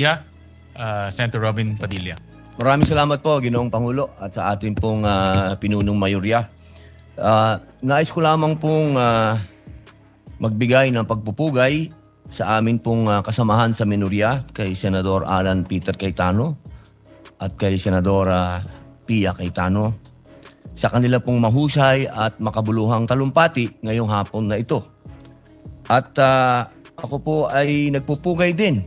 Yeah, Senator Robin Padilla. Maraming salamat po, Ginoong Pangulo, at sa ating pong pinunong mayorya. Nais ko lamang pong magbigay ng pagpupugay sa amin pong kasamahan sa minorya kay Senador Alan Peter Cayetano at kay Senadora Pia Cayetano sa kanila pong mahusay at makabuluhang talumpati ngayong hapon na ito. At ako po ay nagpupugay din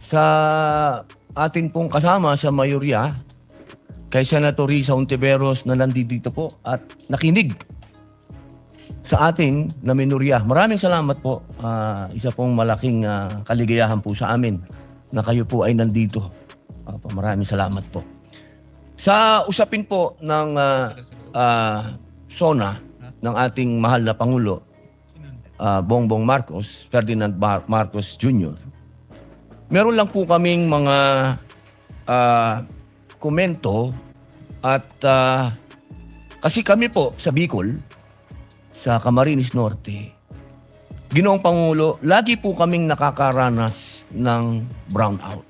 sa atin pong kasama sa mayorya kay Senator Risa Hontiveros na nandito po at nakinig sa atin na minorya. Maraming salamat po. Isa pong malaking kaligayahan po sa amin na kayo po ay nandito. Maraming salamat po. Sa usapin po ng SONA ng ating mahal na Pangulo, Bongbong Marcos, Ferdinand Marcos Jr., meron lang po kaming mga komento at kasi kami po sa Bicol, sa Camarines Norte, Ginoong Pangulo, lagi po kaming nakakaranas ng brownout.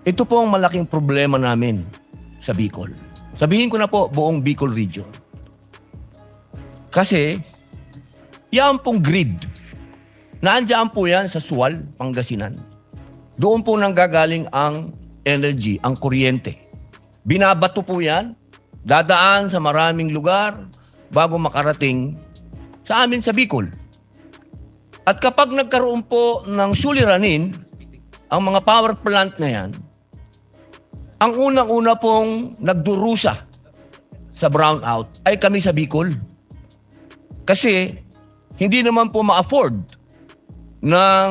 Ito po ang malaking problema namin sa Bicol. Sabihin ko na po buong Bicol region. Kasi yan pong grid, naandyan po yan sa Sual, Pangasinan. Doon po nanggagaling ang energy, ang kuryente. Binabato po yan, dadaan sa maraming lugar bago makarating sa amin sa Bicol. At kapag nagkaroon po ng suliranin, ang mga power plant na yan, ang unang-una pong nagdurusa sa brownout ay kami sa Bicol. Kasi hindi naman po ma-afford ng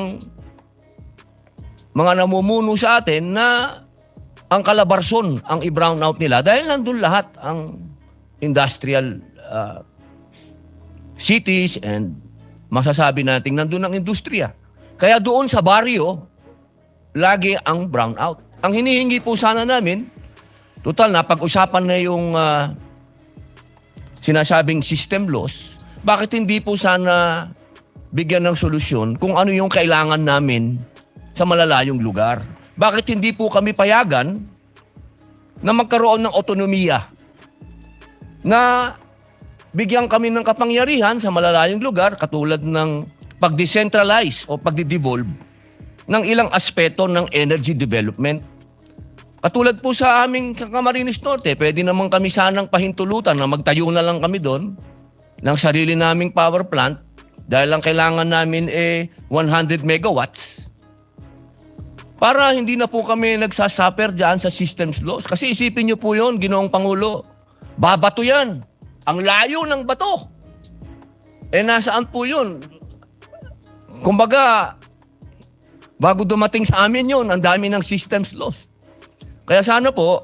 mga namumuno sa atin na ang Calabarzon ang i-brownout nila dahil nandun lahat ang industrial cities and masasabi natin nandun ang industriya. Kaya doon sa baryo, lagi ang brownout. Ang hinihingi po sana namin, total na pag-usapan na yung sinasabing system loss, bakit hindi po sana bigyan ng solusyon kung ano yung kailangan namin sa malalayong lugar? Bakit hindi po kami payagan na magkaroon ng otonomiya na bigyan kami ng kapangyarihan sa malalayong lugar katulad ng pag-decentralize o pag-devolve ng ilang aspeto ng energy development. Katulad po sa aming Camarines Norte, pwede naman kami sanang pahintulutan na magtayo na lang kami doon ng sarili naming power plant dahil ang kailangan namin 100 megawatts para hindi na po kami nagsasuffer dyan sa systems loss. Kasi isipin nyo po yun, Ginoong Pangulo, babato yan. Ang layo ng bato. Nasaan po yun? Kumbaga, bago dumating sa amin yun, ang dami ng systems loss. Kaya sana po,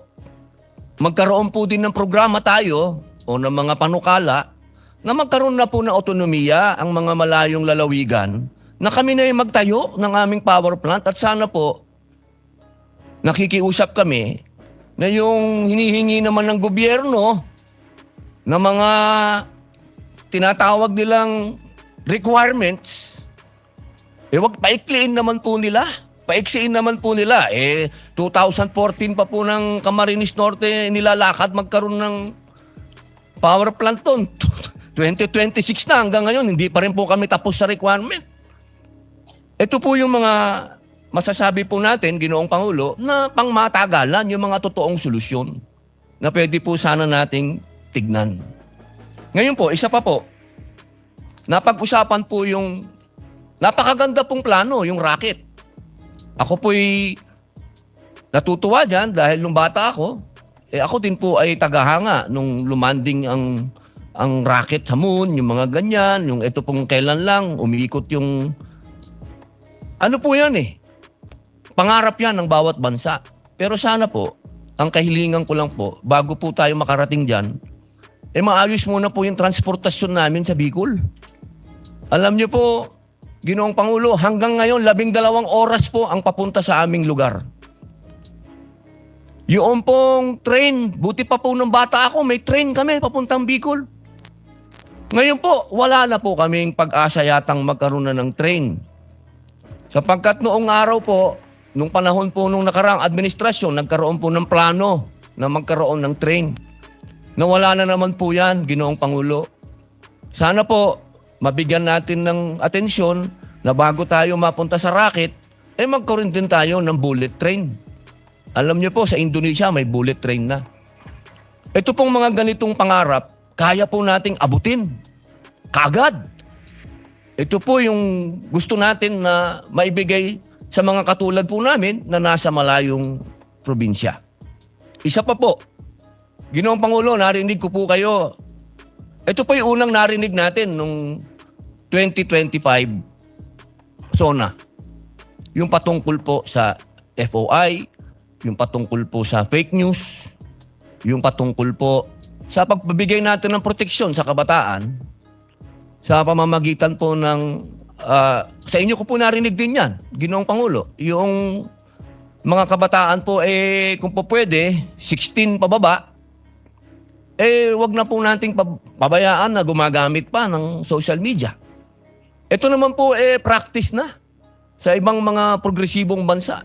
magkaroon po din ng programa tayo o ng mga panukala na magkaroon na po ng otonomiya ang mga malayong lalawigan na kami na yung magtayo ng aming power plant at sana po, nakikiusap kami na yung hinihingi naman ng gobyerno na mga tinatawag nilang requirements, wag paikliin naman po nila. Paiksiin naman po nila. 2014 pa po ng Camarines Norte nilalakad magkaroon ng power plant doon. 2026 na hanggang ngayon, hindi pa rin po kami tapos sa requirement. Ito po yung mga masasabi po natin, Ginoong Pangulo, na pangmatagalan yung mga totoong solusyon na pwede po sana nating tignan. Ngayon po, isa pa po, napag-usapan po yung napakaganda pong plano, yung rocket. Ako po'y natutuwa dyan dahil nung bata ako, ako din po ay tagahanga nung lumanding ang rocket sa moon, yung mga ganyan, yung ito pong kailan lang, umiikot yung ano po yan pangarap yan ng bawat bansa. Pero sana po, ang kahilingan ko lang po, bago po tayo makarating dyan, maayos muna po yung transportasyon namin sa Bicol. Alam niyo po, Ginoong Pangulo, hanggang ngayon, 12 oras po ang papunta sa aming lugar. Yung pong train, buti pa po nung bata ako, may train kami papuntang Bicol. Ngayon po, wala na po kaming pag-asa yatang magkaroon na ng train. Sapagkat noong araw po, nung panahon po nung nakaraang administrasyon, nagkaroon po ng plano na magkaroon ng train. Nawala na naman po yan, Ginoong Pangulo. Sana po, mabigyan natin ng atensyon na bago tayo mapunta sa racket, magkaroon din tayo ng bullet train. Alam niyo po, sa Indonesia may bullet train na. Ito pong mga ganitong pangarap, kaya po nating abutin. Kaagad. Ito po yung gusto natin na maibigay sa mga katulad po namin na nasa malayong probinsya. Isa pa po, Ginoong Pangulo, narinig ko po kayo. Ito po yung unang narinig natin nung 2025 SONA. Yung patungkol po sa FOI, yung patungkol po sa fake news, yung patungkol po sa pagbibigay natin ng proteksyon sa kabataan sa pamamagitan po ng sa inyo ko po narinig din yan, Ginoong Pangulo. Yung mga kabataan po kung po pwede 16 pababa, wag na po nating pabayaan na gumagamit pa ng social media. Ito naman po practice na sa ibang mga progresibong bansa.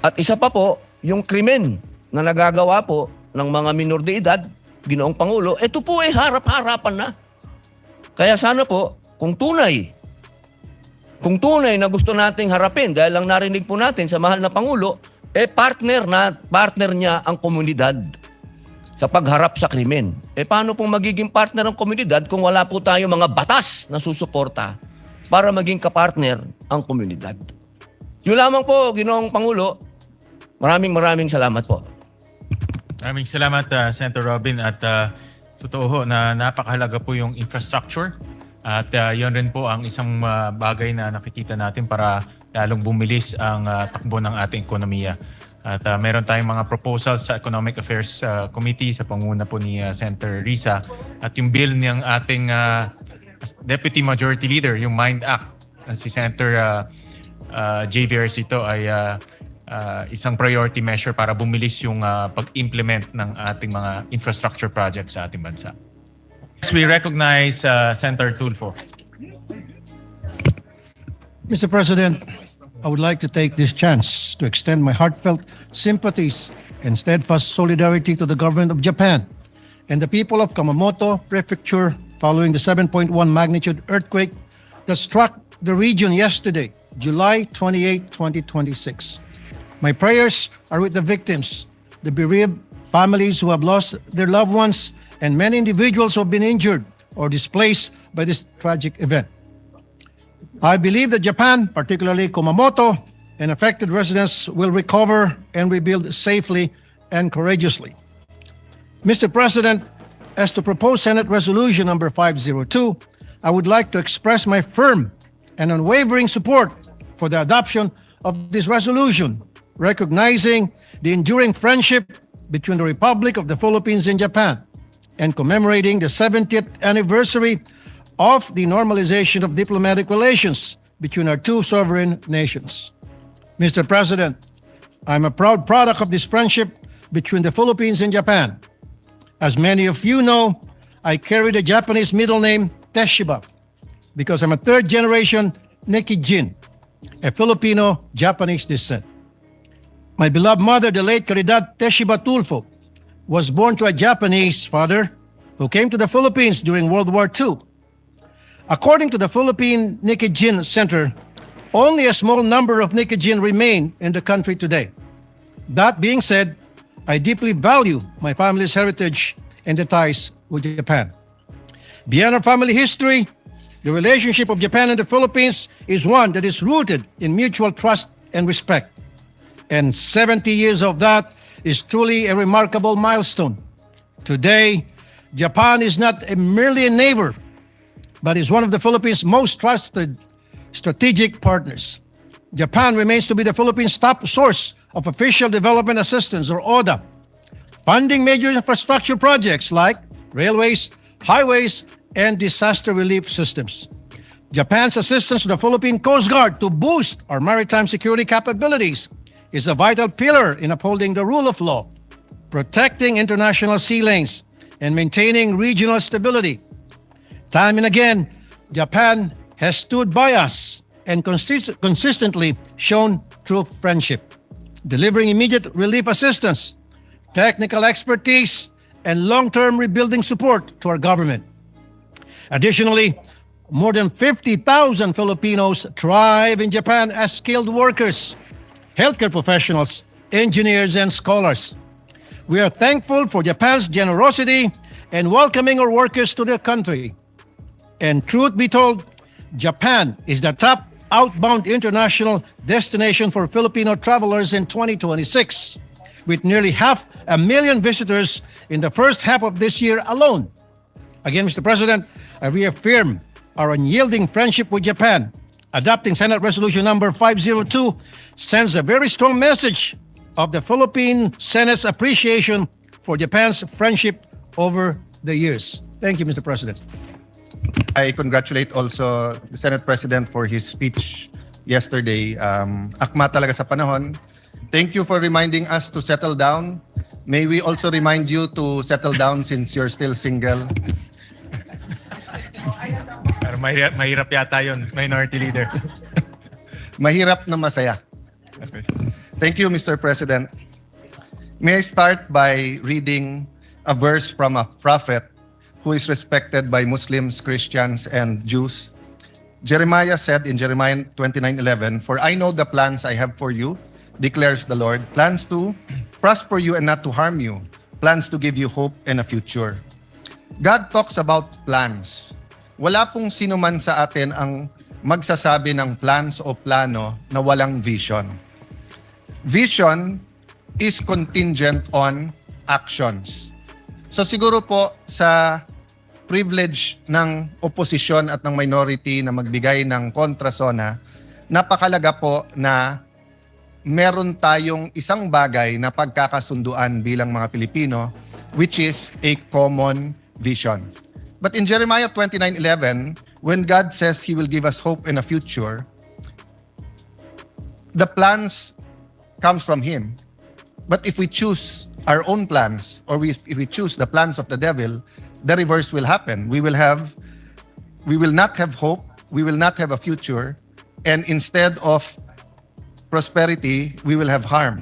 At isa pa po, yung krimen na nagagawa po ng mga minor de edad, Ginoong Pangulo, ito po harap-harapan na. Kaya sana po, kung tunay na gusto nating harapin, dahil lang narinig po natin sa mahal na Pangulo, partner niya ang komunidad sa pagharap sa krimen. Paano pong magiging partner ang komunidad kung wala po tayo mga batas na susuporta para maging kapartner ang komunidad? Yun lamang po, Ginoong Pangulo. Maraming salamat po. Maraming salamat, Senator Robin. At totoo ho na napakahalaga po yung infrastructure. At yun rin po ang isang bagay na nakikita natin para lalong bumilis ang takbo ng ating ekonomiya. At meron tayong mga proposals sa Economic Affairs Committee sa panguna po ni Senator Risa. At yung bill ng ating Deputy Majority Leader, yung MIND Act, si Senator JV Ercito ay isang priority measure para bumilis yung pag-implement ng ating mga infrastructure projects sa ating bansa. We recognize Senator Tulfo. Mr. President, I would like to take this chance to extend my heartfelt sympathies and steadfast solidarity to the government of Japan and the people of Kumamoto Prefecture following the 7.1 magnitude earthquake that struck the region yesterday, July 28, 2026. My prayers are with the victims, the bereaved families who have lost their loved ones, and many individuals who have been injured or displaced by this tragic event. I believe that Japan, particularly Kumamoto, and affected residents will recover and rebuild safely and courageously. Mr. President, as to propose Senate Resolution number 502, I would like to express my firm and unwavering support for the adoption of this resolution, recognizing the enduring friendship between the Republic of the Philippines and Japan and commemorating the 70th anniversary of the normalization of diplomatic relations between our two sovereign nations. Mr. President, I'm a proud product of this friendship between the Philippines and Japan. As many of you know, I carry the Japanese middle name Teshiba because I'm a third-generation Nikijin, a Filipino-Japanese descent. My beloved mother, the late Caridad Teshiba Tulfo, was born to a Japanese father who came to the Philippines during World War II. According to the Philippine Nikijin Center, only a small number of Nikijin remain in the country today. That being said, I deeply value my family's heritage and the ties with Japan. Beyond our family history, the relationship of Japan and the Philippines is one that is rooted in mutual trust and respect. And 70 years of that is truly a remarkable milestone. Today, Japan is not merely a neighbor, but is one of the Philippines' most trusted strategic partners. Japan remains to be the Philippines' top source of official development assistance, or ODA, funding major infrastructure projects like railways, highways, and disaster relief systems. Japan's assistance to the Philippine Coast Guard to boost our maritime security capabilities is a vital pillar in upholding the rule of law, protecting international sea lanes, and maintaining regional stability. Time and again, Japan has stood by us and consistently shown true friendship, delivering immediate relief assistance, technical expertise, and long-term rebuilding support to our government. Additionally, more than 50,000 Filipinos thrive in Japan as skilled workers, healthcare professionals, engineers, and scholars. We are thankful for Japan's generosity and welcoming our workers to their country. And truth be told, Japan is the top outbound international destination for Filipino travelers in 2026, with nearly 500,000 visitors in the first half of this year alone. Again, Mr. President, I reaffirm our unyielding friendship with Japan. Adopting Senate Resolution number 502 sends a very strong message of the Philippine Senate's appreciation for Japan's friendship over the years. Thank you, Mr. President. I congratulate also the Senate President for his speech yesterday. Akma talaga sa panahon. Thank you for reminding us to settle down. May we also remind you to settle down since you're still single. Pero mahirap yata yun, Minority Leader. Mahirap na masaya. Okay. Thank you, Mr. President. May I start by reading a verse from a prophet who is respected by Muslims, Christians, and Jews. Jeremiah said in Jeremiah 29:11, "For I know the plans I have for you, declares the Lord, plans to prosper you and not to harm you, plans to give you hope and a future." God talks about plans. Wala pong sino man sa atin ang magsasabi ng plans o plano na walang vision. Vision is contingent on actions. So siguro po sa privilege ng oposisyon at ng minority na magbigay ng kontrasona, napakalaga po na meron tayong isang bagay na pagkakasunduan bilang mga Pilipino, which is a common vision. But in Jeremiah 29:11, when God says He will give us hope and a future, the plans comes from Him. But if we choose our own plans, or if we choose the plans of the devil, the reverse will happen. We will not have hope, we will not have a future, and instead of prosperity, we will have harm.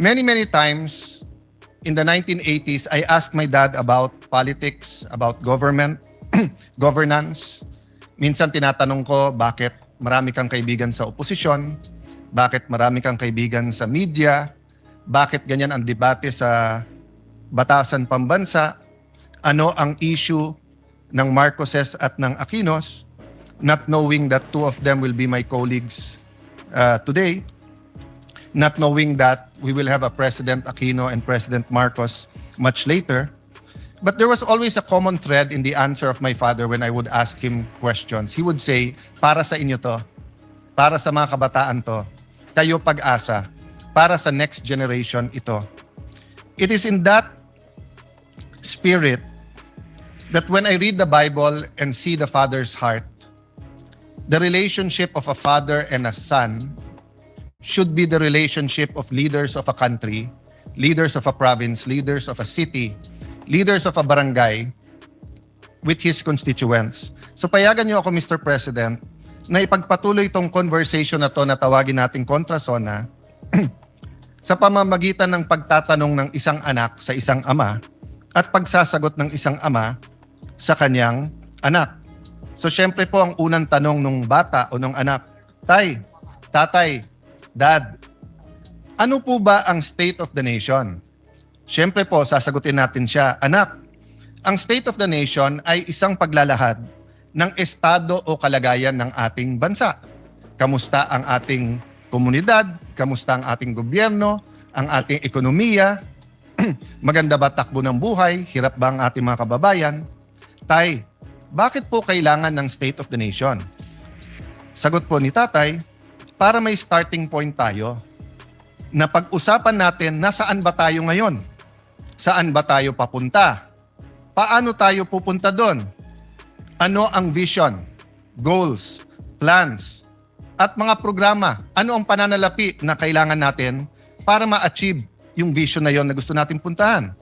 Many times in the 1980s, I asked my dad about politics, about government, governance. Minsan tinatanong ko, bakit marami kang kaibigan sa oposisyon? Bakit marami kang kaibigan sa media? Bakit ganyan ang debate sa batasan pambansa? Ano ang issue ng Marcoses at ng Aquinos? Not knowing that two of them will be my colleagues today. Not knowing that we will have a President Aquino and President Marcos much later. But there was always a common thread in the answer of my father when I would ask him questions. He would say, para sa inyo to, para sa mga kabataan to, kayo pag-asa, para sa next generation ito. It is in that spirit that when I read the Bible and see the Father's heart, the relationship of a father and a son should be the relationship of leaders of a country, leaders of a province, leaders of a city, leaders of a barangay with his constituents. So payagan niyo ako, Mr. President, na ipagpatuloy itong conversation na to na tawagin nating kontrasona sa pamamagitan ng pagtatanong ng isang anak sa isang ama at pagsasagot ng isang ama sa kanyang anak. So syempre po ang unang tanong ng bata o ng anak, Tay, Tatay, Dad, ano po ba ang state of the nation? Syempre po, sasagutin natin siya, Anak, ang state of the nation ay isang paglalahad ng estado o kalagayan ng ating bansa. Kamusta ang ating komunidad? Kamusta ang ating gobyerno? Ang ating ekonomiya? Maganda ba takbo ng buhay? Hirap ba ang ating mga kababayan? Tay, bakit po kailangan ng state of the nation? Sagot po ni Tatay, para may starting point tayo na pag-usapan natin nasaan ba tayo ngayon? Saan ba tayo papunta? Paano tayo pupunta doon? Ano ang vision, goals, plans, at mga programa? Ano ang pananalapi na kailangan natin para ma-achieve yung vision na yon na gusto natin puntahan?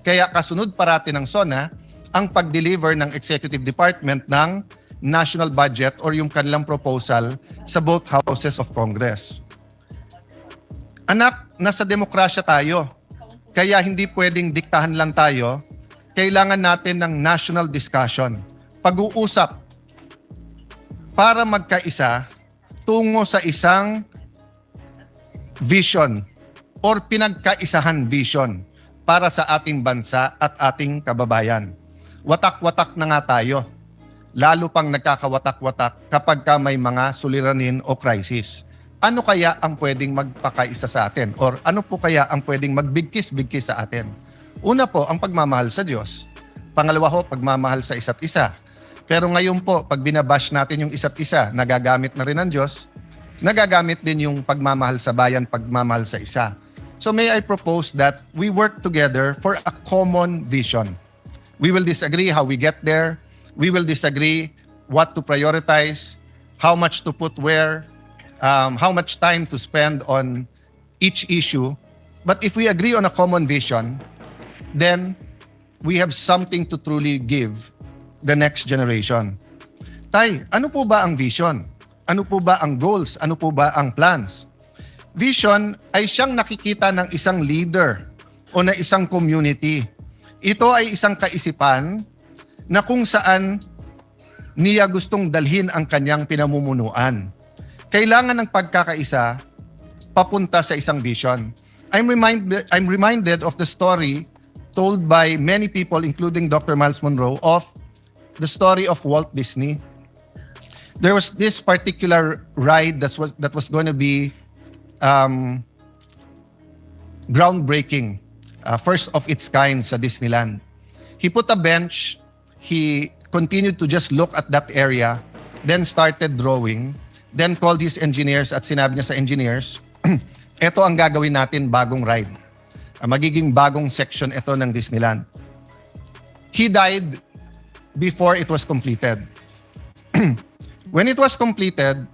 Kaya kasunod parati ng SONA ang pag-deliver ng Executive Department ng national budget or yung kanilang proposal sa both houses of Congress. Anak, nasa demokrasya tayo. Kaya hindi pwedeng diktahan lang tayo. Kailangan natin ng national discussion. Pag-uusap para magkaisa tungo sa isang vision or pinagkaisahan vision para sa ating bansa at ating kababayan. Watak-watak na nga tayo. Lalo pang nagkakawatak-watak kapag ka may mga suliranin o crisis. Ano kaya ang pwedeng magpakaisa sa atin? Or ano po kaya ang pwedeng magbigkis-bigkis sa atin? Una po, ang pagmamahal sa Diyos. Pangalawa ho, pagmamahal sa isa't isa. Pero ngayon po, pag binabash natin yung isa't isa, nagagamit na rin ng Diyos, nagagamit din yung pagmamahal sa bayan, pagmamahal sa isa. So may I propose that we work together for a common vision. We will disagree how we get there. We will disagree what to prioritize, how much to put where, how much time to spend on each issue. But if we agree on a common vision, then we have something to truly give the next generation. Tay, ano po ba ang vision? Ano po ba ang goals? Ano po ba ang plans? Vision ay siyang nakikita ng isang leader o na isang community. Ito ay isang kaisipan na kung saan niya gustong dalhin ang kanyang pinamumunuan. Kailangan ng pagkakaisa papunta sa isang vision. I'm reminded of the story told by many people, including Dr. Miles Monroe, of the story of Walt Disney. There was this particular ride that was going to be groundbreaking, first of its kind sa Disneyland. He put a bench, he continued to just look at that area, then started drawing, then called his engineers at sinabi niya sa engineers, eto ang gagawin natin bagong ride. Magiging bagong section ito ng Disneyland. He died before it was completed. When it was completed,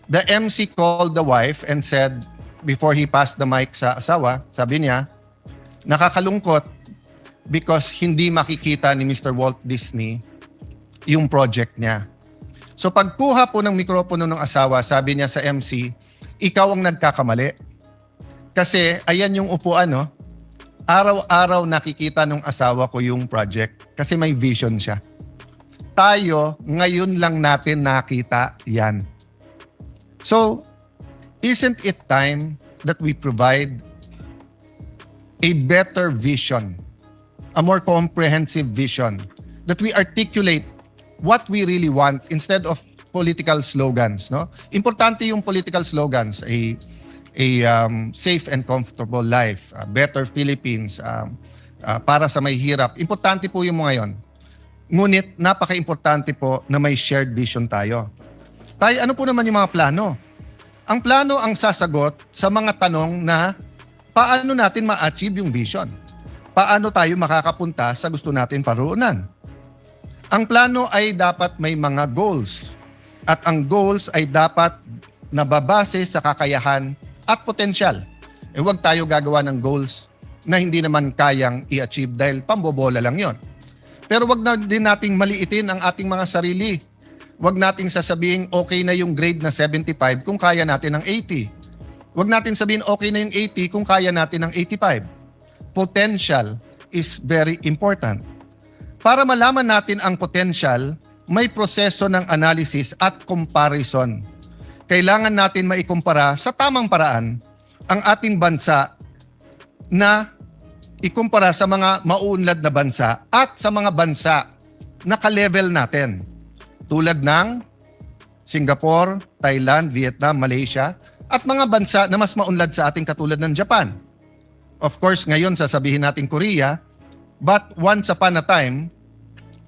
the MC called the wife and said, before he passed the mic sa asawa, sabi niya, nakakalungkot because hindi makikita ni Mr. Walt Disney yung project niya. So pagkuha po ng mikropono ng asawa, sabi niya sa MC, ikaw ang nagkakamali. Kasi ayan yung upuan, no? Araw-araw nakikita ng asawa ko yung project kasi may vision siya. Tayo, ngayon lang natin nakita yan. So, isn't it time that we provide a better vision, a more comprehensive vision, that we articulate what we really want instead of political slogans, no? Importante yung political slogans, a safe and comfortable life, better Philippines, para sa may hirap. Importante po yung mga yon. Ngunit napaka-importante po na may shared vision tayo. Tayo, ano po naman yung mga plano? Ang plano ang sasagot sa mga tanong na paano natin ma-achieve yung vision? Paano tayo makakapunta sa gusto natin paroonan? Ang plano ay dapat may mga goals. At ang goals ay dapat nababase sa kakayahan at potensyal. Huwag tayo gagawa ng goals na hindi naman kayang i-achieve dahil pambobola lang yon. Pero wag na din nating maliitin ang ating mga sarili. Wag nating sasabihin okay na yung grade na 75 kung kaya natin ng 80. Wag natin sabihin okay na yung 80 kung kaya natin ng 85. Potential is very important. Para malaman natin ang potential, may proseso ng analysis at comparison. Kailangan natin maikumpara sa tamang paraan ang ating bansa na ikumpara sa mga mauunlad na bansa at sa mga bansa na ka-level natin. Tulad ng Singapore, Thailand, Vietnam, Malaysia at mga bansa na mas maunlad sa ating katulad ng Japan. Of course, ngayon sasabihin natin Korea, but once upon a time,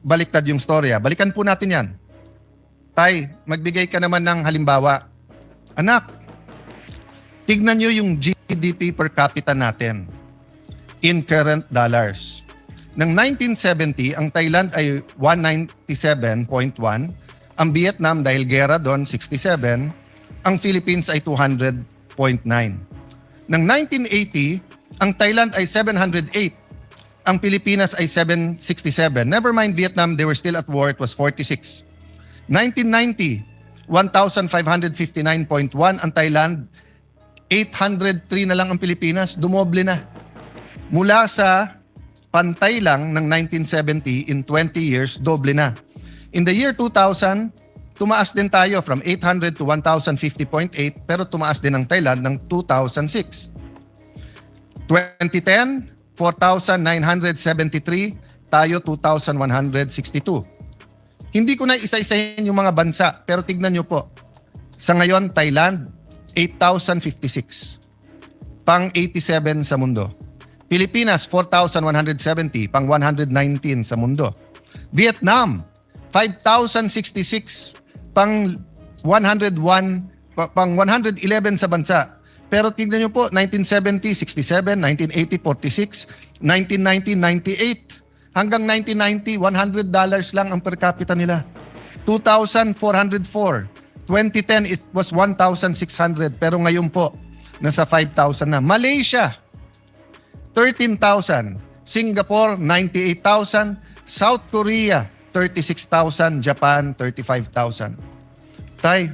baliktad yung storya. Balikan po natin yan. Tay, magbigay ka naman ng halimbawa. Anak, tignan nyo yung GDP per capita natin in current dollars. Ng 1970, ang Thailand ay 197.1, ang Vietnam dahil gera doon 67, ang Philippines ay 200.9. Ng 1980, ang Thailand ay 708, ang Pilipinas ay 767. Never mind Vietnam, they were still at war, it was 46. 1990, 1,559.1 ang Thailand, 803 na lang ang Pilipinas, dumoble na. Mula sa pantay lang ng 1970, in 20 years, doble na. In the year 2000, tumaas din tayo from 800 to 1,050.8 pero tumaas din ang Thailand ng 2006. 2010, 4,973, tayo 2,162. Hindi ko na isa-isahin yung mga bansa pero tignan nyo po. Sa ngayon, Thailand, 8,056. Pang 87 sa mundo. Pilipinas, 4,170. Pang 119 sa mundo. Vietnam, 5,066. Pang 101, pang 111 sa bansa. Pero tignan nyo po, 1970, 67, 1980, 46, 1990, 98. Hanggang 1990, $100 lang ang per capita nila. 2,404. 2010, it was 1,600. Pero ngayon po, nasa 5,000 na. Malaysia, 13,000. Singapore, 98,000. South Korea, 36,000. Japan, 35,000. Tay,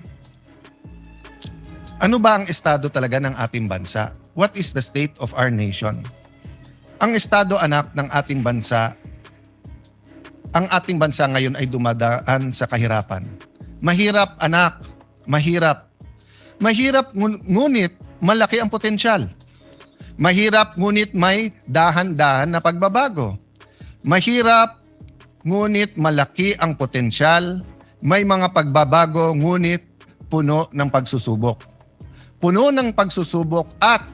ano ba ang estado talaga ng ating bansa? What is the state of our nation? Ang estado, anak, ng ating bansa, ang ating bansa ngayon ay dumadaan sa kahirapan. Mahirap, anak. Mahirap. Mahirap, ngunit malaki ang potensyal. Mahirap, ngunit may dahan-dahan na pagbabago. Mahirap, ngunit malaki ang potensyal. May mga pagbabago, ngunit puno ng pagsusubok. Puno ng pagsusubok at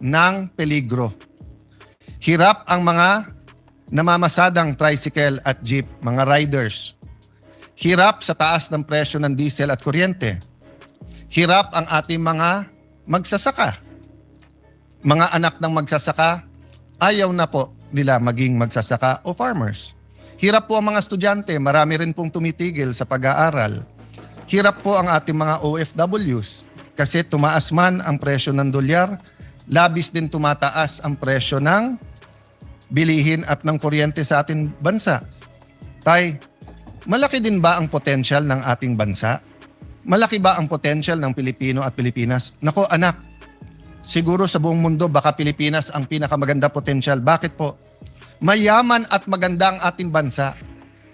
ng peligro. Hirap ang mga namamasadang tricycle at jeep, mga riders. Hirap sa taas ng presyo ng diesel at kuryente. Hirap ang ating mga magsasaka. Mga anak ng magsasaka, ayaw na po nila maging magsasaka o farmers. Hirap po ang mga estudyante, marami rin pong tumitigil sa pag-aaral. Hirap po ang ating mga OFWs kasi tumaas man ang presyo ng dolyar, labis din tumataas ang presyo ng bilihin at ng kuryente sa ating bansa. Tay, malaki din ba ang potensyal ng ating bansa? Malaki ba ang potensyal ng Pilipino at Pilipinas? Nako anak, siguro sa buong mundo baka Pilipinas ang pinakamaganda potensyal. Bakit po? Mayaman at maganda ang ating bansa.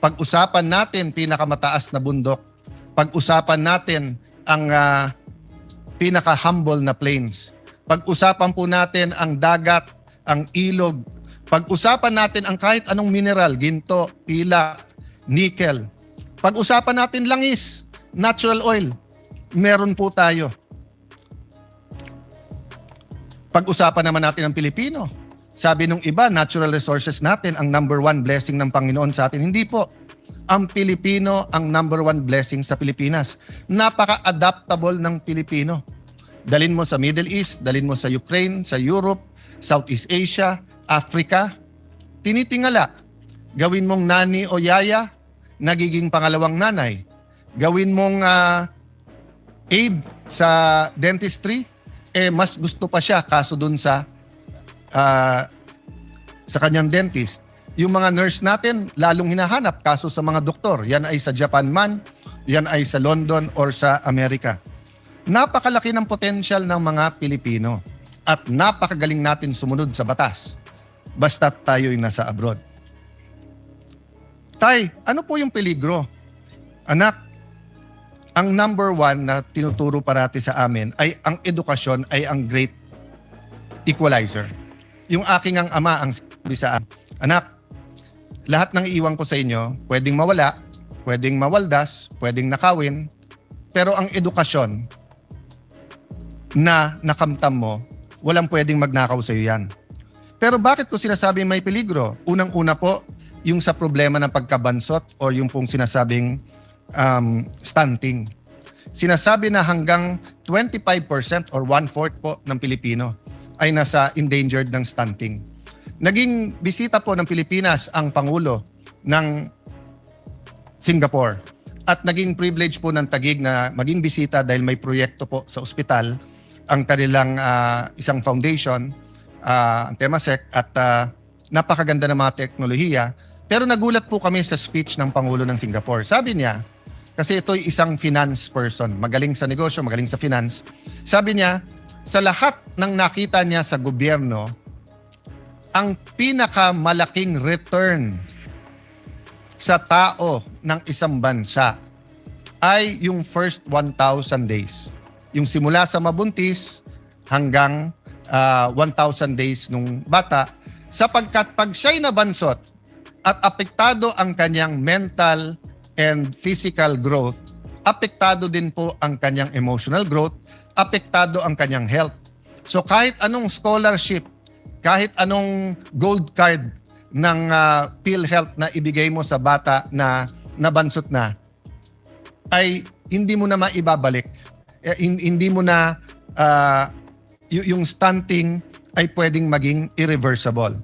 Pag-usapan natin pinakamataas na bundok. Pag-usapan natin ang pinaka-humble na plains. Pag-usapan po natin ang dagat, ang ilog. Pag-usapan natin ang kahit anong mineral, ginto, pilak, nickel. Pag-usapan natin langis, natural oil. Meron po tayo. Pag-usapan naman natin ang Pilipino. Sabi nung iba, natural resources natin ang number one blessing ng Panginoon sa atin. Hindi po. Ang Pilipino ang number one blessing sa Pilipinas. Napaka-adaptable ng Pilipino. Dalin mo sa Middle East, dalin mo sa Ukraine, sa Europe, Southeast Asia, Africa. Tinitingala. Gawin mong nani o yaya, nagiging pangalawang nanay. Gawin mong aid sa dentistry, mas gusto pa siya kaso dun sa kanyang dentist. Yung mga nurse natin, lalong hinahanap kaso sa mga doktor. Yan ay sa Japan man, yan ay sa London or sa Amerika. Napakalaki ng potensyal ng mga Pilipino at napakagaling natin sumunod sa batas basta tayo'y nasa abroad. Tay, ano po yung peligro? Anak, ang number one na tinuturo parati sa amin ay ang edukasyon ay ang great equalizer. Yung aking ang ama ang sabi sa akin, anak, lahat ng iiwan ko sa inyo, pwedeng mawala, pwedeng mawaldas, pwedeng nakawin, pero ang edukasyon na nakamtam mo, walang pwedeng magnakaw sa iyo yan. Pero bakit ko sinasabi may peligro? Unang-una po, yung sa problema ng pagkabansot o yung pong sinasabing stunting. Sinasabi na hanggang 25% or 1/4 po ng Pilipino ay nasa endangered ng stunting. Naging bisita po ng Pilipinas ang Pangulo ng Singapore at naging privilege po ng Taguig na maging bisita dahil may proyekto po sa ospital ang kanilang isang foundation, ang Temasek, at napakaganda ng mga teknolohiya. Pero nagulat po kami sa speech ng Pangulo ng Singapore. Sabi niya, kasi ito'y isang finance person, magaling sa negosyo, magaling sa finance. Sabi niya, sa lahat ng nakita niya sa gobyerno, ang pinakamalaking return sa tao ng isang bansa ay yung first 1,000 days. Yung simula sa mabuntis hanggang 1,000 days nung bata, sapagkat pag siya'y nabansot at apektado ang kanyang mental and physical growth, apektado din po ang kanyang emotional growth, apektado ang kanyang health. So kahit anong scholarship, kahit anong gold card ng PhilHealth na ibigay mo sa bata na nabansot na, ay hindi mo na maibabalik. Hindi mo na yung stunting ay pwedeng maging irreversible.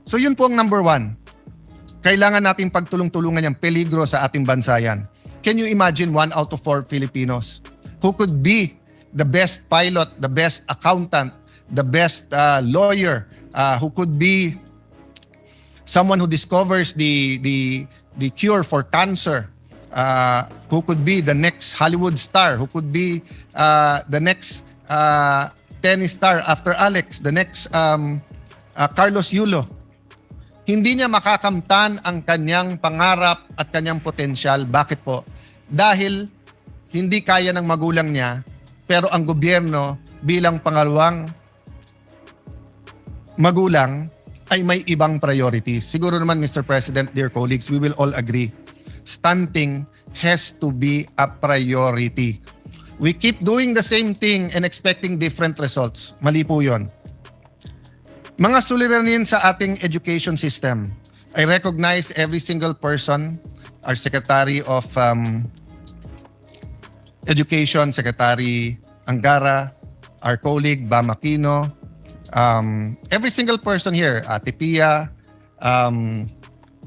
So yun po ang number 1. Kailangan nating pagtulong-tulungan yung peligro sa ating bansa yan. Can you imagine 1 out of 4 Filipinos who could be the best pilot, the best accountant, the best lawyer, who could be someone who discovers the cure for cancer, who could be the next Hollywood star, who could be the next tennis star after Alex, the next Carlos Yulo. Hindi niya makakamtan ang kanyang pangarap at kanyang potensyal. Bakit po? Dahil hindi kaya ng magulang niya, pero ang gobyerno bilang pangalawang magulang ay may ibang priorities. Siguro naman, Mr. President, dear colleagues, we will all agree. Stunting has to be a priority. We keep doing the same thing and expecting different results. Mali po yun. Mga suliranin sa ating education system. I recognize every single person, our Secretary of Education, Secretary Angara, our colleague Bam Aquino, every single person here, Ate Pia,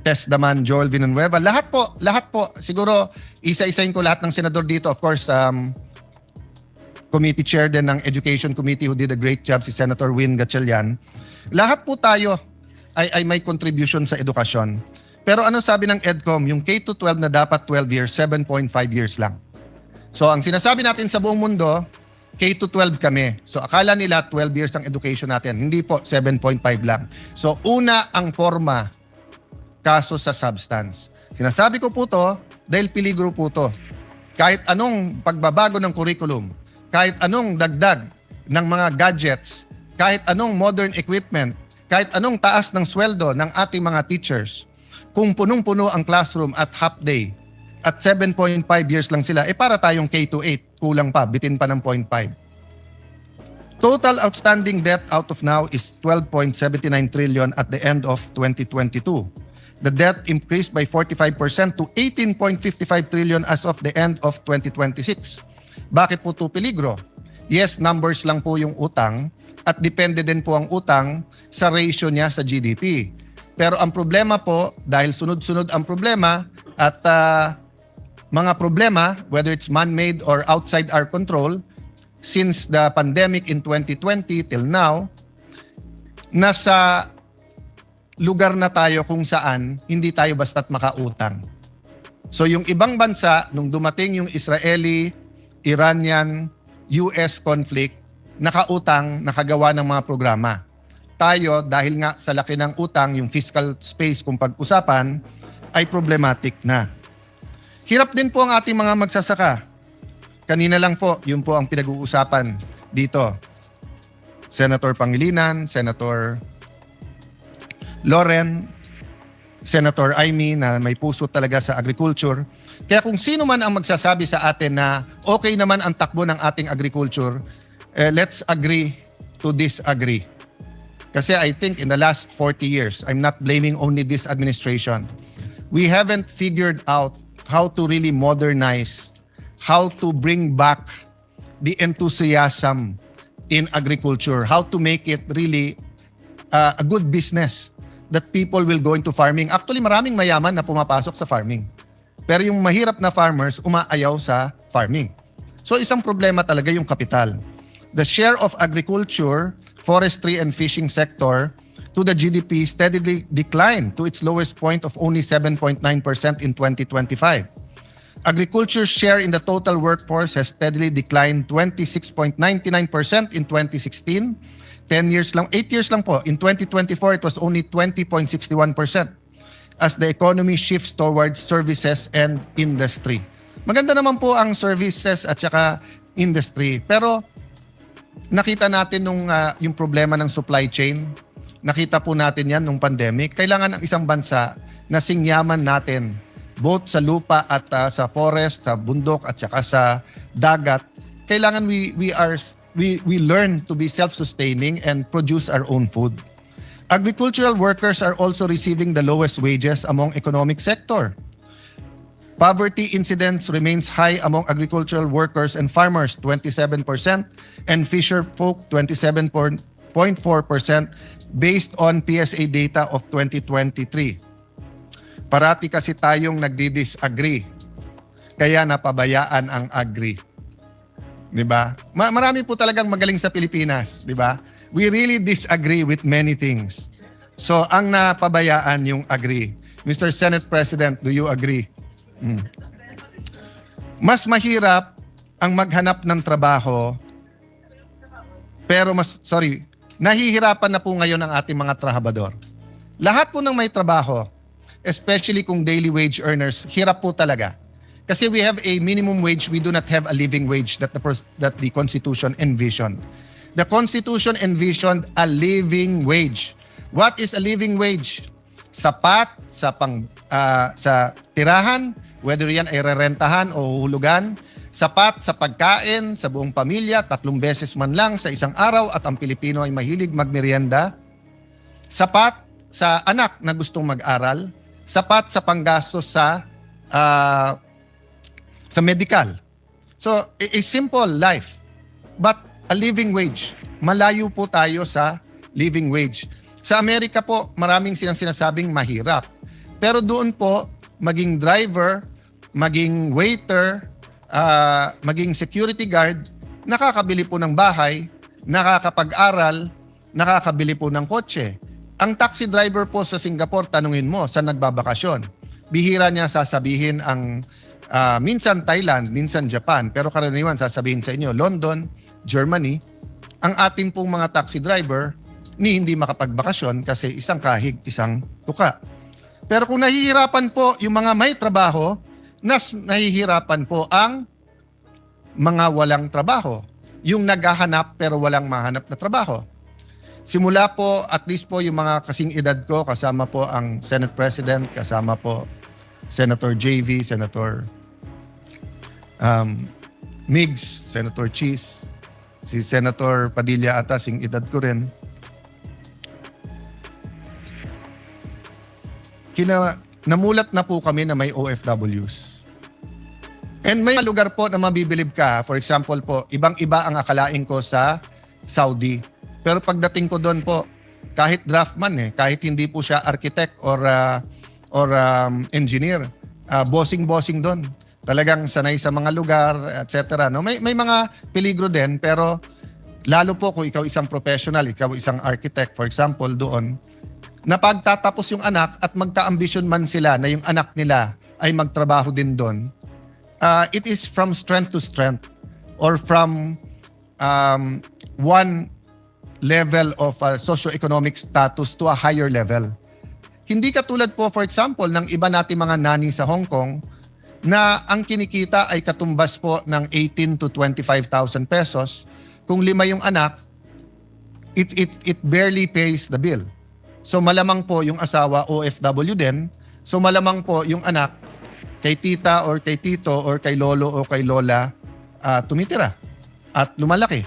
Tess Daman, Joel Villanueva, lahat po. Siguro, isa-isahin ko lahat ng senador dito. Of course, committee chair din ng Education Committee who did a great job, si Senator Win Gatchalian. Lahat po tayo ay may contribution sa edukasyon. Pero ano sabi ng EDCOM? Yung K-12 na dapat 12 years, 7.5 years lang. So, ang sinasabi natin sa buong mundo, K-12 kami. So, akala nila 12 years ang education natin. Hindi po, 7.5 lang. So, una ang forma, kaso sa substance. Sinasabi ko po to dahil peligro po to. Kahit anong pagbabago ng curriculum, kahit anong dagdag ng mga gadgets, kahit anong modern equipment, kahit anong taas ng sweldo ng ating mga teachers, kung punong-puno ang classroom at half day, at 7.5 years lang sila, para tayong K-8, kulang pa, bitin pa ng 0.5. Total outstanding debt out of now is 12.79 trillion at the end of 2022. The debt increased by 45% to 18.55 trillion as of the end of 2026. Bakit po ito peligro? Yes, numbers lang po yung utang at depende din po ang utang sa ratio niya sa GDP. Pero ang problema po, dahil sunod-sunod ang problema at mga problema, whether it's man-made or outside our control, since the pandemic in 2020 till now, nasa lugar na tayo kung saan hindi tayo basta't makautang. So yung ibang bansa, nung dumating yung Israeli, Iranian, US conflict, nakautang, nakagawa ng mga programa. Tayo, dahil nga sa laki ng utang, yung fiscal space kung pag-usapan, ay problematic na. Hirap din po ang ating mga magsasaka. Kanina lang po, yun po ang pinag-uusapan dito. Senator Pangilinan, Senator Loren, Senator Amy na may puso talaga sa agriculture. Kaya kung sino man ang magsasabi sa atin na okay naman ang takbo ng ating agriculture, let's agree to disagree. Kasi I think in the last 40 years, I'm not blaming only this administration, we haven't figured out how to really modernize, how to bring back the enthusiasm in agriculture, how to make it really a good business that people will go into farming. Actually, maraming mayaman na pumapasok sa farming. Pero yung mahirap na farmers, umaayaw sa farming. So isang problema talaga yung kapital. The share of agriculture, forestry and fishing sector to the GDP steadily declined to its lowest point of only 7.9% in 2025. Agriculture's share in the total workforce has steadily declined 26.99% in 2016. 8 years lang po. In 2024, it was only 20.61% as the economy shifts towards services and industry. Maganda naman po ang services at saka industry. Pero nakita natin yung problema ng supply chain. Nakita po natin yan nung pandemic. Kailangan ng isang bansa na singyaman natin both sa lupa at sa forest, sa bundok at saka sa dagat. Kailangan we learn to be self-sustaining and produce our own food. Agricultural workers are also receiving the lowest wages among economic sector. Poverty incidence remains high among agricultural workers and farmers, 27%, and fisher folk, 27.4%, based on PSA data of 2023. Parati kasi tayong nagdi-disagree, kaya napabayaan ang agri. 'Di ba? Marami po talagang magaling sa Pilipinas, 'di ba? We really disagree with many things. So, ang napabayaan yung agri. Mr. Senate President, do you agree? Mas mahirap ang maghanap ng trabaho, pero nahihirapan na po ngayon ang ating mga trabahador. Lahat po ng may trabaho, especially kung daily wage earners, hirap po talaga. Kasi we have a minimum wage, we do not have a living wage that the Constitution envisioned. The Constitution envisioned a living wage. What is a living wage? Sapat sa sa tirahan, whether yan ay rerentahan o hulugan, sapat sa pagkain sa buong pamilya, 3 beses man lang sa isang araw, at ang Pilipino ay mahilig magmerienda. Sapat sa anak na gustong mag-aral, sapat sa panggastos sa medical. So, a simple life. But a living wage. Malayo po tayo sa living wage. Sa Amerika po, maraming sinasabing mahirap. Pero doon po, maging driver, maging waiter, maging security guard, nakakabili po ng bahay, nakakapag-aral, nakakabili po ng kotse. Ang taxi driver po sa Singapore, tanungin mo, saan nagbabakasyon? Bihira niya sasabihin ang minsan Thailand, minsan Japan, pero karaniwan sasabihin sa inyo, London, Germany. Ang ating pong mga taxi driver, hindi makapagbakasyon kasi isang kahig, isang tuka. Pero kung nahihirapan po yung mga may trabaho, nahihirapan po ang mga walang trabaho. Yung naghahanap pero walang mahanap na trabaho. Simula po, at least po yung mga kasing edad ko, kasama po ang Senate President, kasama po Senator JV, Senator Migs, Senator Cheese, si Senator Padilla ata, sing edad ko rin. Namulat na po kami na may OFWs. And may lugar po na mabibilib ka. For example po, ibang-iba ang akalain ko sa Saudi. Pero pagdating ko doon po, kahit draftman kahit hindi po siya architect or engineer, bossing doon. Talagang sanay sa mga lugar, etc. No? May mga peligro din, pero lalo po kung ikaw isang professional, ikaw isang architect, for example, doon, na pagtatapos yung anak at magka-ambisyon man sila na yung anak nila ay magtrabaho din doon, it is from strength to strength or from one level of socio-economic status to a higher level. Hindi katulad po, for example, ng iba nating mga nani sa Hong Kong na ang kinikita ay katumbas po ng 18 to 25,000 pesos. Kung 5 yung anak, it barely pays the bill. So malamang po yung asawa OFW din. So malamang po yung anak kay tita or kay tito or kay lolo o kay lola tumitira at lumalaki.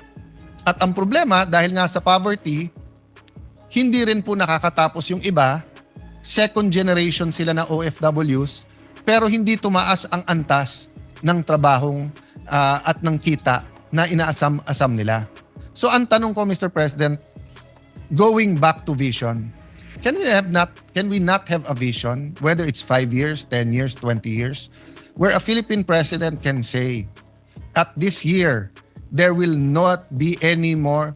At ang problema, dahil nga sa poverty, hindi rin po nakakatapos yung iba. Second generation sila na OFWs, pero hindi tumaas ang antas ng trabahong at ng kita na inaasam-asam nila. So ang tanong ko, Mr. President, going back to vision, can we not have a vision, whether it's 5 years, 10 years, 20 years, where a Philippine president can say, at this year, there will not be any more,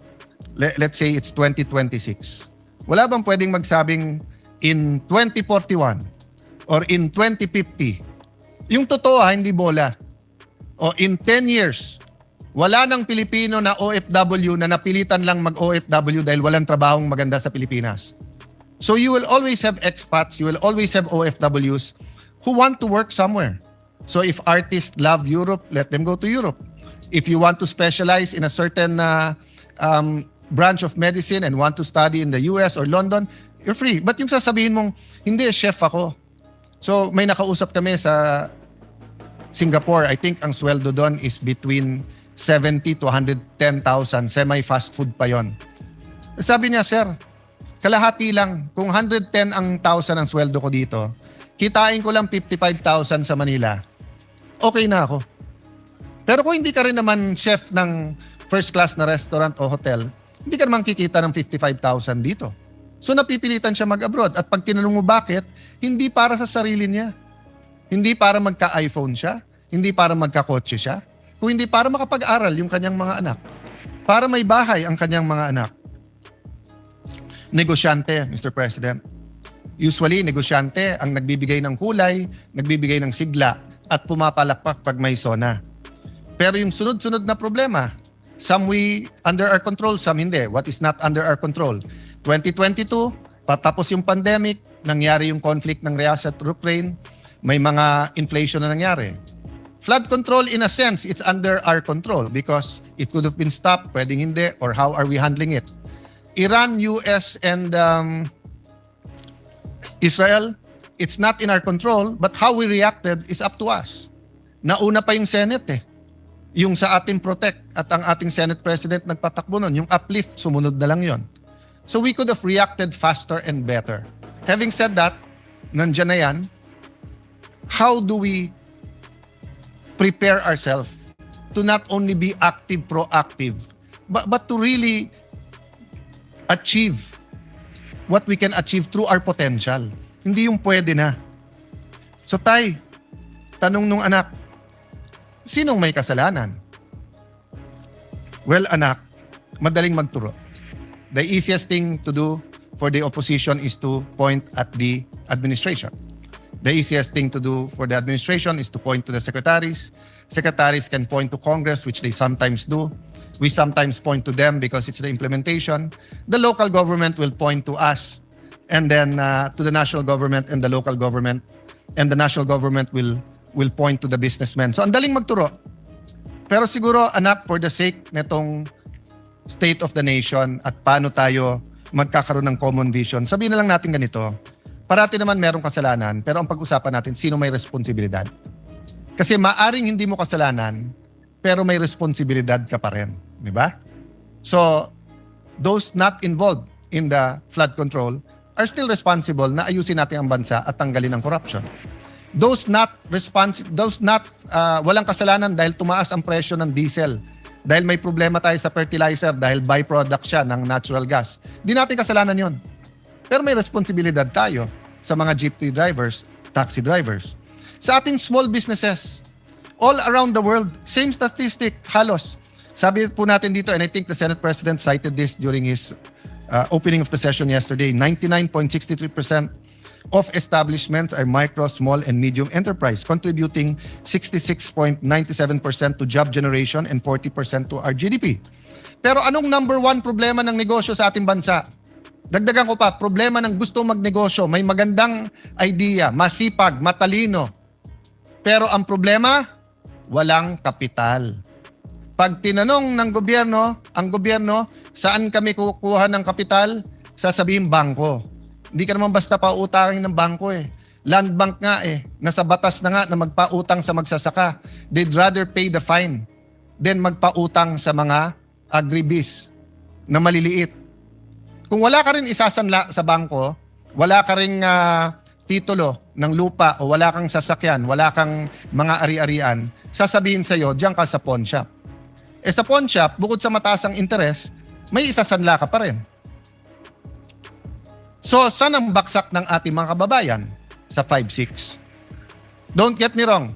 let's say it's 2026. Wala bang pwedeng magsabing in 2041 or in 2050, Yung totoo hindi bola. O in 10 years, wala nang Pilipino na OFW na napilitan lang mag-OFW dahil walang trabahong maganda sa Pilipinas. So you will always have expats, you will always have OFWs who want to work somewhere. So if artists love Europe, let them go to Europe. If you want to specialize in a certain branch of medicine and want to study in the US or London, you're free. But yung sasabihin mong, hindi, chef ako. So may nakausap kami sa Singapore. I think ang sweldo doon is between 70 to 110,000. Semi-fast food pa yon. Sabi niya, sir, kalahati lang. Kung 110 ang thousand ang sweldo ko dito, kitain ko lang 55,000 sa Manila. Okay na ako. Pero kung hindi ka rin naman chef ng first class na restaurant o hotel, hindi ka naman kikita ng 55,000 dito. So napipilitan siya mag-abroad. At pag tinanong mo bakit, hindi para sa sarili niya. Hindi para magka-iPhone siya, hindi para magka-kotse siya, kung hindi para makapag-aral yung kanyang mga anak. Para may bahay ang kanyang mga anak. Negosyante, Mr. President. Usually, negosyante ang nagbibigay ng kulay, nagbibigay ng sigla, at pumapalakpak pag may sona. Pero yung sunod-sunod na problema, some we under our control, some hindi. What is not under our control? 2022, patapos yung pandemic, nangyari yung conflict ng Russia at Ukraine, may mga inflation na nangyari. Flood control, in a sense, it's under our control because it could have been stopped, pwedeng hindi, or how are we handling it? Iran, US, and Israel, it's not in our control, but how we reacted is up to us. Nauna pa yung Senate Yung sa ating protect at ang ating Senate President nagpatakbo nun. Yung uplift, sumunod na lang yon. So we could have reacted faster and better. Having said that, nandyan na yan, how do we prepare ourselves to not only be active, proactive, but to really achieve what we can achieve through our potential. Hindi yung pwede na. So tay, tanong nung anak, sinong may kasalanan? Well, anak, madaling magturo. The easiest thing to do for the opposition is to point at the administration. The easiest thing to do for the administration is to point to the secretaries. Secretaries can point to Congress, which they sometimes do. We sometimes point to them because it's the implementation. The local government will point to us, and then to the national government and the local government, and the national government will point to the businessmen. So ang daling magturo. Pero siguro, anak, for the sake netong state of the nation at paano tayo magkakaroon ng common vision, sabihin na lang natin ganito. Parati naman merong kasalanan, pero ang pag-usapan natin, sino may responsibilidad? Kasi maaring hindi mo kasalanan, pero may responsibilidad ka pa rin. Di ba? So, those not involved in the flood control are still responsible na ayusin natin ang bansa at tanggalin ang corruption. Those not walang kasalanan dahil tumaas ang presyo ng diesel, dahil may problema tayo sa fertilizer, dahil byproduct siya ng natural gas. Di natin kasalanan yon. Pero may responsibilidad tayo sa mga jeepney drivers, taxi drivers. Sa ating small businesses, all around the world, same statistic, halos. Sabi po natin dito, and I think the Senate President cited this during his opening of the session yesterday, 99.63% of establishments are micro, small, and medium enterprise, contributing 66.97% to job generation and 40% to our GDP. Pero anong number one problema ng negosyo sa ating bansa? Dagdagan ko pa, problema ng gusto magnegosyo, may magandang idea, masipag, matalino. Pero ang problema, walang kapital. Pag tinanong ng gobyerno, ang gobyerno, saan kami kukuha ng kapital? Sasabihin bangko. Hindi ka naman basta pautangin ng bangko Land bank nga nasa batas na nga na magpautang sa magsasaka. They'd rather pay the fine than magpautang sa mga agribiz na maliliit. Kung wala ka rin isasanla sa bangko, wala ka rin titulo ng lupa o wala kang sasakyan, wala kang mga ari-arian, sasabihin sa'yo, diyan ka sa pawn shop. Sa pawn shop, bukod sa mataas ang interest, may isasanla ka pa rin. So, saan ang baksak ng ating mga kababayan? Sa 5-6. Don't get me wrong.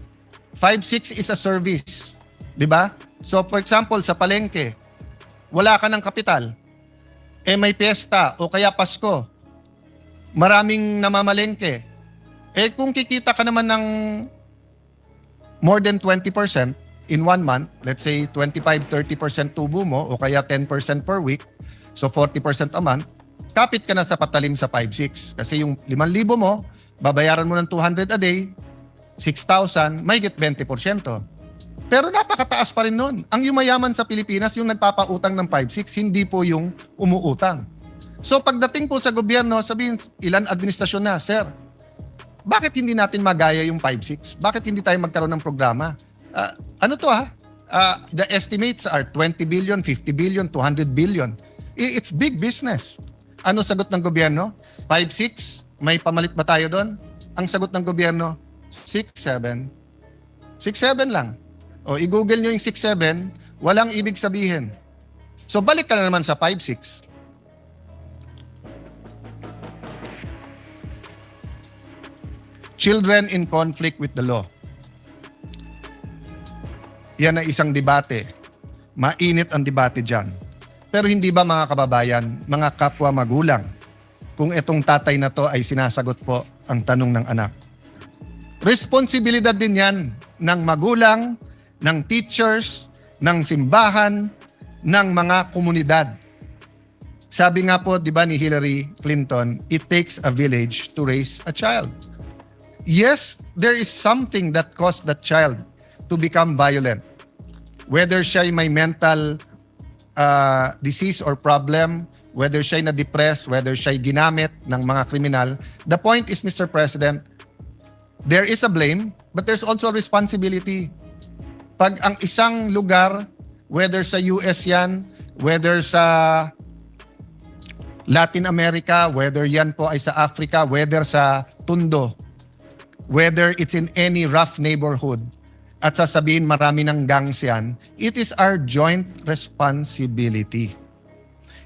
5-6 is a service. Diba? So, for example, sa palengke, wala ka ng kapital. May piyesta o kaya Pasko. Maraming namamalengke. Kung kikita ka naman ng more than 20% in 1 month, let's say 25-30% tubo mo o kaya 10% per week, so 40% a month, kapit ka na sa patalim sa 5-6. Kasi yung 5,000 mo, babayaran mo ng 200 a day, 6,000, may get 20%. Pero napakataas pa rin nun. Ang yumayaman sa Pilipinas, yung nagpapautang ng 5-6, hindi po yung umuutang. So pagdating po sa gobyerno, sabihin, ilan administrasyon na, sir, bakit hindi natin magaya yung 5-6? Bakit hindi tayo magkaroon ng programa? Ano to ha? The estimates are 20 billion, 50 billion, 200 billion. It's big business. Ano sagot ng gobyerno? 5-6? May pamalit ba tayo doon? Ang sagot ng gobyerno, 6-7. 6-7 lang. O i-google nyo yung 6-7, walang ibig sabihin. So balik ka na naman sa 5-6. Children in conflict with the law. Yan ay isang debate. Mainit ang debate dyan. Pero hindi ba mga kababayan, mga kapwa magulang, kung itong tatay na to ay sinasagot po ang tanong ng anak? Responsibilidad din yan ng magulang, ng teachers, ng simbahan, ng mga komunidad. Sabi nga po, di ba ni Hillary Clinton, it takes a village to raise a child. Yes, there is something that caused that child to become violent. Whether siya may mental disease or problem, whether siya na-depressed, whether siya ginamit ng mga kriminal, the point is, Mr. President, there is a blame, but there's also a responsibility. Pag ang isang lugar, whether sa US yan, whether sa Latin America, whether yan po ay sa Africa, whether sa Tondo, whether it's in any rough neighborhood, at sasabihin marami ng gangs yan, it is our joint responsibility.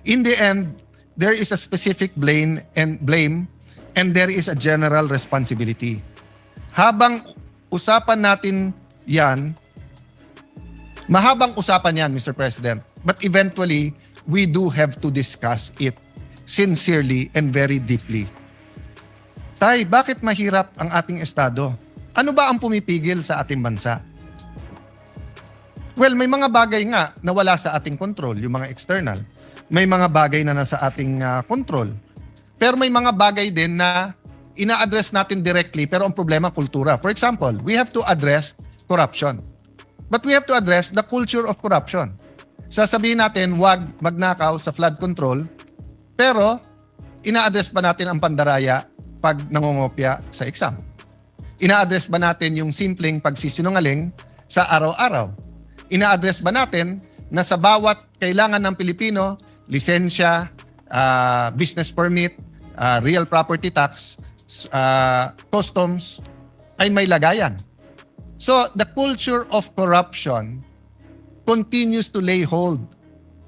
In the end, there is a specific blame and there is a general responsibility. Habang usapan natin yan, mahabang usapan yan, Mr. President, but eventually, we do have to discuss it sincerely and very deeply. Tay, bakit mahirap ang ating estado? Ano ba ang pumipigil sa ating bansa? Well, may mga bagay nga na wala sa ating control, yung mga external. May mga bagay na nasa ating control. Pero may mga bagay din na ina-address natin directly, pero ang problema, kultura. For example, we have to address corruption. But we have to address the culture of corruption. Sasabihin natin, wag magnakaw sa flood control, pero ina-address ba natin ang pandaraya pag nangongopya sa exam? Ina-address ba natin yung simpleng pagsisinungaling sa araw-araw? Ina-address ba natin na sa bawat kailangan ng Pilipino, lisensya, business permit, real property tax, customs, ay may lagayan? So, the culture of corruption continues to lay hold.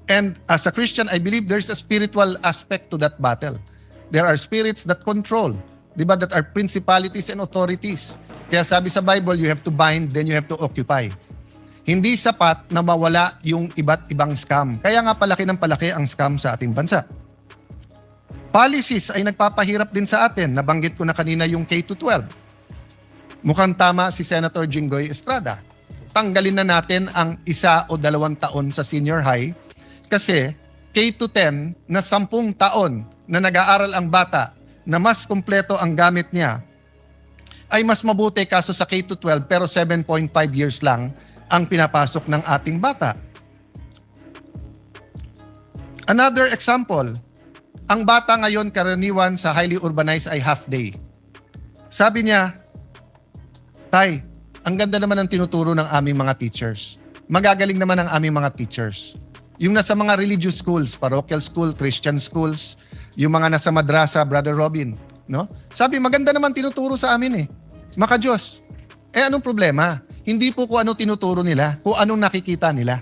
And as a Christian, I believe there's a spiritual aspect to that battle. There are spirits that control, di ba, that are principalities and authorities. Kaya sabi sa Bible, you have to bind, then you have to occupy. Hindi sapat na mawala yung iba't ibang scam. Kaya nga palaki ng palaki ang scam sa ating bansa. Policies ay nagpapahirap din sa atin. Nabanggit ko na kanina yung K-12. Mukhang tama si Senator Jinggoy Estrada. Tanggalin na natin ang 1 o 2 taon sa senior high kasi K-10 na 10 taon na nag-aaral ang bata na mas kumpleto ang gamit niya ay mas mabuti kaso sa K-12 pero 7.5 years lang ang pinapasok ng ating bata. Another example, ang bata ngayon karaniwan sa highly urbanized ay half day. Sabi niya, Tay, ang ganda naman ng tinuturo ng aming mga teachers. Magagaling naman ang aming mga teachers. Yung nasa mga religious schools, parochial school, Christian schools, yung mga nasa madrasa, Brother Robin, no? Sabi, maganda naman tinuturo sa amin eh. Maka Diyos. Anong problema? Hindi po kung ano tinuturo nila, kung anong nakikita nila.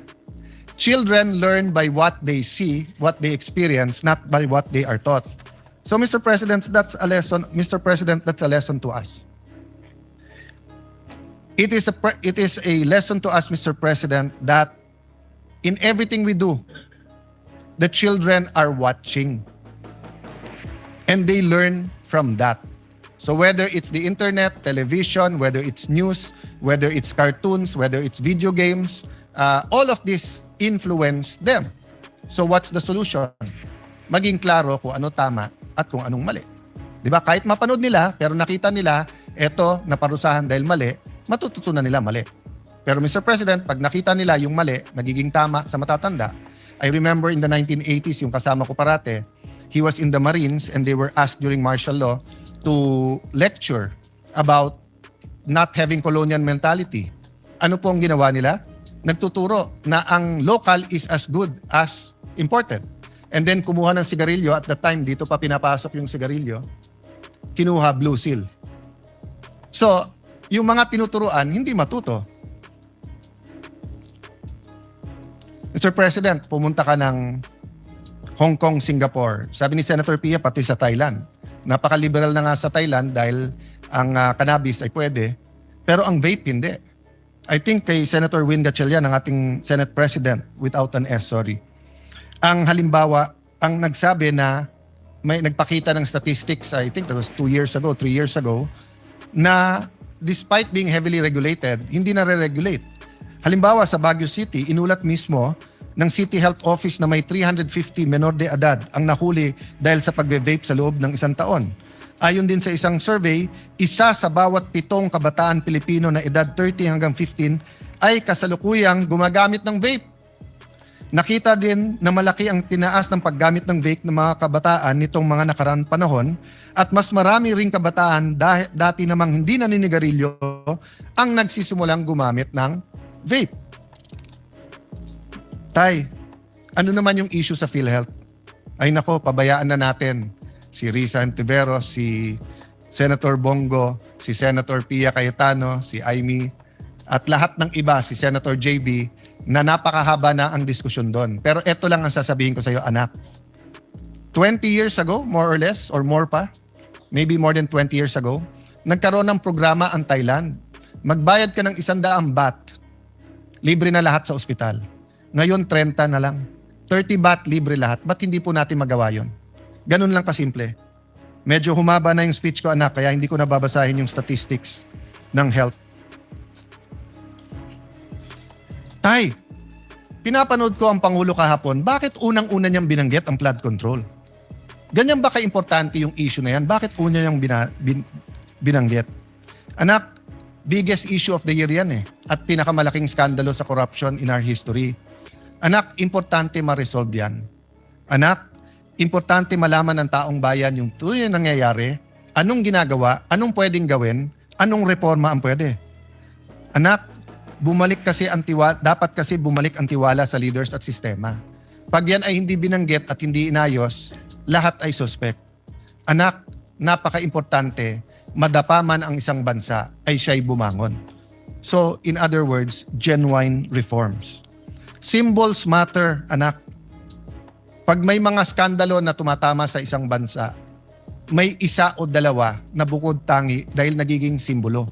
Children learn by what they see, what they experience, not by what they are taught. So Mr. President, that's a lesson. Mr. President, that's a lesson to us. It is a lesson to us, Mr. President, that in everything we do, the children are watching. And they learn from that. So whether it's the internet, television, whether it's news, whether it's cartoons, whether it's video games, all of this influence them. So what's the solution? Maging klaro kung ano tama at kung anong mali. Di ba? Kahit mapanood nila, pero nakita nila, eto, naparusahan dahil mali, matututunan nila mali. Pero Mr. President, pag nakita nila yung mali, nagiging tama sa matatanda. I remember in the 1980s, yung kasama ko parate, he was in the Marines and they were asked during martial law to lecture about not having colonial mentality. Ano po ang ginawa nila? Nagtuturo na ang local is as good as imported. And then kumuha ng sigarilyo, at the time dito pa pinapasok yung sigarilyo, kinuha Blue Seal. So, yung mga tinuturuan, hindi matuto. Mr. President, pumunta ka ng Hong Kong, Singapore. Sabi ni Senator Pia, pati sa Thailand. Napaka-liberal na nga sa Thailand dahil ang cannabis ay pwede, pero ang vape hindi. I think kay Senator Win Gatchalian, ang ating Senate President, without an S, sorry. Ang halimbawa, ang nagsabi na may nagpakita ng statistics, I think that was 2 years ago, 3 years ago, na despite being heavily regulated, hindi na re-regulate. Halimbawa, sa Baguio City, inulat mismo ng City Health Office na may 350 menor de edad ang nahuli dahil sa pagbe-vape sa loob ng 1 taon. Ayon din sa isang survey, isa sa bawat 7 kabataan Pilipino na edad 13 hanggang 15 ay kasalukuyang gumagamit ng vape. Nakita din na malaki ang tinaas ng paggamit ng vape ng mga kabataan nitong mga nakaraang panahon at mas marami ring kabataan dati namang hindi naninigarilyo ang nagsisimulang gumamit ng vape. Tay, ano naman yung issue sa PhilHealth? Ay nako, pabayaan na natin si Risa Antiveros, si Senator Bongo, si Senator Pia Cayetano, si Aimee, at lahat ng iba, si Senator JB, na napakahaba na ang diskusyon doon. Pero ito lang ang sasabihin ko sa iyo, anak. 20 years ago, more or less, or more pa, maybe more than 20 years ago, nagkaroon ng programa ang Thailand. Magbayad ka ng 100 baht, libre na lahat sa ospital. Ngayon, 30 na lang. 30 baht, libre lahat. Ba't hindi po natin magawa yun? Ganun lang kasimple. Medyo humaba na yung speech ko, anak, kaya hindi ko nababasahin yung statistics ng health. Tay, pinapanood ko ang Pangulo kahapon, bakit unang-una niyang binanggit ang flood control? Ganyan ba ka-importante yung issue na yan? Bakit una niyang binanggit? Anak, biggest issue of the year yan eh. At pinakamalaking skandalo sa corruption in our history. Anak, importante ma-resolve yan. Anak, importante malaman ng taong bayan yung tunay na nangyayari, anong ginagawa, anong pwedeng gawin, anong reforma ang pwede. Anak, dapat kasi bumalik ang tiwala sa leaders at sistema. Pag yan ay hindi binanggit at hindi inayos, lahat ay suspect. Anak, napaka-importante, madapa man ang isang bansa ay siya'y bumangon. So, in other words, genuine reforms. Symbols matter, anak. Pag may mga skandalo na tumatama sa isang bansa, may isa o dalawa na bukod tangi dahil nagiging simbolo.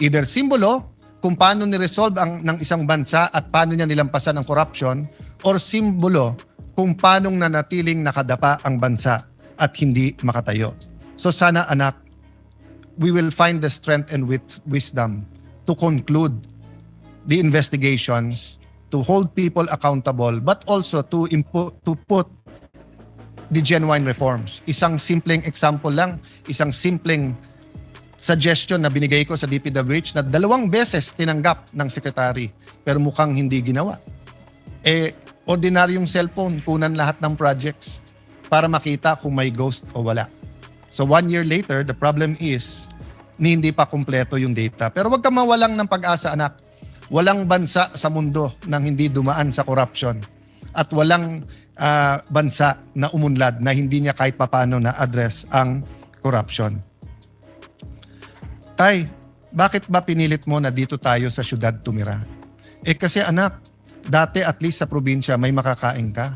Either simbolo kung paano ni-resolve ng isang bansa at paano niya nilampasan ang corruption, or simbolo kung paano nanatiling nakadapa ang bansa at hindi makatayo. So sana anak, we will find the strength and wisdom to conclude the investigations, to hold people accountable, but also to put the genuine reforms. Isang simpleng example lang, isang simpleng suggestion na binigay ko sa DPWH na 2 beses tinanggap ng secretary pero mukhang hindi ginawa. Ordinaryong cellphone, kunan lahat ng projects para makita kung may ghost o wala. So 1 year later, the problem is hindi pa kumpleto yung data. Pero wag ka mawalang ng pag-asa, anak. Walang bansa sa mundo nang hindi dumaan sa corruption. At walang bansa na umunlad na hindi niya kahit papano na-address ang corruption. Tay, bakit ba pinilit mo na dito tayo sa syudad tumira? Kasi anak, dati at least sa probinsya may makakain ka.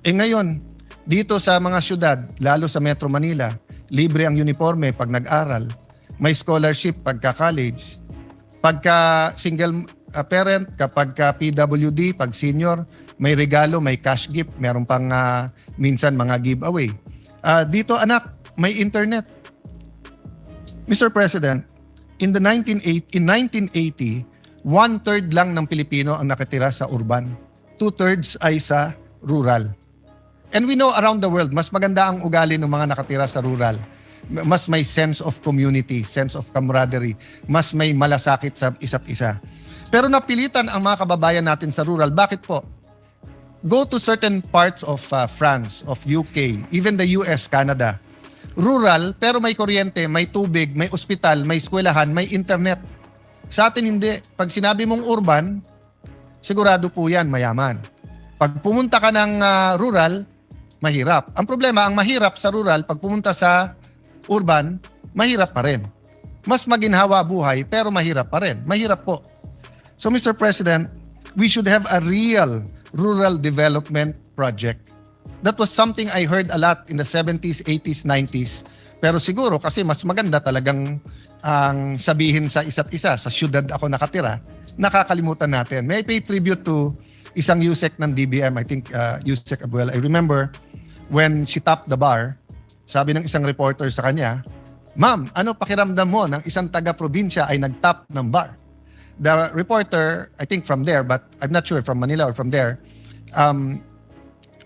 Ngayon, dito sa mga syudad, lalo sa Metro Manila, libre ang uniforme pag nag-aral. May scholarship pagka college. Pagka single parent, kapag ka PWD, pag senior, may regalo, may cash gift, meron pang minsan mga giveaway. Dito anak, may internet. Mr. President, in 1980, 1/3 lang ng Pilipino ang nakatira sa urban. 2/3 ay sa rural. And we know around the world, mas maganda ang ugali ng mga nakatira sa rural. Mas may sense of community, sense of camaraderie, mas may malasakit sa isa't isa. Pero napilitan ang mga kababayan natin sa rural. Bakit po? Go to certain parts of France, of UK, even the US, Canada. Rural, pero may kuryente, may tubig, may ospital, may eskwelahan, may internet. Sa atin hindi. Pag sinabi mong urban, sigurado po yan, mayaman. Pag pumunta ka ng rural, mahirap. Ang problema, ang mahirap sa rural, pag pumunta sa urban, mahirap pa rin. Mas maginhawa buhay, pero mahirap pa rin. Mahirap po. So Mr. President, we should have a real rural development project. That was something I heard a lot in the 70s, 80s, 90s. Pero siguro kasi mas maganda talagang ang sabihin sa isa't isa, sa syudad ako nakatira, nakakalimutan natin. May I pay tribute to isang USEC ng DBM, I think USEC Abuel. I remember when she topped the bar, sabi ng isang reporter sa kanya, "Ma'am, ano pakiramdam mo ng isang taga-probinsya ay nag-top ng bar?" The reporter, I think from there, but I'm not sure from Manila or from there,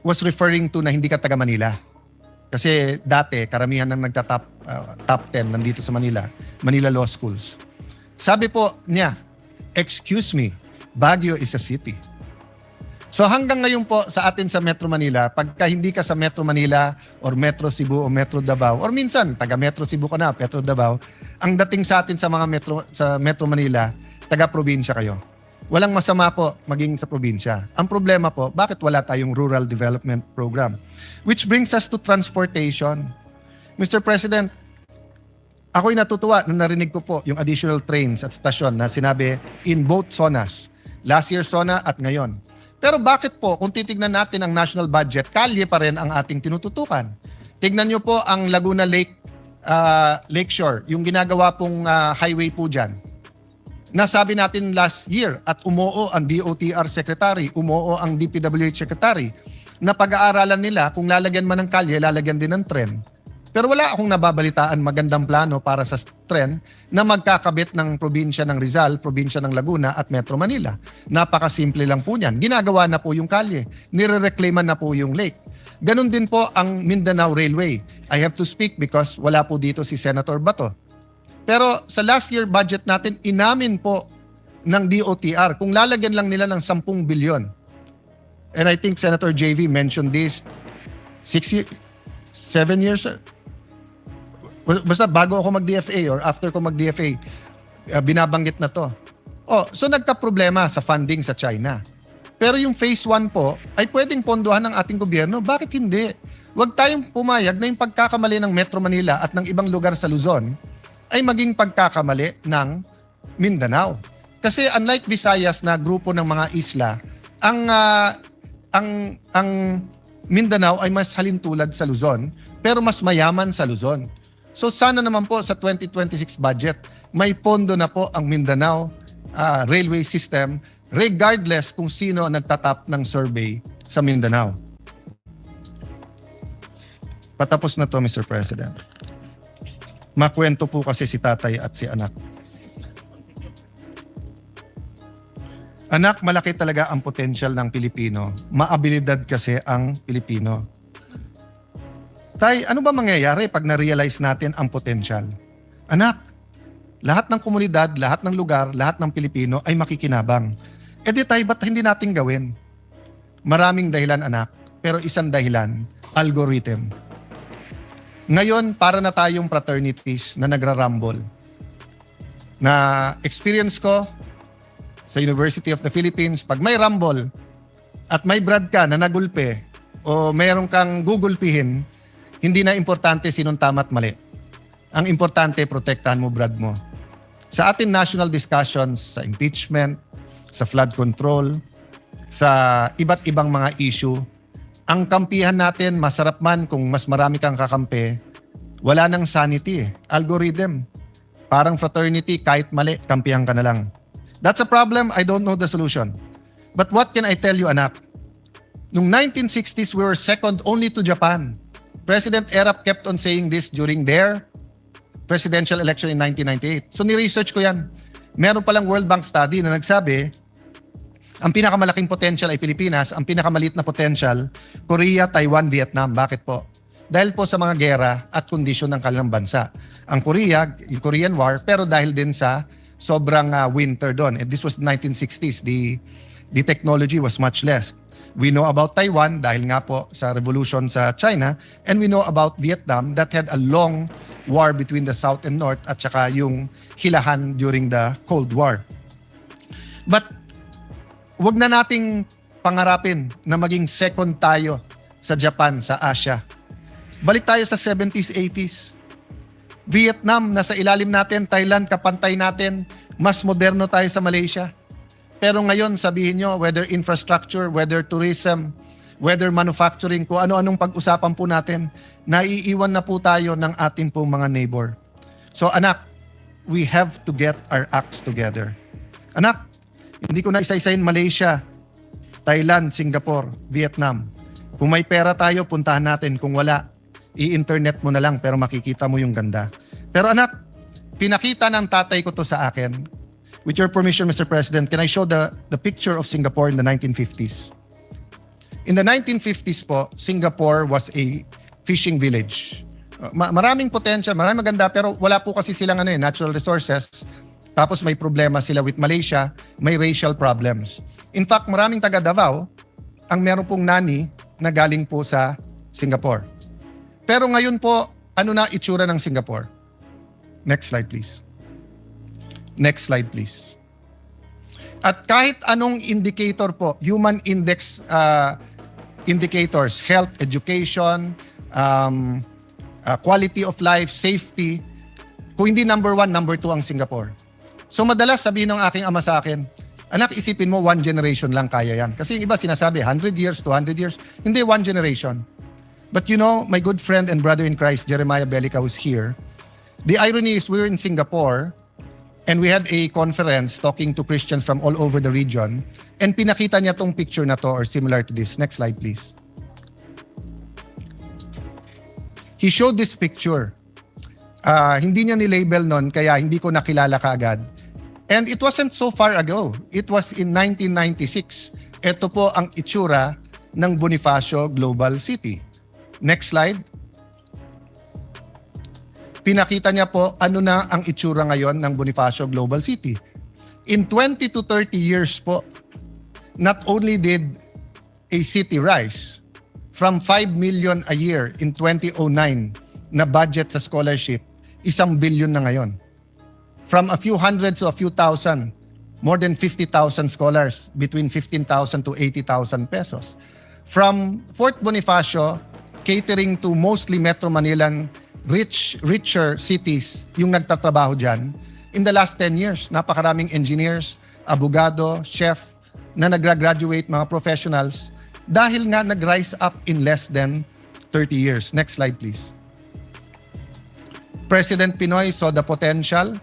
was referring to na hindi ka taga Manila. Kasi dati, karamihan ng top 10 nandito sa Manila, Manila Law Schools. Sabi po niya, "Excuse me, Baguio is a city." So hanggang ngayon po sa atin sa Metro Manila, pagka hindi ka sa Metro Manila or Metro Cebu o Metro Davao, or minsan taga Metro Cebu ka na, Metro Davao, ang dating sa atin sa mga Metro Manila, taga-probinsya kayo. Walang masama po maging sa probinsya. Ang problema po, bakit wala tayong rural development program? Which brings us to transportation. Mr. President, ako'y natutuwa na narinig ko po yung additional trains at stasyon na sinabi in both zonas. Last year zona at ngayon. Pero bakit po, kung titignan natin ang national budget, kalye pa rin ang ating tinututukan. Tignan nyo po ang Laguna Lakeshore, yung ginagawa pong highway po dyan. Nasabi natin last year at umuo ang DOTR Secretary, umuo ang DPWH Secretary, na pag-aaralan nila kung lalagyan man ng kalye, lalagyan din ng tren. Pero wala akong nababalitaan magandang plano para sa tren na magkakabit ng probinsya ng Rizal, probinsya ng Laguna at Metro Manila. Napakasimple lang po niyan. Ginagawa na po yung kalye. Nire-reclaiman na po yung lake. Ganon din po ang Mindanao Railway. I have to speak because wala po dito si Senator Bato. Pero sa last year budget natin, inamin po ng DOTR kung lalagyan lang nila ng 10 bilyon. And I think Senator JV mentioned this 7 years. Basta bago ako mag-DFA or after ko mag-DFA, binabanggit na to. So nagka-problema sa funding sa China. Pero yung phase 1 po ay pwedeng pondohan ng ating gobyerno. Bakit hindi? Huwag tayong pumayag na yung pagkakamali ng Metro Manila at ng ibang lugar sa Luzon ay maging pagkakamali ng Mindanao. Kasi unlike Visayas na grupo ng mga isla, ang Mindanao ay mas halintulad sa Luzon, pero mas mayaman sa Luzon. So sana naman po sa 2026 budget, may pondo na po ang Mindanao railway system regardless kung sino ang nagtatap ng survey sa Mindanao. Patapos na to, Mr. President. Makwento po kasi si tatay at si anak. Anak, malaki talaga ang potential ng Pilipino. Maabilidad kasi ang Pilipino. Tay, ano ba mangyayari pag na-realize natin ang potential? Anak, lahat ng komunidad, lahat ng lugar, lahat ng Pilipino ay makikinabang. E di tay, ba't hindi natin gawin? Maraming dahilan, anak, pero isang dahilan, algorithm. Ngayon, para na tayong fraternities na nagrarumble. Na experience ko sa University of the Philippines, pag may rumble at may brad ka na nagulpe o mayroon kang gugulpihin, hindi na importante sinong tama at mali. Ang importante, protektahan mo brad mo. Sa ating national discussions, sa impeachment, sa flood control, sa iba't ibang mga issue, ang kampihan natin, masarap man kung mas marami kang kakampi, wala nang sanity eh. Algorithm. Parang fraternity, kahit mali, kampihan ka na lang. That's a problem, I don't know the solution. But what can I tell you, anak? Noong 1960s, we were second only to Japan. President Erap kept on saying this during their presidential election in 1998. So ni-research ko yan. Meron palang World Bank study na nagsabi, ang pinakamalaking potential ay Pilipinas, ang pinakamaliit na potential, Korea, Taiwan, Vietnam. Bakit po? Dahil po sa mga gera at kondisyon ng kanilang bansa. Ang Korea, yung Korean War, pero dahil din sa sobrang winter doon. And this was 1960s. The technology was much less. We know about Taiwan dahil nga po sa revolution sa China, and we know about Vietnam that had a long war between the South and North at saka yung hilahan during the Cold War. But wag na nating pangarapin na maging second tayo sa Japan, sa Asia. Balik tayo sa 70s, 80s. Vietnam, nasa ilalim natin. Thailand, kapantay natin. Mas moderno tayo sa Malaysia. Pero ngayon, sabihin nyo, whether infrastructure, whether tourism, whether manufacturing, kung ano-anong pag-usapan po natin, naiiwan na po tayo ng ating pong mga neighbor. So anak, we have to get our acts together. Anak, hindi ko na isa-isahin Malaysia, Thailand, Singapore, Vietnam. Kung may pera tayo, puntahan natin. Kung wala, i-internet mo na lang pero makikita mo yung ganda. Pero anak, pinakita ng tatay ko to sa akin. With your permission, Mr. President, can I show the picture of Singapore in the 1950s? In the 1950s po, Singapore was a fishing village. Maraming potential, maraming maganda, pero wala po kasi silang natural resources. Tapos may problema sila with Malaysia, may racial problems. In fact, maraming taga Davao ang meron pong nani na galing po sa Singapore. Pero ngayon po, ano na itsura ng Singapore? Next slide, please. Next slide, please. At kahit anong indicator po, human index indicators, health, education, quality of life, safety, kung hindi number 1, number 2 ang Singapore. So madalas sabihin ng aking ama sa akin, anak, isipin mo, 1 generation lang kaya yan. Kasi yung iba sinasabi, 100 years, 200 years. Hindi, 1 generation. But you know, my good friend and brother in Christ, Jeremiah Belica, who's here, the irony is we're in Singapore, and we had a conference talking to Christians from all over the region, and pinakita niya tong picture na to or similar to this. Next slide, please. He showed this picture. Hindi niya ni-label nun, kaya hindi ko nakilala kaagad. And it wasn't so far ago. It was in 1996. Ito po ang itsura ng Bonifacio Global City. Next slide. Pinakita niya po ano na ang itsura ngayon ng Bonifacio Global City. In 20 to 30 years po, not only did a city rise from 5 million a year in 2009 na budget sa scholarship, 1 billion na ngayon. From a few hundreds to a few thousand, more than 50,000 scholars, between 15,000 to 80,000 pesos. From Fort Bonifacio, catering to mostly Metro Manilan richer cities yung nagtatrabaho dyan. In the last 10 years, napakaraming engineers, abogado, chef, na nagra-graduate, mga professionals, dahil nga nag-rise up in less than 30 years. Next slide, please. President Pinoy saw the potential.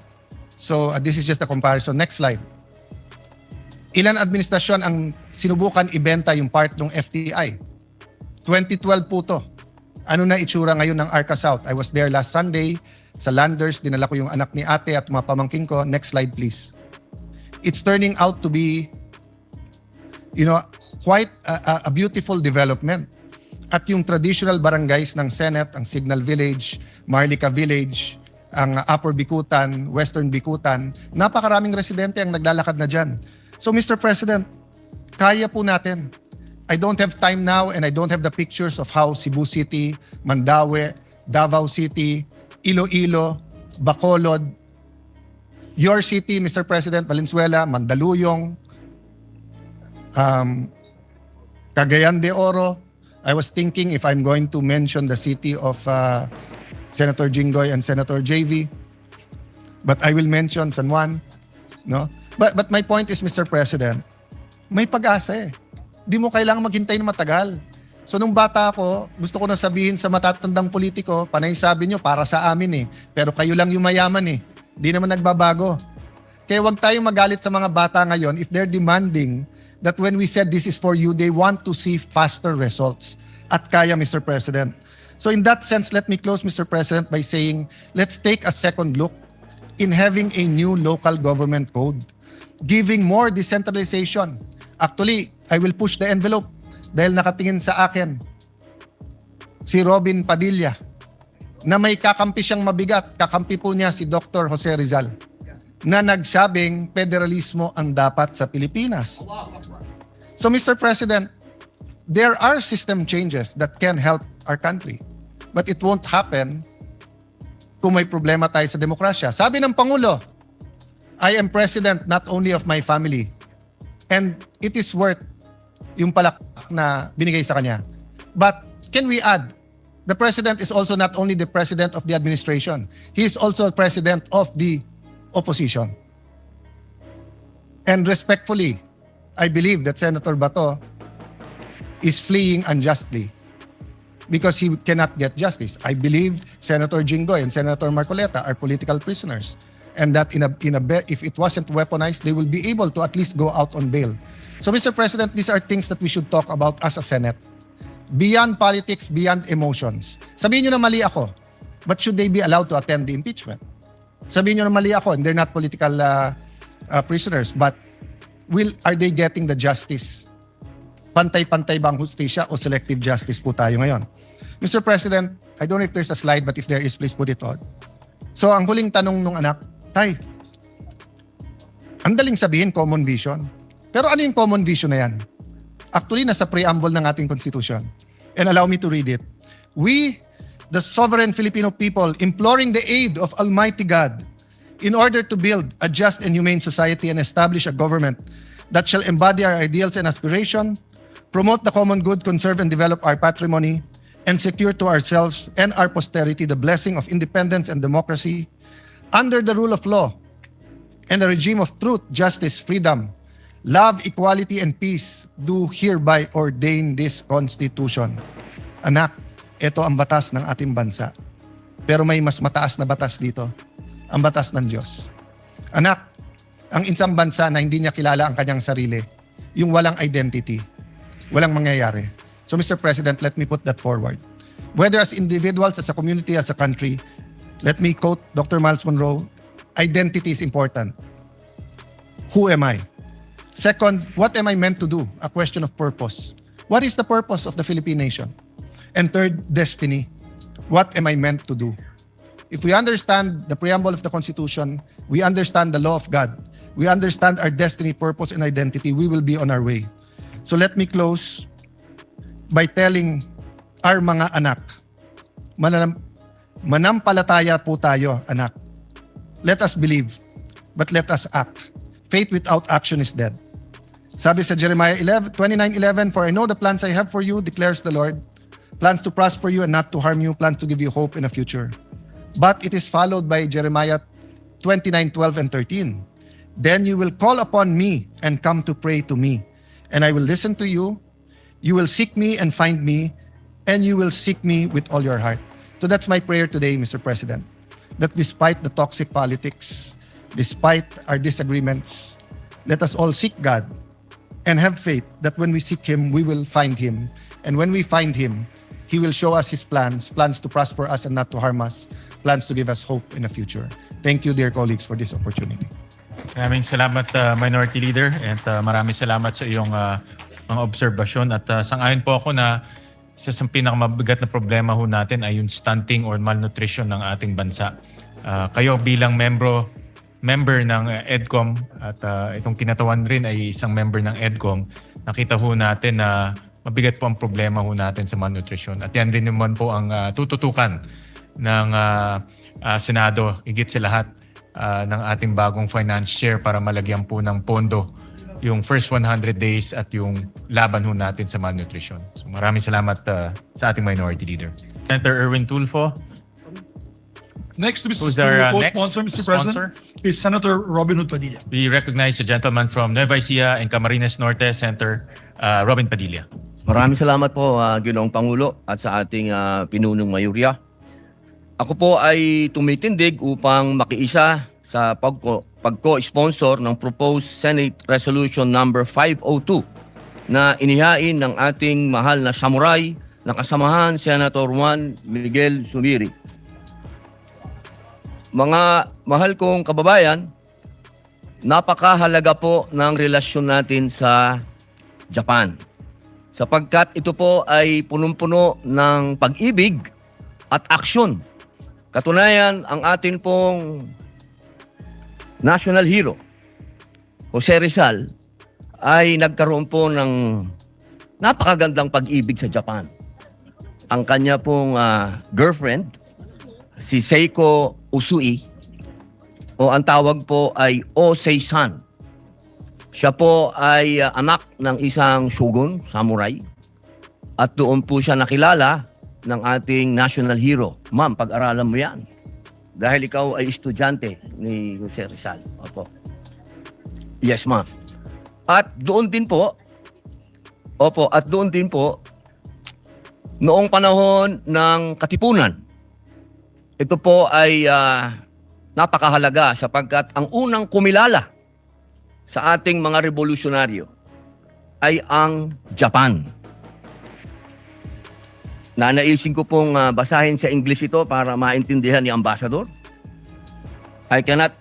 So this is just a comparison. Next slide. Ilan administrasyon ang sinubukan ibenta yung part ng FTI? 2012 po to. Ano na itsura ngayon ng Arca South? I was there last Sunday sa Landers. Dinala ko yung anak ni ate at mga pamangking ko. Next slide, please. It's turning out to be, quite a beautiful development. At yung traditional barangays ng Senate, ang Signal Village, Marlica Village, ang Upper Bikutan, Western Bikutan, napakaraming residente ang naglalakad na dyan. So Mr. President, kaya po natin. I don't have time now and I don't have the pictures of how Cebu City, Mandaue, Davao City, Iloilo, Bacolod, your city, Mr. President, Valenzuela, Mandaluyong, Cagayan de Oro. I was thinking if I'm going to mention the city of Senator Jinggoy and Senator JV, but I will mention San Juan. No? But my point is, Mr. President, may pag-asa eh. Di mo kailangan maghintay na matagal. So nung bata ako, gusto ko na sabihin sa matatandang politiko, panay sabi nyo, para sa amin eh. Pero kayo lang yung mayaman eh. Di naman nagbabago. Kaya wag tayong magalit sa mga bata ngayon if they're demanding that when we said this is for you, they want to see faster results. At kaya, Mr. President. So in that sense, let me close, Mr. President, by saying, let's take a second look in having a new local government code, giving more decentralization. Actually, I will push the envelope dahil nakatingin sa akin si Robin Padilla na may kakampi siyang mabigat. Kakampi po niya si Dr. Jose Rizal na nagsabing federalismo ang dapat sa Pilipinas. So Mr. President, there are system changes that can help our country. But it won't happen kung may problema tayo sa demokrasya. Sabi ng Pangulo, I am president not only of my family. And it is worth yung palak na binigay sa kanya. But can we add, the president is also not only the president of the administration, he is also president of the opposition. And respectfully, I believe that Senator Bato is fleeing unjustly because he cannot get justice. I believe Senator Jinggoy and Senator Marcoleta are political prisoners, and that if it wasn't weaponized, they will be able to at least go out on bail. So, Mr. President, these are things that we should talk about as a Senate. Beyond politics, beyond emotions. Sabihin nyo na mali ako, but should they be allowed to attend the impeachment? Sabihin nyo na mali ako, and they're not political prisoners, but are they getting the justice? Pantay-pantay bang hustisya o selective justice po tayo ngayon? Mr. President, I don't know if there's a slide, but if there is, please put it on. So, ang huling tanong nung anak, Tay, ang daling sabihin, common vision. Pero ano yung common vision na yan? Actually, nasa preamble ng ating Constitution. And allow me to read it. We, the sovereign Filipino people, imploring the aid of Almighty God, in order to build a just and humane society and establish a government that shall embody our ideals and aspirations, promote the common good, conserve and develop our patrimony, and secure to ourselves and our posterity the blessing of independence and democracy under the rule of law and a regime of truth, justice, freedom, love, equality, and peace, do hereby ordain this Constitution. Anak, ito ang batas ng ating bansa. Pero may mas mataas na batas dito, ang batas ng Diyos. Anak, ang isang bansa na hindi niya kilala ang kanyang sarili, yung walang identity, walang mangyayari. So Mr. President, let me put that forward. Whether as individuals, as a community, as a country, let me quote Dr. Miles Monroe, identity is important. Who am I? Second, what am I meant to do? A question of purpose. What is the purpose of the Philippine nation? And third, destiny. What am I meant to do? If we understand the preamble of the Constitution, we understand the law of God, we understand our destiny, purpose, and identity, we will be on our way. So let me close by telling our mga anak, manampalataya po tayo, anak. Let us believe, but let us act. Faith without action is dead. Sabi sa Jeremiah 29:11, for I know the plans I have for you, declares the Lord, plans to prosper you and not to harm you, plans to give you hope in a future. But it is followed by Jeremiah 29:12 and 13. Then you will call upon me and come to pray to me, and I will listen to you. You will seek me and find me, and you will seek me with all your heart. So that's my prayer today, Mr. President, that despite the toxic politics, despite our disagreements, let us all seek God and have faith that when we seek Him, we will find Him. And when we find Him, He will show us His plans to prosper us and not to harm us, plans to give us hope in the future. Thank you, dear colleagues, for this opportunity. Maraming salamat, Minority Leader, and maraming salamat sa iyong mga obserbasyon. At sang-ayon po ako na isa sa pinakamabigat na problema ho natin ay yung stunting or malnutrition ng ating bansa. Kayo bilang member ng EDCOM at itong kinatawan rin ay isang member ng EDCOM, nakita ho natin na mabigat po ang problema ho natin sa malnutrition. At yan rin naman po ang tututukan ng Senado, higit sa lahat ng ating bagong finance share para malagyan po ng pondo yung first 100 days at yung laban ho natin sa malnutrition. So maraming salamat sa ating Minority Leader. Senator Erwin Tulfo. Next to be Who's our next co-sponsor, Mr. sponsor? President, is Senator Padilla. We recognize the gentleman from Nueva Ecija and Camarines Norte, Senator Robin Padilla. Maraming salamat po, Ginoong Pangulo, at sa ating pinunong mayurya. Ako po ay tumitindig upang makiisa sa pagko-sponsor ng proposed Senate Resolution number 502 na inihain ng ating mahal na samurai nakasamahan Senator Juan Miguel Zubiri. Mga mahal kong kababayan, napakahalaga po ng relasyon natin sa Japan. Sapagkat ito po ay punong-puno ng pag-ibig at aksyon. Katunayan, ang atin pong national hero, Jose Rizal, ay nagkaroon po ng napakagandang pag-ibig sa Japan. Ang kanya pong girlfriend, si Seiko Usui, o ang tawag po ay Osei-san. Siya po ay anak ng isang shogun, samurai, at doon po siya nakilala ng ating national hero. Ma'am, pag-aralan mo yan. Dahil ikaw ay estudyante ni Jose Rizal. Opo. Yes, ma'am. At doon din po, noong panahon ng Katipunan, ito po ay napakahalaga sapagkat ang unang kumilala sa ating mga revolusyonaryo ay ang Japan. Nanaisin ko pong basahin sa English ito para maintindihan ni Ambassador. I cannot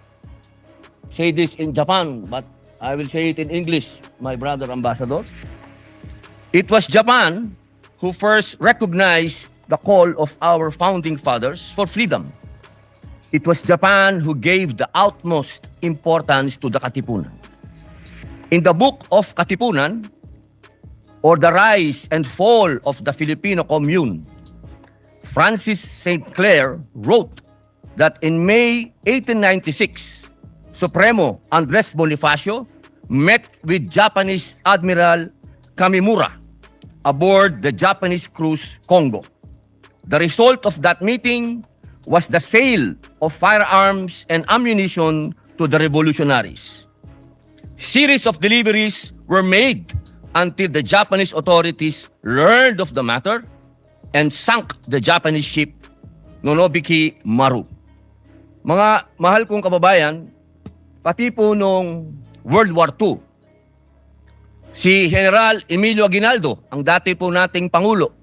say this in Japan, but I will say it in English, my brother Ambassador. It was Japan who first recognized the call of our founding fathers for freedom. It was Japan who gave the utmost importance to the Katipunan. In the book of Katipunan, or the rise and fall of the Filipino commune, Francis St. Clair wrote that in May 1896, Supremo Andres Bonifacio met with Japanese Admiral Kamimura aboard the Japanese cruise Congo. The result of that meeting was the sale of firearms and ammunition to the revolutionaries. Series of deliveries were made until the Japanese authorities learned of the matter and sank the Japanese ship Nonobiki Maru. Mga mahal kong kababayan, pati po nung World War II, si General Emilio Aguinaldo, ang dati po nating Pangulo,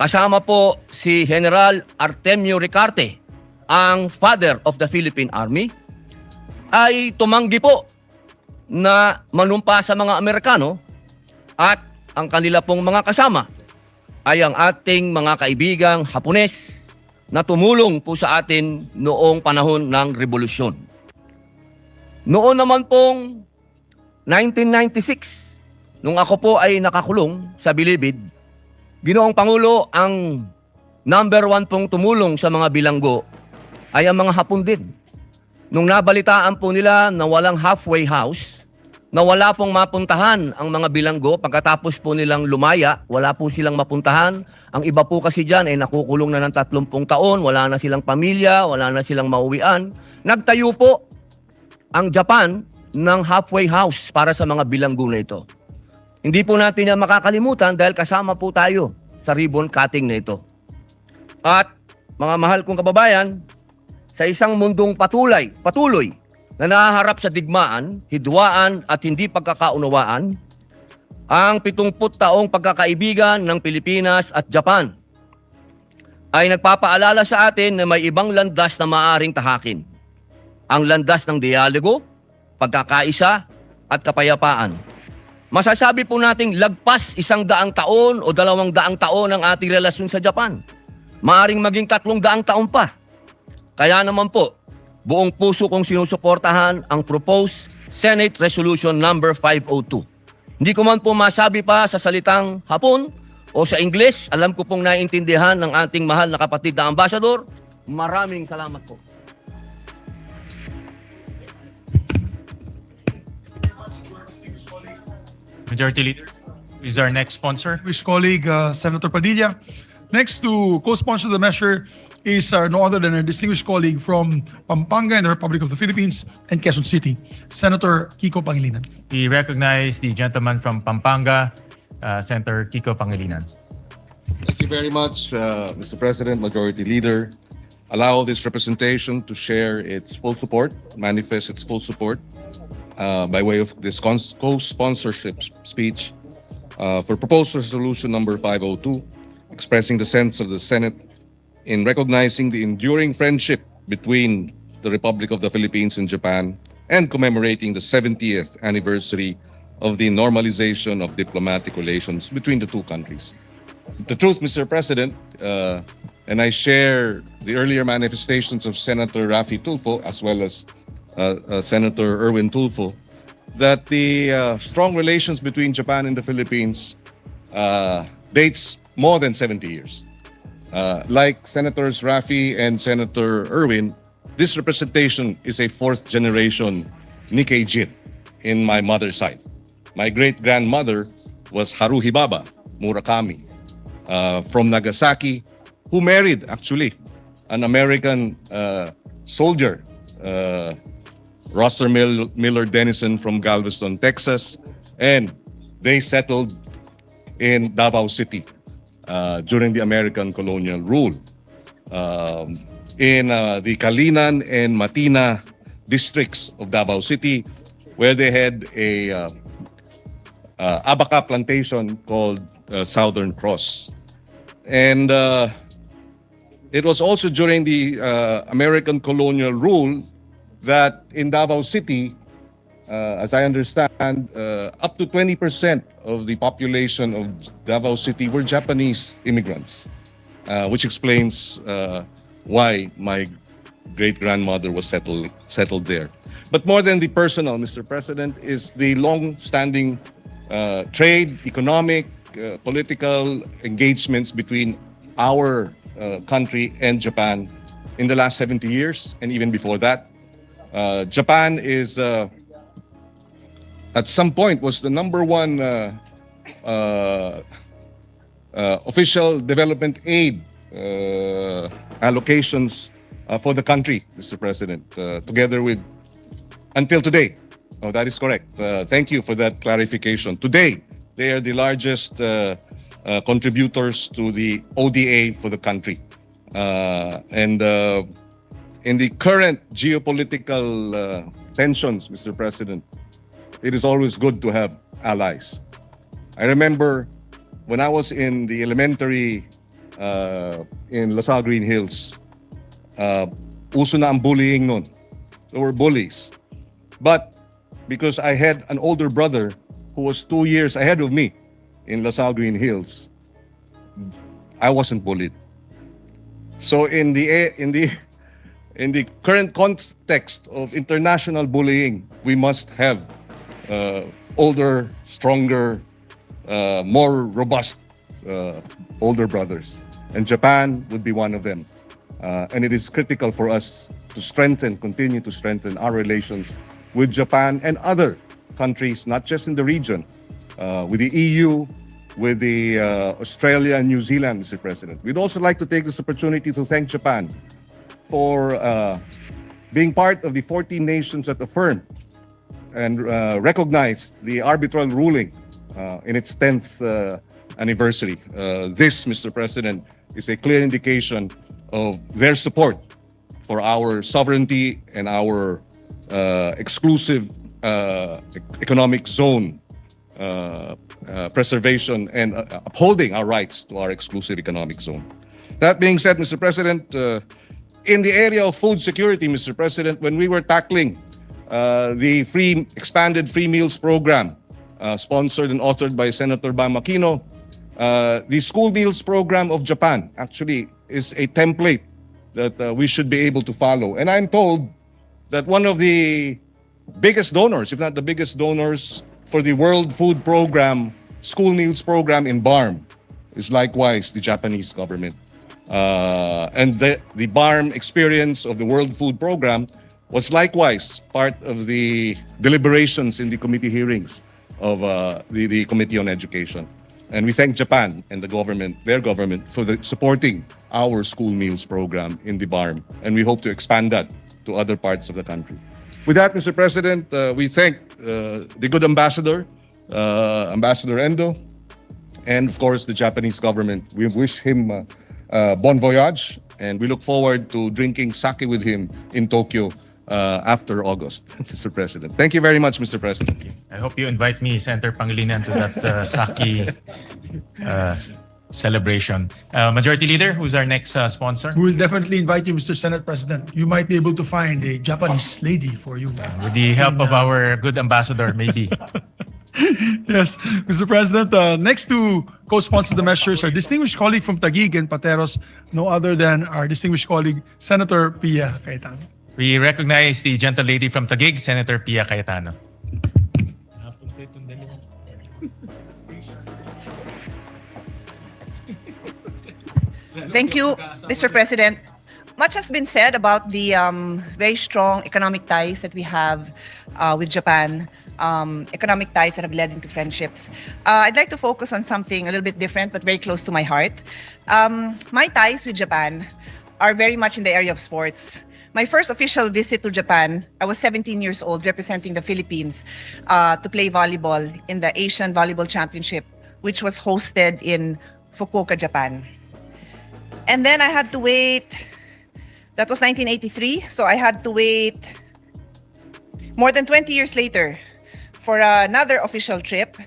kasama po si General Artemio Ricarte, ang father of the Philippine Army, ay tumanggi po na manumpa sa mga Amerikano at ang kanila pong mga kasama ay ang ating mga kaibigang Hapones na tumulong po sa atin noong panahon ng Revolusyon. Noon naman pong 1996, nung ako po ay nakakulong sa Bilibid, Ginoong Pangulo, ang number 1 pong tumulong sa mga bilanggo ay ang mga Hapon din. Nung nabalitaan po nila na walang halfway house, na wala pong mapuntahan ang mga bilanggo, pagkatapos po nilang lumaya, wala po silang mapuntahan. Ang iba po kasi dyan ay nakukulong na ng 30 taon, wala na silang pamilya, wala na silang mauwian. Nagtayo po ang Japan ng halfway house para sa mga bilanggo na ito. Hindi po natin yan makakalimutan dahil kasama po tayo sa ribbon cutting na ito. At mga mahal kong kababayan, sa isang mundong patuloy na nahaharap sa digmaan, hidwaan at hindi pagkakaunawaan, ang 70 taong pagkakaibigan ng Pilipinas at Japan ay nagpapaalala sa atin na may ibang landas na maaaring tahakin. Ang landas ng dialogo, pagkakaisa at kapayapaan. Masasabi po nating lagpas 100 taon o 200 taon ang ating relasyon sa Japan. Maaring maging 300 taon pa. Kaya naman po, buong puso kong sinusuportahan ang proposed Senate Resolution number 502. Hindi ko man po masabi pa sa salitang Hapon o sa Ingles, alam ko pong naiintindihan ng ating mahal na kapatid na Ambassador. Maraming salamat po. Majority Leader is our next sponsor. His colleague, Senator Padilla. Next to co-sponsor the measure is no other than our distinguished colleague from Pampanga in the Republic of the Philippines and Quezon City, Senator Kiko Pangilinan. We recognize the gentleman from Pampanga, Senator Kiko Pangilinan. Thank you very much, Mr. President, Majority Leader. Allow this representation to share its full support, manifest its full support by way of this co-sponsorship speech for proposed resolution number 502, expressing the sense of the Senate in recognizing the enduring friendship between the Republic of the Philippines and Japan and commemorating the 70th anniversary of the normalization of diplomatic relations between the two countries. The truth, Mr. President, and I share the earlier manifestations of Senator Raffy Tulfo as well as Senator Erwin Tulfo, that the strong relations between Japan and the Philippines dates more than 70 years. Like Senators Raffy and Senator Erwin, this representation is a fourth generation Nikkei Jin in my mother's side. My great-grandmother was Haruhi Baba Murakami from Nagasaki, who married, actually, an American soldier, Rosser Miller Dennison from Galveston, Texas, and they settled in Davao City during the American colonial rule. In the Kalinan and Matina districts of Davao City, where they had a abaca plantation called Southern Cross. And it was also during the American colonial rule that in Davao City, as I understand, up to 20% of the population of Davao City were Japanese immigrants, which explains why my great-grandmother was settled there. But more than the personal, Mr. President, is the long-standing trade, economic, political engagements between our country and Japan in the last 70 years and even before that. Japan is, at some point, was the number one official development aid allocations for the country, Mr. President, together with, until today. Oh, that is correct. Thank you for that clarification. Today, they are the largest contributors to the ODA for the country. And in the current geopolitical tensions, Mr. President, it is always good to have allies. I remember when I was in the elementary in LaSalle Green Hills, uso na ang bullying nun. There were bullies. But because I had an older brother who was 2 years ahead of me in LaSalle Green Hills, I wasn't bullied. So in the current context of international bullying, we must have older, stronger, more robust older brothers. And Japan would be one of them. And it is critical for us to continue to strengthen our relations with Japan and other countries, not just in the region, with the EU, with the Australia and New Zealand, Mr. President. We'd also like to take this opportunity to thank Japan for being part of the 14 nations that affirmed and recognized the arbitral ruling in its 10th anniversary. This, Mr. President, is a clear indication of their support for our sovereignty and our exclusive economic zone preservation and upholding our rights to our exclusive economic zone. That being said, Mr. President, in the area of food security, Mr. President, when we were tackling the expanded free meals program sponsored and authored by Senator Bam Aquino, the school meals program of Japan actually is a template that we should be able to follow. And I'm told that one of the biggest donors, if not the biggest donors for the World Food Program, school meals program in BARM, is likewise the Japanese government. And the BARM experience of the World Food Program was likewise part of the deliberations in the committee hearings of the Committee on Education. And we thank Japan and the government, their government, for supporting our school meals program in the BARM. And we hope to expand that to other parts of the country. With that, Mr. President, we thank the good ambassador, Ambassador Endo, and of course the Japanese government. We wish him bon voyage, and we look forward to drinking sake with him in Tokyo after August, Mr. President. Thank you very much, Mr. President. I hope you invite me, Senator Pangilinan, to that sake celebration. Majority Leader, who's our next sponsor? We will definitely invite you, Mr. Senate President. You might be able to find a Japanese lady for you. With the help of our good ambassador, maybe. Yes, Mr. President, next to co-sponsor the measures, our distinguished colleague from Taguig and Pateros, no other than our distinguished colleague, Senator Pia Cayetano. We recognize the gentle lady from Taguig, Senator Pia Cayetano. Thank you, Mr. President. Much has been said about the very strong economic ties that we have with Japan, economic ties that have led into friendships. I'd like to focus on something a little bit different but very close to my heart. My ties with Japan are very much in the area of sports. My first official visit to Japan, I was 17 years old, representing the Philippines to play volleyball in the Asian Volleyball Championship, which was hosted in Fukuoka, Japan. And then I had to wait, that was 1983, so I had to wait more than 20 years later for another official trip.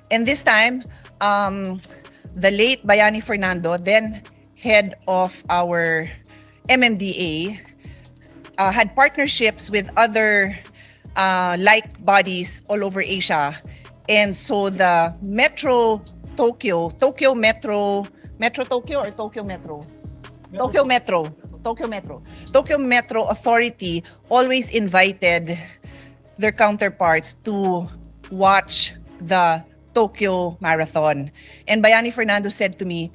And this time, the late Bayani Fernando, then head of our MMDA, had partnerships with other like bodies all over Asia. And so the Tokyo Metro Authority always invited their counterparts to watch the Tokyo Marathon. And Bayani Fernando said to me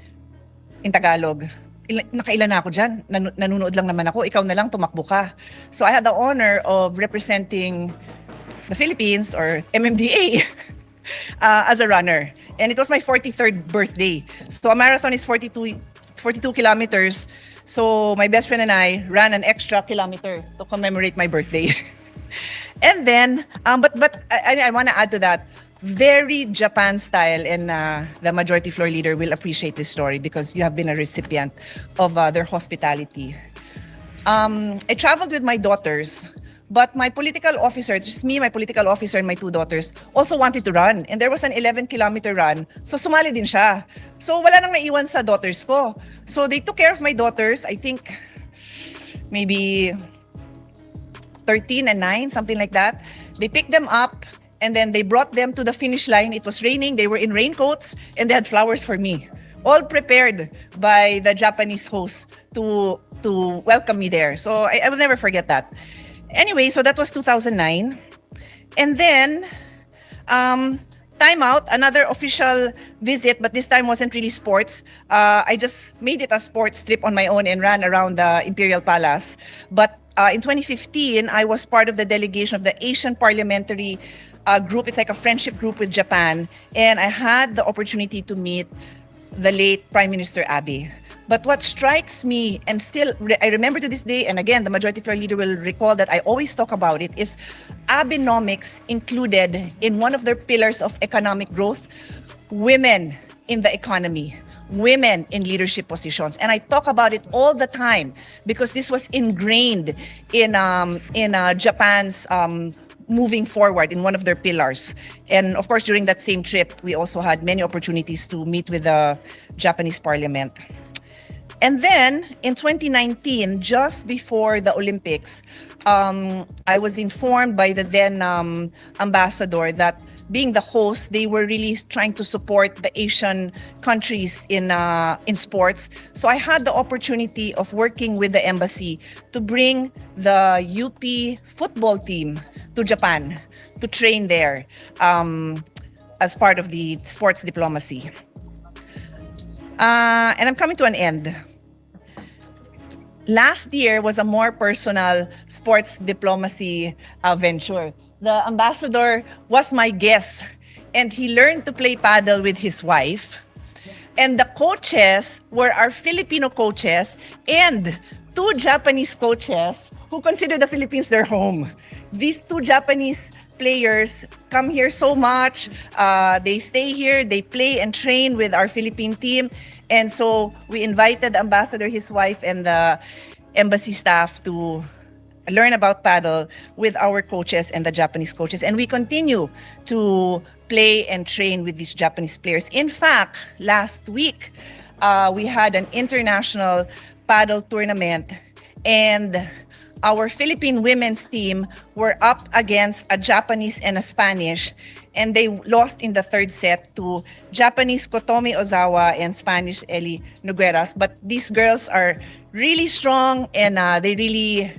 in Tagalog, nakailan na ako dyan, nanonood lang naman ako, ikaw na lang tumakbo ka. So I had the honor of representing the Philippines or MMDA as a runner. And it was my 43rd birthday. So a marathon is 42 kilometers. So my best friend and I ran an extra kilometer to commemorate my birthday. And then, but I want to add to that, very Japan style, and the Majority Floor Leader will appreciate this story because you have been a recipient of their hospitality. I traveled with my daughters, but my political officer, just me, my political officer, and my two daughters, also wanted to run. And there was an 11-kilometer run, so sumali din siya. So wala nang naiwan sa daughters ko. So they took care of my daughters, I think maybe 13 and 9, something like that. They picked them up, and then they brought them to the finish line. It was raining, they were in raincoats, and they had flowers for me. All prepared by the Japanese host to welcome me there. So I will never forget that. Anyway, so that was 2009. And then, time out, another official visit, but this time wasn't really sports. I just made it a sports trip on my own and ran around the Imperial Palace. But in 2015, I was part of the delegation of the Asian Parliamentary Group. It's like a friendship group with Japan. And I had the opportunity to meet the late Prime Minister Abe. But what strikes me, and still I remember to this day, and again, the Majority Floor Leader will recall that I always talk about it, is Abenomics included in one of their pillars of economic growth, women in the economy, women in leadership positions. And I talk about it all the time because this was ingrained in Japan's moving forward in one of their pillars. And of course, during that same trip, we also had many opportunities to meet with the Japanese parliament. And then in 2019, just before the Olympics, I was informed by the then ambassador that being the host, they were really trying to support the Asian countries in sports. So I had the opportunity of working with the embassy to bring the UP football team to Japan to train there as part of the sports diplomacy. And I'm coming to an end. Last year was a more personal sports diplomacy venture. The ambassador was my guest, and he learned to play paddle with his wife. And the coaches were our Filipino coaches and two Japanese coaches who consider the Philippines their home. These two Japanese players come here so much. They stay here, they play and train with our Philippine team. And so we invited the ambassador, his wife, and the embassy staff to learn about paddle with our coaches and the Japanese coaches. And we continue to play and train with these Japanese players. In fact, last week, we had an international paddle tournament, and our Philippine women's team were up against a Japanese and a Spanish, and they lost in the third set to Japanese Kotomi Ozawa and Spanish Eli Nogueras. But these girls are really strong, and they really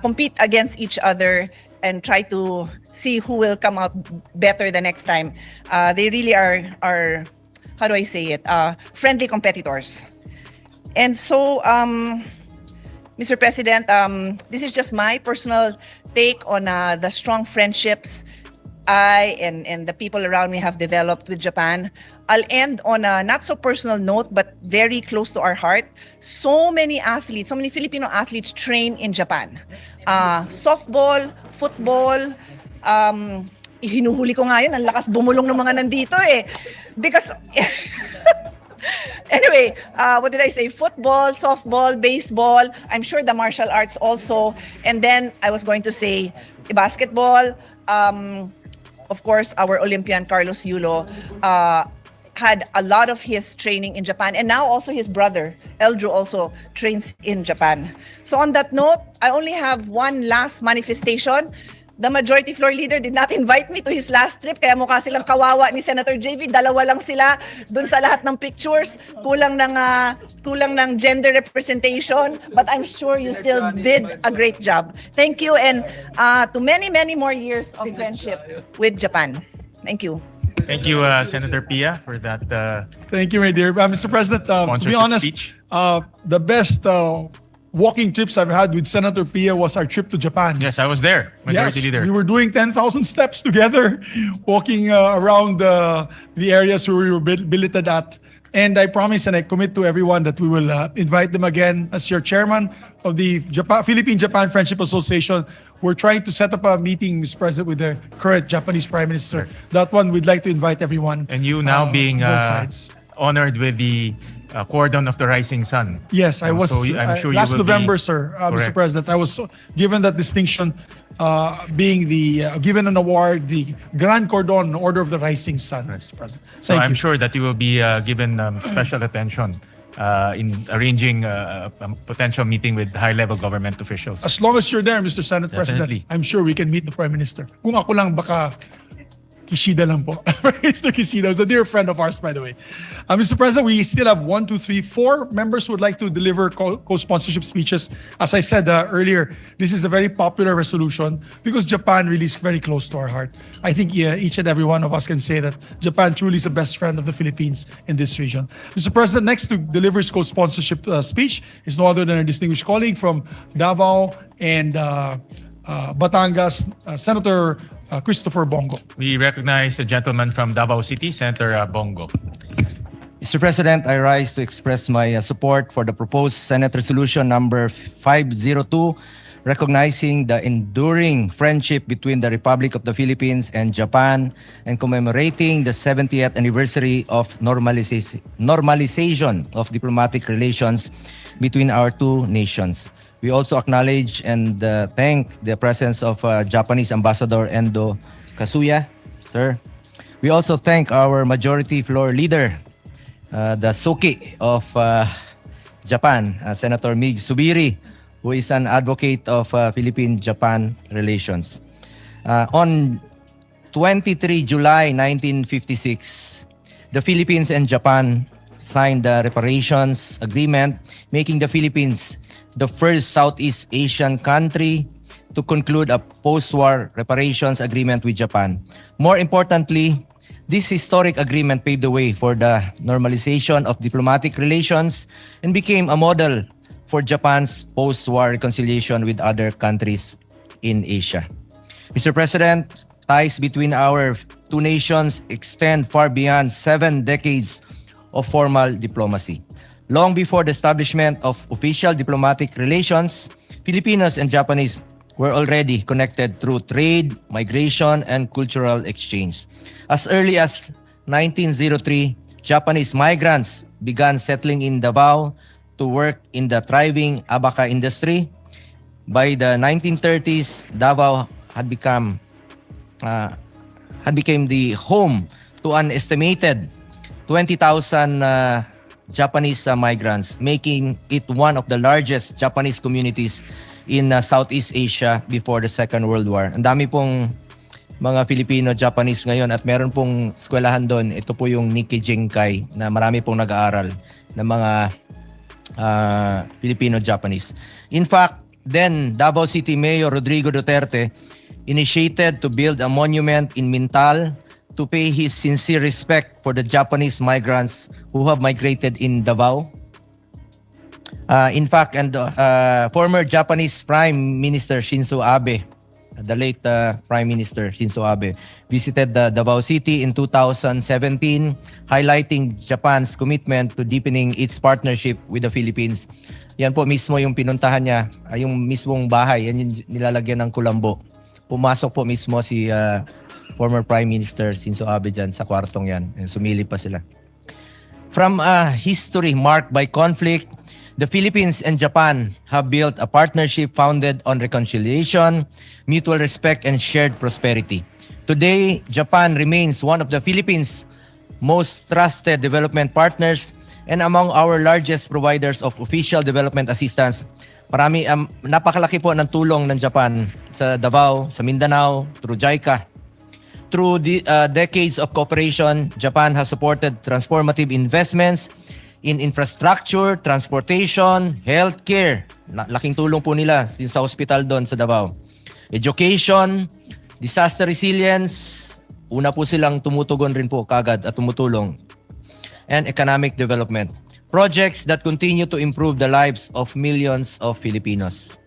compete against each other and try to see who will come out better the next time. They really are how do I say it, friendly competitors. And so, Mr. President, this is just my personal take on the strong friendships I and the people around me have developed with Japan. I'll end on a not so personal note, but very close to our heart. So many athletes, so many Filipino athletes train in Japan. Softball, football, hinuhuli ko nga yun, ang lakas bumulong ng mga nandito eh. Because, anyway, what did I say? Football, softball, baseball, I'm sure the martial arts also. And then I was going to say basketball. Of course, our Olympian Carlos Yulo had a lot of his training in Japan. And now also his brother, Eldro, also trains in Japan. So on that note, I only have one last manifestation. The Majority Floor Leader did not invite me to his last trip, kaya mukha silang kawawa ni Senator JV. Dalawa lang sila dun sa lahat ng pictures. Kulang ng gender representation, but I'm sure you still did a great job. Thank you, and to many, many more years of friendship with Japan. Thank you. Thank you, Senator Pia, for that Thank you, my dear. Mr. President, to be sponsorship honest, speech. the best walking trips I've had with Senator Pia was our trip to Japan. Yes, I was there, Majority Yes, Leader. we were doing 10,000 steps together, walking around the areas where we were billeted at. And I promise and I commit to everyone that we will invite them again. As your chairman of the Philippine-Japan Friendship Association, we're trying to set up a meeting, Mr. President, with the current Japanese Prime Minister. That one, we'd like to invite everyone. And you now being both sides. honored with the Cordon of the Rising Sun. Yes, I was. So I'm sure you last will November, be, sir, Mr. correct. President, I was given that distinction, being given an award, the Grand Cordon Order of the Rising Sun, Mr. President. So Thank I'm you. sure that you will be given special attention in arranging a potential meeting with high-level government officials. As long as you're there, Mr. Senate Definitely. President, I'm sure we can meet the Prime Minister. Kung ako lang, baka Kishida lang po. Mr. Kishida is a dear friend of ours, by the way. Mr. President, we still have 4 members who would like to deliver co-sponsorship speeches. As I said earlier, this is a very popular resolution because Japan really is very close to our heart. I think each and every one of us can say that Japan truly is the best friend of the Philippines in this region. Mr. President, next to deliver his co-sponsorship speech is no other than a distinguished colleague from Davao and Batangas, Senator Christopher Bongo. We recognize the gentleman from Davao City, Senator Bongo. Mr. President, I rise to express my support for the proposed Senate Resolution number 502, recognizing the enduring friendship between the Republic of the Philippines and Japan and commemorating the 70th anniversary of normalization of diplomatic relations between our two nations. We also acknowledge and thank the presence of Japanese Ambassador Endo Kasuya, sir. We also thank our Majority Floor Leader, the Suki of Japan, Senator Mig Subiri, who is an advocate of Philippine-Japan relations. On 23 July 1956, the Philippines and Japan signed the reparations agreement, making the Philippines the first Southeast Asian country to conclude a post-war reparations agreement with Japan. More importantly, this historic agreement paved the way for the normalization of diplomatic relations and became a model for Japan's post-war reconciliation with other countries in Asia. Mr. President, ties between our two nations extend far beyond 7 decades of formal diplomacy. Long before the establishment of official diplomatic relations, Filipinos and Japanese were already connected through trade, migration, and cultural exchange. As early as 1903, Japanese migrants began settling in Davao to work in the thriving abaca industry. By the 1930s, Davao had become had become the home to an estimated 20,000 Japanese migrants, making it one of the largest Japanese communities in Southeast Asia before the Second World War. Ang dami pong mga Filipino-Japanese ngayon at meron pong eskwelahan doon. Ito po yung Nikkei Jinkai na marami pong nag-aaral ng mga Filipino-Japanese. In fact, then Davao City Mayor Rodrigo Duterte initiated to build a monument in Mintal to pay his sincere respect for the Japanese migrants who have migrated in Davao. In fact, and former Japanese Prime Minister Shinzo Abe, the late Prime Minister Shinzo Abe, visited Davao City in 2017, highlighting Japan's commitment to deepening its partnership with the Philippines. Yan po mismo yung pinuntahan niya, yung mismong bahay, yan yung nilalagyan ng kulambo. Pumasok po mismo si former Prime Minister Shinzo Abe dyan sa kwartong yan. Sumili pa sila. From a history marked by conflict, the Philippines and Japan have built a partnership founded on reconciliation, mutual respect, and shared prosperity. Today, Japan remains one of the Philippines' most trusted development partners and among our largest providers of official development assistance. Napakalaki po ng tulong ng Japan sa Davao, sa Mindanao, through JICA. Through the decades of cooperation, Japan has supported transformative investments in infrastructure, transportation, healthcare. Laking tulong po nila sa hospital doon sa Davao. Education, disaster resilience, una po silang tumutugon rin po kagad at tumutulong. And economic development. Projects that continue to improve the lives of millions of Filipinos.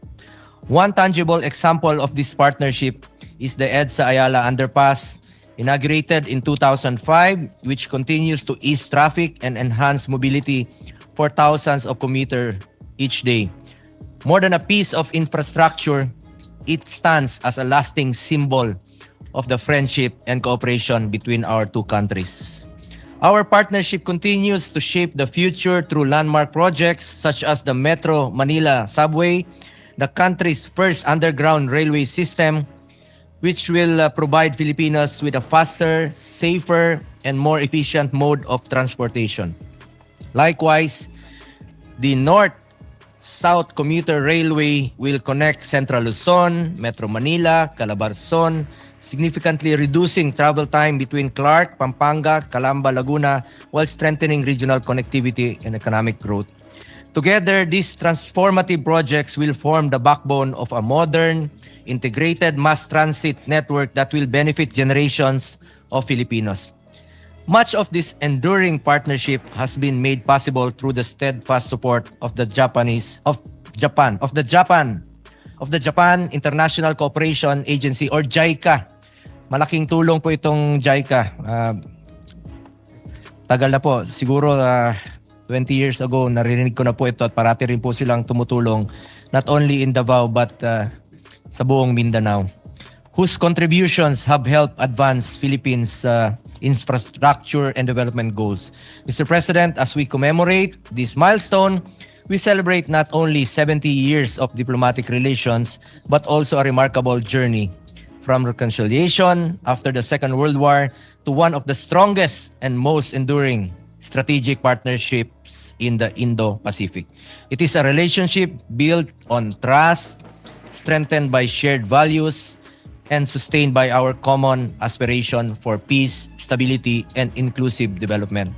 One tangible example of this partnership is the EDSA Ayala Underpass, inaugurated in 2005, which continues to ease traffic and enhance mobility for thousands of commuters each day. More than a piece of infrastructure, it stands as a lasting symbol of the friendship and cooperation between our two countries. Our partnership continues to shape the future through landmark projects such as the Metro Manila Subway, the country's first underground railway system, which will provide Filipinos with a faster, safer, and more efficient mode of transportation. Likewise, the North-South Commuter Railway will connect Central Luzon, Metro Manila, Calabarzon, significantly reducing travel time between Clark, Pampanga, Calamba, Laguna, while strengthening regional connectivity and economic growth. Together, these transformative projects will form the backbone of a modern, integrated mass transit network that will benefit generations of Filipinos. Much of this enduring partnership has been made possible through the steadfast support of the Japan International Cooperation Agency or JICA. Malaking tulong po itong JICA. Tagal na po, siguro 20 years ago, narinig ko na po ito at parati rin po silang tumutulong not only in Davao but sa buong Mindanao, whose contributions have helped advance Philippines' infrastructure and development goals. Mr. President, as we commemorate this milestone, we celebrate not only 70 years of diplomatic relations but also a remarkable journey from reconciliation after the Second World War to one of the strongest and most enduring strategic partnerships in the Indo-Pacific. It is a relationship built on trust, strengthened by shared values, and sustained by our common aspiration for peace, stability, and inclusive development.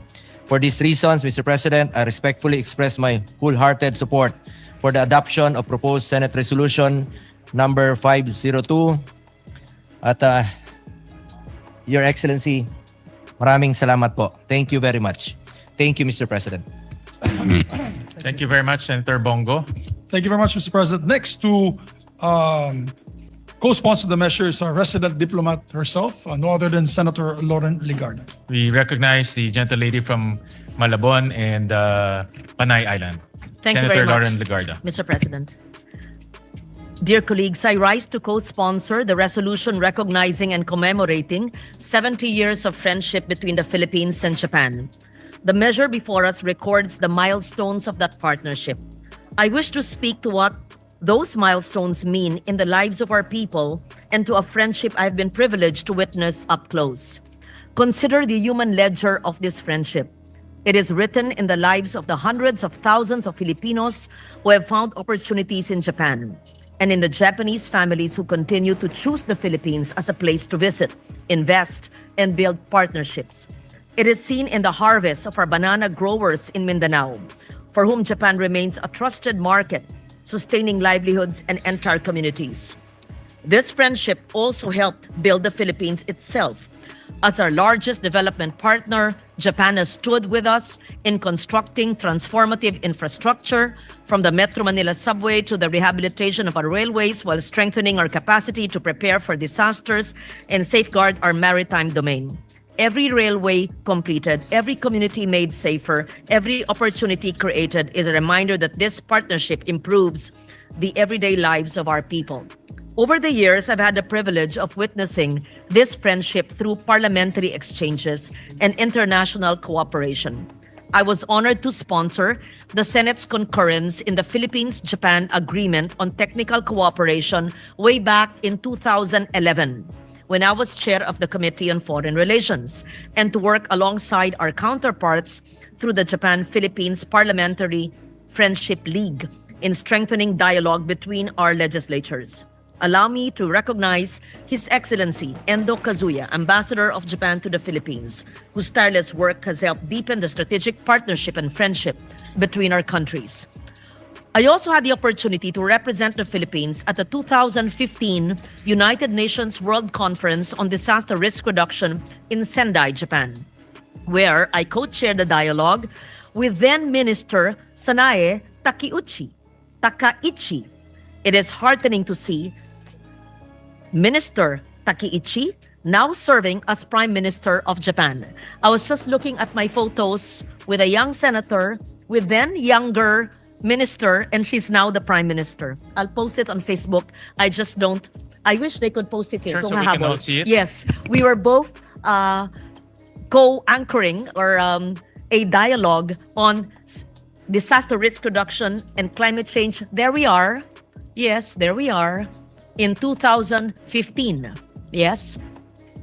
For these reasons, Mr. President, I respectfully express my wholehearted support for the adoption of proposed Senate Resolution number 502. At Your Excellency, maraming salamat po. Thank you very much. Thank you, Mr. President. Thank you very much, Senator Bongo. Thank you very much, Mr. President. Next to co-sponsor the measure is our resident diplomat herself, no other than Senator Lauren Ligarda. We recognize the gentle lady from Malabon and Panay Island. Thank Senator you very much, Lauren Ligarda. Mr. President. Dear colleagues, I rise to co-sponsor the resolution recognizing and commemorating 70 years of friendship between the Philippines and Japan. The measure before us records the milestones of that partnership. I wish to speak to what those milestones mean in the lives of our people and to a friendship I've been privileged to witness up close. Consider the human ledger of this friendship. It is written in the lives of the hundreds of thousands of Filipinos who have found opportunities in Japan, and in the Japanese families who continue to choose the Philippines as a place to visit, invest, and build partnerships. It is seen in the harvest of our banana growers in Mindanao, for whom Japan remains a trusted market, sustaining livelihoods and entire communities. This friendship also helped build the Philippines itself. As our largest development partner, Japan has stood with us in constructing transformative infrastructure, from the Metro Manila subway to the rehabilitation of our railways, while strengthening our capacity to prepare for disasters and safeguard our maritime domain. Every railway completed, every community made safer, every opportunity created is a reminder that this partnership improves the everyday lives of our people. Over the years, I've had the privilege of witnessing this friendship through parliamentary exchanges and international cooperation. I was honored to sponsor the Senate's concurrence in the Philippines-Japan Agreement on Technical Cooperation way back in 2011, when I was chair of the Committee on Foreign Relations, and to work alongside our counterparts through the Japan-Philippines Parliamentary Friendship League in strengthening dialogue between our legislatures. Allow me to recognize His Excellency Endo Kazuya, Ambassador of Japan to the Philippines, whose tireless work has helped deepen the strategic partnership and friendship between our countries. I also had the opportunity to represent the Philippines at the 2015 United Nations World Conference on Disaster Risk Reduction in Sendai, Japan, where I co-chaired the dialogue with then Minister Sanae Takaichi. It is heartening to see Minister Takaichi now serving as Prime Minister of Japan. I was just looking at my photos with a young senator, with then younger minister, and she's now the Prime Minister. I'll post it on Facebook. I wish they could post it here. Sure, so Kung we can hahabol. all see it? Yes, we were both co-anchoring or a dialogue on disaster risk reduction and climate change. There we are. Yes, there we are. In 2015. Yes.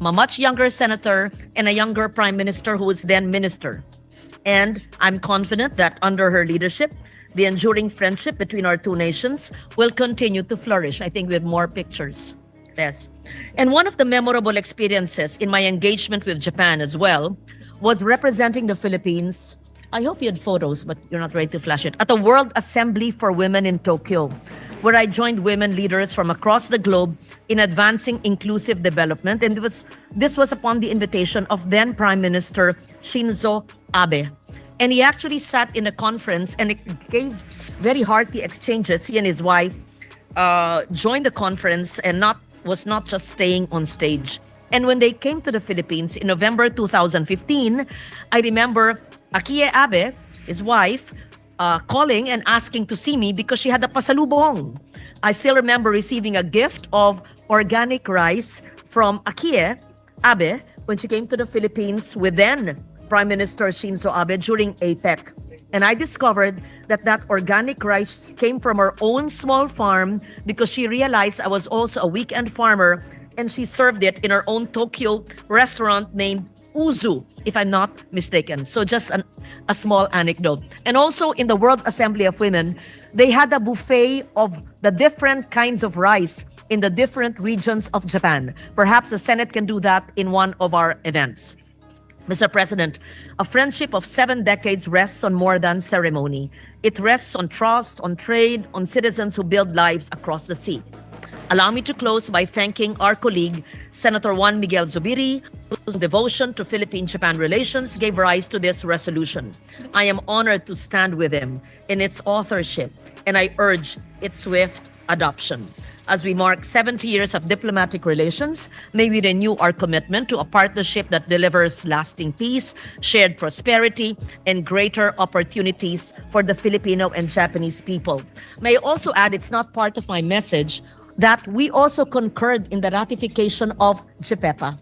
A much younger senator and a younger prime minister who was then minister. And I'm confident that under her leadership, the enduring friendship between our two nations will continue to flourish. I think with more pictures. Yes. And one of the memorable experiences in my engagement with Japan as well was representing the Philippines. I hope you had photos, but you're not ready to flash it. At the World Assembly for Women in Tokyo, where I joined women leaders from across the globe in advancing inclusive development. And this was upon the invitation of then Prime Minister Shinzo Abe. And he actually sat in a conference and it gave very hearty exchanges. He and his wife joined the conference and was not just staying on stage. And when they came to the Philippines in November 2015, I remember Akie Abe, his wife, calling and asking to see me because she had a pasalubong. I still remember receiving a gift of organic rice from Akie Abe when she came to the Philippines with then Prime Minister Shinzo Abe during APEC. And I discovered that organic rice came from her own small farm because she realized I was also a weekend farmer, and she served it in her own Tokyo restaurant named Uzu, if I'm not mistaken. So just a small anecdote. And also in the World Assembly of Women, they had a buffet of the different kinds of rice in the different regions of Japan. Perhaps the Senate can do that in one of our events. Mr. President, a friendship of 7 decades rests on more than ceremony. It rests on trust, on trade, on citizens who build lives across the sea. Allow me to close by thanking our colleague, Senator Juan Miguel Zubiri, whose devotion to Philippine-Japan relations gave rise to this resolution. I am honored to stand with him in its authorship, and I urge its swift adoption. As we mark 70 years of diplomatic relations, may we renew our commitment to a partnership that delivers lasting peace, shared prosperity, and greater opportunities for the Filipino and Japanese people. May I also add, it's not part of my message, that we also concurred in the ratification of GPEPA.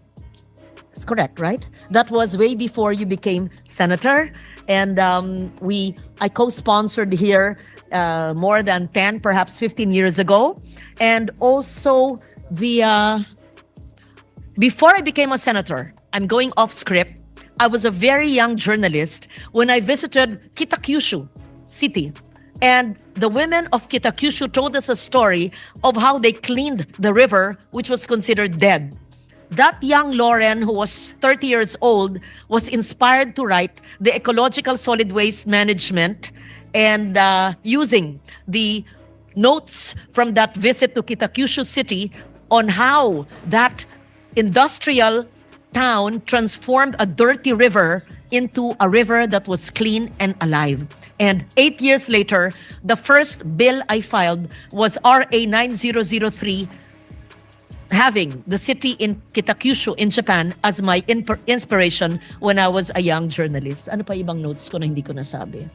It's correct, right? That was way before you became senator. And I co-sponsored here more than 10, perhaps 15 years ago. And also before I became a senator, I'm going off script, I was a very young journalist when I visited Kitakyushu City. And the women of Kitakyushu told us a story of how they cleaned the river, which was considered dead. That young Lauren, who was 30 years old, was inspired to write the ecological solid waste management, and using the notes from that visit to Kitakyushu City on how that industrial town transformed a dirty river into a river that was clean and alive. And 8 years later, the first bill I filed was RA 9003, having the city in Kitakyushu in Japan as my inspiration when I was a young journalist. Ano pa ibang notes ko na hindi ko nasabi?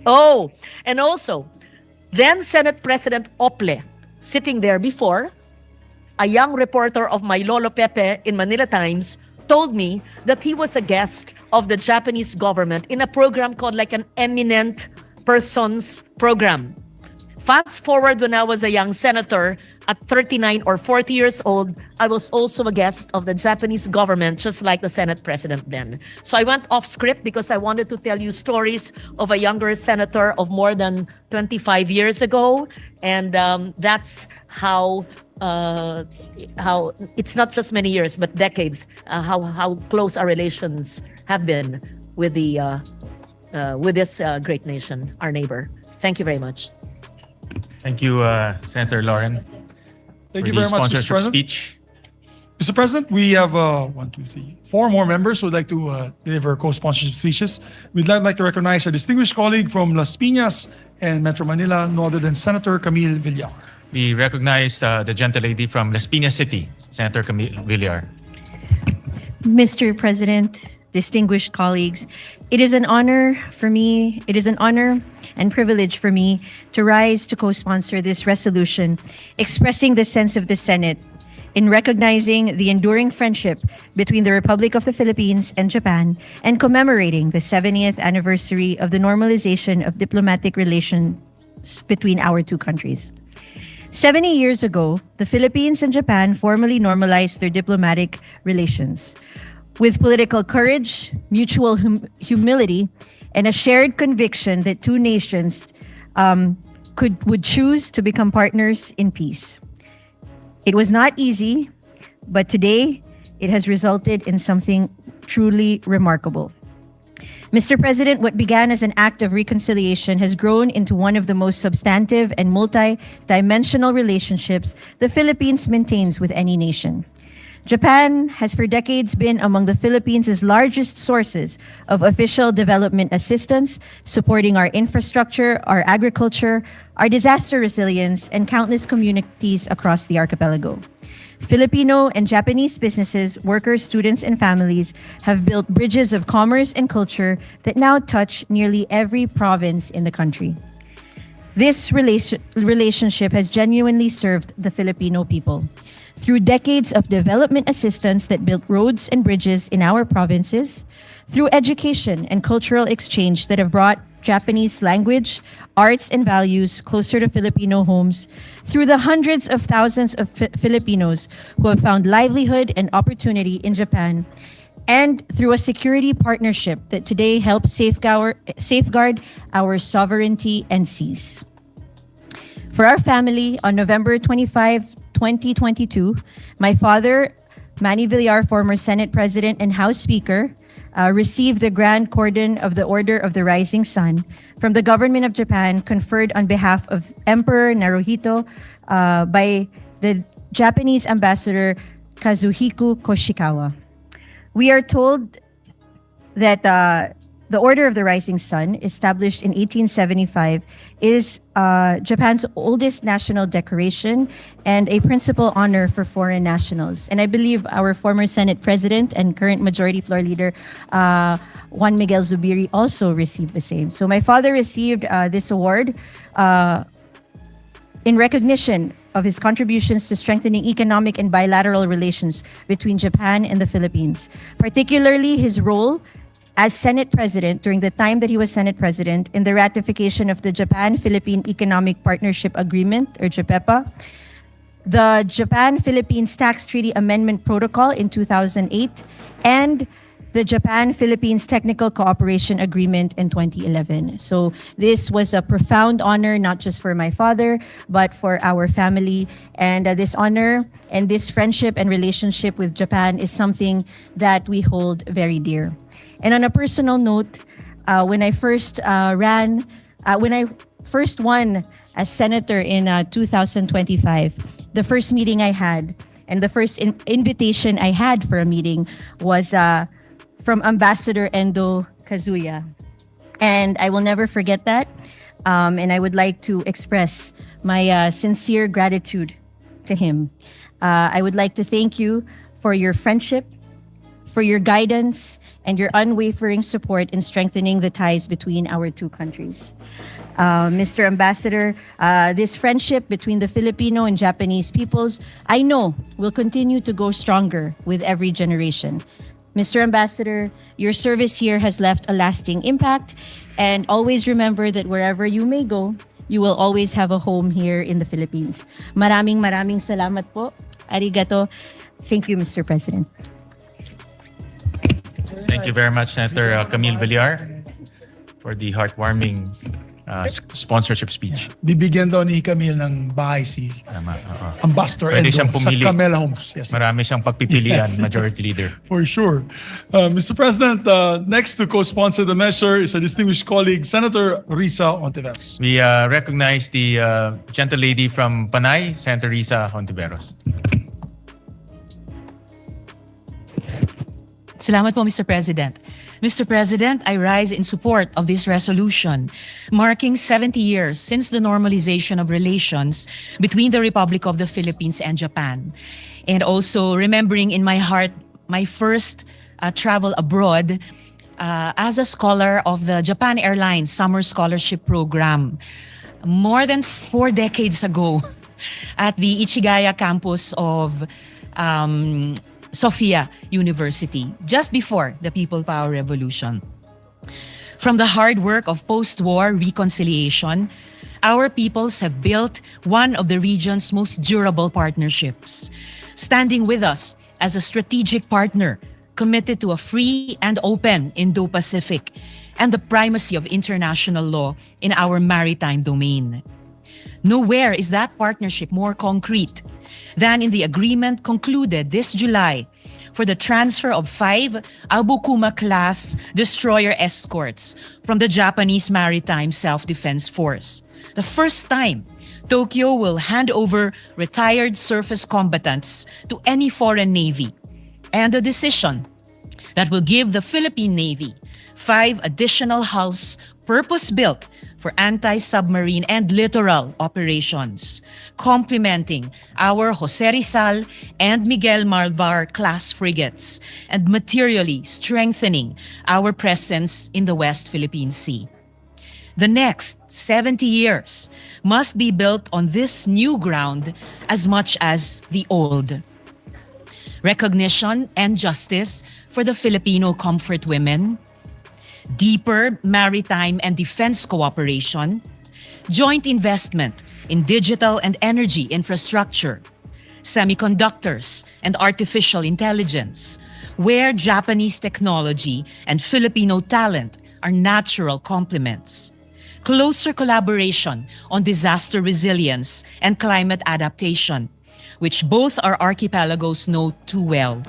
Oh, and also, then Senate President Ople, sitting there before, a young reporter of my Lolo Pepe in Manila Times, told me that he was a guest of the Japanese government in a program called like an eminent persons program. Fast forward when I was a young senator at 39 or 40 years old, I was also a guest of the Japanese government, just like the Senate president then. So I went off script because I wanted to tell you stories of a younger senator of more than 25 years ago. And that's how it's not just many years, but decades, how close our relations have been with with this great nation, our neighbor. Thank you very much. Thank you, Senator Lauren. Thank for you the very much, Mr. sponsorship President. speech. Mr. President, we have 4 more members who would like to deliver co-sponsorship speeches. We'd like to recognize our distinguished colleague from Las Piñas and Metro Manila, no other than Senator Camille Villar. We recognize the gentle lady from Las Piñas City, Senator Camille Villar. Mr. President, distinguished colleagues, it is an honor and privilege for me to rise to co-sponsor this resolution, expressing the sense of the Senate in recognizing the enduring friendship between the Republic of the Philippines and Japan and commemorating the 70th anniversary of the normalization of diplomatic relations between our two countries. 70 years ago, the Philippines and Japan formally normalized their diplomatic relations. With political courage, mutual humility, and a shared conviction that two nations would choose to become partners in peace. It was not easy, but today it has resulted in something truly remarkable. Mr. President, what began as an act of reconciliation has grown into one of the most substantive and multi-dimensional relationships the Philippines maintains with any nation. Japan has for decades been among the Philippines' largest sources of official development assistance, supporting our infrastructure, our agriculture, our disaster resilience, and countless communities across the archipelago. Filipino and Japanese businesses, workers, students, and families have built bridges of commerce and culture that now touch nearly every province in the country. This relationship has genuinely served the Filipino people. Through decades of development assistance that built roads and bridges in our provinces, through education and cultural exchange that have brought Japanese language, arts, and values closer to Filipino homes, through the hundreds of thousands of Filipinos who have found livelihood and opportunity in Japan, and through a security partnership that today helps safeguard our sovereignty and seas. For our family, on November 25, 2022, my father, Manny Villar, former Senate President and House Speaker, received the Grand Cordon of the Order of the Rising Sun from the government of Japan, conferred on behalf of Emperor Naruhito by the Japanese Ambassador Kazuhiko Koshikawa. We are told that the Order of the Rising Sun, established in 1875, is Japan's oldest national decoration and a principal honor for foreign nationals. And I believe our former Senate President and current Majority Floor Leader, Juan Miguel Zubiri, also received the same. So my father received this award in recognition of his contributions to strengthening economic and bilateral relations between Japan and the Philippines, particularly his role as Senate President, during the time that he was Senate President, in the ratification of the Japan-Philippine Economic Partnership Agreement, or JAPEPA, the Japan-Philippines Tax Treaty Amendment Protocol in 2008, and the Japan-Philippines Technical Cooperation Agreement in 2011. So this was a profound honor, not just for my father, but for our family. And this honor and this friendship and relationship with Japan is something that we hold very dear. And on a personal note, when I first won as senator in 2025, the first meeting I had and the first invitation I had for a meeting was from Ambassador Endo Kazuya. And I will never forget that. And I would like to express my sincere gratitude to him. I would like to thank you for your friendship, for your guidance, and your unwavering support in strengthening the ties between our two countries. Mr. Ambassador, this friendship between the Filipino and Japanese peoples, I know, will continue to go stronger with every generation. Mr. Ambassador, your service here has left a lasting impact, and always remember that wherever you may go, you will always have a home here in the Philippines. Maraming salamat po. Arigato. Thank you, Mr. President. Thank you very much, Senator Camille Villar, for the heartwarming sponsorship speech. Bibigyan daw ni Camille ng bahay si Tama, oo. Ambassador Pwede Endo siyang sa pumili. Camela Homes. Yes, Marami siyang pagpipilian, Yes, Majority yes. Leader. for sure. Mr. President, next to co-sponsor the measure is a distinguished colleague, Senator Risa Ontiveros. We recognize the gentle lady from Panay, Senator Risa Hontiveros. Salamat po, Mr. President. Mr. President, I rise in support of this resolution, marking 70 years since the normalization of relations between the Republic of the Philippines and Japan. And also remembering in my heart my first travel abroad as a scholar of the Japan Airlines Summer Scholarship Program more than 4 decades ago at the Ichigaya campus of Sophia University, just before the People Power Revolution. From the hard work of post-war reconciliation, our peoples have built one of the region's most durable partnerships, standing with us as a strategic partner committed to a free and open Indo-Pacific and the primacy of international law in our maritime domain. Nowhere is that partnership more concrete than in the agreement concluded this July for the transfer of 5 Abukuma-class destroyer escorts from the Japanese Maritime Self-Defense Force. The first time Tokyo will hand over retired surface combatants to any foreign navy, and a decision that will give the Philippine Navy 5 additional hulls purpose-built for anti-submarine and littoral operations, complementing our Jose Rizal and Miguel Malvar class frigates and materially strengthening our presence in the West Philippine Sea. The next 70 years must be built on this new ground as much as the old. Recognition and justice for the Filipino comfort women, deeper maritime and defense cooperation, joint investment in digital and energy infrastructure, semiconductors and artificial intelligence, where Japanese technology and Filipino talent are natural complements, closer collaboration on disaster resilience and climate adaptation, which both our archipelagos know too well,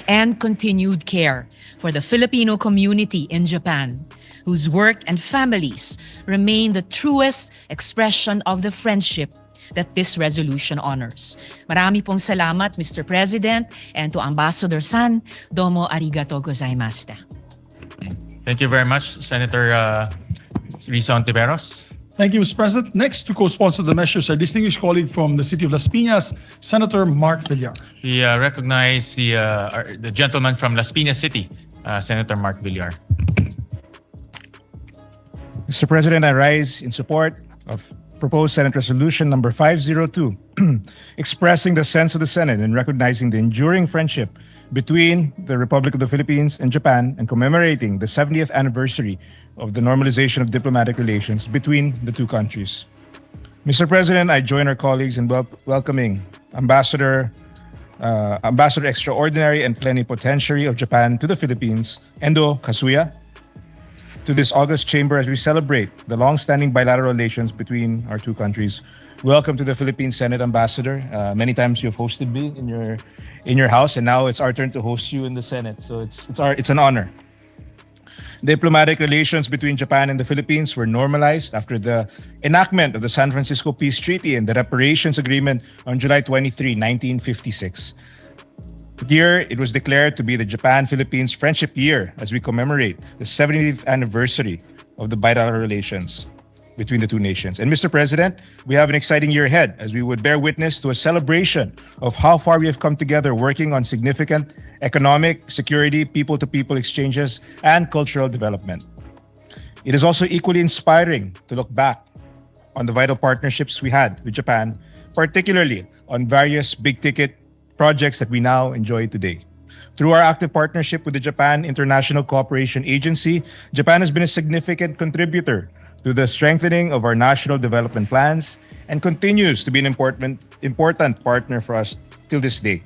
and continued care for the Filipino community in Japan, whose work and families remain the truest expression of the friendship that this resolution honors. Marami pong salamat, Mr. President, and to Ambassador San, domo arigato gozaimashita. Thank you very much, Senator Risa Ontiveros. Thank you, Mr. President. Next to co-sponsor the measure is our distinguished colleague from the city of Las Piñas, Senator Mark Villar. We recognize the gentleman from Las Piñas City, Senator Mark Villar. Mr. President, I rise in support of proposed Senate Resolution number 502, expressing the sense of the Senate and recognizing the enduring friendship between the Republic of the Philippines and Japan and commemorating the 70th anniversary of the normalization of diplomatic relations between the two countries. Mr. President, I join our colleagues in welcoming Ambassador Extraordinary and Plenipotentiary of Japan to the Philippines, Endo Kazuya, to this August chamber as we celebrate the long-standing bilateral relations between our two countries. Welcome to the Philippine Senate, Ambassador. Many times you've hosted me in your house, and now it's our turn to host you in the Senate. So it's an honor. Diplomatic relations between Japan and the Philippines were normalized after the enactment of the San Francisco Peace Treaty and the Reparations Agreement on July 23, 1956. Here, it was declared to be the Japan-Philippines Friendship Year as we commemorate the 70th anniversary of the bilateral relations between the two nations. And Mr. President, we have an exciting year ahead as we would bear witness to a celebration of how far we have come together working on significant economic, security, people-to-people exchanges, and cultural development. It is also equally inspiring to look back on the vital partnerships we had with Japan, particularly on various big-ticket projects that we now enjoy today. Through our active partnership with the Japan International Cooperation Agency, Japan has been a significant contributor to the strengthening of our national development plans and continues to be an important partner for us till this day.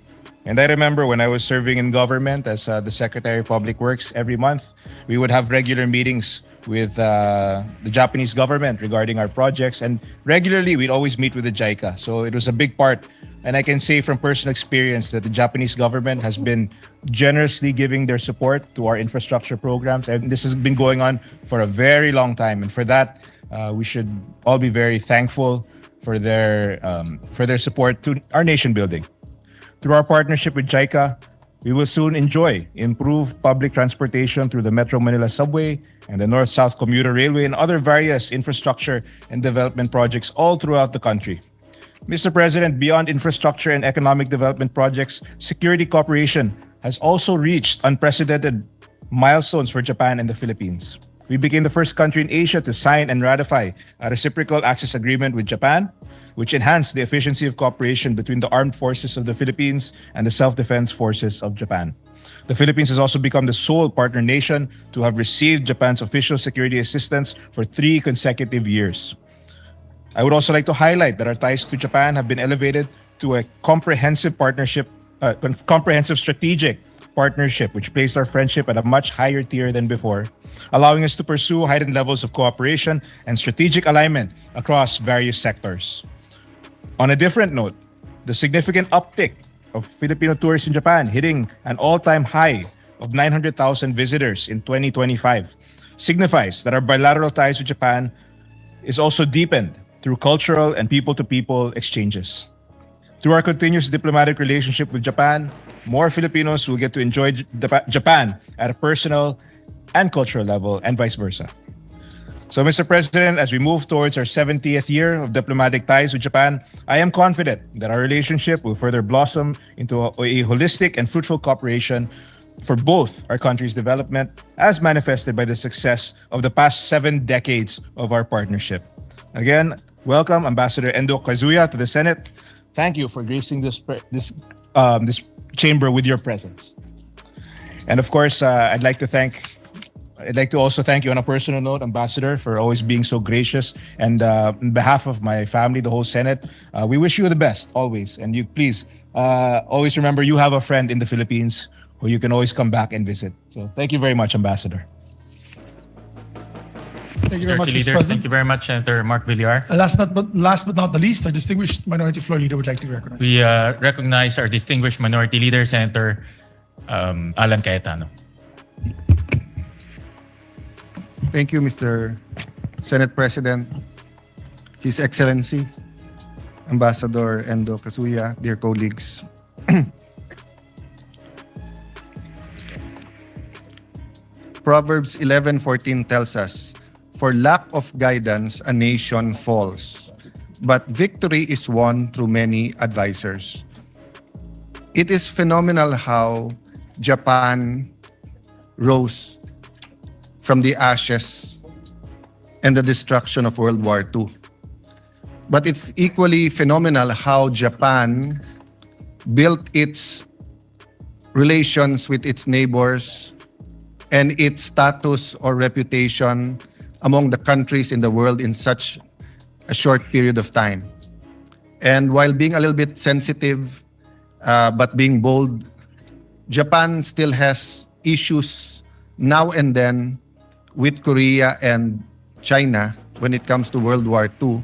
And I remember when I was serving in government as the Secretary of Public Works, every month we would have regular meetings with the Japanese government regarding our projects, and regularly we'd always meet with the JICA. So it was a big part, and I can say from personal experience that the Japanese government has been generously giving their support to our infrastructure programs, and this has been going on for a very long time. And for that, we should all be very thankful for their support to our nation building. Through our partnership with JICA, we will soon enjoy improved public transportation through the Metro Manila Subway and the North-South Commuter Railway and other various infrastructure and development projects all throughout the country. Mr. President, beyond infrastructure and economic development projects, security cooperation has also reached unprecedented milestones for Japan and the Philippines. We became the first country in Asia to sign and ratify a reciprocal access agreement with Japan, which enhanced the efficiency of cooperation between the armed forces of the Philippines and the self-defense forces of Japan. The Philippines has also become the sole partner nation to have received Japan's official security assistance for 3 consecutive years. I would also like to highlight that our ties to Japan have been elevated to a comprehensive strategic partnership, which placed our friendship at a much higher tier than before, allowing us to pursue heightened levels of cooperation and strategic alignment across various sectors. On a different note, the significant uptick of Filipino tourists in Japan, hitting an all-time high of 900,000 visitors in 2025, signifies that our bilateral ties with Japan is also deepened through cultural and people-to-people exchanges. Through our continuous diplomatic relationship with Japan, more Filipinos will get to enjoy Japan at a personal and cultural level, and vice versa. So, Mr. President, as we move towards our 70th year of diplomatic ties with Japan, I am confident that our relationship will further blossom into a holistic and fruitful cooperation for both our countries' development, as manifested by the success of the past 7 decades of our partnership. Again, welcome Ambassador Endo Kazuya to the Senate. Thank you for gracing this chamber with your presence. And of course, I'd like to also thank you on a personal note, Ambassador, for always being so gracious. And on behalf of my family, the whole Senate, we wish you the best always. And you please always remember you have a friend in the Philippines who you can always come back and visit. So thank you very much, Ambassador. Thank you very much, Mr. Leader. President. Thank you very much, Senator Mark Villar. Last but not the least, our distinguished Minority Floor Leader would like to be recognized. We recognize our distinguished Minority Leader, Senator Alan Cayetano. Thank you, Mr. Senate President, His Excellency, Ambassador Endo Kazuya, dear colleagues. Proverbs 11:14 tells us, "For lack of guidance, a nation falls, but victory is won through many advisors." It is phenomenal how Japan rose from the ashes and the destruction of World War II. But it's equally phenomenal how Japan built its relations with its neighbors and its status or reputation among the countries in the world in such a short period of time. And while being a little bit sensitive, but being bold, Japan still has issues now and then with Korea and China when it comes to World War II.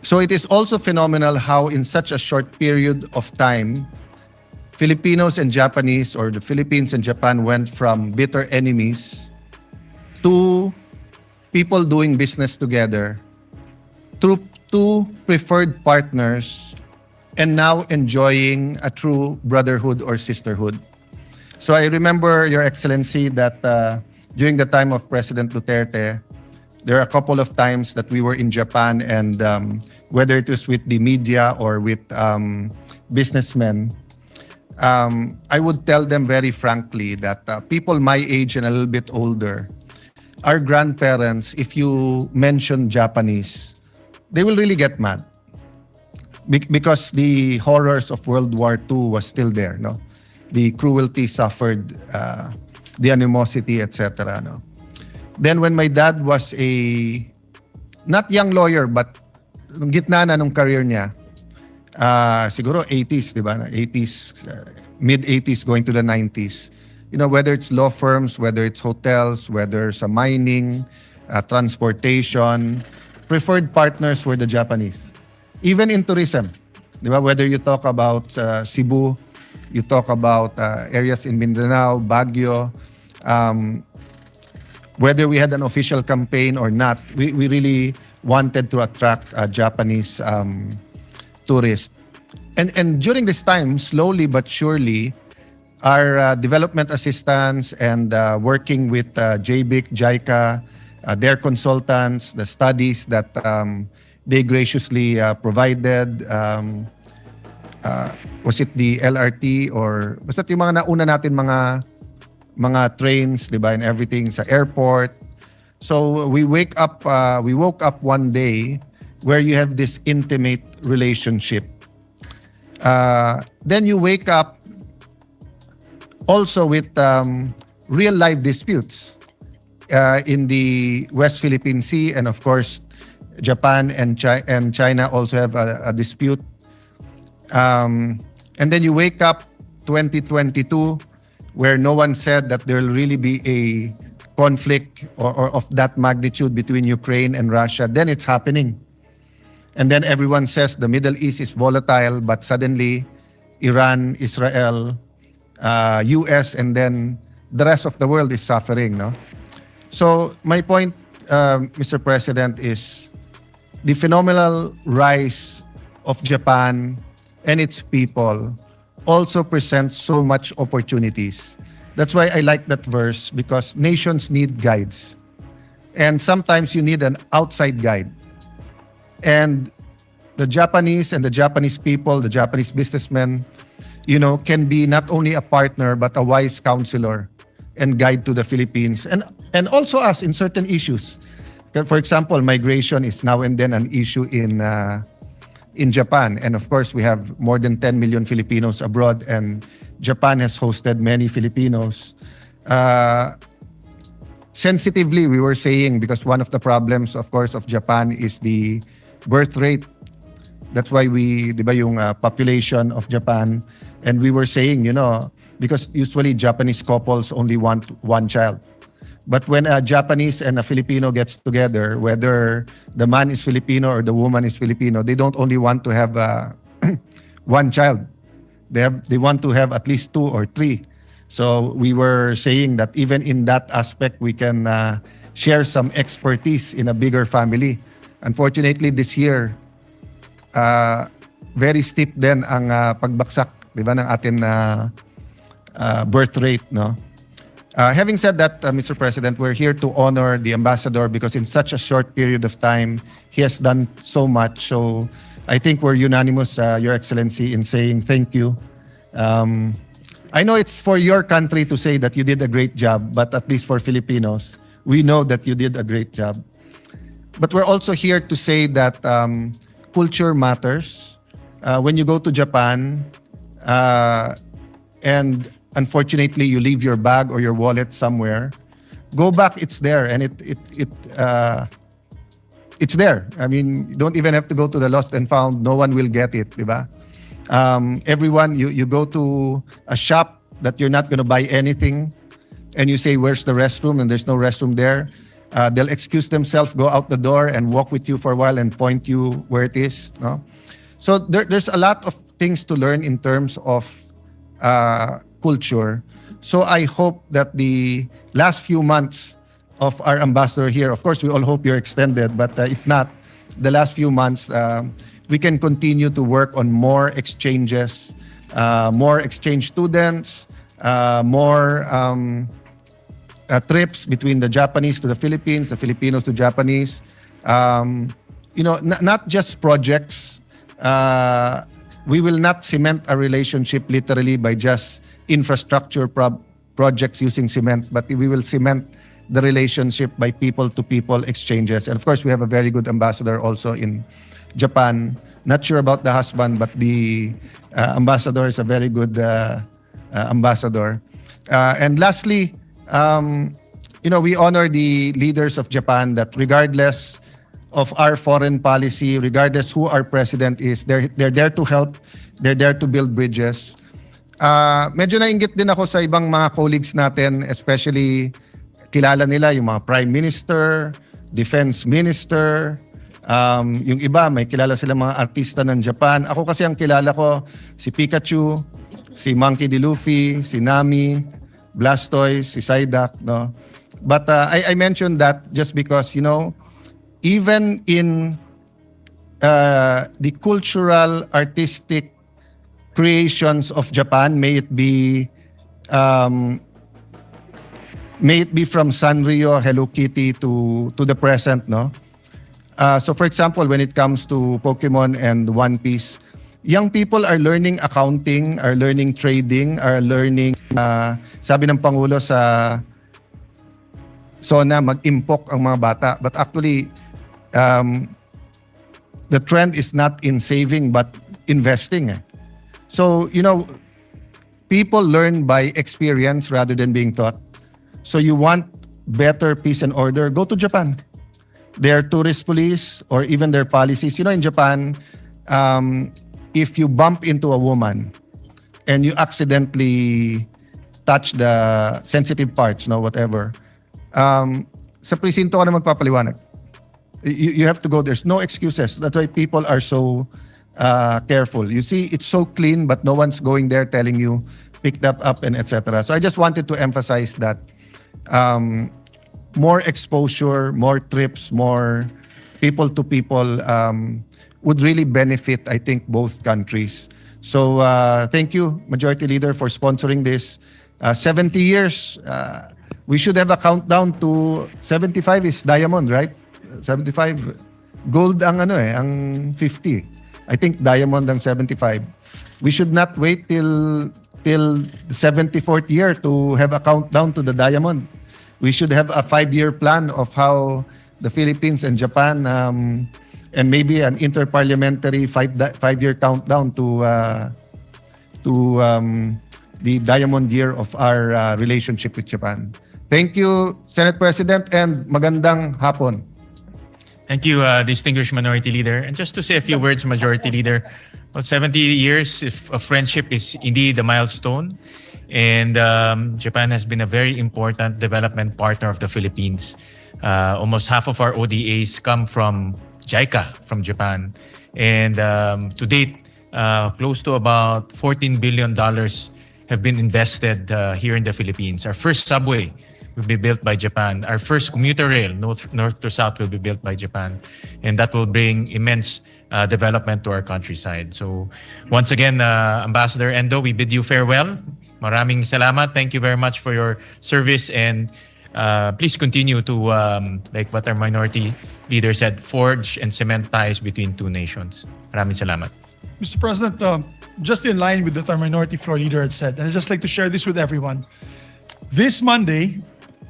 So it is also phenomenal how in such a short period of time, Filipinos and Japanese, or the Philippines and Japan, went from bitter enemies to people doing business together, through two preferred partners, and now enjoying a true brotherhood or sisterhood. So I remember, Your Excellency, that during the time of President Duterte, there are a couple of times that we were in Japan, and whether it was with the media or with businessmen, I would tell them very frankly that people my age and a little bit older, our grandparents, if you mention Japanese, they will really get mad. Because the horrors of World War II was still there, no? The cruelty suffered, the animosity, etc. No? Then when my dad was a, not young lawyer, but gitna na nung career niya, siguro 80s, di ba? 80s, mid-80s going to the 90s. You know, whether it's law firms, whether it's hotels, whether sa mining, transportation, preferred partners were the Japanese. Even in tourism, di ba? Whether you talk about Cebu, you talk about areas in Mindanao, Baguio, whether we had an official campaign or not, we really wanted to attract Japanese tourists. And during this time, slowly but surely, our development assistants and working with JBIC, JICA, their consultants, the studies that they graciously provided, was it the LRT or was it yung mga nauna natin mga trains, di ba, and everything sa airport. So we woke up one day where you have this intimate relationship. Then you wake up also with real life disputes in the West Philippine Sea, and of course Japan and China also have a dispute. And then you wake up 2022 where no one said that there will really be a conflict or of that magnitude between Ukraine and Russia. Then it's happening. And then everyone says the Middle East is volatile, but suddenly Iran, Israel, US, and then the rest of the world is suffering, no? So my point, Mr. President, is the phenomenal rise of Japan and its people also presents so much opportunities. That's why I like that verse, because nations need guides. And sometimes you need an outside guide. And the Japanese and the Japanese people, the Japanese businessmen, you know, can be not only a partner, but a wise counselor and guide to the Philippines. And also us in certain issues. For example, migration is now and then an issue in Japan. And of course, we have more than 10 million Filipinos abroad, and Japan has hosted many Filipinos. Sensitively, we were saying, because one of the problems, of course, of Japan is the birth rate. That's why di ba, yung population of Japan, and we were saying, you know, because usually Japanese couples only want one child. But when a Japanese and a Filipino gets together, whether the man is Filipino or the woman is Filipino, they don't only want to have one child. They want to have at least 2 or 3. So we were saying that even in that aspect, we can share some expertise in a bigger family. Unfortunately, this year, very steep din ang pagbaksak, di ba, ng ating birth rate, no? Having said that, Mr. President, we're here to honor the ambassador because in such a short period of time, he has done so much. So I think we're unanimous, Your Excellency, in saying thank you. I know it's for your country to say that you did a great job, but at least for Filipinos, we know that you did a great job. But we're also here to say that culture matters. When you go to Japan, and unfortunately you leave your bag or your wallet somewhere, go back, it's there, and it's there. I mean, you don't even have to go to the lost and found. No one will get it, diba? Everyone, you go to a shop that you're not going to buy anything, and you say, where's the restroom? And there's no restroom there. They'll excuse themselves, go out the door, and walk with you for a while and point you where it is. No? So there's a lot of things to learn in terms of culture. So I hope that the last few months of our ambassador here, of course, we all hope you're extended, but if not, the last few months, we can continue to work on more exchanges, more exchange students, more trips between the Japanese to the Philippines, the Filipinos to Japanese. Not just projects. We will not cement a relationship literally by just infrastructure projects using cement, but we will cement the relationship by people-to-people exchanges. And of course, we have a very good ambassador also in Japan. Not sure about the husband, but the ambassador is a very good ambassador. And lastly, we honor the leaders of Japan that regardless of our foreign policy, regardless who our president is, they're there to help. They're there to build bridges. Medyo nainggit din ako sa ibang mga colleagues natin, especially kilala nila yung mga prime minister, defense minister, yung iba may kilala sila mga artista ng Japan. Ako kasi ang kilala ko si Pikachu, si Monkey D. Luffy, si Nami, Blastoise, si Psyduck, no? But I mentioned that just because, even in the cultural, artistic creations of Japan, may it be from Sanrio, Hello Kitty to the present, no? So for example, when it comes to Pokemon and One Piece, young people are learning accounting, are learning trading, are learning, sabi ng Pangulo sa SONA, mag-impok ang mga bata. But actually, the trend is not in saving but investing. So, people learn by experience rather than being taught. So you want better peace and order, go to Japan. Their tourist police or even their policies. In Japan, if you bump into a woman and you accidentally touch the sensitive parts, whatever, sa presinto ka na magpapaliwanag. You have to go. There's no excuses. That's why people are so careful. You see, it's so clean, but no one's going there telling you, pick that up and etc. So I just wanted to emphasize that more exposure, more trips, more people-to-people would really benefit, I think, both countries. So thank you, Majority Leader, for sponsoring this. 70 years, we should have a countdown to 75 is diamond, right? 75. Gold ang ang 50. I think diamond ang 75. We should not wait till the 74th year to have a countdown to the diamond. We should have a 5-year plan of how the Philippines and Japan and maybe an interparliamentary 5-year countdown to the diamond year of our relationship with Japan. Thank you, Senate President, and magandang hapon. Thank you, distinguished Minority Leader. And just to say a few words, Majority Leader, 70 years of friendship is indeed a milestone. And Japan has been a very important development partner of the Philippines. Almost half of our ODAs come from JICA, from Japan. And to date, close to about $14 billion have been invested here in the Philippines. Our first subway will be built by Japan. Our first commuter rail, north to south, will be built by Japan. And that will bring immense development to our countryside. So once again, Ambassador Endo, we bid you farewell. Maraming salamat. Thank you very much for your service, and please continue to, like what our Minority Leader said, forge and cement ties between two nations. Maraming salamat. Mr. President, just in line with what our Minority Floor Leader had said, and I'd just like to share this with everyone. This Monday,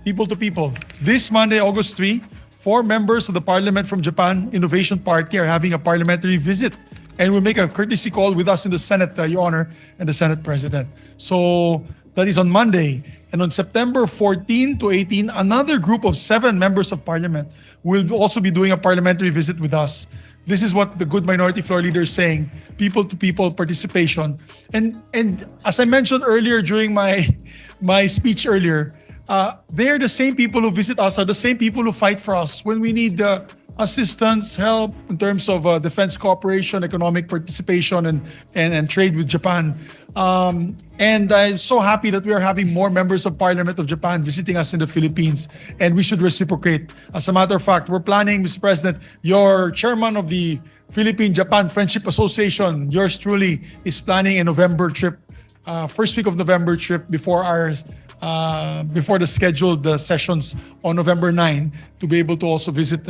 people to people, this Monday, August 3, 4 members of the Parliament from Japan Innovation Party are having a parliamentary visit and will make a courtesy call with us in the Senate, Your Honor, and the Senate President. So that is on Monday. And on September 14 to 18, another group of 7 members of parliament will also be doing a parliamentary visit with us. This is what the good minority floor leader is saying, people-to-people participation. And as I mentioned earlier during my speech earlier, they are the same people who visit us, are the same people who fight for us when we need assistance, help in terms of defense cooperation, economic participation, and trade with Japan. And I'm so happy that we are having more members of Parliament of Japan visiting us in the Philippines, and we should reciprocate. As a matter of fact, we're planning, Mr. President, your chairman of the Philippine-Japan Friendship Association, yours truly, is planning a November trip, first week of November trip before the scheduled sessions on November 9 to be able to also visit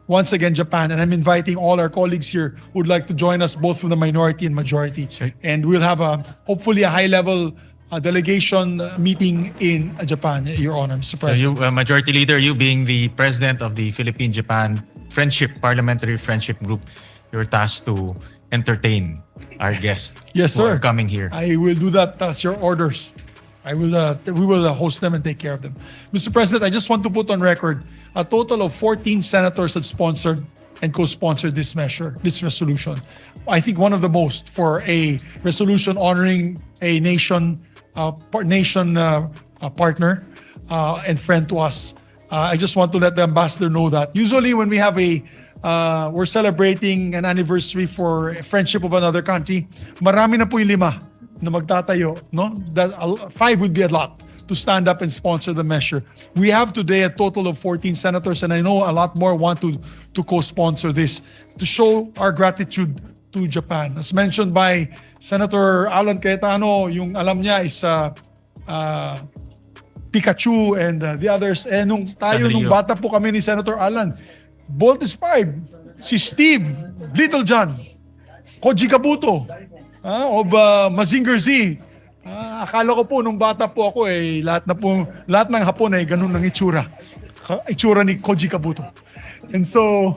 once again Japan. And I'm inviting all our colleagues here who would like to join us both from the minority and majority. Sure. And we'll have hopefully a high-level delegation meeting in Japan, Your Honor, Mr. So President. you, Majority Leader, you being the president of the Philippine-Japan Parliamentary Friendship Group, you're tasked to entertain our guests Yes, who are sir. coming here. I will do that as your orders. We will host them and take care of them. Mr. President, I just want to put on record, a total of 14 senators have sponsored and co-sponsored this resolution. I think one of the most for a resolution honoring a partner and friend to us. I just want to let the ambassador know that usually when we have we're celebrating an anniversary for a friendship of another country, marami na po yung 5 na magtatayo, no? That 5 would be a lot to stand up and sponsor the measure. We have today a total of 14 senators, and I know a lot more want to co-sponsor this to show our gratitude to Japan. As mentioned by Senator Alan Cayetano, yung alam niya is Pikachu and the others. Nung Sanrio. bata po kami ni Senator Alan, Bolt is 5, si Steve, Little John, Koji Kabuto, of Mazinger Z. Akala ko po nung bata po ako lahat ng Hapon ay ganun ng itsura. Itsura ni Koji Kabuto. And so,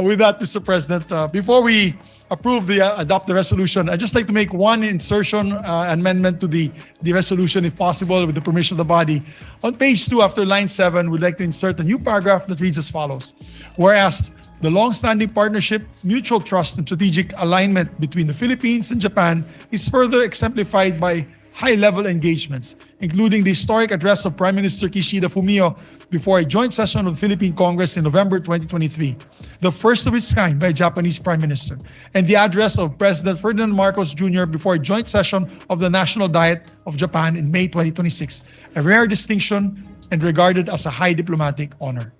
with that, Mr. President, before we adopt the resolution, I'd just like to make one insertion, amendment to the resolution, if possible, with the permission of the body. On page 2, after line 7, we'd like to insert a new paragraph that reads as follows. Whereas the long-standing partnership, mutual trust, and strategic alignment between the Philippines and Japan is further exemplified by high-level engagements, including the historic address of Prime Minister Kishida Fumio before a joint session of the Philippine Congress in November 2023, the first of its kind by a Japanese Prime Minister, and the address of President Ferdinand Marcos Jr. before a joint session of the National Diet of Japan in May 2026, a rare distinction and regarded as a high diplomatic honor.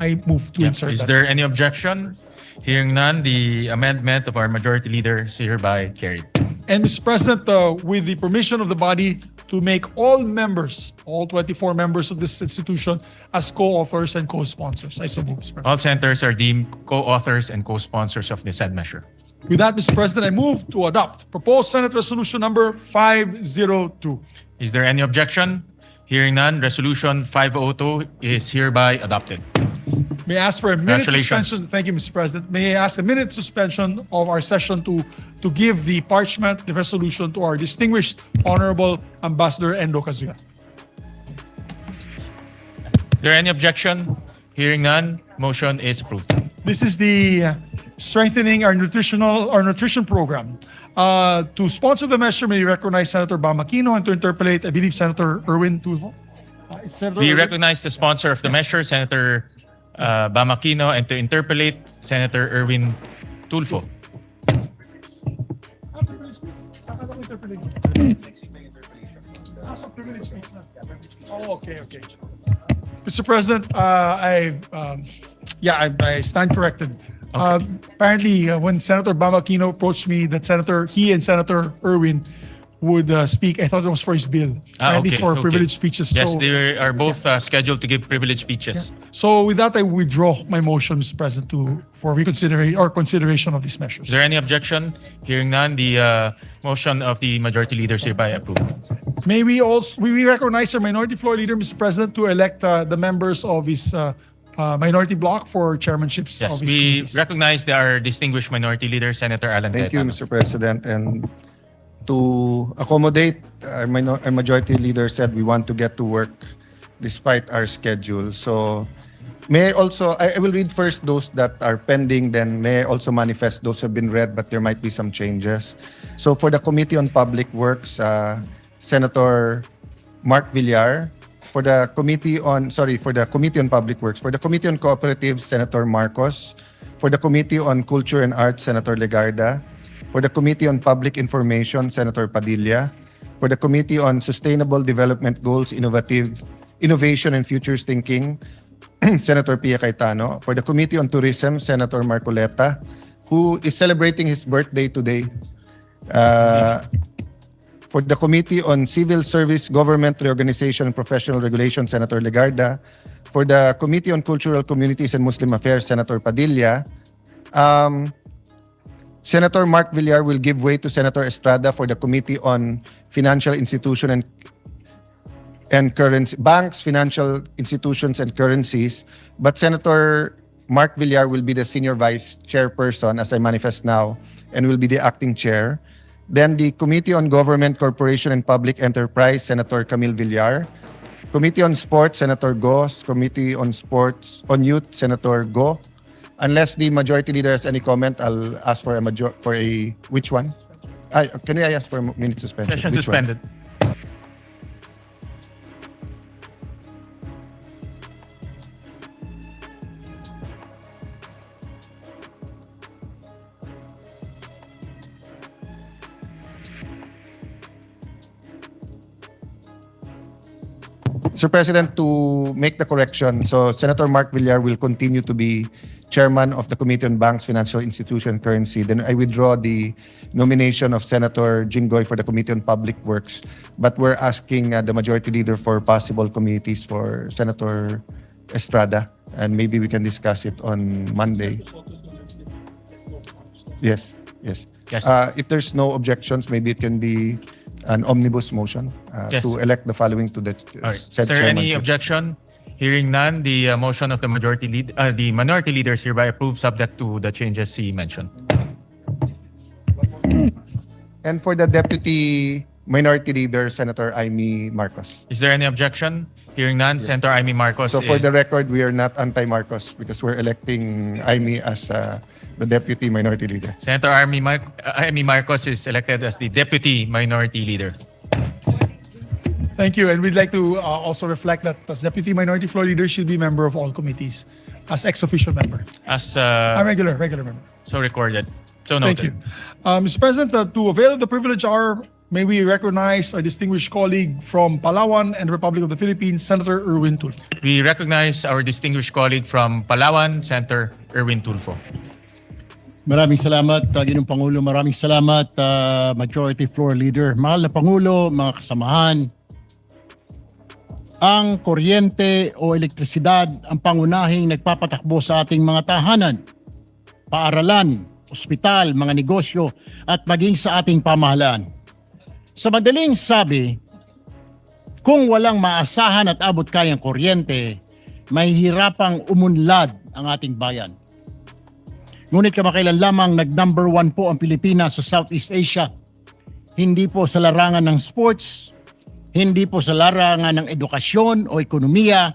I move to insert Is that. there any objection? Hearing none, the amendment of our Majority Leader is hereby carried. And Mr. President, with the permission of the body, to make all members, all 24 members of this institution, as co-authors and co-sponsors. I so move, Mr. President. All senators are deemed co-authors and co-sponsors of the said measure. With that, Mr. President, I move to adopt proposed Senate Resolution number 502. Is there any objection? Hearing none, Resolution 502 is hereby adopted. May I ask for a minute Congratulations. suspension? Thank you, Mr. President. May I ask a minute suspension of our session to give the parchment, the resolution, to our distinguished, honorable Ambassador Endo Kazuya. Is there any objection? Hearing none, motion is approved. This is the strengthening our nutrition program. To sponsor the measure, may we recognize Senator Bamakino, and to interpolate, I believe, Senator Erwin Tulfo. We recognize the sponsor of the measure, Senator Bamakino, and to interpolate, Senator Erwin Tulfo. Oh, okay. Mr. President, I stand corrected. Okay. Apparently, when Senator Bamakino approached me, that he and Senator Erwin would speak. I thought it was for his bill. Apparently, it's for privileged speeches. Yes, so, they are both scheduled to give privileged speeches. So with that, I withdraw my motion, Mr. President, for consideration of these measures. Is there any objection? Hearing none, the motion of the Majority Leader is hereby approved. May we recognize our Minority Floor Leader, Mr. President, to elect the members of his minority bloc for chairmanships Yes, of these we committees. recognize our distinguished minority leader, Senator Alan Thank you, Cayetano. Mr. President. And to accommodate, our majority leader said we want to get to work despite our schedule. So may I also, I will read first those that are pending, then may I also manifest those have been read, but there might be some changes. So for the Committee on Public Works, Senator Mark Villar. For the Committee on Public Works. For the Committee on Cooperatives, Senator Marcos. For the Committee on Culture and Arts, Senator Legarda. For the Committee on Public Information, Senator Padilla. For the Committee on Sustainable Development Goals, Innovation and Futures Thinking, Senator Pia Cayetano. For the Committee on Tourism, Senator Marcoleta, who is celebrating his birthday today. For the Committee on Civil Service, Government Reorganization and Professional Regulation, Senator Legarda. For the Committee on Cultural Communities and Muslim Affairs, Senator Padilla. Senator Mark Villar will give way to Senator Estrada for the Committee on Financial Institution and Currency, Banks, Financial Institutions and Currencies. But Senator Mark Villar will be the Senior Vice Chairperson, as I manifest now, and will be the acting chair. Then the Committee on Government, Corporation, and Public Enterprise, Senator Camille Villar. Committee on Sports, Senator Go. Committee on Youth, Senator Go. Unless the majority leader has any comment, I'll ask for a which one? Can I ask for a minute suspension? Session Which one? suspended. Mr. President, to make the correction, so Senator Mark Villar will continue to be chairman of the Committee on Banks, Financial Institution, and Currency. Then I withdraw the nomination of Senator Jinggoy for the Committee on Public Works. But we're asking the majority leader for possible committees for Senator Estrada. And maybe we can discuss it on Monday. Yes. Yes. If there's no objections, maybe it can be an omnibus motion Yes. to elect the following to the All right. said Is there any chairmanship. objection? Hearing none, the motion of the the minority leader is hereby approved, subject to the changes he mentioned. And for the deputy minority leader, Senator Amy Marcos. Is there any objection? Hearing none, Senator Amy Marcos So for is... the record, we are not anti-Marcos because we're electing Amy as the deputy minority leader. Senator Amy Marcos is elected as the deputy minority leader. Thank you. And we'd like to also reflect that as Deputy Minority Floor Leader, she'll be member of all committees as ex-official member. As A regular member. so recorded. So Thank noted. you. Mr. President, to avail of the privilege hour, may we recognize our distinguished colleague from Palawan and Republic of the Philippines, Senator Erwin Tulfo. We recognize our distinguished colleague from Palawan, Senator Erwin Tulfo. Maraming salamat, Ginoong Pangulo. Maraming salamat, Majority Floor Leader. Mahal na Pangulo, mga kasamahan. Ang kuryente o elektrisidad ang pangunahing nagpapatakbo sa ating mga tahanan, paaralan, ospital, mga negosyo at maging sa ating pamahalaan. Sa madaling sabi, kung walang maasahan at abot kayang kuryente, mahihirapang umunlad ang ating bayan. Ngunit kamakailan lamang nag-number 1 po ang Pilipinas sa Southeast Asia. Hindi po sa larangan ng sports, hindi po sa larangan ng edukasyon o ekonomiya,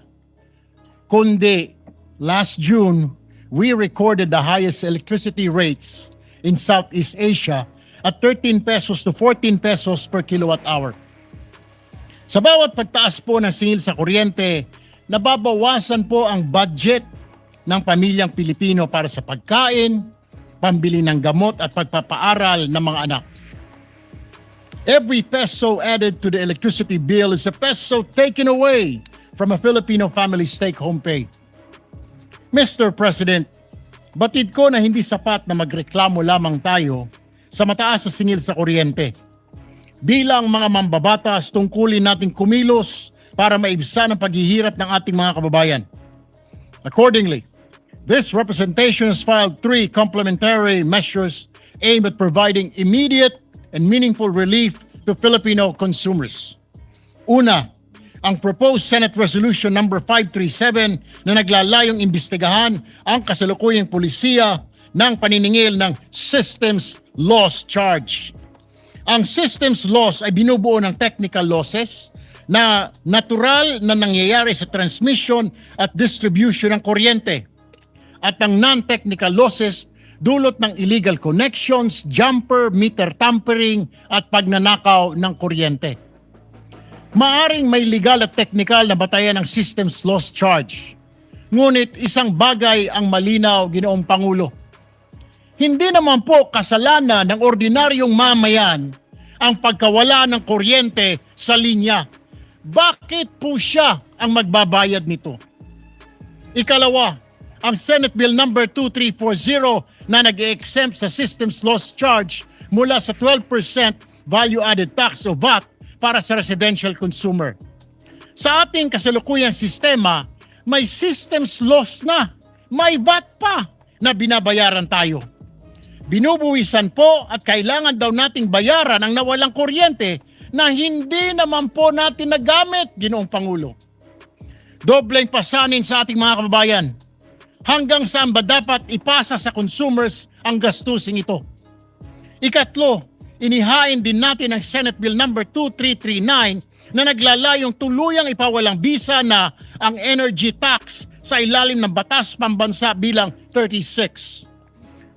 kundi last June, we recorded the highest electricity rates in Southeast Asia at 13 pesos to 14 pesos per kilowatt hour. Sa bawat pagtaas po ng singil sa kuryente, nababawasan po ang budget ng pamilyang Pilipino para sa pagkain, pambili ng gamot at pagpapaaral ng mga anak. Every peso added to the electricity bill is a peso taken away from a Filipino family's take-home pay. Mr. President, batid ko na hindi sapat na magreklamo lamang tayo sa mataas na singil sa kuryente. Bilang mga mambabatas, tungkulin nating kumilos para maibsan ang paghihirap ng ating mga kababayan. Accordingly, this representation has filed 3 complementary measures aimed at providing immediate and meaningful relief to Filipino consumers. Una, ang proposed Senate Resolution number 537 na naglalayong imbestigahan ang kasalukuyang polisiya ng paniningil ng systems loss charge. Ang systems loss ay binubuo ng technical losses na natural na nangyayari sa transmission at distribution ng kuryente. At ang non-technical losses dulot ng illegal connections, jumper, meter tampering at pagnanakaw ng kuryente. Maaring may legal at technical na batayan ng systems loss charge. Ngunit isang bagay ang malinaw, Ginoong Pangulo. Hindi naman po kasalanan ng ordinaryong mamayan ang pagkawala ng kuryente sa linya. Bakit po siya ang magbabayad nito? Ikalawa, ang Senate Bill number 2340 na nag-exempt sa systems loss charge mula sa 12% value-added tax o VAT para sa residential consumer. Sa ating kasalukuyang sistema, may systems loss na, may VAT pa na binabayaran tayo. Binubuwisan po at kailangan daw nating bayaran ang nawalang kuryente na hindi naman po natin nagamit, Ginoong Pangulo. Dobleng pasanin sa ating mga kababayan. Hanggang saan ba dapat ipasa sa consumers ang gastusin ito? Ikatlo, inihain din natin ang Senate Bill number 2339 na naglalayong tuluyang ipawalang bisa na ang energy tax sa ilalim ng Batas Pambansa bilang 36.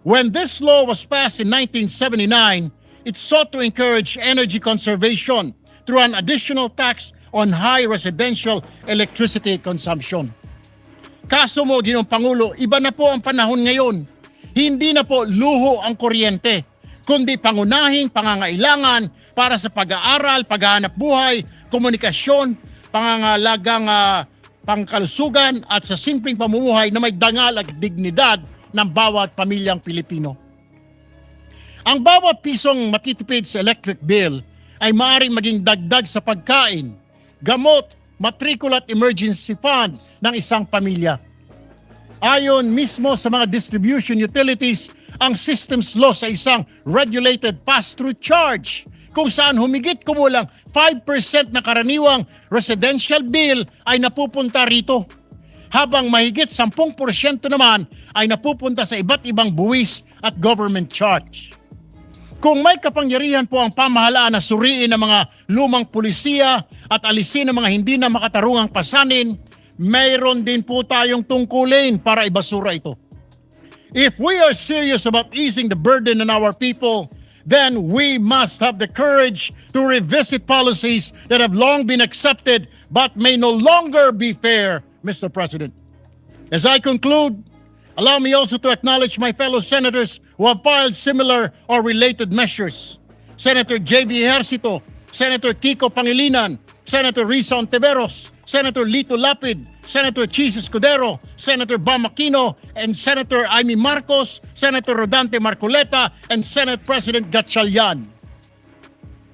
When this law was passed in 1979, it sought to encourage energy conservation through an additional tax on high residential electricity consumption. Kaso mo, Ginoong Pangulo, iba na po ang panahon ngayon. Hindi na po luho ang kuryente, kundi pangunahing pangangailangan para sa pag-aaral, paghahanap buhay, komunikasyon, pangangalagang pangkalusugan at sa simpleng pamumuhay na may dangal at dignidad ng bawat pamilyang Pilipino. Ang bawat pisong matitipid sa electric bill ay maaaring maging dagdag sa pagkain, gamot, matrikula at emergency fund ng isang pamilya. Ayon mismo sa mga distribution utilities, ang systems loss ay isang regulated pass-through charge kung saan humigit kumulang 5% na karaniwang residential bill ay napupunta rito, habang mahigit 10% naman ay napupunta sa iba't ibang buwis at government charge. Kung may kapangyarihan po ang pamahalaan na suriin ang mga lumang pulisiya at alisin ang mga hindi na makatarungang pasanin, mayroon din po tayong tungkulin para ibasura ito. If we are serious about easing the burden on our people, then we must have the courage to revisit policies that have long been accepted but may no longer be fair, Mr. President. As I conclude, allow me also to acknowledge my fellow senators who have filed similar or related measures. Senator J.B. Ejercito, Senator Kiko Pangilinan, Senator Risa Ontiveros, Senator Lito Lapid, Senator Chis Escudero, Senator Bam Aquino, and Senator Amy Marcos, Senator Rodante Marcoleta, and Senate President Gatchalian.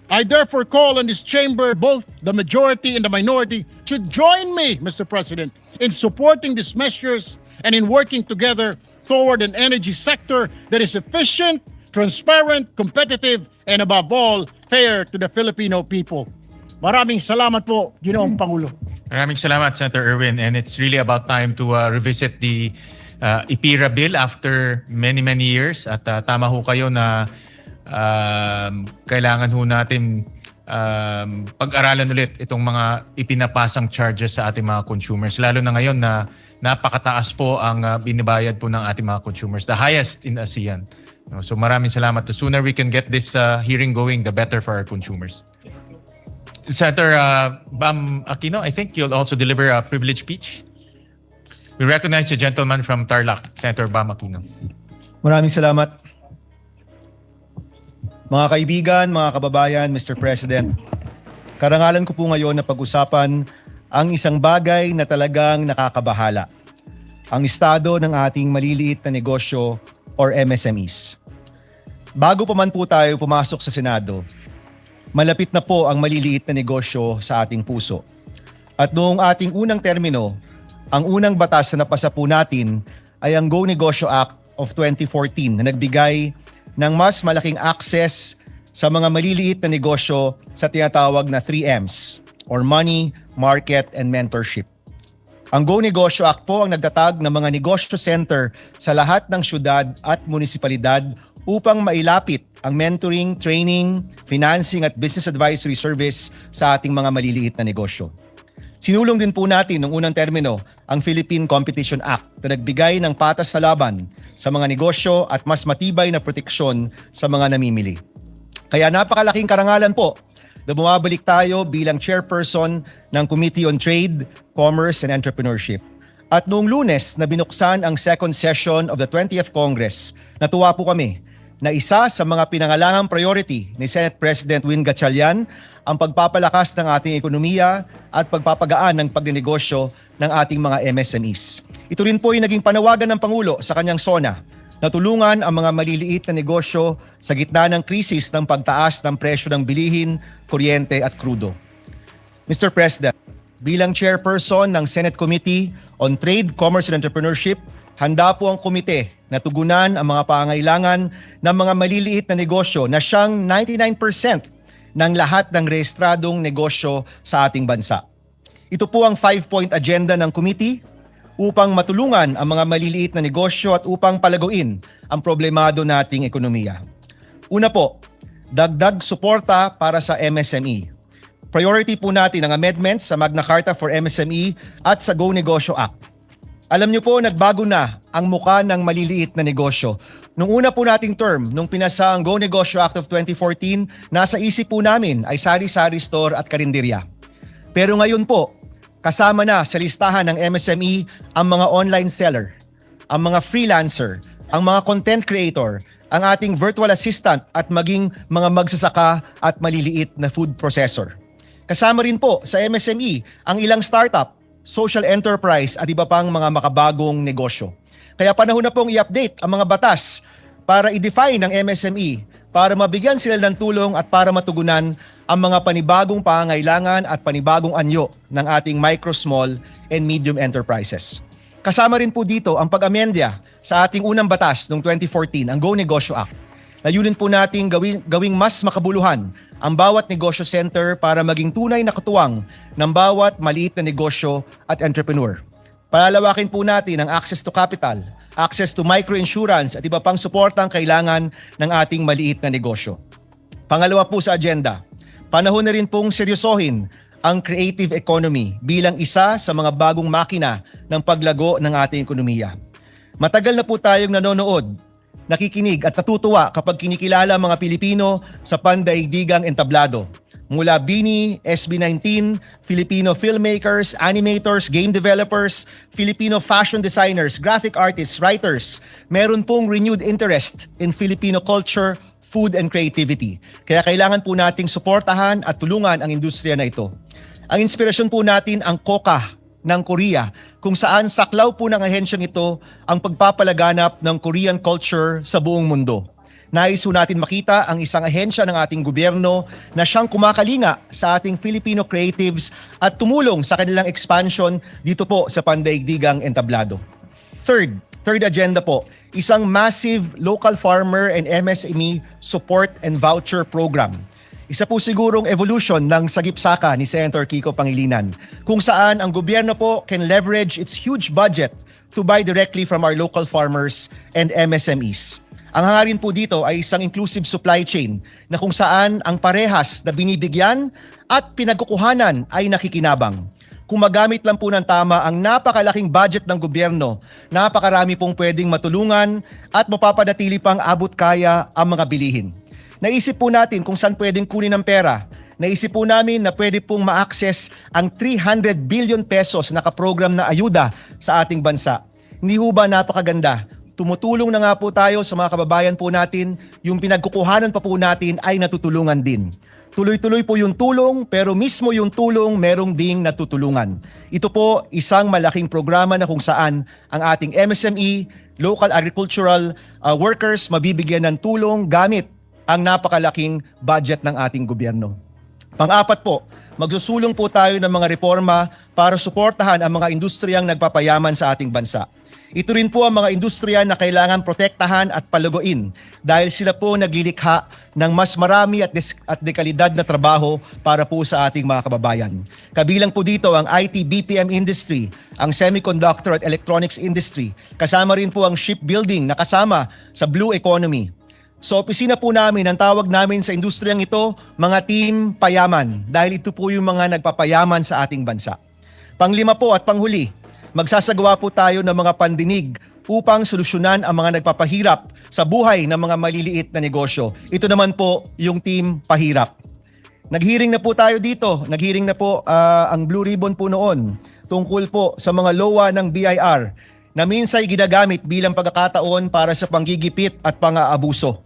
I therefore call on this chamber, both the majority and the minority, to join me, Mr. President, in supporting these measures and in working together toward an energy sector that is efficient, transparent, competitive, and above all, fair to the Filipino people. Maraming salamat po, Ginoong Pangulo. Maraming salamat, Senator Erwin. And it's really about time to revisit the IPIRA bill after many, many years. At tama ho kayo na kailangan ho natin pag-aralan ulit itong mga ipinapasang charges sa ating mga consumers. Lalo na ngayon na napakataas po ang binibayad po ng ating mga consumers. The highest in ASEAN. So maraming salamat. The sooner we can get this hearing going, the better for our consumers. Senator Bam Aquino, I think you'll also deliver a privilege speech. We recognize the gentleman from Tarlac, Senator Bam Aquino. Maraming salamat. Mga kaibigan, mga kababayan, Mr. President, karangalan ko po ngayon na pag-usapan ang isang bagay na talagang nakakabahala. Ang estado ng ating maliliit na negosyo or MSMEs. Bago pa man po tayo pumasok sa Senado, malapit na po ang maliliit na negosyo sa ating puso. At noong ating unang termino, ang unang batas na napasa po natin ay ang Go Negosyo Act of 2014 na nagbigay ng mas malaking access sa mga maliliit na negosyo sa tinatawag na 3Ms. or money, market, and mentorship. Ang Go Negosyo Act po ang nagtatag ng mga negosyo center sa lahat ng syudad at munisipalidad upang mailapit ang mentoring, training, financing at business advisory service sa ating mga maliliit na negosyo. Sinulong din po natin noong unang termino ang Philippine Competition Act na nagbigay ng patas na laban sa mga negosyo at mas matibay na proteksyon sa mga namimili. Kaya napakalaking karangalan po na bumabalik tayo bilang chairperson ng Committee on Trade, Commerce and Entrepreneurship. At noong Lunes na binuksan ang second session of the 20th Congress, natuwa po kami na isa sa mga pinangalangang priority ni Senate President Win Gatchalian ang pagpapalakas ng ating ekonomiya at pagpapagaan ng pagnenegosyo ng ating mga MSMEs. Ito rin po ay naging panawagan ng Pangulo sa kanyang SONA na tulungan ang mga maliliit na negosyo sa gitna ng krisis ng pagtaas ng presyo ng bilihin, kuryente at krudo. Mr. President, bilang chairperson ng Senate Committee on Trade, Commerce and Entrepreneurship, handa po ang komite na tugunan ang mga pangailangan ng mga maliliit na negosyo na siyang 99% ng lahat ng rehistradong negosyo sa ating bansa. Ito po ang 5-point agenda ng committee upang matulungan ang mga maliliit na negosyo at upang palaguin ang problemado nating ekonomiya. Una po, dagdag suporta para sa MSME. Priority po natin ang amendments sa Magna Carta for MSME at sa Go Negosyo Act. Alam niyo po, nagbago na ang muka ng maliliit na negosyo. Nung una po nating term, nung pinasa ang Go Negosyo Act of 2014, nasa isip po namin ay sari-sari store at karinderya. Pero ngayon po, kasama na sa listahan ng MSME ang mga online seller, ang mga freelancer, ang mga content creator, ang ating virtual assistant at maging mga magsasaka at maliliit na food processor. Kasama rin po sa MSME ang ilang startup, social enterprise at iba pang mga makabagong negosyo. Kaya panahon na pong i-update ang mga batas para i-define ang MSME, para mabigyan sila ng tulong at para matugunan ang mga panibagong pangangailangan at panibagong anyo ng ating micro, small, and medium enterprises. Kasama rin po dito ang pag-amendya sa ating unang batas noong 2014, ang Go Negosyo Act. Layunin po nating gawing mas makabuluhan ang bawat negosyo center para maging tunay na katuwang ng bawat maliit na negosyo at entrepreneur. Palalawakin po natin ang access to capital, access to microinsurance at iba pang suportang kailangan ng ating maliit na negosyo. Pangalawa po sa agenda, panahon na rin pong seryosohin ang creative economy bilang isa sa mga bagong makina ng paglago ng ating ekonomiya. Matagal na po tayong nanonood, nakikinig at natutuwa kapag kinikilala ang mga Pilipino sa pandaigdigang entablado. Mula BINI, SB19, Filipino filmmakers, animators, game developers, Filipino fashion designers, graphic artists, writers, meron pong renewed interest in Filipino culture, food and creativity. Kaya kailangan po nating suportahan at tulungan ang industriya na ito. Ang inspirasyon po natin ang Coca ng Korea, kung saan saklaw po ng ahensyang ito ang pagpapalaganap ng Korean culture sa buong mundo. Nais po natin makita ang isang ahensya ng ating gobyerno na siyang kumakalinga sa ating Filipino creatives at tumulong sa kanilang expansion dito po sa pandaigdigang entablado. Third agenda po, isang massive local farmer and MSME support and voucher program. Isa po sigurong evolution ng sagip-saka ni Senator Kiko Pangilinan, kung saan ang gobyerno po can leverage its huge budget to buy directly from our local farmers and MSMEs. Ang hangarin po dito ay isang inclusive supply chain na kung saan ang parehas na binibigyan at pinagkukuhanan ay nakikinabang. Kung magamit lang po ng tama ang napakalaking budget ng gobyerno, napakarami pong pwedeng matulungan at mapapanatili pang abot kaya ang mga bilihin. Naisip po natin kung saan pwedeng kunin ang pera. Naisip po namin na pwede pong ma-access ang 300 billion pesos na kaprogram na ayuda sa ating bansa. Hindi ho ba napakaganda? Tumutulong na nga po tayo sa mga kababayan po natin, yung pinagkukuhanan pa po natin ay natutulungan din. Tuloy-tuloy po yung tulong, pero mismo yung tulong merong ding natutulungan. Ito po isang malaking programa na kung saan ang ating MSME, local agricultural workers mabibigyan ng tulong gamit ang napakalaking budget ng ating gobyerno. Pang-apat po, magsusulong po tayo ng mga reforma para suportahan ang mga industriyang nagpapayaman sa ating bansa. Ito rin po ang mga industriya na kailangan protektahan at paluguin dahil sila po naglilikha ng mas marami at dekalidad na trabaho para po sa ating mga kababayan. Kabilang po dito ang IT BPM industry, ang semiconductor at electronics industry, kasama rin po ang shipbuilding na kasama sa blue economy. Sa opisina po namin, ang tawag namin sa industriyang ito, mga team payaman, dahil ito po yung mga nagpapayaman sa ating bansa. Panglima po at panghuli, magsasagawa po tayo ng mga pandinig upang solusyonan ang mga nagpapahirap sa buhay ng mga maliliit na negosyo. Ito naman po yung team pahirap. Naghearing na po tayo dito. Naghearing na po ang Blue Ribbon po noon tungkol po sa mga LOA ng BIR na minsay ginagamit bilang pagkakataon para sa panggigipit at pang-aabuso.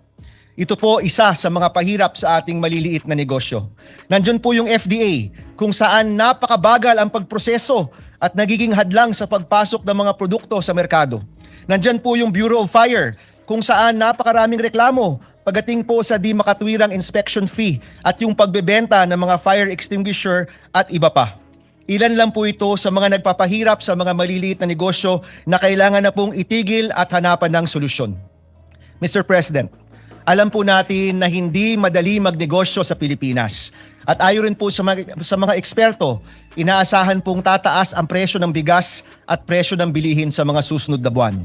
Ito po isa sa mga pahirap sa ating maliliit na negosyo. Nandiyan po yung FDA kung saan napakabagal ang pagproseso at nagiging hadlang sa pagpasok ng mga produkto sa merkado. Nandiyan po yung Bureau of Fire kung saan napakaraming reklamo pagdating po sa di makatwirang inspection fee at yung pagbebenta ng mga fire extinguisher at iba pa. Ilan lang po ito sa mga nagpapahirap sa mga maliliit na negosyo na kailangan na pong itigil at hanapan ng solusyon. Mr. President, alam po natin na hindi madali magnegosyo sa Pilipinas. At ayon rin po sa mga eksperto, inaasahan pong tataas ang presyo ng bigas at presyo ng bilihin sa mga susunod na buwan.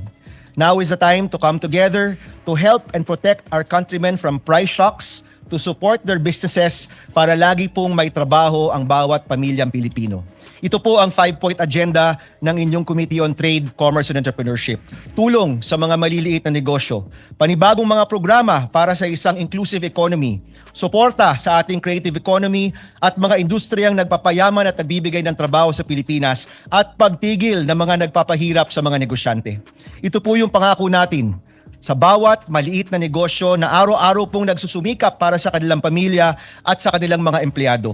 Now is the time to come together to help and protect our countrymen from price shocks, to support their businesses para lagi pong may trabaho ang bawat pamilyang Pilipino. Ito po ang 5-point agenda ng inyong Committee on Trade, Commerce and Entrepreneurship. Tulong sa mga maliliit na negosyo, panibagong mga programa para sa isang inclusive economy, suporta sa ating creative economy at mga industriyang nagpapayaman at nagbibigay ng trabaho sa Pilipinas at pagtigil ng mga nagpapahirap sa mga negosyante. Ito po yung pangako natin sa bawat maliit na negosyo na araw-araw pong nagsusumikap para sa kanilang pamilya at sa kanilang mga empleyado.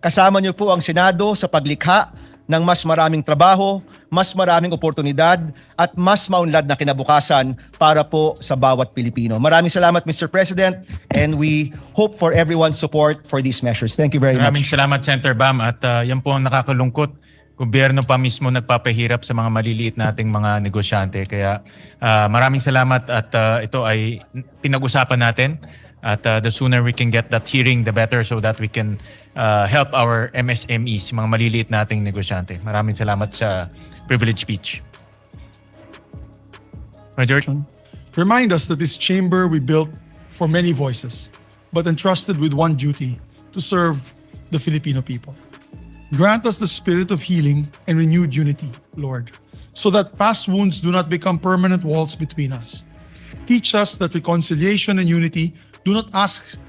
Kasama niyo po ang Senado sa paglikha ng mas maraming trabaho, mas maraming oportunidad at mas maunlad na kinabukasan para po sa bawat Pilipino. Maraming salamat, Mr. President, and we hope for everyone's support for these measures. Thank you very Maraming much. salamat, Senator Bam. At yan po ang nakakalungkot. Gobyerno pa mismo nagpapahirap sa mga maliliit nating mga negosyante. Kaya maraming salamat at ito ay pinag-usapan natin. At the sooner we can get that hearing, the better, so that we can help our MSMEs, mga maliliit nating negosyante. Maraming salamat sa privilege speech. Major? Remind us that this chamber we built for many voices, but entrusted with one duty, to serve the Filipino people. Grant us the spirit of healing and renewed unity, Lord, so that past wounds do not become permanent walls between us. Teach us that reconciliation and unity do not ask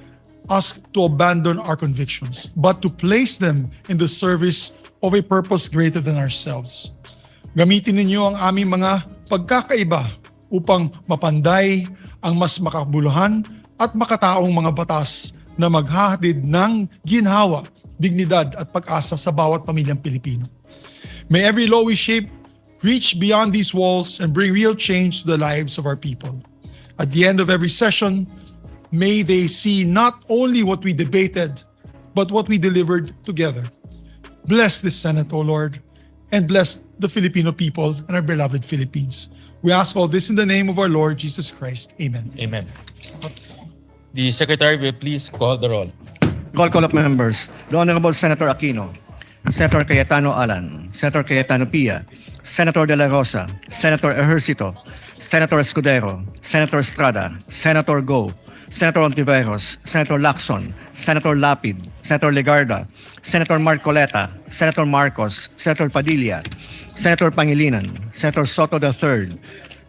us to abandon our convictions, but to place them in the service of a purpose greater than ourselves. Gamitin ninyo ang aming mga pagkakaiba upang mapanday ang mas makabuluhan at makataong mga batas na maghahatid ng ginhawa, dignidad at pag-asa sa bawat pamilyang Pilipino. May every law we shape reach beyond these walls and bring real change to the lives of our people. At the end of every session, may they see not only what we debated, but what we delivered together. Bless this Senate, O Lord, and bless the Filipino people and our beloved Philippines. We ask all this in the name of our Lord Jesus Christ. Amen. Amen. The Secretary will please call the roll. Call of members. The Honorable Senator Aquino, Senator Cayetano Alan, Senator Cayetano Pia, Senator De La Rosa, Senator Ejercito, Senator Escudero, Senator Estrada, Senator Go, Senator Ontiveros, Senator Lacson, Senator Lapid, Senator Legarda, Senator Marcoleta, Senator Marcos, Senator Padilla, Senator Pangilinan, Senator Soto III,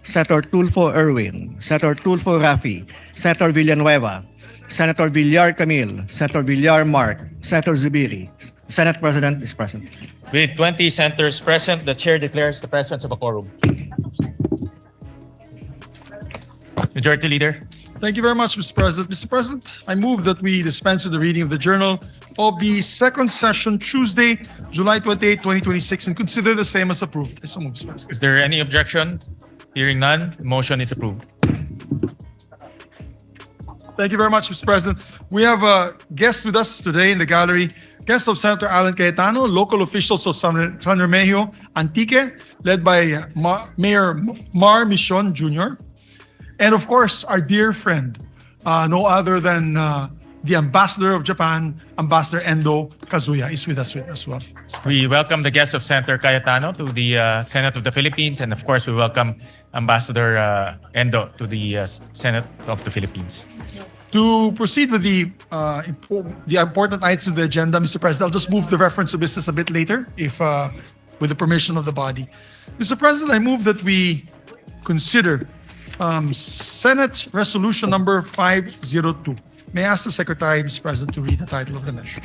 Senator Tulfo Erwin, Senator Tulfo Raffy, Senator Villanueva, Senator Villar Camille, Senator Villar Mark, Senator Zubiri. Senate President is present. With 20 senators present, the Chair declares the presence of a quorum. Majority Leader. Thank you very much, Mr. President. Mr. President, I move that we dispense with the reading of the journal of the second session, Tuesday, July 28, 2026, and consider the same as approved. I so move, Mr. President. Is there any objection? Hearing none, the motion is approved. Thank you very much, Mr. President. We have a guest with us today in the gallery, Guests of Senator Alan Cayetano, local officials of San Remigio, Antique, led by Mayor Mar Mission Jr., and of course, our dear friend, no other than the Ambassador of Japan, Ambassador Endo Kazuya, is with us as well. We welcome the guests of Senator Cayetano to the Senate of the Philippines, and of course, we welcome Ambassador Endo to the Senate of the Philippines. To proceed with the important items of the agenda, Mr. President, I'll just move the reference to business a bit later, if with the permission of the body. Mr. President, I move that we consider Senate Resolution number 502. May I ask the Secretary, Mr. President, to read the title of the measure?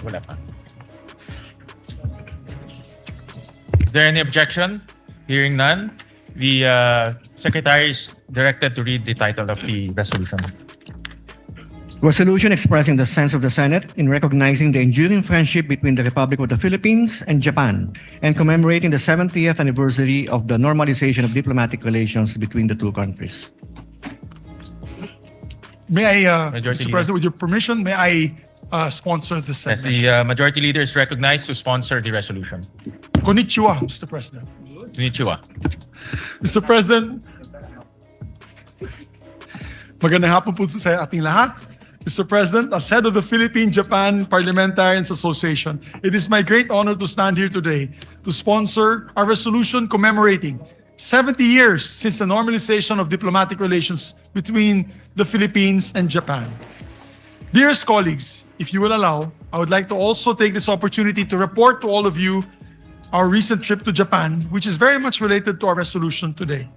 Wala pa. Is there any objection? Hearing none, the Secretary is directed to read the title of the resolution. Resolution expressing the sense of the Senate in recognizing the enduring friendship between the Republic of the Philippines and Japan and commemorating the 70th anniversary of the normalization of diplomatic relations between the two countries. May I, Majority Mr. Leader. President, with your permission, may I sponsor this As measure? the Majority Leader is recognized to sponsor the resolution. Konnichiwa, Mr. President. Konnichiwa. Mr. President, magandang hapon po sa ating lahat. Mr. President, as head of the Philippine-Japan Parliamentarians Association, it is my great honor to stand here today to sponsor our resolution commemorating 70 years since the normalization of diplomatic relations between the Philippines and Japan. Dearest colleagues, if you will allow, I would like to also take this opportunity to report to all of you our recent trip to Japan, which is very much related to our resolution today.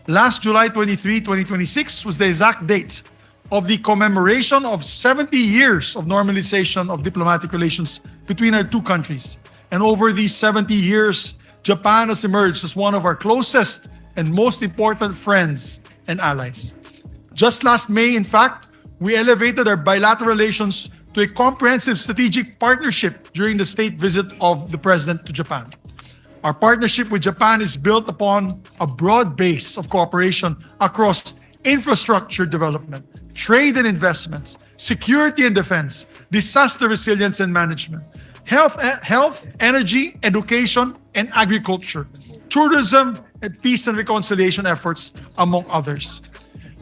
Last July 23, 2026 was the exact date of the commemoration of 70 years of normalization of diplomatic relations between our two countries. And over these 70 years, Japan has emerged as one of our closest and most important friends and allies. Just last May, in fact, we elevated our bilateral relations to a comprehensive strategic partnership during the state visit of the President to Japan. Our partnership with Japan is built upon a broad base of cooperation across infrastructure development, trade and investments, security and defense, disaster resilience and management, health, energy, education, and agriculture, tourism, and peace and reconciliation efforts, among others.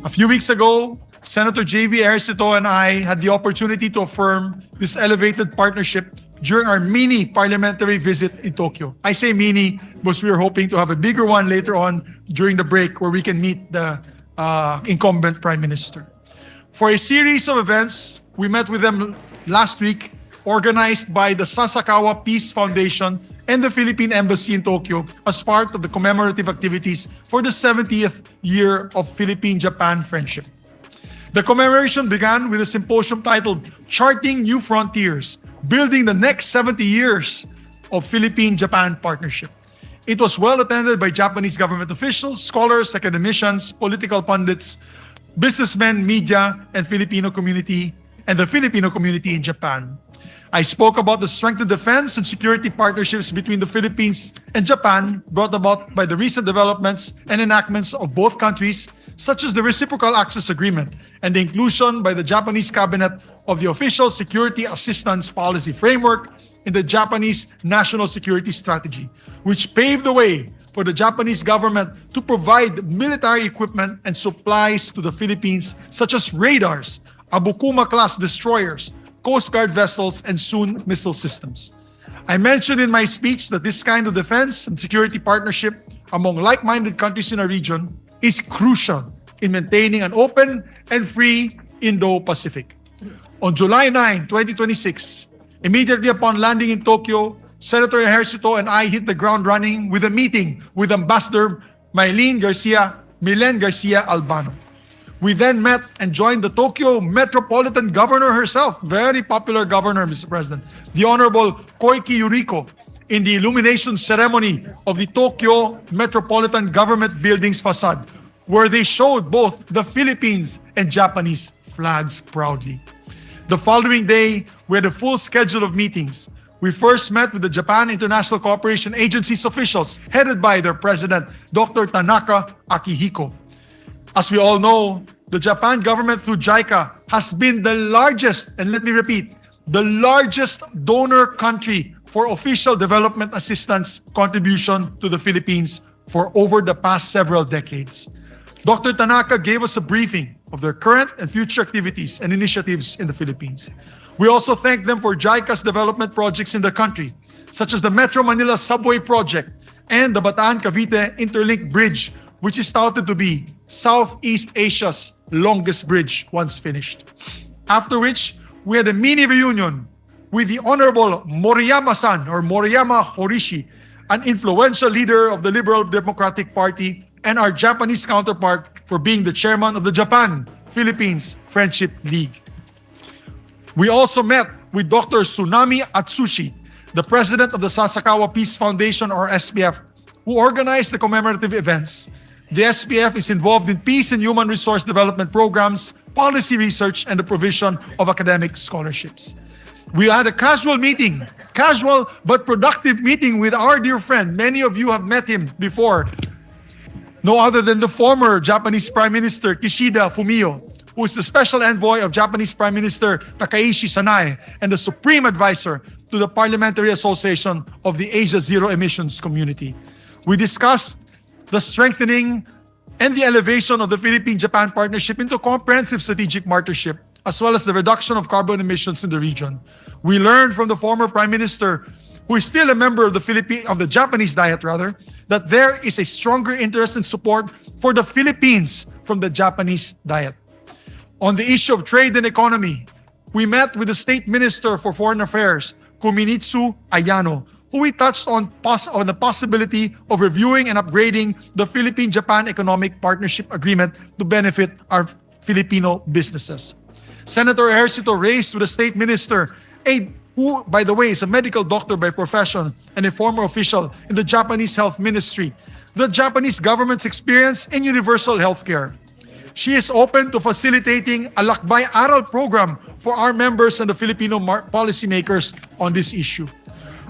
A few weeks ago, Senator J.V. Ejercito and I had the opportunity to affirm this elevated partnership during our mini parliamentary visit in Tokyo. I say mini because we are hoping to have a bigger one later on during the break where we can meet the incumbent Prime Minister. For a series of events, we met with them last week, organized by the Sasakawa Peace Foundation and the Philippine Embassy in Tokyo as part of the commemorative activities for the 70th year of Philippine-Japan friendship. The commemoration began with a symposium titled Charting New Frontiers, Building the Next 70 Years of Philippine-Japan Partnership. It was well attended by Japanese government officials, scholars, academicians, political pundits, businessmen, media, and Filipino community, and the Filipino community in Japan. I spoke about the strengthened defense and security partnerships between the Philippines and Japan brought about by the recent developments and enactments of both countries, such as the Reciprocal Access Agreement and the inclusion by the Japanese cabinet of the Official Security Assistance Policy Framework in the Japanese National Security Strategy, which paved the way for the Japanese government to provide military equipment and supplies to the Philippines, such as radars, Abukuma-class destroyers, Coast Guard vessels, and soon missile systems. I mentioned in my speech that this kind of defense and security partnership among like-minded countries in our region is crucial in maintaining an open and free Indo-Pacific. On July 9, 2026, immediately upon landing in Tokyo, Senator Ejercito and I hit the ground running with a meeting with Ambassador Milen Garcia Albano. We then met and joined the Tokyo Metropolitan Governor herself, very popular governor, Mr. President, the Honorable Koike Yuriko, in the illumination ceremony of the Tokyo Metropolitan Government Building's facade, where they showed both the Philippines and Japanese flags proudly. The following day, we had a full schedule of meetings. We first met with the Japan International Cooperation Agency's officials, headed by their president, Dr. Tanaka Akihiko. As we all know, the Japan government through JICA has been the largest, and let me repeat, the largest donor country for official development assistance contribution to the Philippines for over the past several decades. Dr. Tanaka gave us a briefing of their current and future activities and initiatives in the Philippines. We also thank them for JICA's development projects in the country, such as the Metro Manila Subway Project and the Bataan-Cavite Interlink Bridge, which is touted to be Southeast Asia's longest bridge once finished. After which, we had a mini reunion with the Honorable Moriyama-san or Moriyama Horishi, an influential leader of the Liberal Democratic Party and our Japanese counterpart for being the chairman of the Japan-Philippines Friendship League. We also met with Dr. Tsunami Atsushi, the president of the Sasakawa Peace Foundation or SPF, who organized the commemorative events. The SPF is involved in peace and human resource development programs, policy research, and the provision of academic scholarships. We had a casual but productive meeting with our dear friend. Many of you have met him before. No other than the former Japanese Prime Minister Kishida Fumio, who is the special envoy of Japanese Prime Minister Takaishi Sanae and the supreme advisor to the Parliamentary Association of the Asia Zero Emissions Community. We discussed the strengthening and the elevation of the Philippine-Japan partnership into comprehensive strategic partnership, as well as the reduction of carbon emissions in the region. We learned from the former Prime Minister, who is still a member of the Japanese Diet, that there is a stronger interest and support for the Philippines from the Japanese Diet. On the issue of trade and economy, we met with the State Minister for Foreign Affairs, Kuminitsu Ayano, who we touched on the possibility of reviewing and upgrading the Philippine-Japan Economic Partnership Agreement to benefit our Filipino businesses. Senator Ejercito raised with the State Minister, who, by the way, is a medical doctor by profession and a former official in the Japanese Health Ministry, the Japanese government's experience in universal healthcare. She is open to facilitating a Lakbay Aral program for our members and the Filipino policymakers on this issue.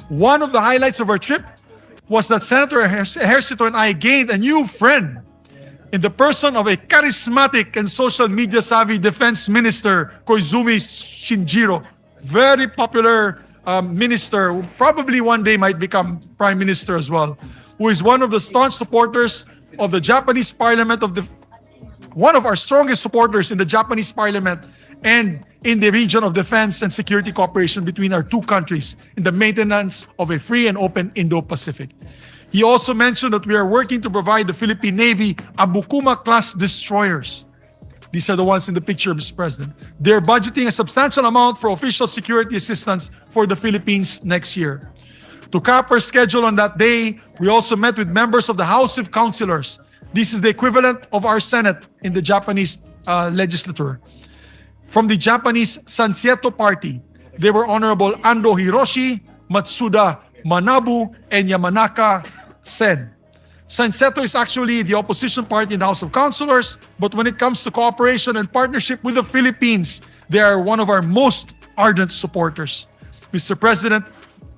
One of the highlights of our trip was that Senator Ejercito and I gained a new friend in the person of a charismatic and social media savvy Defense Minister, Koizumi Shinjiro. Very popular minister, who probably one day might become Prime Minister as well, who is one of the staunch supporters of the Japanese Parliament, one of our strongest supporters in the Japanese Parliament and in the region of defense and security cooperation between our two countries in the maintenance of a free and open Indo-Pacific. He also mentioned that we are working to provide the Philippine Navy Abukuma-class destroyers. These are the ones in the picture, Mr. President. They're budgeting a substantial amount for official security assistance for the Philippines next year. To cap our schedule on that day, we also met with members of the House of Councilors. This is the equivalent of our Senate in the Japanese legislature. From the Japanese Sansieto Party, they were Honorable Ando Hiroshi, Matsuda Manabu, and Yamanaka Sen. Sanseto is actually the opposition party in the House of Councilors, but when it comes to cooperation and partnership with the Philippines, they are one of our most ardent supporters. Mr. President,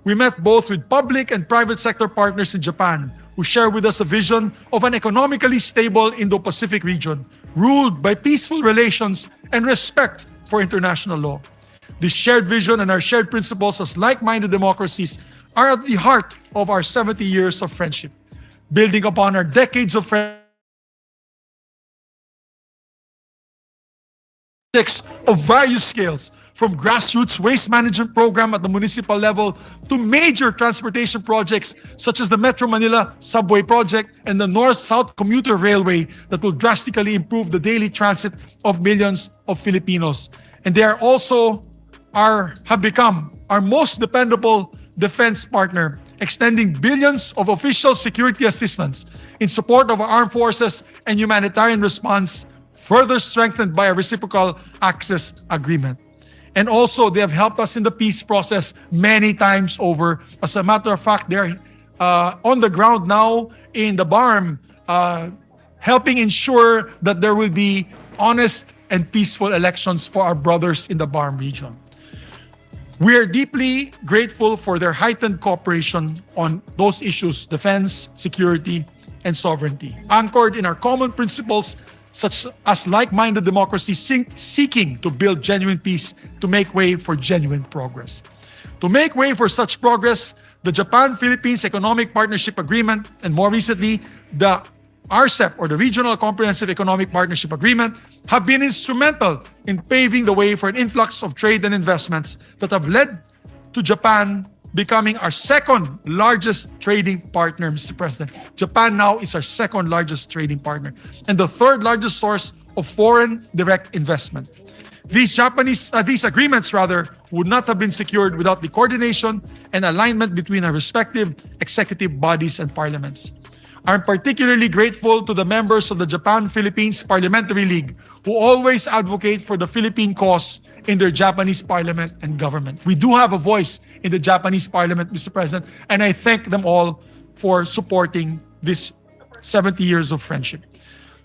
we met both with public and private sector partners in Japan who share with us a vision of an economically stable Indo-Pacific region ruled by peaceful relations and respect for international law. This shared vision and our shared principles as like-minded democracies are at the heart of our 70 years of friendship. Building upon our decades of friendship of various scales, from grassroots waste management program at the municipal level to major transportation projects such as the Metro Manila Subway Project and the North-South Commuter Railway that will drastically improve the daily transit of millions of Filipinos. And they are also have become our most dependable defense partner, extending billions of official security assistance in support of our armed forces and humanitarian response, further strengthened by a reciprocal access agreement. And also, they have helped us in the peace process many times over. As a matter of fact, they're on the ground now in the BARM, helping ensure that there will be honest and peaceful elections for our brothers in the BARM region. We are deeply grateful for their heightened cooperation on those issues, defense, security, and sovereignty, anchored in our common principles such as like-minded democracies seeking to build genuine peace to make way for genuine progress. To make way for such progress, the Japan-Philippines Economic Partnership Agreement, and more recently, the RCEP, or the Regional Comprehensive Economic Partnership Agreement, have been instrumental in paving the way for an influx of trade and investments that have led to Japan becoming our second largest trading partner, Mr. President. Japan now is our second largest trading partner and the third largest source of foreign direct investment. These agreements would not have been secured without the coordination and alignment between our respective executive bodies and parliaments. I'm particularly grateful to the members of the Japan-Philippines Parliamentary League who always advocate for the Philippine cause in their Japanese parliament and government. We do have a voice in the Japanese parliament, Mr. President, and I thank them all for supporting this 70 years of friendship.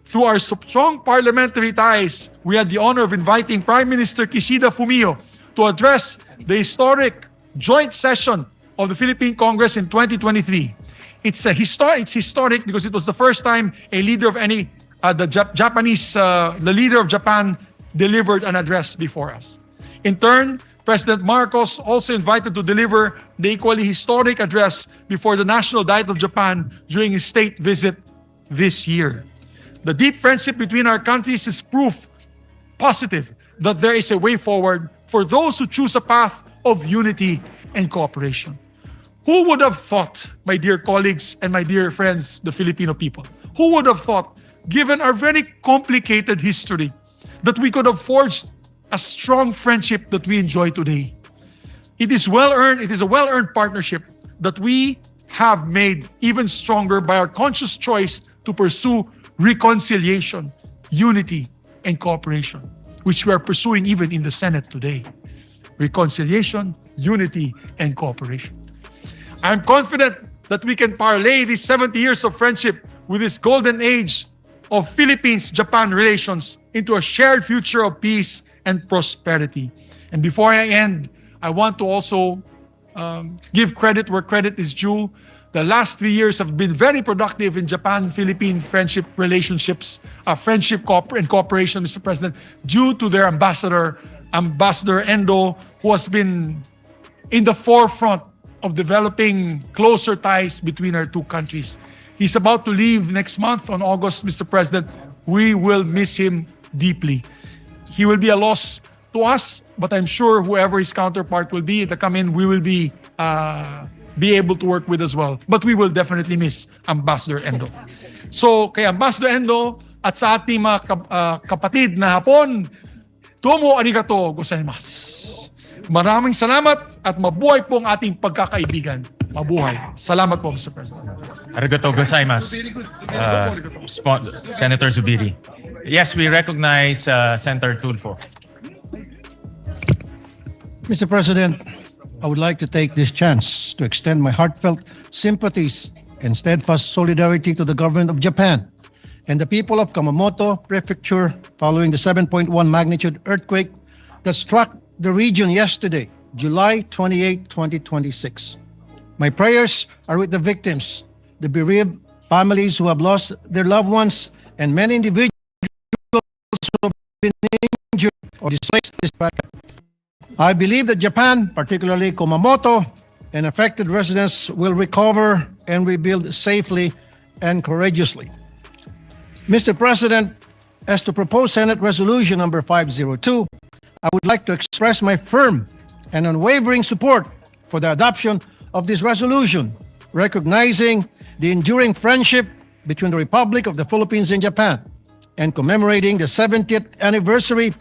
Through our strong parliamentary ties, we had the honor of inviting Prime Minister Kishida Fumio to address the historic joint session of the Philippine Congress in 2023. It's historic because it was the first time a leader of the leader of Japan delivered an address before us. In turn, President Marcos also invited to deliver the equally historic address before the National Diet of Japan during his state visit this year. The deep friendship between our countries is proof positive that there is a way forward for those who choose a path of unity and cooperation. Who would have thought, my dear colleagues and my dear friends, the Filipino people, who would have thought, given our very complicated history, that we could have forged a strong friendship that we enjoy today? It is well-earned. It is a well-earned partnership that we have made even stronger by our conscious choice to pursue reconciliation, unity, and cooperation, which we are pursuing even in the Senate today. Reconciliation, unity, and cooperation. I'm confident that we can parlay these 70 years of friendship with this golden age of Philippines-Japan relations into a shared future of peace and prosperity. And before I end, I want to also give credit where credit is due. The last 3 years have been very productive in Japan-Philippine friendship relationships, friendship and cooperation, Mr. President, due to their Ambassador Endo, who has been in the forefront of developing closer ties between our two countries. He's about to leave next month on August, Mr. President. We will miss him deeply. He will be a loss to us, but I'm sure whoever his counterpart will be to come in, we will be able to work with as well. But we will definitely miss Ambassador Endo. So kay Ambassador Endo at sa ating mga kapatid na Hapon, domo arigato gozaimasu. Maraming salamat at mabuhay po ang ating pagkakaibigan. Mabuhay. Salamat po, Mr. President. Arigato gozaimasu. Senator Zubiri. Yes, we recognize Senator Tulfo. Mr. President, I would like to take this chance to extend my heartfelt sympathies and steadfast solidarity to the government of Japan and the people of Kumamoto Prefecture following the 7.1 magnitude earthquake that struck the region yesterday, July 28, 2026. My prayers are with the victims, the bereaved families who have lost their loved ones, and many individuals who have been injured or displaced. I believe that Japan, particularly Kumamoto, and affected residents will recover and rebuild safely and courageously. Mr. President, as to proposed Senate Resolution number 502, I would like to express my firm and unwavering support for the adoption of this resolution, recognizing the enduring friendship between the Republic of the Philippines and Japan, and commemorating the 70th anniversary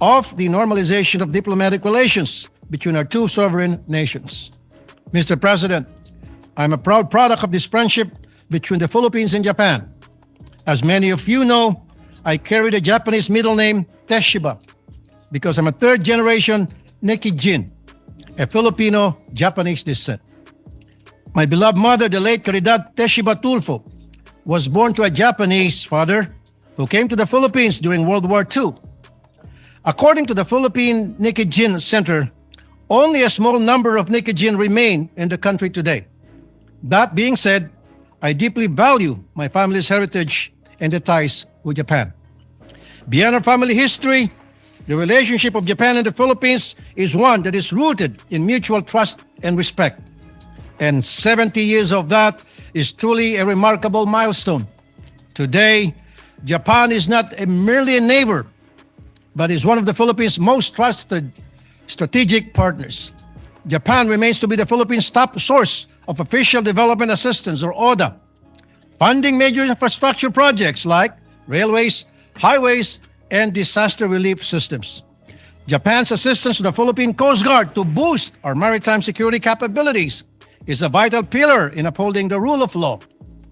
of the normalization of diplomatic relations between our two sovereign nations. Mr. President, I'm a proud product of this friendship between the Philippines and Japan. As many of you know, I carry the Japanese middle name Teshiba because I'm a third-generation Nekijin, a Filipino-Japanese descent. My beloved mother, the late Caridad Teshiba Tulfo, was born to a Japanese father who came to the Philippines during World War II. According to the Philippine Nekijin Center, only a small number of Nekijin remain in the country today. That being said, I deeply value my family's heritage and the ties with Japan. Beyond our family history, the relationship of Japan and the Philippines is one that is rooted in mutual trust and respect. And 70 years of that is truly a remarkable milestone. Today, Japan is not merely a neighbor, but is one of the Philippines' most trusted strategic partners. Japan remains to be the Philippines' top source of official development assistance, or ODA, funding major infrastructure projects like railways, highways, and disaster relief systems. Japan's assistance to the Philippine Coast Guard to boost our maritime security capabilities is a vital pillar in upholding the rule of law,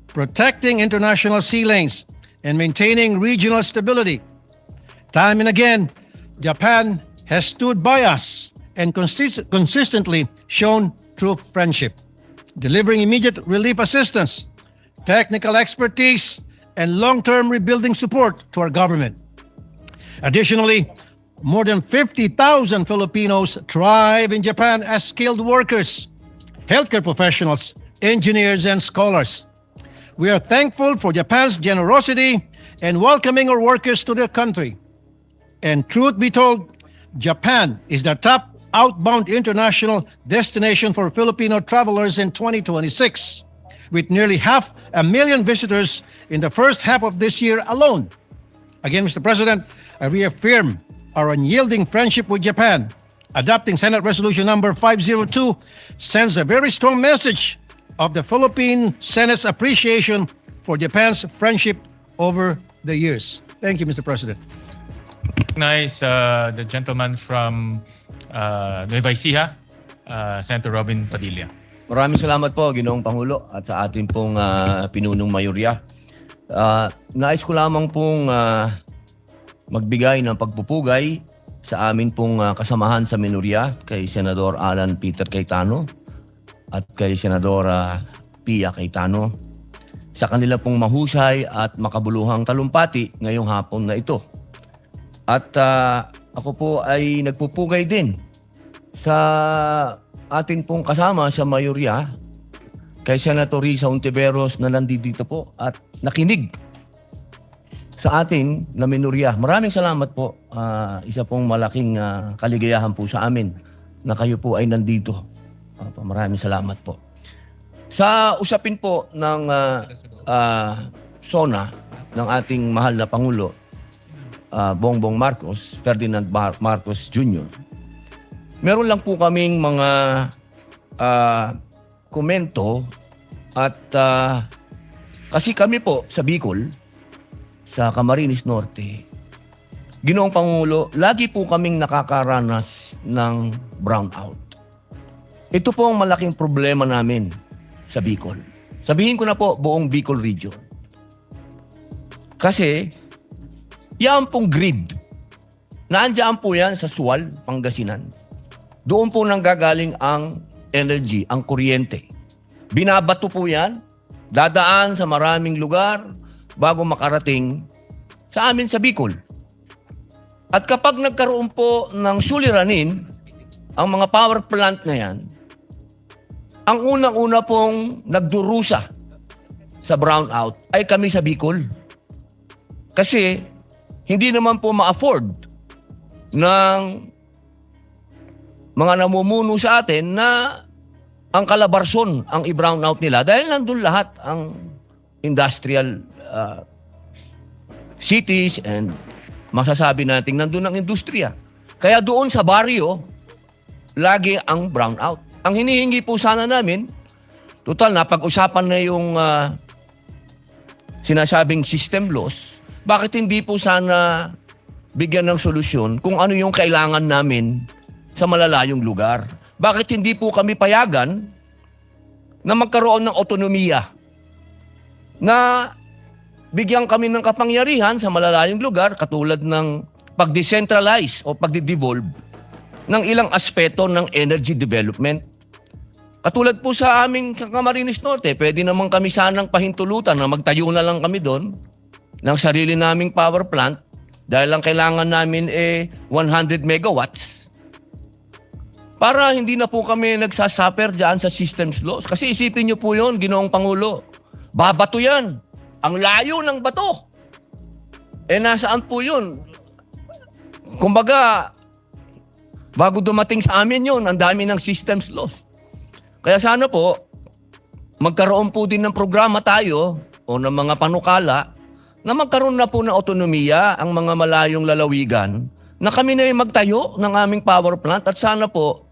protecting international sea lanes, and maintaining regional stability. Time and again, Japan has stood by us and consistently shown true friendship, delivering immediate relief assistance, technical expertise, and long-term rebuilding support to our government. Additionally, more than 50,000 Filipinos thrive in Japan as skilled workers, healthcare professionals, engineers, and scholars. We are thankful for Japan's generosity and welcoming our workers to their country. And truth be told, Japan is the top outbound international destination for Filipino travelers in 2026, with nearly 500,000 visitors in the first half of this year alone. Again, Mr. President, I reaffirm our unyielding friendship with Japan. Adopting Senate Resolution number 502 sends a very strong message of the Philippine Senate's appreciation for Japan's friendship over the years. Thank you, Mr. President. Recognize the gentleman from Nueva Ecija, Senator Robin Padilla. Maraming salamat po, Ginoong Pangulo, at sa ating pong pinunong mayorya. Nais ko lamang pong magbigay ng pagpupugay sa amin pong kasamahan sa minorya, kay Senador Alan Peter Cayetano at kay Senadora Pia Cayetano, sa kanila pong mahusay at makabuluhang talumpati ngayong hapon na ito. At ako po ay nagpupugay din sa atin pong kasama sa mayorya, kay Senator Risa Ontiveros na nandito po at nakinig sa atin na minorya. Maraming salamat po. Isa pong malaking kaligayahan po sa amin na kayo po ay nandito. Maraming salamat po. Sa usapin po ng SONA ng ating mahal na Pangulo, Bongbong Marcos, Ferdinand Marcos Jr., meron lang po kaming mga komento at kasi kami po sa Bicol, sa Camarines Norte, Ginoong Pangulo, lagi po kaming nakakaranas ng brownout. Ito po ang malaking problema namin sa Bicol. Sabihin ko na po, buong Bicol region. Kasi, yan pong grid, naandyan po yan sa Sual, Pangasinan. Doon po nanggagaling ang energy, ang kuryente. Binabato po yan, dadaan sa maraming lugar bago makarating sa amin sa Bicol. At kapag nagkaroon po ng suliranin, ang mga power plant na yan, ang unang-una pong nagdurusa sa brownout ay kami sa Bicol. Kasi hindi naman po ma-afford ng mga namumuno sa atin na ang Calabarzon ang i-brownout nila dahil nandun lahat ang industrial cities and masasabi natin nandun ang industriya. Kaya doon sa baryo, lagi ang brownout. Ang hinihingi po sana namin, total napag-usapan na yung sinasabing system loss, bakit hindi po sana bigyan ng solusyon kung ano yung kailangan namin sa malalayong lugar? Bakit hindi po kami payagan na magkaroon ng otonomiya na bigyan kami ng kapangyarihan sa malalayong lugar katulad ng pag-decentralize o pag-devolve ng ilang aspeto ng energy development. Katulad po sa aming Camarines Norte, pwede naman kami sanang pahintulutan na magtayo na lang kami doon ng sarili naming power plant dahil ang kailangan namin 100 megawatts. Para hindi na po kami nagsasuffer dyan sa systems loss. Kasi isipin nyo po yun, Ginoong Pangulo. Babato yan. Ang layo ng bato. nasaan po yun? Kumbaga, bago dumating sa amin yun, ang dami ng systems loss. Kaya sana po, magkaroon po din ng programa tayo o ng mga panukala na magkaroon na po ng otonomiya ang mga malayong lalawigan na kami na yung magtayo ng aming power plant at sana po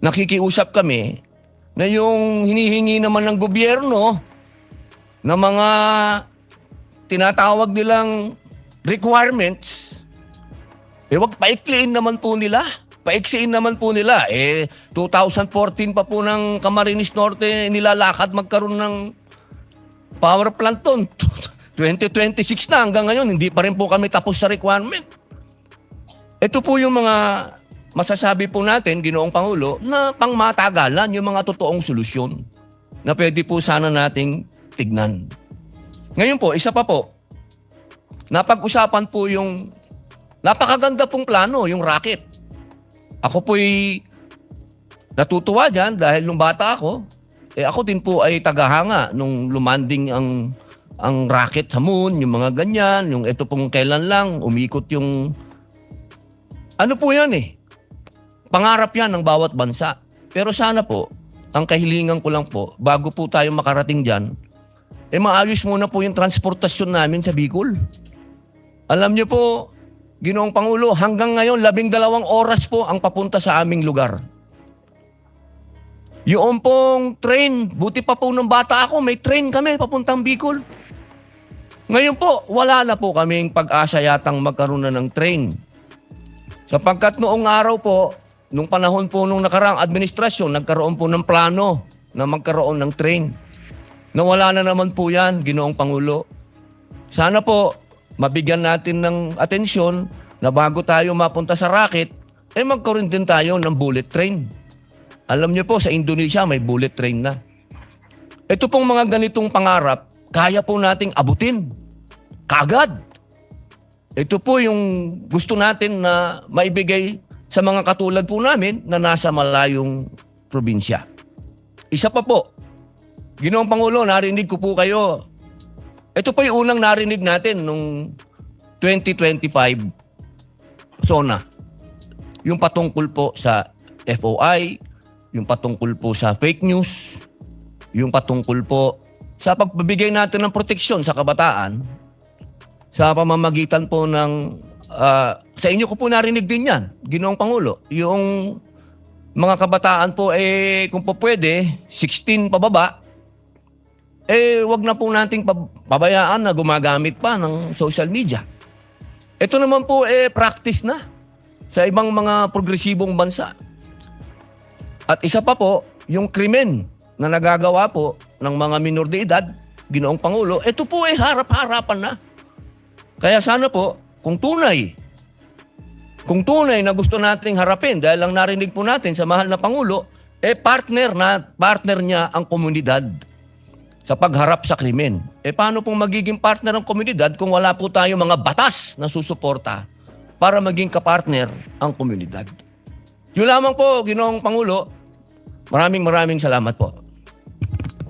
nakikiusap kami na yung hinihingi naman ng gobyerno na mga tinatawag nilang requirements, wag paikliin naman po nila. Paiksiin naman po nila. 2014 pa po ng Camarines Norte nilalakad magkaroon ng power plant doon. 2026 na hanggang ngayon, hindi pa rin po kami tapos sa requirement. Ito po yung mga masasabi po natin, Ginoong Pangulo, na pangmatagalan yung mga totoong solusyon na pwede po sana nating tignan. Ngayon po, isa pa po, napag-usapan po yung napakaganda pong plano, yung rocket. Ako po'y natutuwa dyan dahil nung bata ako, ako din po ay tagahanga nung lumanding ang rocket sa moon, yung mga ganyan, yung ito pong kailan lang, umikot yung... Ano po yan pangarap yan ng bawat bansa. Pero sana po, ang kahilingan ko lang po, bago po tayo makarating dyan, maayos muna po yung transportasyon namin sa Bicol. Alam niyo po, Ginoong Pangulo, hanggang ngayon, 12 oras po ang papunta sa aming lugar. Yung pong train, buti pa po nung bata ako, may train kami papuntang Bicol. Ngayon po, wala na po kaming pag-asa yatang magkaroon na ng train. Sapagkat noong araw po, nung panahon po nung nakaraang administrasyon, nagkaroon po ng plano na magkaroon ng train. Nawala na naman po yan, Ginoong Pangulo. Sana po, mabigyan natin ng atensyon na bago tayo mapunta sa rocket, magkaroon din tayo ng bullet train. Alam niyo po, sa Indonesia may bullet train na. Ito pong mga ganitong pangarap, kaya po nating abutin. Kagad. Ito po yung gusto natin na maibigay sa mga katulad po namin na nasa malayong probinsya. Isa pa po, Ginoong Pangulo, narinig ko po kayo. Ito po yung unang narinig natin nung 2025 SONA. Yung patungkol po sa FOI, yung patungkol po sa fake news, yung patungkol po sa pagbibigay natin ng proteksyon sa kabataan sa pamamagitan po ng sa inyo ko po narinig din yan, Ginoong Pangulo. Yung mga kabataan po kung po pwede 16 pababa, wag na po nating pabayaan na gumagamit pa ng social media. Ito naman po practice na sa ibang mga progresibong bansa. At isa pa po, yung krimen na nagagawa po ng mga minor de edad, Ginoong Pangulo, ito po harap-harapan na. Kaya sana po, kung tunay na gusto nating harapin, dahil lang narinig po natin sa mahal na Pangulo, partner niya ang komunidad sa pagharap sa krimen. Paano pong magiging partner ng komunidad kung wala po tayo mga batas na susuporta para maging kapartner ang komunidad? Yun lamang po, Ginoong Pangulo. Maraming salamat po.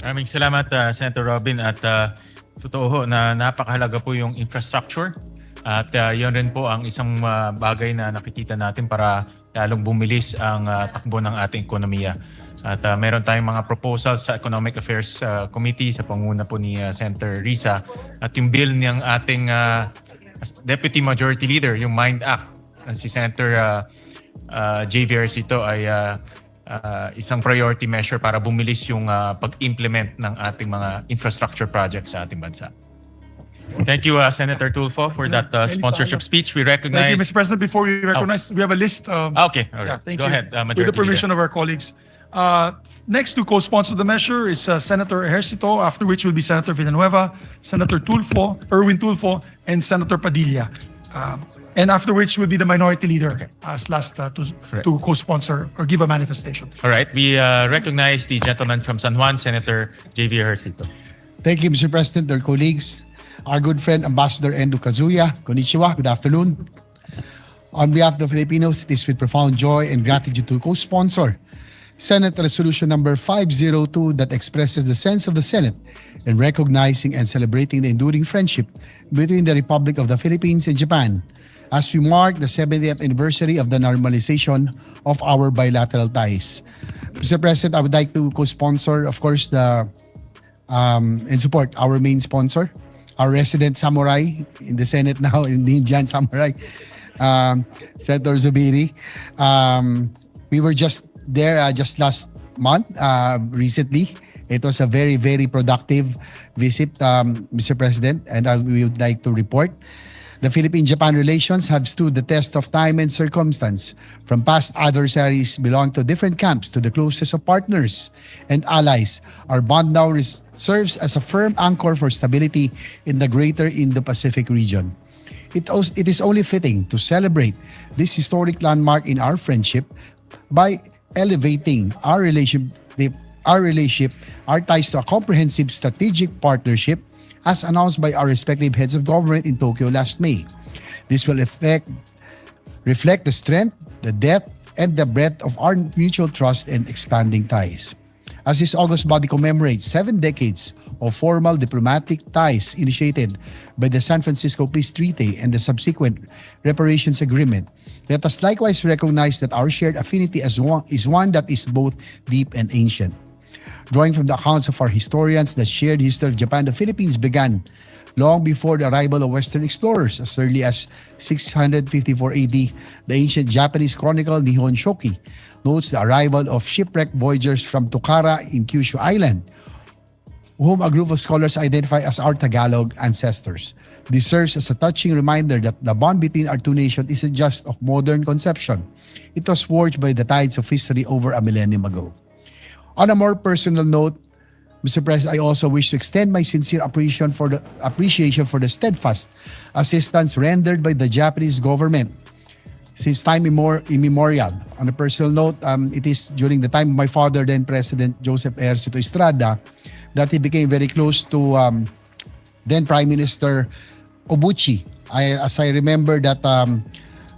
Maraming salamat, Senator Robin. At totoo na napakahalaga po yung infrastructure. At yun rin po ang isang bagay na nakikita natin para lalong bumilis ang takbo ng ating ekonomiya. At meron tayong mga proposals sa Economic Affairs Committee sa panguna po ni Senator Risa. At yung bill ng ating Deputy Majority Leader, yung MIND Act, si Senator JV Arcito ay isang priority measure para bumilis yung pag-implement ng ating mga infrastructure projects sa ating bansa. Thank you, Senator Tulfo, for that sponsorship speech. We recognize... Thank you, Mr. President. Before we recognize, we have a list. Okay, all right. Yeah, thank Go you. ahead, Majority With the permission Leader. of our colleagues. Next to co-sponsor the measure is Senator Ejercito, after which will be Senator Villanueva, Senator Tulfo, Erwin Tulfo, and Senator Padilla. And after which will be the minority leader as last to co-sponsor or give a manifestation. All right, we recognize the gentleman from San Juan, Senator JV Ejercito. Thank you, Mr. President, dear colleagues. Our good friend, Ambassador Endo Kazuya. Konnichiwa, good afternoon. On behalf of the Filipinos, it is with profound joy and gratitude to co-sponsor Senate Resolution number 502 that expresses the sense of the Senate in recognizing and celebrating the enduring friendship between the Republic of the Philippines and Japan as we mark the 70th anniversary of the normalization of our bilateral ties. Mr. President, I would like to co-sponsor, of course, and support our main sponsor, our resident samurai in the Senate now, in the Indian samurai, Senator Zubiri. We were just there just last month, recently. It was a very, very productive visit, Mr. President, and we would like to report. The Philippine-Japan relations have stood the test of time and circumstance. From past adversaries belong to different camps to the closest of partners and allies. Our bond now serves as a firm anchor for stability in the greater Indo-Pacific region. It is only fitting to celebrate this historic landmark in our friendship by elevating our ties to a comprehensive strategic partnership as announced by our respective heads of government in Tokyo last May. This will reflect the strength, the depth, and the breadth of our mutual trust and expanding ties. As this August body commemorates 7 decades of formal diplomatic ties initiated by the San Francisco Peace Treaty and the subsequent reparations agreement, let us likewise recognize that our shared affinity is one that is both deep and ancient. Drawing from the accounts of our historians, the shared history of Japan, the Philippines began long before the arrival of Western explorers. As early as 654 AD, the ancient Japanese chronicle Nihon Shoki notes the arrival of shipwrecked voyagers from Tokara in Kyushu Island, whom a group of scholars identify as our Tagalog ancestors. This serves as a touching reminder that the bond between our two nations isn't just of modern conception. It was forged by the tides of history over a millennium ago. On a more personal note, Mr. President, I also wish to extend my sincere appreciation for the steadfast assistance rendered by the Japanese government since time immemorial. On a personal note, it is during the time of my father, then President Joseph Ercito Estrada, that he became very close to then Prime Minister Obuchi. As I remember that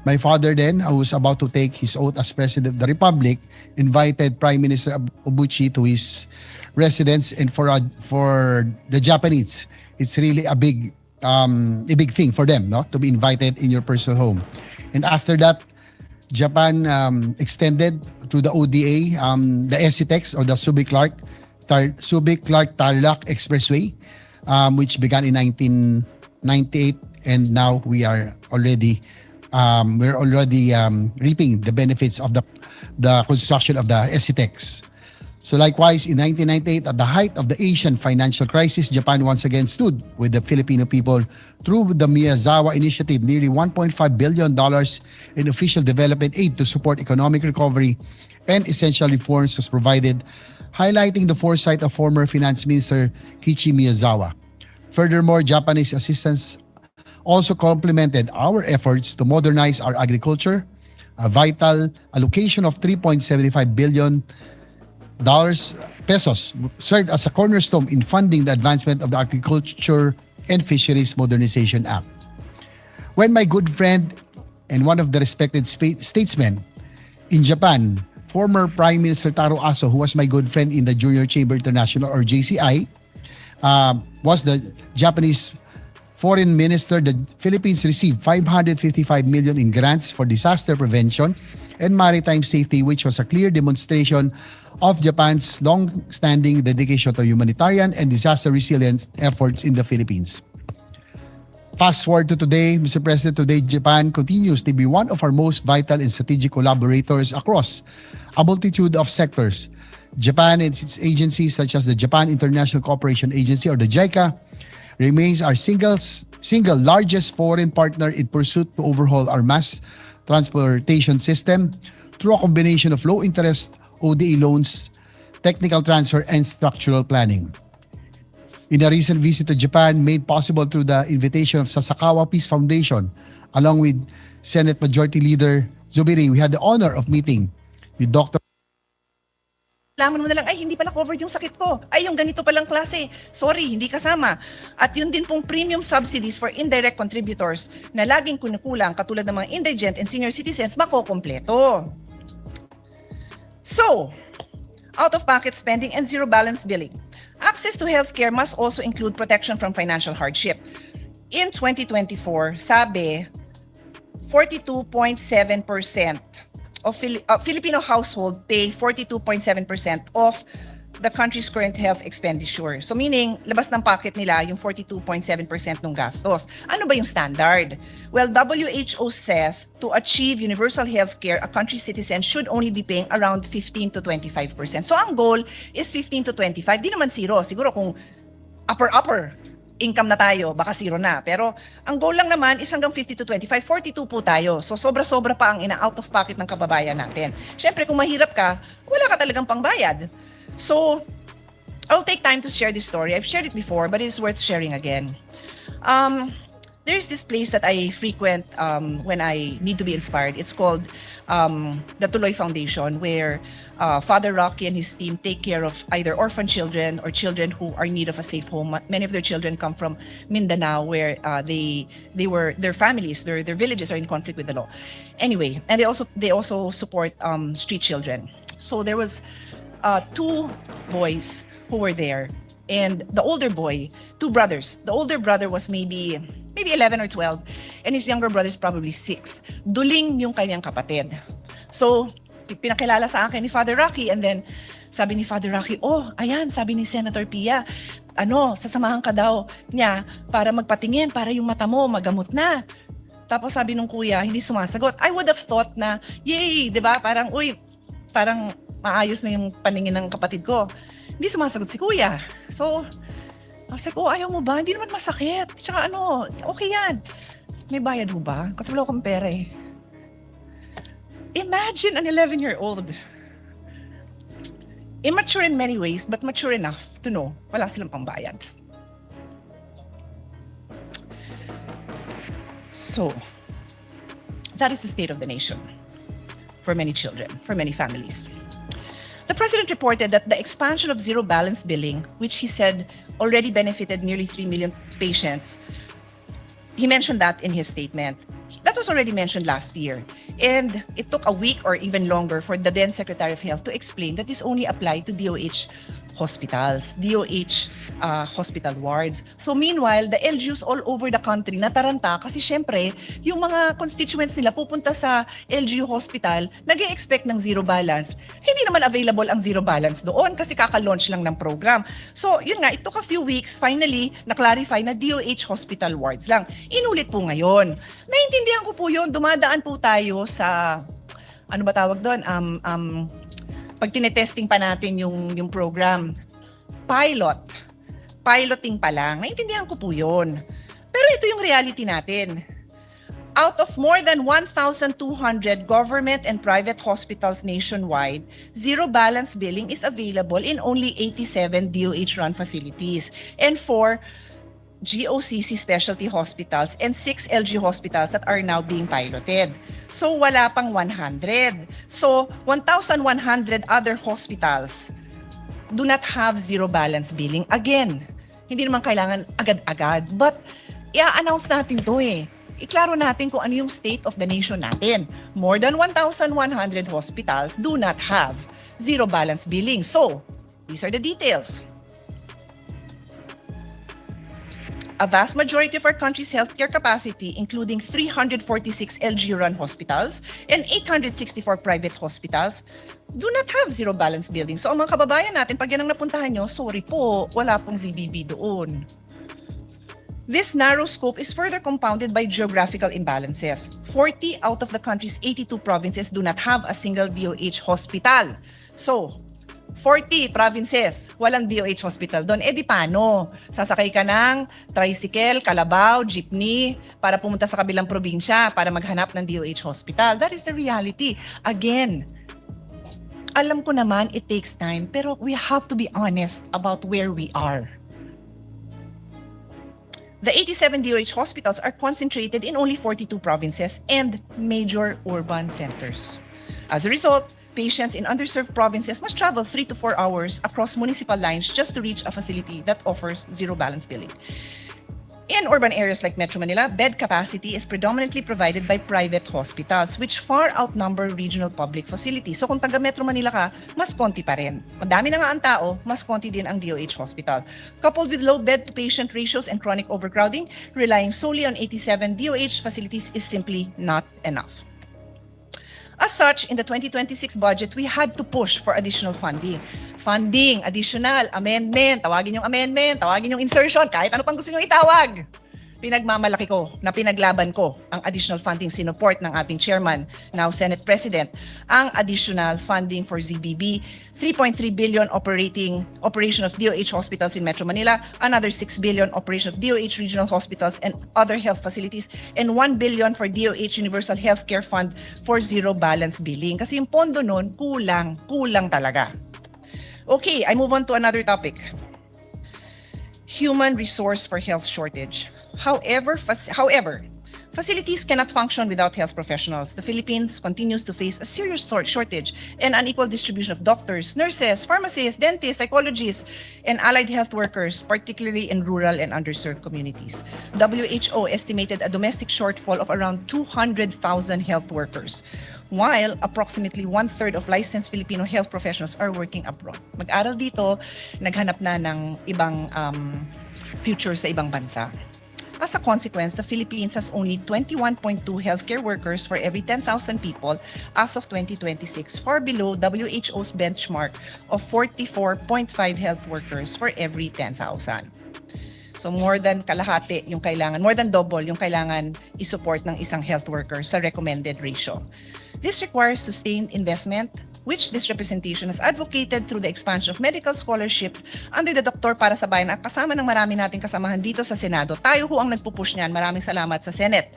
my father then, who was about to take his oath as President of the Republic, invited Prime Minister Obuchi to his residence, and for the Japanese, it's really a big thing for them, no, to be invited in your personal home. And after that, Japan extended through the ODA, the SCTEX or the Subic-Clark-Tarlac Expressway, which began in 1998, and now we are already reaping the benefits of the construction of the SCTEX. So likewise, in 1998, at the height of the Asian financial crisis, Japan once again stood with the Filipino people through the Miyazawa Initiative, nearly $1.5 billion in official development aid to support economic recovery and essential reforms was provided, highlighting the foresight of former Finance Minister Kiichi Miyazawa. Furthermore, Japanese assistance also complemented our efforts to modernize our agriculture. A vital allocation of $3.75 billion pesos served as a cornerstone in funding the advancement of the Agriculture and Fisheries Modernization Act. When my good friend and one of the respected statesmen in Japan, former Prime Minister Taro Aso, who was my good friend in the Junior Chamber International or JCI, was the Japanese Foreign Minister, the Philippines received $555 million in grants for disaster prevention and maritime safety, which was a clear demonstration of Japan's long-standing dedication to humanitarian and disaster resilience efforts in the Philippines. Fast forward to today, Mr. President, today Japan continues to be one of our most vital and strategic collaborators across a multitude of sectors. Japan and its agencies such as the Japan International Cooperation Agency or the JICA remains our single largest foreign partner in pursuit to overhaul our mass transportation system through a combination of low-interest ODA loans, technical transfer, and structural planning. In a recent visit to Japan made possible through the invitation of Sasakawa Peace Foundation, along with Senate Majority Leader Zubiri, we had the honor of meeting with Dr. Laman mo na lang, ay hindi pala covered yung sakit ko. Ay yung ganito palang klase. Sorry, hindi kasama. At yun din pong premium subsidies for indirect contributors na laging kunukulang katulad ng mga indigent and senior citizens makokompleto. So, out-of-pocket spending, and zero-balance billing. Access to healthcare must also include protection from financial hardship. In 2024, sabi, 42.7% of Filipino household pay 42.7% of the country's current health expenditure. So meaning, labas ng pocket nila yung 42.7% ng gastos. Ano ba yung standard? Well, WHO says to achieve universal healthcare, a country's citizens should only be paying around 15 to 25%. So ang goal is 15 to 25. Di naman zero. Siguro kung upper income na tayo, baka zero na. Pero ang goal lang naman is hanggang 50 to 25, 42 po tayo. So sobra-sobra pa ang ina-out of pocket ng kababayan natin. Siyempre, kung mahirap ka, wala ka talagang pangbayad. So, I'll take time to share this story. I've shared it before, but it is worth sharing again. There's this place that I frequent when I need to be inspired. It's called the Tuloy Foundation, where Father Rocky and his team take care of either orphan children or children who are in need of a safe home. Many of their children come from Mindanao, where their families, their villages are in conflict with the law. Anyway, and they also support street children. So there was 2 boys who were there, and the older boy, 2 brothers. The older brother was maybe 11 or 12, and his younger brother is probably 6. Duling yung kanyang kapatid. So pinakilala sa akin ni Father Rocky, and then sabi ni Father Rocky, oh, ayan, sabi ni Senator Pia, sasamahan ka daw niya para magpatingin, para yung mata mo magamot na. Tapos sabi nung kuya, hindi sumasagot. I would have thought na, yay, di ba? Parang maayos na yung paningin ng kapatid ko. Hindi sumasagot si kuya. So, I was like, ayaw mo ba? Hindi naman masakit. Tsaka okay yan. May bayad mo ba? Kasi wala akong pera eh. Imagine an 11-year-old. Immature in many ways, but mature enough to know wala silang pambayad. So, that is the state of the nation for many children, for many families. The president reported that the expansion of zero-balance billing, which he said already benefited nearly 3 million patients, he mentioned that in his statement. That was already mentioned last year. And it took a week or even longer for the then Secretary of Health to explain that this only applied to DOH hospitals, DOH hospital wards. So meanwhile, the LGUs all over the country nataranta kasi syempre, yung mga constituents nila pupunta sa LGU hospital, nag-e-expect ng zero balance. Hindi naman available ang zero balance doon kasi kaka-launch lang ng program. So yun nga, it took a few weeks, finally, na-clarify na DOH hospital wards lang. Inulit po ngayon. Naintindihan ko po yun, dumadaan po tayo sa, ano ba tawag doon? Pag tinetesting pa natin yung program, piloting pa lang, naintindihan ko po yun. Pero ito yung reality natin. Out of more than 1,200 government and private hospitals nationwide, zero balance billing is available in only 87 DOH-run facilities and 4 GOCC specialty hospitals and 6 LG hospitals that are now being piloted. So wala pang 100. So 1,100 other hospitals do not have zero balance billing. Again, hindi naman kailangan agad-agad, but i-announce natin to eh. Iklaro natin kung ano yung state of the nation natin. More than 1,100 hospitals do not have zero balance billing. So, these are the details. A vast majority of our country's healthcare capacity, including 346 LG-run hospitals and 864 private hospitals, do not have zero balance billing. So ang mga kababayan natin, pag yan ang napuntahan nyo, sorry po, wala pong ZBB doon. This narrow scope is further compounded by geographical imbalances. 40 out of the country's 82 provinces do not have a single DOH hospital. So, 40 provinces, walang DOH hospital doon. Eh di paano? Sasakay ka ng tricycle, kalabaw, jeepney para pumunta sa kabilang probinsya para maghanap ng DOH hospital. That is the reality. Again, alam ko naman it takes time, pero we have to be honest about where we are. The 87 DOH hospitals are concentrated in only 42 provinces and major urban centers. As a result, patients in underserved provinces must travel 3 to 4 hours across municipal lines just to reach a facility that offers zero balance billing. In urban areas like Metro Manila, bed capacity is predominantly provided by private hospitals which far outnumber regional public facilities. So kung taga Metro Manila ka, mas konti pa rin. Madami na nga ang tao, mas konti din ang DOH hospital. Coupled with low bed-to-patient ratios and chronic overcrowding, relying solely on 87 DOH facilities is simply not enough. As such, in the 2026 budget, we had to push for additional funding. Funding, additional, amendment, tawagin yung insertion, kahit ano pang gusto nyo itawag. Pinagmamalaki ko na pinaglaban ko ang additional funding sinuport ng ating chairman, now Senate President, ang additional funding for ZBB, 3.3 billion operation of DOH hospitals in Metro Manila, another 6 billion operation of DOH regional hospitals and other health facilities, and 1 billion for DOH Universal Healthcare Fund for zero balance billing. Kasi yung pondo nun, kulang talaga. Okay, I move on to another topic. Human resource for health shortage. However, facilities cannot function without health professionals. The Philippines continues to face a serious shortage and unequal distribution of doctors, nurses, pharmacists, dentists, psychologists, and allied health workers, particularly in rural and underserved communities. WHO estimated a domestic shortfall of around 200,000 health workers, while approximately 1/3 of licensed Filipino health professionals are working abroad. Mag-aral dito, naghanap na ng ibang future sa ibang bansa. As a consequence, the Philippines has only 21.2 healthcare workers for every 10,000 people as of 2026, far below WHO's benchmark of 44.5 health workers for every 10,000. So more than kalahati yung kailangan, more than double yung kailangan isupport ng isang health worker sa recommended ratio. This requires sustained investment, which this representation has advocated through the expansion of medical scholarships under the Doktor para sa Bayan at kasama ng marami nating kasamahan dito sa Senado. Tayo ho ang nagpupush niyan. Maraming salamat sa Senate.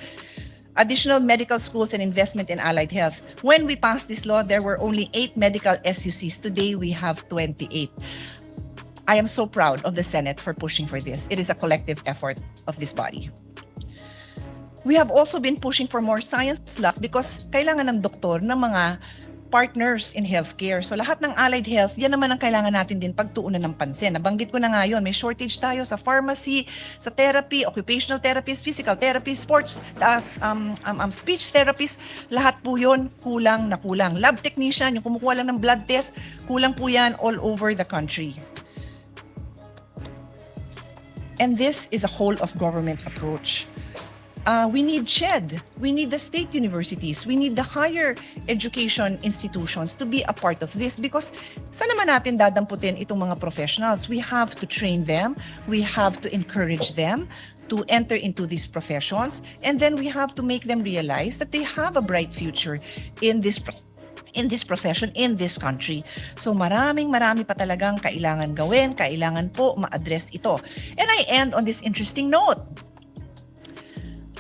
Additional medical schools and investment in allied health. When we passed this law, there were only 8 medical SUCs. Today, we have 28. I am so proud of the Senate for pushing for this. It is a collective effort of this body. We have also been pushing for more science labs because kailangan ng doktor ng mga partners in healthcare. So lahat ng allied health, yan naman ang kailangan natin din pagtuunan ng pansin. Nabanggit ko na nga yun, may shortage tayo sa pharmacy, sa therapy, occupational therapist, physical therapist, sports, sa speech therapist. Lahat po yun, kulang na kulang. Lab technician, yung kumukuha lang ng blood test, kulang po yan all over the country. And this is a whole of government approach. We need SHED. We need the state universities. We need the higher education institutions to be a part of this because saan naman natin dadamputin itong mga professionals? We have to train them. We have to encourage them to enter into these professions. And then we have to make them realize that they have a bright future in this profession, in this country. So marami pa talagang kailangan gawin, kailangan po ma-address ito. And I end on this interesting note.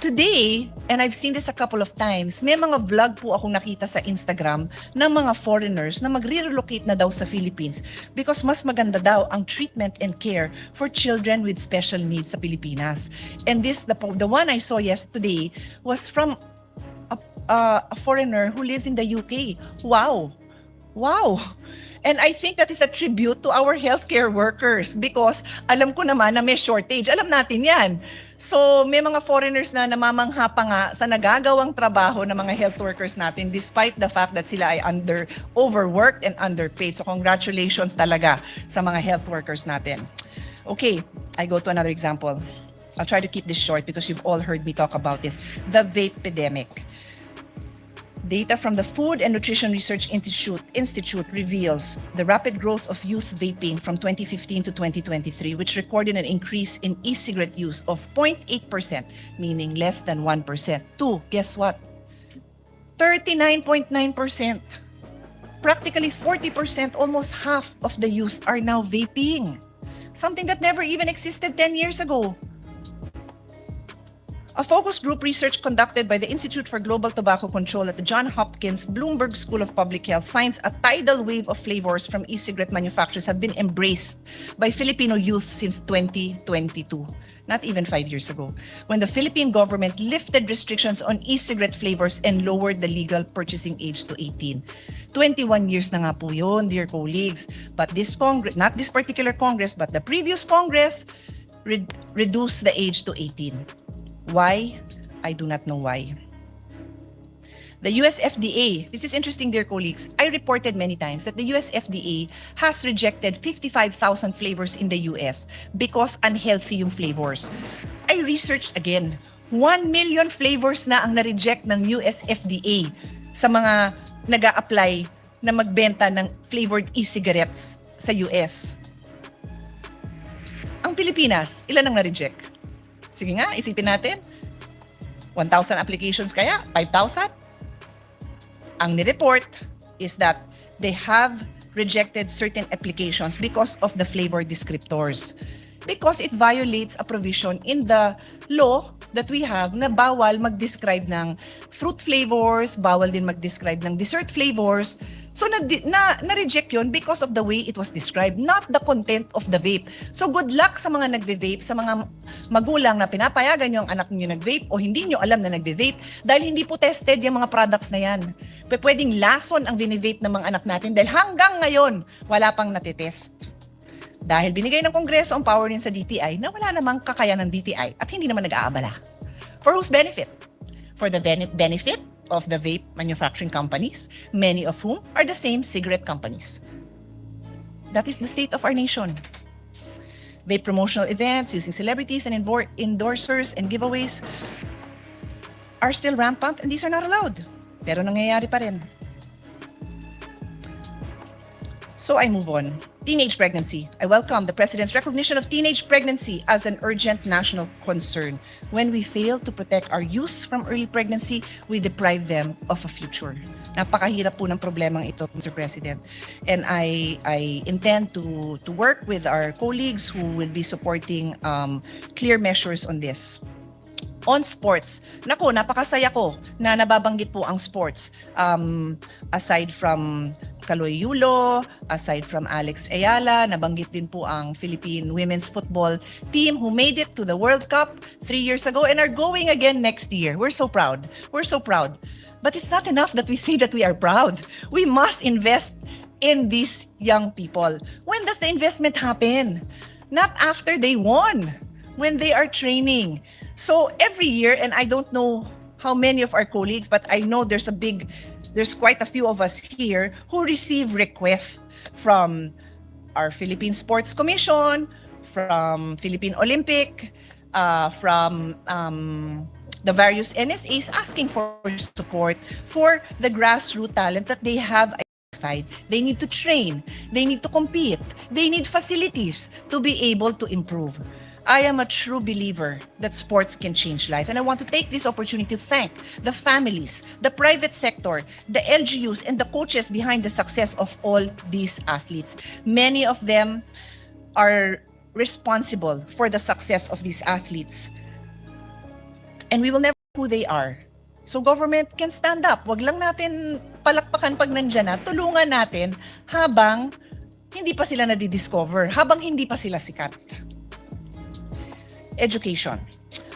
Today, and I've seen this a couple of times, may mga vlog po akong nakita sa Instagram ng mga foreigners na magre-relocate na daw sa Philippines because mas maganda daw ang treatment and care for children with special needs sa Pilipinas. And this, the one I saw yesterday was from a foreigner who lives in the UK. Wow! And I think that is a tribute to our healthcare workers because alam ko naman na may shortage. Alam natin yan. So may mga foreigners na namamangha pa nga sa nagagawang trabaho ng mga health workers natin despite the fact that sila ay overworked and underpaid. So congratulations talaga sa mga health workers natin. Okay, I go to another example. I'll try to keep this short because you've all heard me talk about this. The vape epidemic. Data from the Food and Nutrition Research Institute reveals the rapid growth of youth vaping from 2015 to 2023, which recorded an increase in e-cigarette use of 0.8%, meaning less than 1%, to, guess what? 39.9%. Practically 40%, almost half of the youth are now vaping. Something that never even existed 10 years ago. A focus group research conducted by the Institute for Global Tobacco Control at the Johns Hopkins Bloomberg School of Public Health finds a tidal wave of flavors from e-cigarette manufacturers have been embraced by Filipino youth since 2022, not even 5 years ago, when the Philippine government lifted restrictions on e-cigarette flavors and lowered the legal purchasing age to 18. 21 years na nga po yun, dear colleagues. But this Congress, not this particular Congress, but the previous Congress, reduce the age to 18. Why? I do not know why. The US FDA, this is interesting, dear colleagues. I reported many times that the US FDA has rejected 55,000 flavors in the US because unhealthy yung flavors. I researched again. 1 million flavors na ang na-reject ng US FDA sa mga nag-a-apply na magbenta ng flavored e-cigarettes sa US. Ang Pilipinas, ilan ang na-reject? Sige nga, isipin natin. 1,000 applications kaya? 5,000? Ang ni-report is that they have rejected certain applications because of the flavor descriptors. Because it violates a provision in the law that we have na bawal mag-describe ng fruit flavors, bawal din mag-describe ng dessert flavors. So na-reject yun because of the way it was described, not the content of the vape. So good luck sa mga nagve-vape, sa mga magulang na pinapayagan nyo ang anak niyo nag-vape o hindi nyo alam na nagve-vape dahil hindi po tested yung mga products na yan. Pwedeng lason ang bini-vape ng mga anak natin dahil hanggang ngayon wala pang natitest. Dahil binigay ng Kongreso ang power din sa DTI na wala namang kakayanan ng DTI at hindi naman nag-aabala. For whose benefit? For the benefit of the vape manufacturing companies, many of whom are the same cigarette companies. That is the state of our nation. Vape promotional events using celebrities and endorsers and giveaways are still rampant and these are not allowed. Pero nangyayari pa rin. So I move on. Teenage pregnancy. I welcome the President's recognition of teenage pregnancy as an urgent national concern. When we fail to protect our youth from early pregnancy, we deprive them of a future. Napakahirap po ng problemang ito, Mr. President. And I intend to work with our colleagues who will be supporting clear measures on this. On sports, nako, napakasaya ko na nababanggit po ang sports. Aside from Kaloy Yulo, aside from Alex Ayala, nabanggit din po ang Philippine women's football team who made it to the World Cup 3 years ago and are going again next year. We're so proud. We're so proud. But it's not enough that we say that we are proud. We must invest in these young people. When does the investment happen? Not after they won, when they are training. So every year, and I don't know how many of our colleagues, but I know there's quite a few of us here who receive requests from our Philippine Sports Commission, from Philippine Olympic, from the various NSAs asking for support for the grassroots talent that they have identified. They need to train, they need to compete, they need facilities to be able to improve. I am a true believer that sports can change life. And I want to take this opportunity to thank the families, the private sector, the LGUs, and the coaches behind the success of all these athletes. Many of them are responsible for the success of these athletes. And we will never know who they are. So government can stand up. Wag lang natin palakpakan pag nandyan na. Tulungan natin habang hindi pa sila nadidiscover, habang hindi pa sila sikat. Education.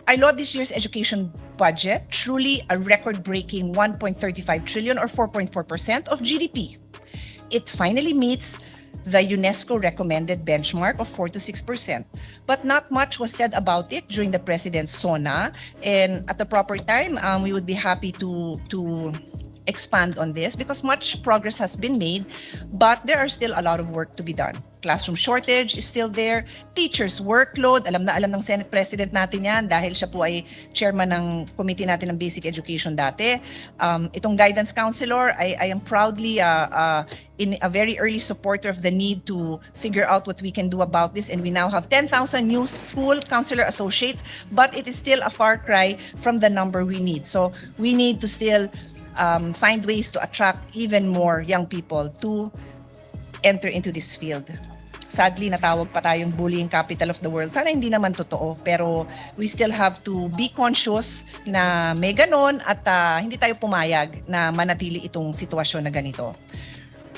I laud this year's education budget, truly a record-breaking 1.35 trillion or 4.4% of GDP. It finally meets the UNESCO recommended benchmark of 4 to 6%. But not much was said about it during the President's SONA, and at the proper time, we would be happy to expand on this because much progress has been made, but there are still a lot of work to be done. Classroom shortage is still there. Teachers' workload, alam na alam ng Senate President natin yan dahil siya po ay chairman ng committee natin ng basic education dati. Itong guidance counselor, I am proudly in a very early supporter of the need to figure out what we can do about this, and we now have 10,000 new school counselor associates, but it is still a far cry from the number we need. So we need to still find ways to attract even more young people to enter into this field. Sadly, natawag pa tayong bullying capital of the world. Sana hindi naman totoo, pero we still have to be conscious na may ganon at hindi tayo pumayag na manatili itong sitwasyon na ganito.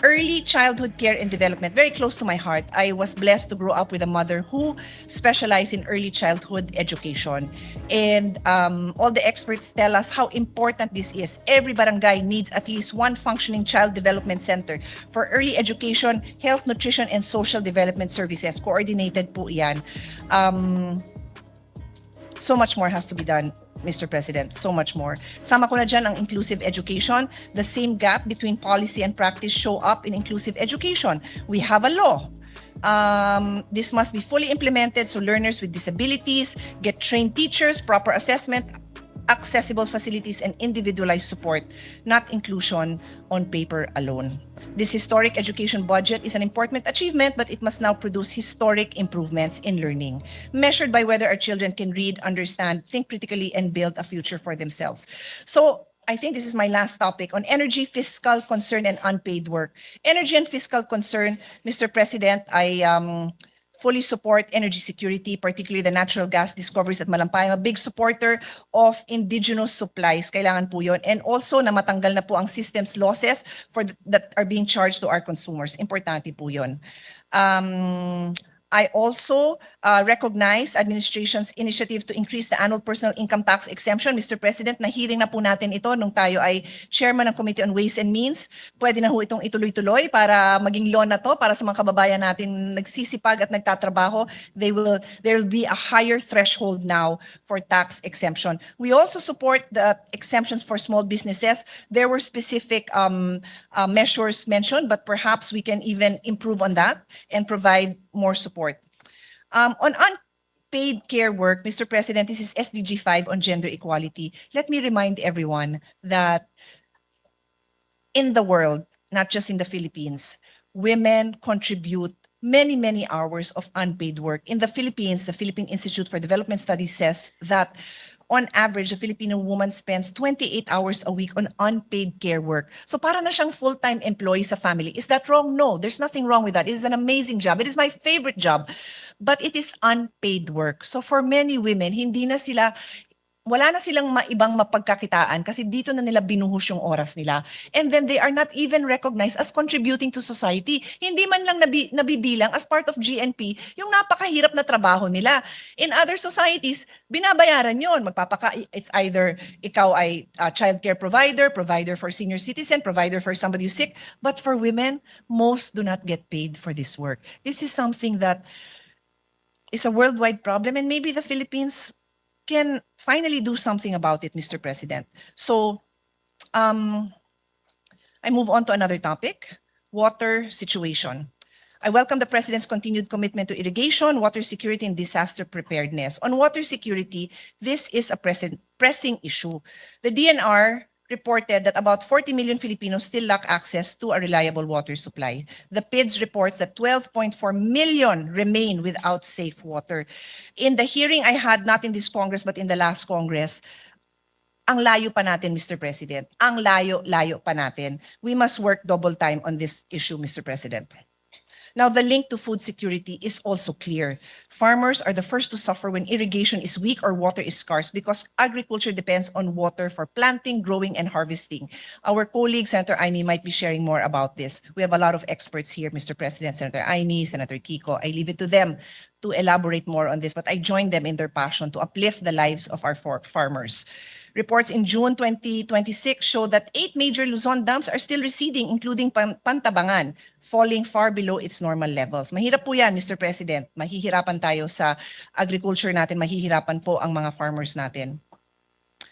Early childhood care and development, very close to my heart. I was blessed to grow up with a mother who specialized in early childhood education. And all the experts tell us how important this is. Every barangay needs at least one functioning child development center for early education, health, nutrition, and social development services. Coordinated po yan. So much more has to be done, Mr. President. So much more. Sama ko na dyan ang inclusive education. The same gap between policy and practice show up in inclusive education. We have a law. This must be fully implemented so learners with disabilities get trained teachers, proper assessment, accessible facilities, and individualized support, not inclusion on paper alone. This historic education budget is an important achievement, but it must now produce historic improvements in learning, measured by whether our children can read, understand, think critically, and build a future for themselves. So I think this is my last topic on energy, fiscal concern, and unpaid work. Energy and fiscal concern, Mr. President, I fully support energy security, particularly the natural gas discoveries at Malampay. I'm a big supporter of indigenous supplies. Kailangan po yun. And also na matanggal na po ang systems losses that are being charged to our consumers. Importante po yun. I also recognize administration's initiative to increase the annual personal income tax exemption. Mr. President, na-hearing na po natin ito nung tayo ay chairman ng Committee on Ways and Means. Pwede na ho itong ituloy-tuloy para maging law na to para sa mga kababayan natin nagsisipag at nagtatrabaho. There will be a higher threshold now for tax exemption. We also support the exemptions for small businesses. There were specific measures mentioned, but perhaps we can even improve on that and provide more support. On unpaid care work, Mr. President, this is SDG 5 on gender equality. Let me remind everyone that in the world, not just in the Philippines, women contribute many, many hours of unpaid work. In the Philippines, the Philippine Institute for Development Studies says that on average, a Filipino woman spends 28 hours a week on unpaid care work. So para na siyang full-time employee sa family. Is that wrong? No, there's nothing wrong with that. It is an amazing job. It is my favorite job. But it is unpaid work. So for many women, wala na silang ibang mapagkakitaan kasi dito na nila binuhos yung oras nila. And then they are not even recognized as contributing to society. Hindi man lang nabibilang as part of GNP yung napakahirap na trabaho nila. In other societies, binabayaran yon. It's either ikaw ay childcare provider, provider for senior citizen, provider for somebody who's sick. But for women, most do not get paid for this work. This is something that is a worldwide problem, and maybe the Philippines can finally do something about it, Mr. President. So, I move on to another topic, water situation. I welcome the President's continued commitment to irrigation, water security, and disaster preparedness. On water security, this is a pressing issue. The DNR reported that about 40 million Filipinos still lack access to a reliable water supply. The PIDS reports that 12.4 million remain without safe water. In the hearing I had, not in this Congress but in the last Congress, ang layo pa natin, Mr. President. Ang layo pa natin. We must work double time on this issue, Mr. President. Now, the link to food security is also clear. Farmers are the first to suffer when irrigation is weak or water is scarce because agriculture depends on water for planting, growing, and harvesting. Our colleague, Senator Aimee, might be sharing more about this. We have a lot of experts here, Mr. President, Senator Aimee, Senator Kiko. I leave it to them to elaborate more on this, but I join them in their passion to uplift the lives of our farmers. Reports in June 2026 show that 8 major Luzon dams are still receding, including Pantabangan, falling far below its normal levels. Mahirap po yan, Mr. President. Mahihirapan tayo sa agriculture natin, mahihirapan po ang mga farmers natin.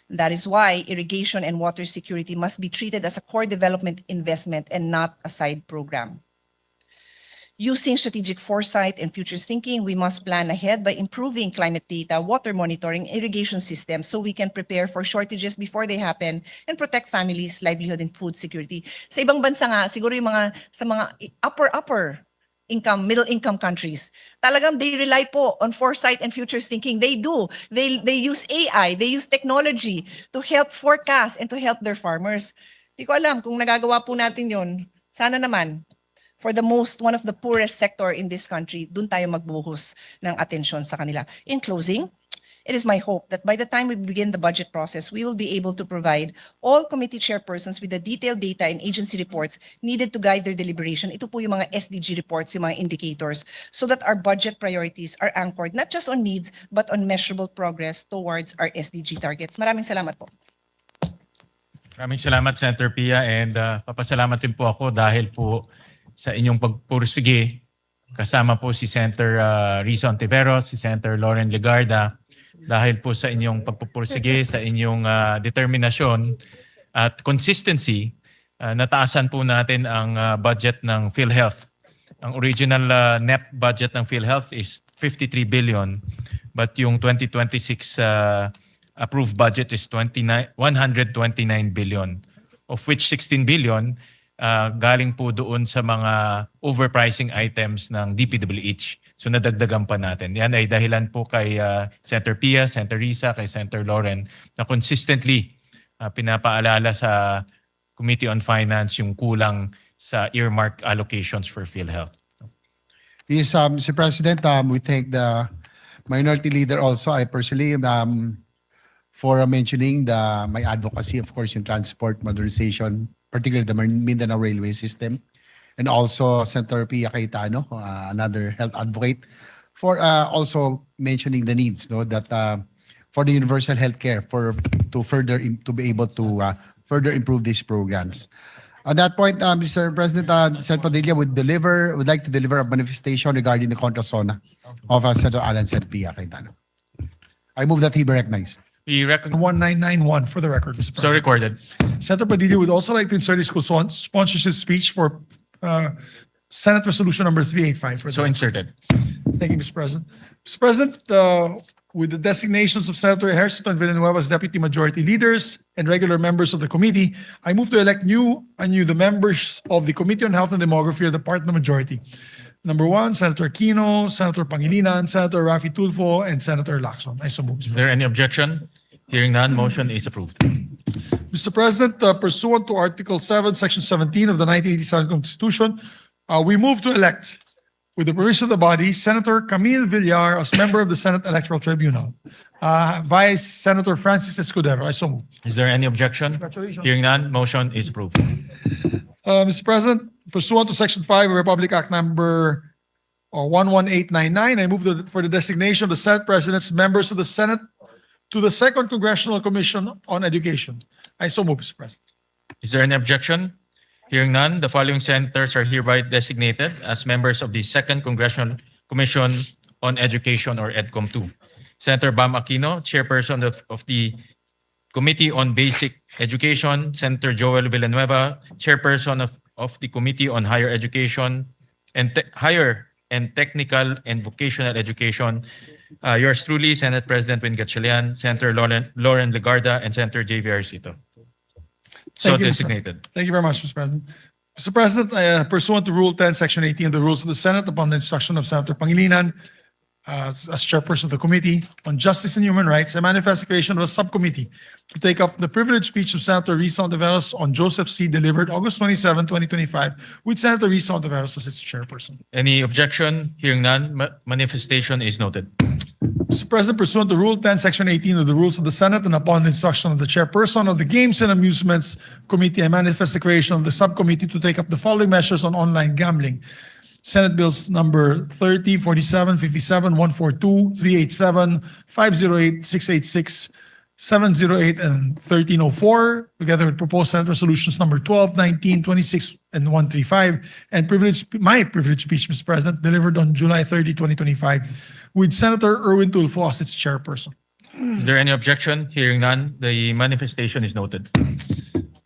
That is why irrigation and water security must be treated as a core development investment and not a side program. Using strategic foresight and futures thinking, we must plan ahead by improving climate data, water monitoring, irrigation systems so we can prepare for shortages before they happen and protect families, livelihood, and food security. Sa ibang bansa nga, siguro yung sa mga upper income, middle income countries, talagang they rely po on foresight and futures thinking. They do. They use AI, they use technology to help forecast and to help their farmers. Di ko alam kung nagagawa po natin yun. Sana naman. For one of the poorest sector in this country, dun tayo magbuhos ng atensyon sa kanila. In closing, It is my hope that by the time we begin the budget process, we will be able to provide all committee chairpersons with the detailed data and agency reports needed to guide their deliberation. Ito po yung mga SDG reports, yung mga indicators, so that our budget priorities are anchored not just on needs, but on measurable progress towards our SDG targets. Maraming salamat po. Maraming salamat, Senator Pia, and papasalamat rin po ako dahil po sa inyong pagpursige. Kasama po si Senator Rizzo Ontiveros, si Senator Loren Legarda, dahil po sa inyong pagpupursige, sa inyong determinasyon at consistency, nataasan po natin ang budget ng PhilHealth. Ang original net budget ng PhilHealth is 53 billion, but yung 2026 approved budget is 129 billion, of which 16 billion galing po doon sa mga overpricing items ng DPWH. So nadagdagan pa natin. Yan ay dahilan po kay Senator Pia, Senator Risa, kay Senator Loren na consistently pinapaalala sa Committee on Finance yung kulang sa earmark allocations for PhilHealth. Yes, Mr. President, we thank the Minority Leader also. I personally for mentioning my advocacy, of course, in transport modernization, particularly the Mindanao Railway System, and also Senator Pia Cayetano, another health advocate, for also mentioning the needs, that for the universal health care to be able to further improve these programs. On that point, Mr. President, Senator Padilla would like to deliver a manifestation regarding the contra zona of Senator Alan Sen. Pia Cayetano. I move that he be recognized. We recognize 1991 for the record, Mr. President. so recorded. Senator Padilla would also like to insert his sponsorship speech for Senate Resolution number 385. For So the inserted. Thank you, Mr. President. Mr. President, with the designations of Senator Ejercito and Villanueva as Deputy Majority Leaders and regular members of the committee, I move to elect the members of the Committee on Health and Demography of the part of the majority. Number 1, Senator Aquino, Senator Pangilinan, Senator Raffy Tulfo, and Senator Lacson. I so move. Is there any objection? Hearing none, motion is approved. Mr. President, pursuant to Article 7, Section 17 of the 1987 Constitution, we move to elect, with the permission of the body, Senator Camille Villar as member of the Senate Electoral Tribunal. Vice Senator Francis Escudero. I so move. Is there any objection? Congratulations. Hearing none, motion is approved. Mr. President, pursuant to Section 5 of Republic Act number 11899, I move for the designation of the Senate Presidents, members of the Senate, to the Second Congressional Commission on Education. I so move, Mr. President. Is there any objection? Hearing none, the following senators are hereby designated as members of the Second Congressional Commission on Education, or EDCOM 2. Senator Bam Aquino, Chairperson of the Committee on Basic Education. Senator Joel Villanueva, Chairperson of the Committee on Higher Education and Higher and Technical and Vocational Education. Yours truly, Senate President Win Gatchalian, Senator Loren Legarda, and Senator J.V. Arcito. So Thank you, Mr. designated. Thank you very much, Mr. President. Mr. President, pursuant to Rule 10, Section 18 of the Rules of the Senate, upon the instruction of Senator Pangilinan, as chairperson of the Committee on Justice and Human Rights, I manifest the creation of a subcommittee to take up the privileged speech of Senator Risa Ontiveros on Joseph C. delivered August 27, 2025, with Senator Risa Ontiveros as its chairperson. Any objection? Hearing none, manifestation is noted. Mr. President, pursuant to Rule 10, Section 18 of the Rules of the Senate, and upon the instruction of the chairperson of the Games and Amusements Committee, I manifest the creation of the subcommittee to take up the following measures on online gambling. Senate Bills number 30, 47, 57, 142, 387, 508, 686, 708, and 1304, together with proposed Senate resolutions number 12, 19, 26, and 135, and my privileged speech, Mr. President, delivered on July 30, 2025, with Senator Erwin Tulfo as its chairperson. Is there any objection? Hearing none, the manifestation is noted.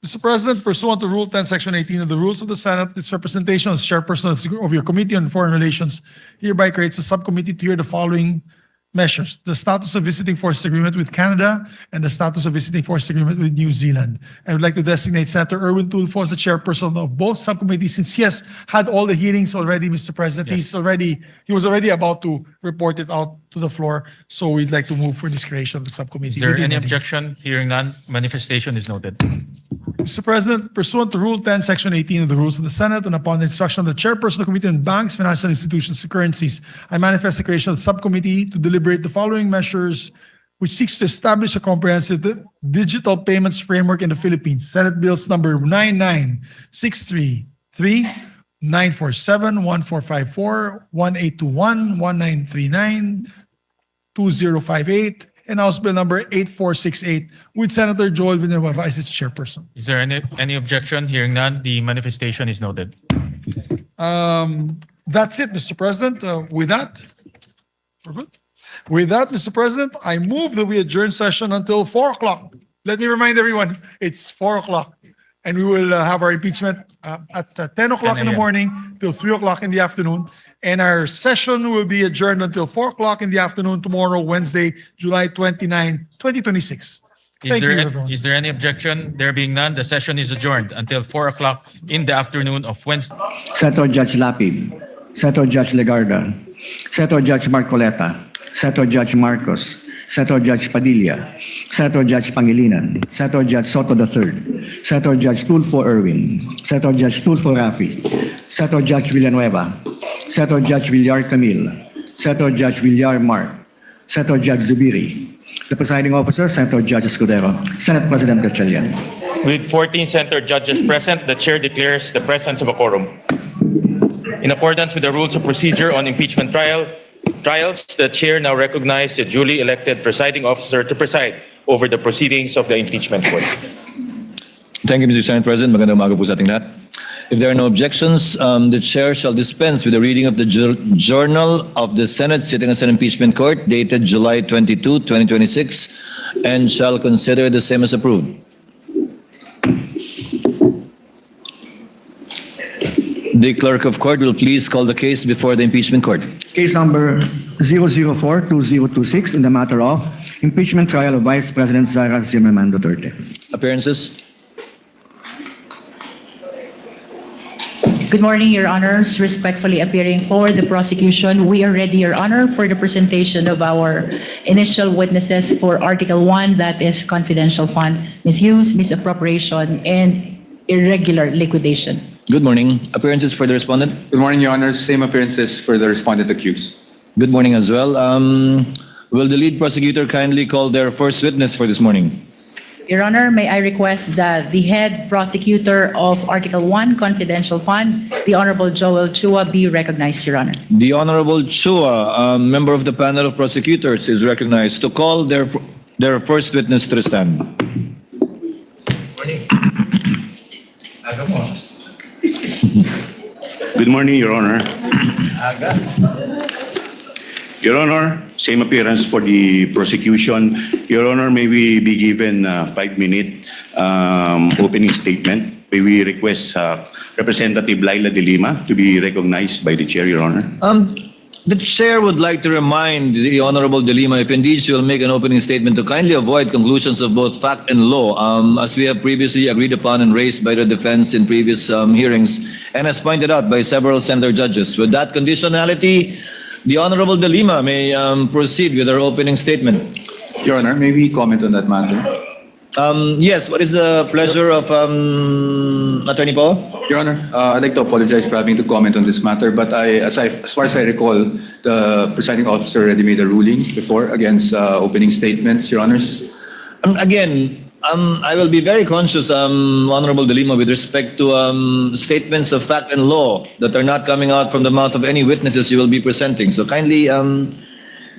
Mr. President, pursuant to Rule 10, Section 18 of the Rules of the Senate, this representation as chairperson of your Committee on Foreign Relations hereby creates a subcommittee to hear the following measures: the status of visiting force agreement with Canada and the status of visiting force agreement with New Zealand. I would like to designate Senator Erwin Tulfo as the chairperson of both subcommittees, since he has had all the hearings already, Mr. President. Yes. He was already about to report it out to the floor, so we'd like to move for this creation of the subcommittee. Is there within any a day. objection? Hearing none, manifestation is noted. Mr. President, pursuant to Rule 10, Section 18 of the Rules of the Senate, and upon the instruction of the chairperson of the Committee on Banks, Financial Institutions, and Currencies, I manifest the creation of the subcommittee to deliberate the following measures which seeks to establish a comprehensive digital payments framework in the Philippines. Senate Bills number 99633, 947, 1454, 1821, 1939, 2058, and House Bill number 8468 with Senator Joel Villanueva as its chairperson. Is there any objection? Hearing none, the manifestation is noted. That's it, Mr. President. With that, we're good. With that, Mr. President, I move that we adjourn session until 4 o'clock. Let me remind everyone, it's 4 o'clock. And we will have our impeachment at 10 o'clock in the 10 a.m. morning till 3 o'clock in the afternoon. And our session will be adjourned until 4 o'clock in the afternoon tomorrow, Wednesday, July 29, 2026. Thank you, everyone. Is there any objection? There being none, the session is adjourned until 4 o'clock in the afternoon of Wednesday. Senator Judge Lapid, Senator Judge Legarda, Senator Judge Marcoleta, Senator Judge Marcos, Senator Judge Padilla, Senator Judge Pangilinan, Senator Judge Soto III, Senator Judge Tulfo Erwin, Senator Judge Tulfo Raffy, Senator Judge Villanueva, Senator Judge Villar Camille, Senator Judge Villar Mark, Senator Judge Zubiri, the presiding officer, Senator Judge Escudero, Senate President Gatchalian. With 14 Senator judges present, the chair declares the presence of a quorum. In accordance with the rules of procedure on impeachment trials, the chair now recognizes the duly elected presiding officer to preside over the proceedings of the impeachment court. Thank you, Mr. Senate President. Magandang umaga po sa ating lahat. If there are no objections, the chair shall dispense with the reading of the Journal of the Senate sitting as an impeachment court dated July 22, 2026, and shall consider the same as approved. The clerk of court will please call the case before the impeachment court. Case number 004-2026 in the matter of impeachment trial of Vice President Sara Zimmerman Duterte. Appearances? Good morning, Your Honors. Respectfully appearing for the prosecution, we are ready, Your Honor, for the presentation of our initial witnesses for Article 1, that is confidential fund, misuse, misappropriation, and irregular liquidation. Good morning. Appearances for the respondent? Good morning, Your Honors. Same appearances for the respondent accused. Good morning as well. Will the lead prosecutor kindly call their first witness for this morning? Your Honor, may I request that the head prosecutor of Article 1, confidential fund, the Honorable Joel Chua, be recognized, Your Honor. The Honorable Chua, member of the panel of prosecutors, is recognized to call their first witness to the stand. Good morning, Your Honor. Your Honor, same appearance for the prosecution. Your Honor, may we be given a 5-minute opening statement? May we request Representative Laila de Lima to be recognized by the chair, Your Honor? The chair would like to remind the Honorable de Lima, if indeed she will make an opening statement, to kindly avoid conclusions of both fact and law, as we have previously agreed upon and raised by the defense in previous hearings, and as pointed out by several senator judges. With that conditionality, the Honorable de Lima may proceed with her opening statement. Your Honor, may we comment on that matter? Yes, what is the pleasure of Attorney Paul? Your Honor, I'd like to apologize for having to comment on this matter, but as far as I recall, the presiding officer already made a ruling before against opening statements, Your Honors. Again, I will be very conscious, Honorable de Lima, with respect to statements of fact and law that are not coming out from the mouth of any witnesses you will be presenting. So kindly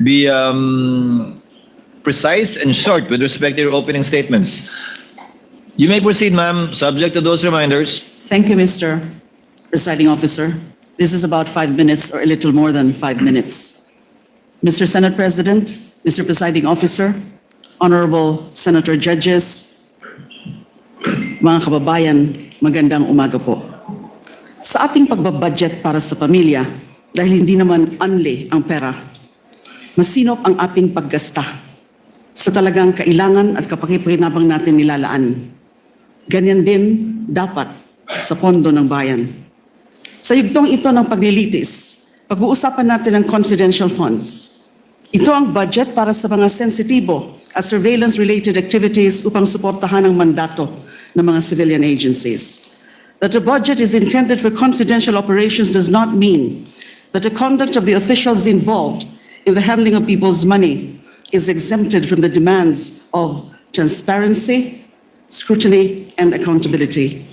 be precise and short with respect to your opening statements. You may proceed, ma'am, subject to those reminders. Thank you, Mr. Presiding Officer. This is about 5 minutes or a little more than 5 minutes. Mr. Senate President, Mr. Presiding Officer, Honorable Senator Judges, mga kababayan, magandang umaga po. Sa ating pagbabudget para sa pamilya, dahil hindi naman unli ang pera, masinop ang ating paggasta sa talagang kailangan at kapakipakinabang natin nilalaan. Ganyan din dapat sa pondo ng bayan. Sa yugtong ito ng paglilitis, pag-uusapan natin ang confidential funds. Ito ang budget para sa mga sensitibo at surveillance-related activities upang suportahan ang mandato ng mga civilian agencies. That the budget is intended for confidential operations does not mean that the conduct of the officials involved in the handling of people's money is exempted from the demands of transparency, scrutiny, and accountability.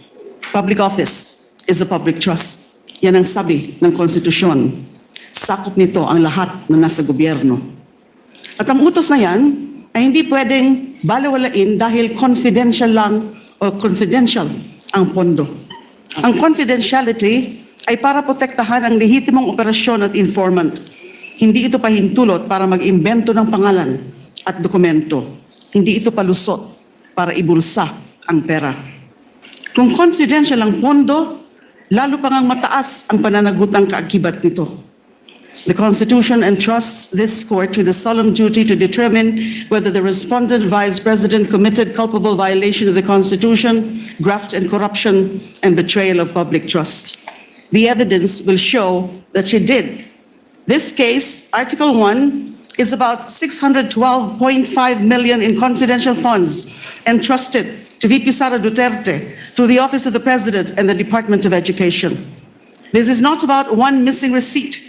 Public office is a public trust. Yan ang sabi ng konstitusyon. Sakop nito ang lahat na nasa gobyerno. At ang utos na yan ay hindi pwedeng balewalain dahil confidential lang o confidential ang pondo. Ang confidentiality ay para protektahan ang lehitimong operasyon at informant. Hindi ito pahintulot para mag-imbento ng pangalan at dokumento. Hindi ito palusot para ibulsa ang pera. Kung confidential ang pondo, lalo pang mataas ang pananagutang kaakibat nito. The Constitution entrusts this court with the solemn duty to determine whether the respondent vice president committed culpable violation of the Constitution, graft and corruption, and betrayal of public trust. The evidence will show that she did. This case, Article 1, is about 612.5 million in confidential funds entrusted to VP Sara Duterte through the Office of the President and the Department of Education. This is not about one missing receipt.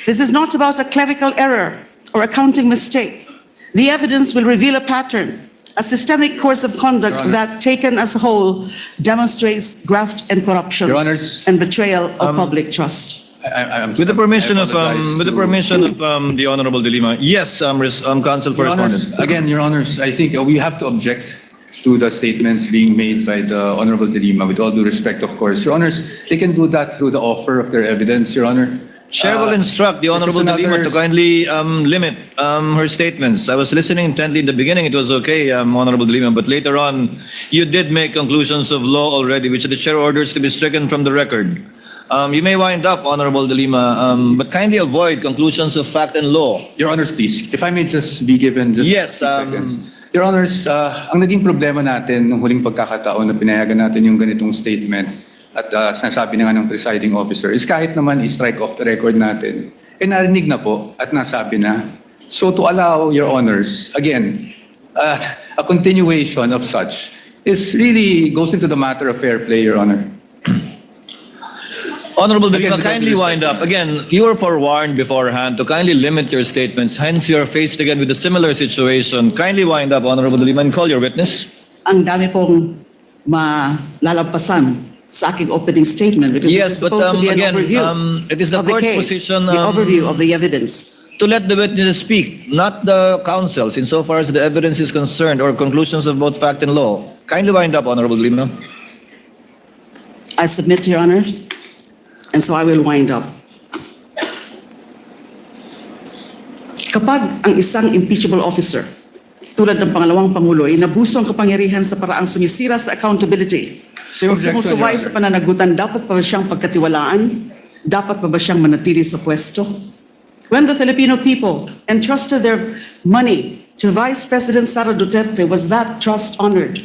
This is not about a clerical error or accounting mistake. The evidence will reveal a pattern, a systemic course of conduct that, taken as a whole, demonstrates graft and corruption and betrayal of public trust. With the permission of the Honorable De Lima, yes, Counsel for Your Honors, Respondent. again, Your Honors, I think we have to object to the statements being made by the Honorable De Lima, with all due respect, of course. Your Honors, they can do that through the offer of their evidence, Your Honor. Chair will instruct the this is Honorable De Lima to another- kindly limit her statements. I was listening intently in the beginning. It was okay, Honorable De Lima, but later on, you did make conclusions of law already, which the Chair orders to be stricken from the record. You may wind up, Honorable De Lima, but kindly avoid conclusions of fact and law. Your Honors, please, if I may just be given just Yes, 60 seconds. Your Honors, ang naging problema natin nung huling pagkakataon na pinayagan natin yung ganitong statement at sinasabi na nga ng presiding officer is kahit naman i-strike off the record natin, narinig na po at nasabi na. So to allow, Your Honors, again, a continuation of such is really goes into the matter of fair play, Your Honor. Honorable De Lima, Again, with all kindly due wind up. Again, you were forewarned beforehand to kindly limit your statements. Hence, you're faced again with a similar situation. Kindly wind up, Honorable De Lima, and call your witness. Ang dami pong malalampasan sa aking opening statement because Yes, this is but, supposed to be an again, overview it is the of the court's case, position, the overview of the evidence. To let the witnesses speak, not the counsels, insofar as the evidence is concerned or conclusions of both fact and law. Kindly wind up, Honorable De Lima. I submit to Your Honor, and so I will wind up. Kapag ang isang impeachable officer, tulad ng pangalawang Pangulo, ay nabuso ang kapangyarihan sa paraang sumisira sa accountability, Same o objection, sumusuway Your sa pananagutan, dapat pa ba siyang pagkatiwalaan? Dapat pa ba siyang manatili sa pwesto? When the Filipino people entrusted their money to Vice President Sara Duterte, was that trust honored?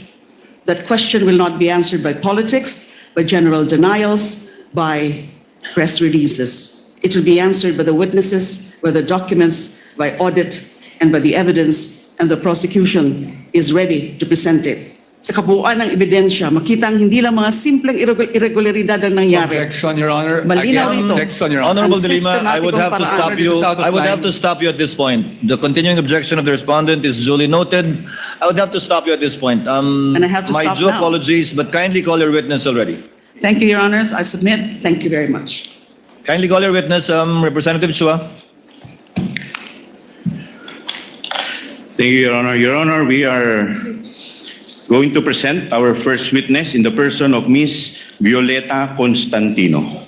That question will not be answered by politics, by general denials, by press releases. It will be answered by the witnesses, by the documents, by audit, and by the evidence, and the prosecution is ready to present it. Sa kabuuan ng ebidensya, makitang hindi lang mga simpleng irregularidad ang nangyari. Objection, Your Honor. Malinaw Again, ito. objection, Your Honor. Honorable Ang De Lima, I would have to sistematikong stop paraan. you. This is out of I would line. have to stop you at this point. The continuing objection of the respondent is duly noted. I would have to stop you at this point. And I have to my stop due now. apologies, but kindly call your witness already. Thank you, Your Honors. I submit. Thank you very much. Kindly call your witness, Representative Chua. Thank you, Your Honor. Your Honor, we are going to present our first witness in the person of Ms. Violeta Constantino.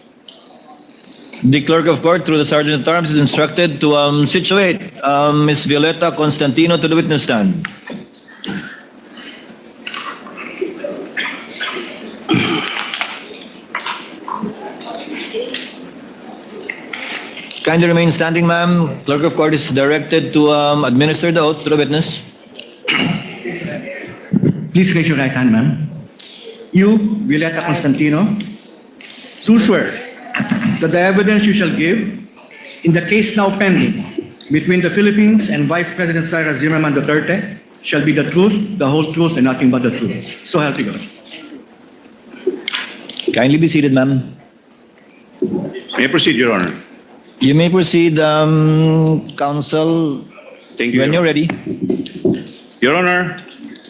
The clerk of court, through the sergeant at arms, is instructed to situate Ms. Violeta Constantino to the witness stand. Kindly remain standing, ma'am. Clerk of court is directed to administer the oath to the witness. Please raise your right hand, ma'am. You, Violeta Constantino, do swear that the evidence you shall give in the case now pending between the Philippines and Vice President Sara Zimmerman Duterte shall be the truth, the whole truth, and nothing but the truth. So help you God. Kindly be seated, ma'am. May I proceed, Your Honor? You may proceed, counsel. Thank you. When you're ready. Your Honor,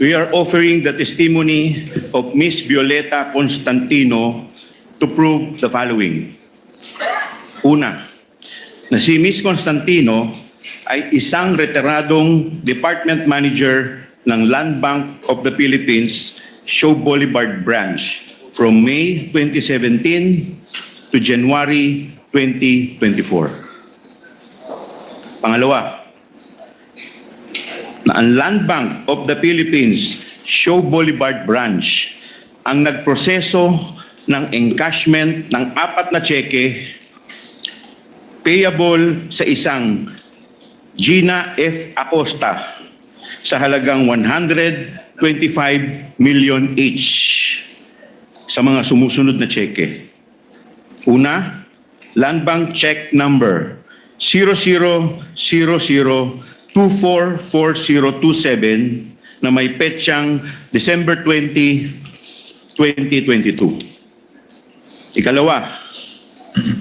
we are offering the testimony of Miss Violeta Constantino to prove the following. Una, na si Miss Constantino ay isang retiradong department manager ng Land Bank of the Philippines, Show Boulevard Branch from May 2017 to January 2024. Pangalawa, na ang Land Bank of the Philippines, Show Boulevard Branch, ang nagproseso ng encashment ng 4 na cheque payable sa isang Gina F. Acosta sa halagang 125 million each sa mga sumusunod na cheque. Una, Land Bank check number 0000244027 na may petsang December 20, 2022. Ikalawa,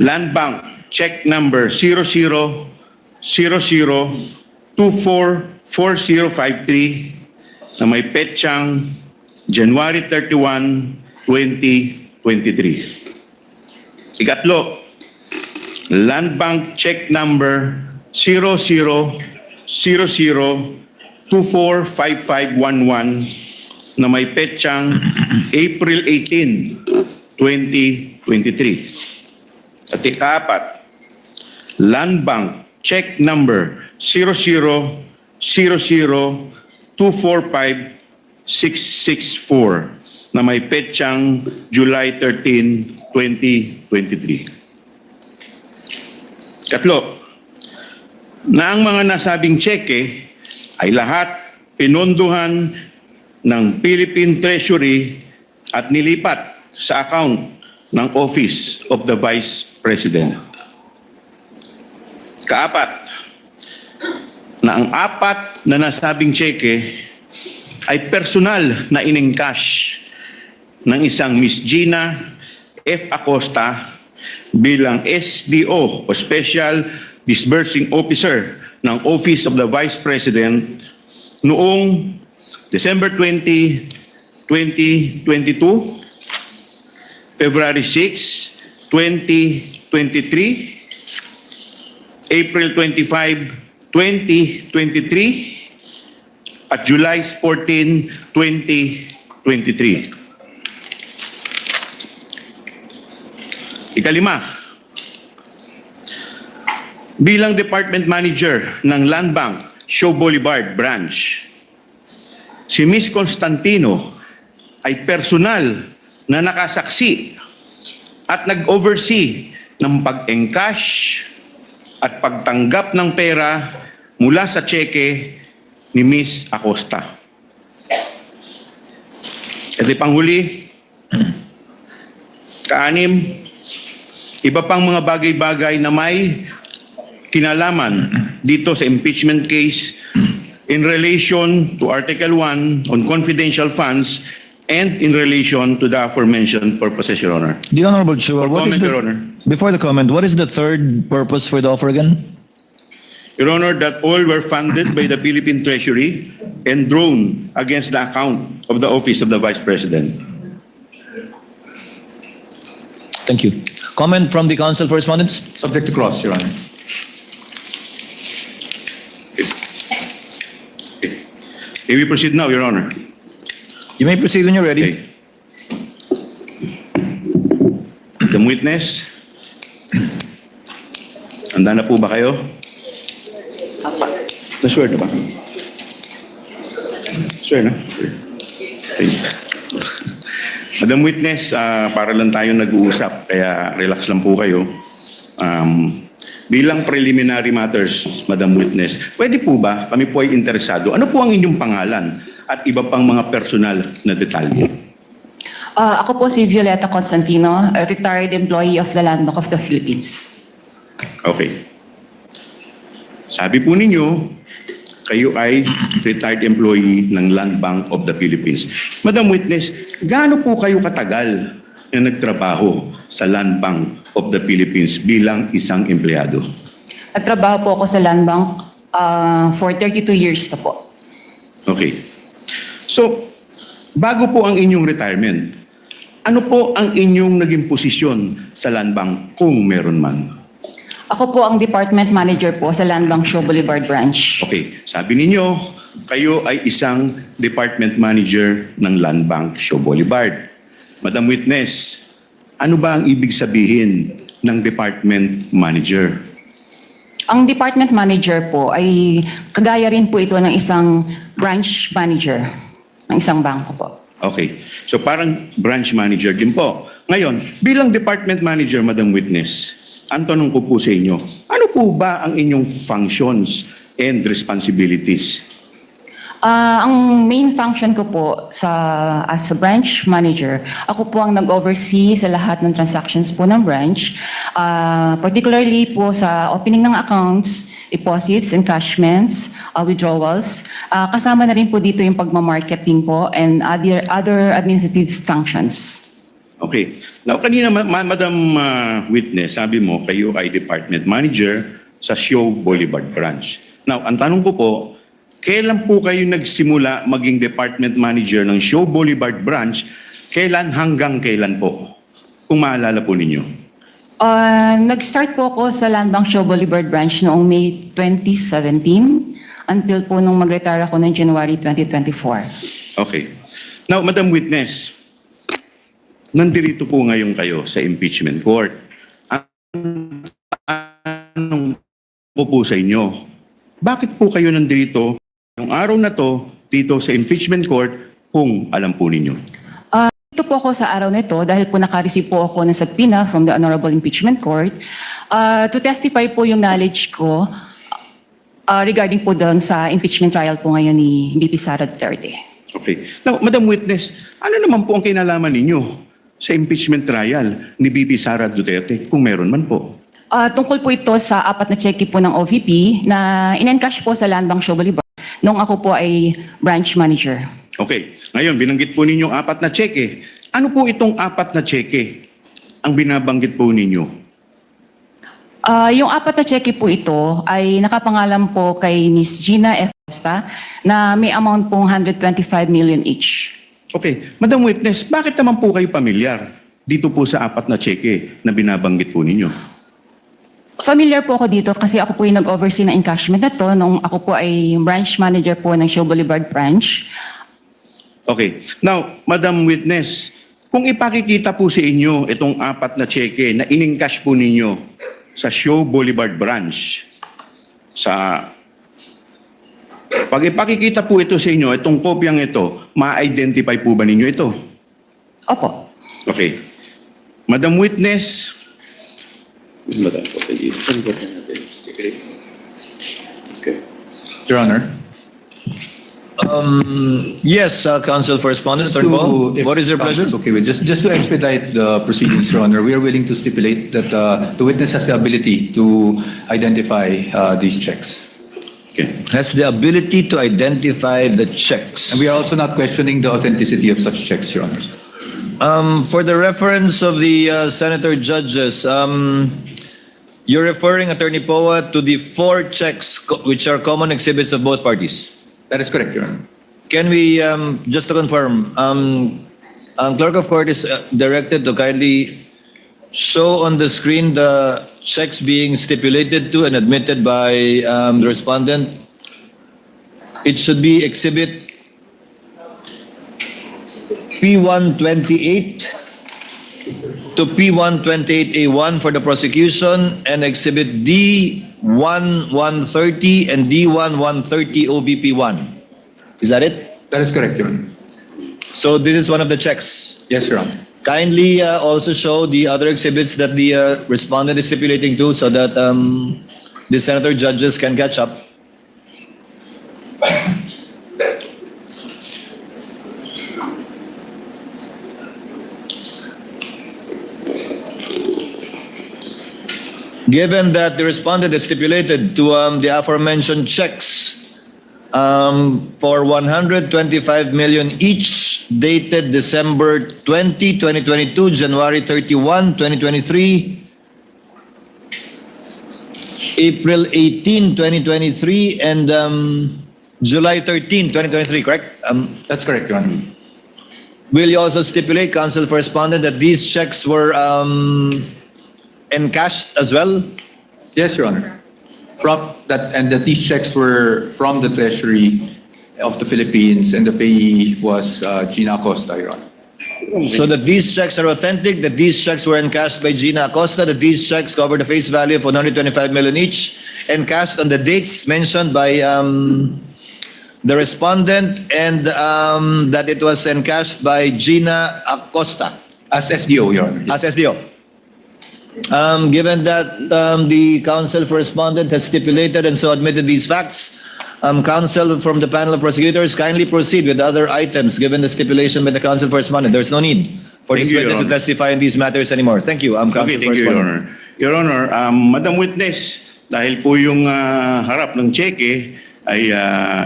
Land Bank check number 0000244053 na may petsang January 31, 2023. Ikatlo, Land Bank check number 0000245511 na may petsang April 18, 2023. At ikaapat, Land Bank check number 0000245664 na may petsang July 13, 2023. Katlo, na ang mga nasabing cheque ay lahat pinondohan ng Philippine Treasury at nilipat sa account ng Office of the Vice President. Kaapat, na ang 4 na nasabing cheque ay personal na in-encash ng isang Miss Gina F. Acosta bilang SDO o Special Disbursing Officer ng Office of the Vice President noong December 20, 2022, February 6, 2023, April 25, 2023, at July 14, 2023. Ikalima, bilang Department Manager ng Land Bank, Show Boulevard Branch, si Miss Constantino ay personal na nakasaksi at nag-oversee ng pag-encash at pagtanggap ng pera mula sa cheque ni Miss Acosta. At panghuli, kaanim, iba pang mga bagay-bagay na may kinalaman dito sa impeachment case in relation to Article 1 on confidential funds and in relation to the aforementioned purposes, Your Honor. The Honorable Chair, Your Honor. before the comment, what is the third purpose for the offer again? Your Honor, that all were funded by the Philippine Treasury and drawn against the account of the Office of the Vice President. Thank you. Comment from the Council for Respondents? Subject to cross, Your Honor. May we proceed now, Your Honor? You may proceed when you're ready. Okay. The witness. Handa na po ba kayo? Na-swear na ba? Swear na? Okay. Madam Witness, para lang tayo nag-uusap, kaya relax lang po kayo. Bilang preliminary matters, Madam Witness, pwede po ba, kami po ay interesado, ano po ang inyong pangalan at iba pang mga personal na detalye? Ako po si Violeta Constantino, a retired employee of the Land Bank of the Philippines. Okay. Sabi po ninyo, kayo ay retired employee ng Land Bank of the Philippines. Madam Witness, gaano po kayo katagal na nagtrabaho sa Land Bank of the Philippines bilang isang empleyado? Nagtrabaho po ako sa Land Bank For 32 years na po. Okay. So, bago po ang inyong retirement, ano po ang inyong naging posisyon sa Land Bank kung meron man? Ako po ang Department Manager po sa Land Bank Show Boulevard Branch. Okay, sabi ninyo, kayo ay isang Department Manager ng Land Bank Show Boulevard. Madam Witness, ano ba ang ibig sabihin ng Department Manager? Ang Department Manager po ay kagaya rin po ito ng isang branch manager ng isang bangko po. Okay, so parang branch manager din po. Ngayon, bilang Department Manager, Madam Witness, ang tanong ko po sa inyo, ano po ba ang inyong functions and responsibilities? Ang main function ko po as a branch manager, ako po ang nag-oversee sa lahat ng transactions po ng branch, particularly po sa opening ng accounts, deposits, encashments, withdrawals. Kasama na rin po dito yung pagmamarketing po and other administrative functions. Okay. Now, kanina, Madam Witness, sabi mo, kayo ay Department Manager sa Show Boulevard Branch. Now, ang tanong ko po, kailan po kayo nagsimula maging Department Manager ng Show Boulevard Branch? Kailan hanggang kailan po? Kung maalala po ninyo. Nag-start po ako sa Land Bank Show Boulevard Branch noong May 2017 until po nung mag-retire ako noong January 2024. Okay. Now, Madam Witness, nandirito po ngayon kayo sa impeachment court. Anong po sa inyo? Bakit po kayo nandirito yung araw na to dito sa impeachment court kung alam po ninyo? Dito po ako sa araw nito dahil po naka-receive po ako ng subpoena from the Honorable Impeachment Court to testify po yung knowledge ko regarding po doon sa impeachment trial po ngayon ni VP Sara Duterte. Okay. Now, Madam Witness, ano naman po ang kinalaman ninyo sa impeachment trial ni VP Sara Duterte kung meron man po? Tungkol po ito sa 4 na cheque po ng OVP na in-encash po sa Land Bank Show Boulevard nung ako po ay branch manager. Okay. Ngayon, binanggit po ninyong 4 na cheque. Ano po itong 4 na cheque ang binabanggit po ninyo? Yung 4 na cheque po ito ay nakapangalan po kay Miss Gina F. Costa na may amount pong 125 million each. Okay. Madam Witness, bakit naman po kayo pamilyar dito po sa 4 na cheque na binabanggit po ninyo? Familiar po ako dito kasi ako po yung nag-oversee ng encashment na to nung ako po ay branch manager po ng Show Boulevard Branch. Okay. Now, Madam Witness, kung ipakikita po sa inyo itong 4 na cheque na in-encash po ninyo sa Show Boulevard Branch, pag ipakikita po ito sa inyo, itong kopyang ito, ma-identify po ba ninyo ito? Opo. Okay. Madam Witness, Your Honor. Yes, Counsel for Respondent, Just Attorney Paul. to- if What is your pleasure? Counsel is okay with just to expedite the proceedings, Your Honor, we are willing to stipulate that the witness has the ability to identify these checks. okay. Has the ability to identify the checks. And we are also not questioning the authenticity of such checks, Your Honor. For the reference of the senator judges, you're referring, Attorney Poa, to the 4 checks which are common exhibits of both parties. That is correct, Your Honor. Can we, just to confirm, Clerk of Court is directed to kindly show on the screen the checks being stipulated to and admitted by the respondent. It should be exhibit P128 to P128A1 for the prosecution and exhibit D1130 and D1130 OVP1. Is that it? That is correct, Your Honor. So this is one of the checks. Yes, Your Honor. Kindly also show the other exhibits that the respondent is stipulating to so that the senator judges can catch up. Given that the respondent is stipulated to the aforementioned checks for 125 million each, dated December 20, 2022, January 31, 2023, April 18, 2023, and July 13, 2023, correct? That's correct, Your Honor. Will you also stipulate, Council for Respondent, that these checks were encashed as well? Yes, Your Honor. That these checks were from the Treasury of the Philippines, and the payee was Gina Acosta, Your Honor. So that these checks are authentic, that these checks were encashed by Gina Acosta, that these checks cover the face value of 125 million each, encashed on the dates mentioned by the respondent, and that it was encashed by Gina Acosta. As SDO, Your Honor. As SDO. Given that the counsel for respondent has stipulated and so admitted these facts, counsel from the panel of prosecutors, kindly proceed with other items given the stipulation by the counsel for respondent. There's no need for this witness to testify in these matters anymore. Thank you. Counsel Okay, for thank you, Your respondent. Honor. Your Honor, Madam Witness, dahil po yung harap ng cheque ay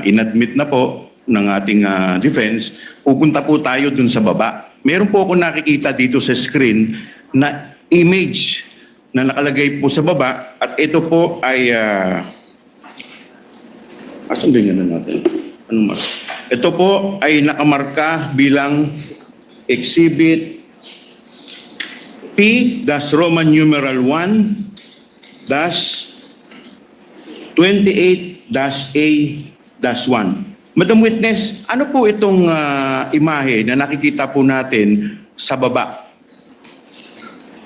inadmit na po ng ating defense, pupunta po tayo dun sa baba. Meron po ako nakikita dito sa screen na image na nakalagay po sa baba, at ito po ay asan din yan natin? Ano mas? Ito po ay nakamarka bilang Exhibit P-Roman numeral 1-28-A-1. Madam Witness, ano po itong imahe na nakikita po natin sa baba?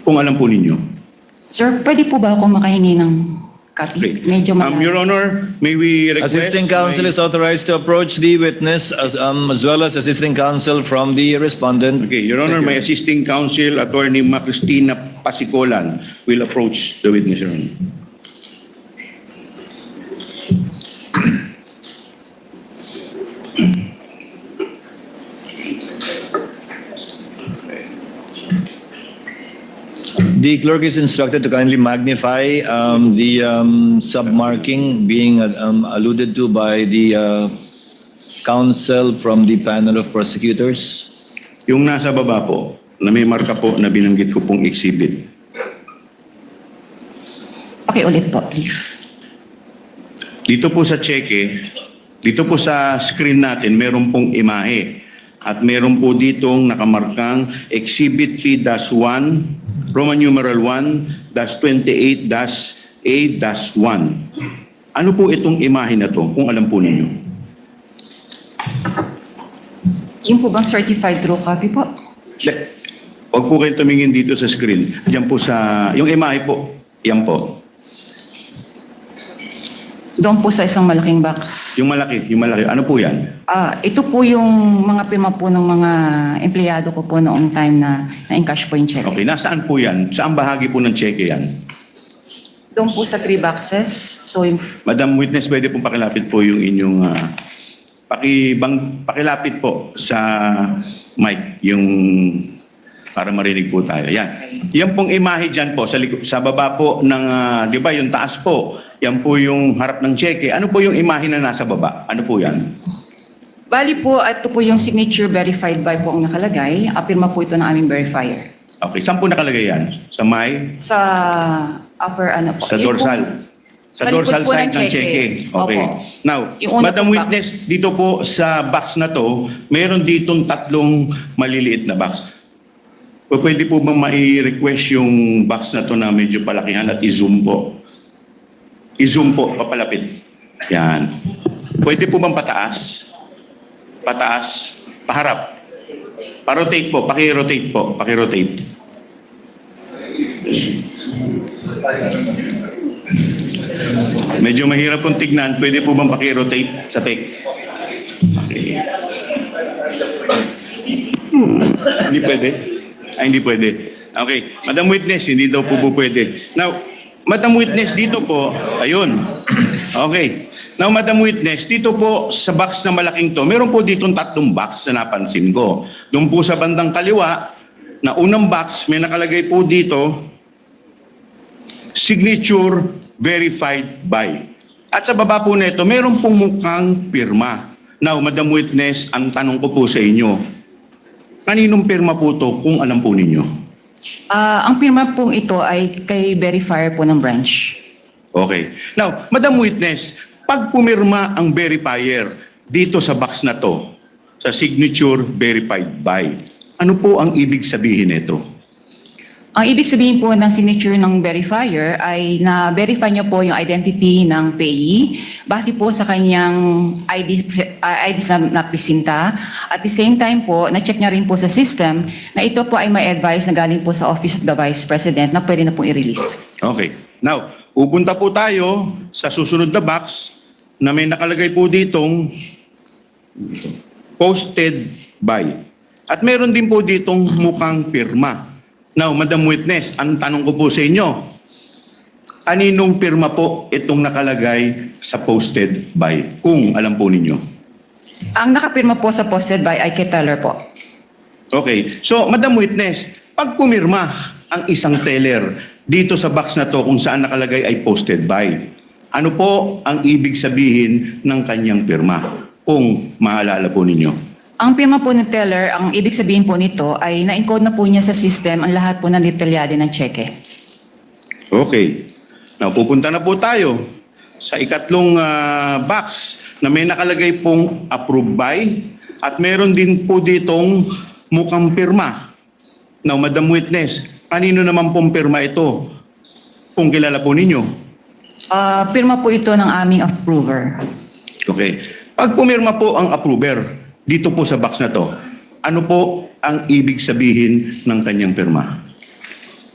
Kung alam po ninyo. Sir, pwede po ba ako makahingi ng copy? Medyo Your Honor, may we request... Assisting counsel is authorized to approach the witness as well as assisting counsel from the respondent. Okay, Your Honor, my assisting counsel, Attorney Cristina Pasicolan, will approach the witness, Your Honor. The clerk is instructed to kindly magnify the submarking being alluded to by the counsel from the panel of prosecutors. Yung nasa baba po, na may marka po na binanggit ko pong exhibit. Okay, ulit po, please. Dito po sa cheque, dito po sa screen natin, meron pong imahe. At meron po ditong nakamarkang Exhibit P-1, Roman numeral 1-28-A-1. Ano po itong imahe na to, kung alam po ninyo? Yung po bang certified true copy po? Huwag po kayo tumingin dito sa screen. Diyan po sa, yung imahe po, yan po. Doon po sa isang malaking box. Yung malaki. Ano po yan? Ito po yung mga pirma po ng mga empleyado ko po noong time na na-encash po yung check. Okay, nasaan po yan? Saan bahagi po ng cheque yan? Doon po sa 3 boxes. So yung Madam Witness, pwede pong pakilapit po yung inyong pakilapit po sa mic, yung para marinig po tayo. Yan. Yan pong imahe dyan po, sa baba po ng, di ba, yung taas po, yan po yung harap ng cheque. Ano po yung imahe na nasa baba? Ano po yan? bali po, ito po yung signature verified by po ang nakalagay. Apirma po ito ng aming verifier. Okay, saan po nakalagay yan? Sa may? Sa upper ano po. Sa dorsal? Sa dorsal likod po side ng cheque. Okay. Opo. Now, Yung una Madam pong Witness, dito po sa box na to, mayroon ditong 3 maliliit na box. Pwede po ba mai-request yung box na to na medyo palakihan at i-zoom po? I-zoom po, papalapit. Yan. Pwede po bang pataas? Pataas, paharap. Pa-rotate po, paki-rotate po, paki-rotate. Medyo mahirap pong tignan. Pwede po bang paki-rotate sa take? Okay. Hindi pwede? Ay, hindi pwede. Okay. Madam Witness, hindi daw po pwede. Now, Madam Witness, dito po, ayun. Okay. Now, Madam Witness, dito po sa box na malaking to, meron po ditong 3 box na napansin ko. Doon po sa bandang kaliwa, na unang box, may nakalagay po dito, signature verified by. At sa baba po nito, meron pong mukhang pirma. Now, Madam Witness, ang tanong ko po sa inyo, kaninong pirma po to kung alam po ninyo? Ang pirma pong ito ay kay verifier po ng branch. Okay. Now, Madam Witness, pag pumirma ang verifier dito sa box na to, sa signature verified by, ano po ang ibig sabihin nito? Ang ibig sabihin po ng signature ng verifier ay na-verify niya po yung identity ng payee base po sa kanyang ID na presinta. At the same time po, na-check niya rin po sa system na ito po ay may advice na galing po sa Office of the Vice President na pwede na pong i-release. Okay. Now, pupunta po tayo sa susunod na box na may nakalagay po ditong posted by. At meron din po ditong mukhang pirma. Now, Madam Witness, ang tanong ko po sa inyo, aninong pirma po itong nakalagay sa posted by? Kung alam po ninyo. Ang nakapirma po sa posted by ay teller po. Okay. So, Madam Witness, pag pumirma ang isang teller dito sa box na to kung saan nakalagay ay posted by, ano po ang ibig sabihin ng kanyang pirma? Kung maalala po ninyo. Ang pirma po ng teller, ang ibig sabihin po nito ay na-encode na po niya sa system ang lahat po ng detalyado ng cheque. Okay. Now, pupunta na po tayo sa ikatlong box na may nakalagay pong approve by at meron din po ditong mukhang pirma. Now, Madam Witness, kanino naman pong pirma ito? Kung kilala po ninyo. Pirma po ito ng aming approver. Okay. Pag pumirma po ang approver dito po sa box na to, ano po ang ibig sabihin ng kanyang pirma?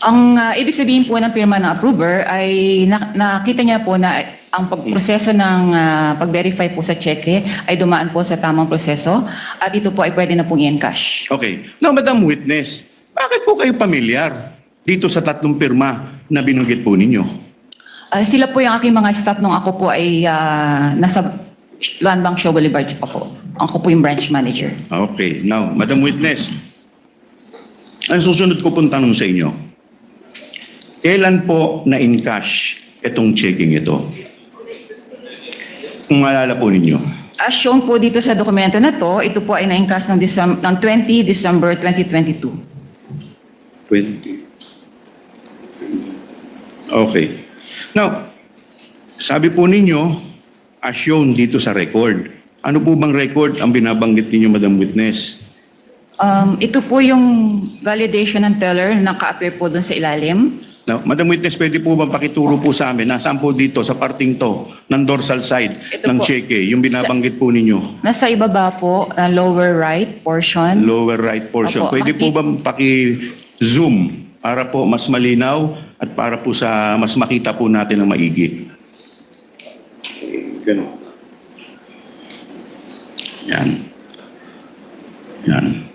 Ang ibig sabihin po ng pirma ng approver ay nakita niya po na ang pagproseso ng pag-verify po sa cheque ay dumaan po sa tamang proseso at ito po ay pwede na pong i-encash. Okay. Now, Madam Witness, bakit po kayo pamilyar dito sa tatlong pirma na binanggit po ninyo? Sila po yung aking mga staff nung ako po ay nasa Land Bank Show Boulevard pa po. Ako po yung branch manager. Okay. Now, Madam Witness, ang susunod ko pong tanong sa inyo, kailan po na-encash itong checking ito? Kung maalala po ninyo. As shown po dito sa dokumento na to, ito po ay na-encash ng 20 December 2022. 20. Okay. Now, sabi po ninyo, as shown dito sa record. Ano po bang record ang binabanggit ninyo, Madam Witness? Ito po yung validation ng teller na naka-appear po doon sa ilalim. Now, Madam Witness, pwede po bang pakituro po sa amin, nasaan po dito sa parting to, ng dorsal side Ito ng po. cheque, yung binabanggit po ninyo? Nasa ibaba po, lower right portion. Lower right portion. Opo, Pwede po bang paki-zoom para po mas malinaw at para po sa mas makita po natin ng maigi? Ganun. Yan. Yan.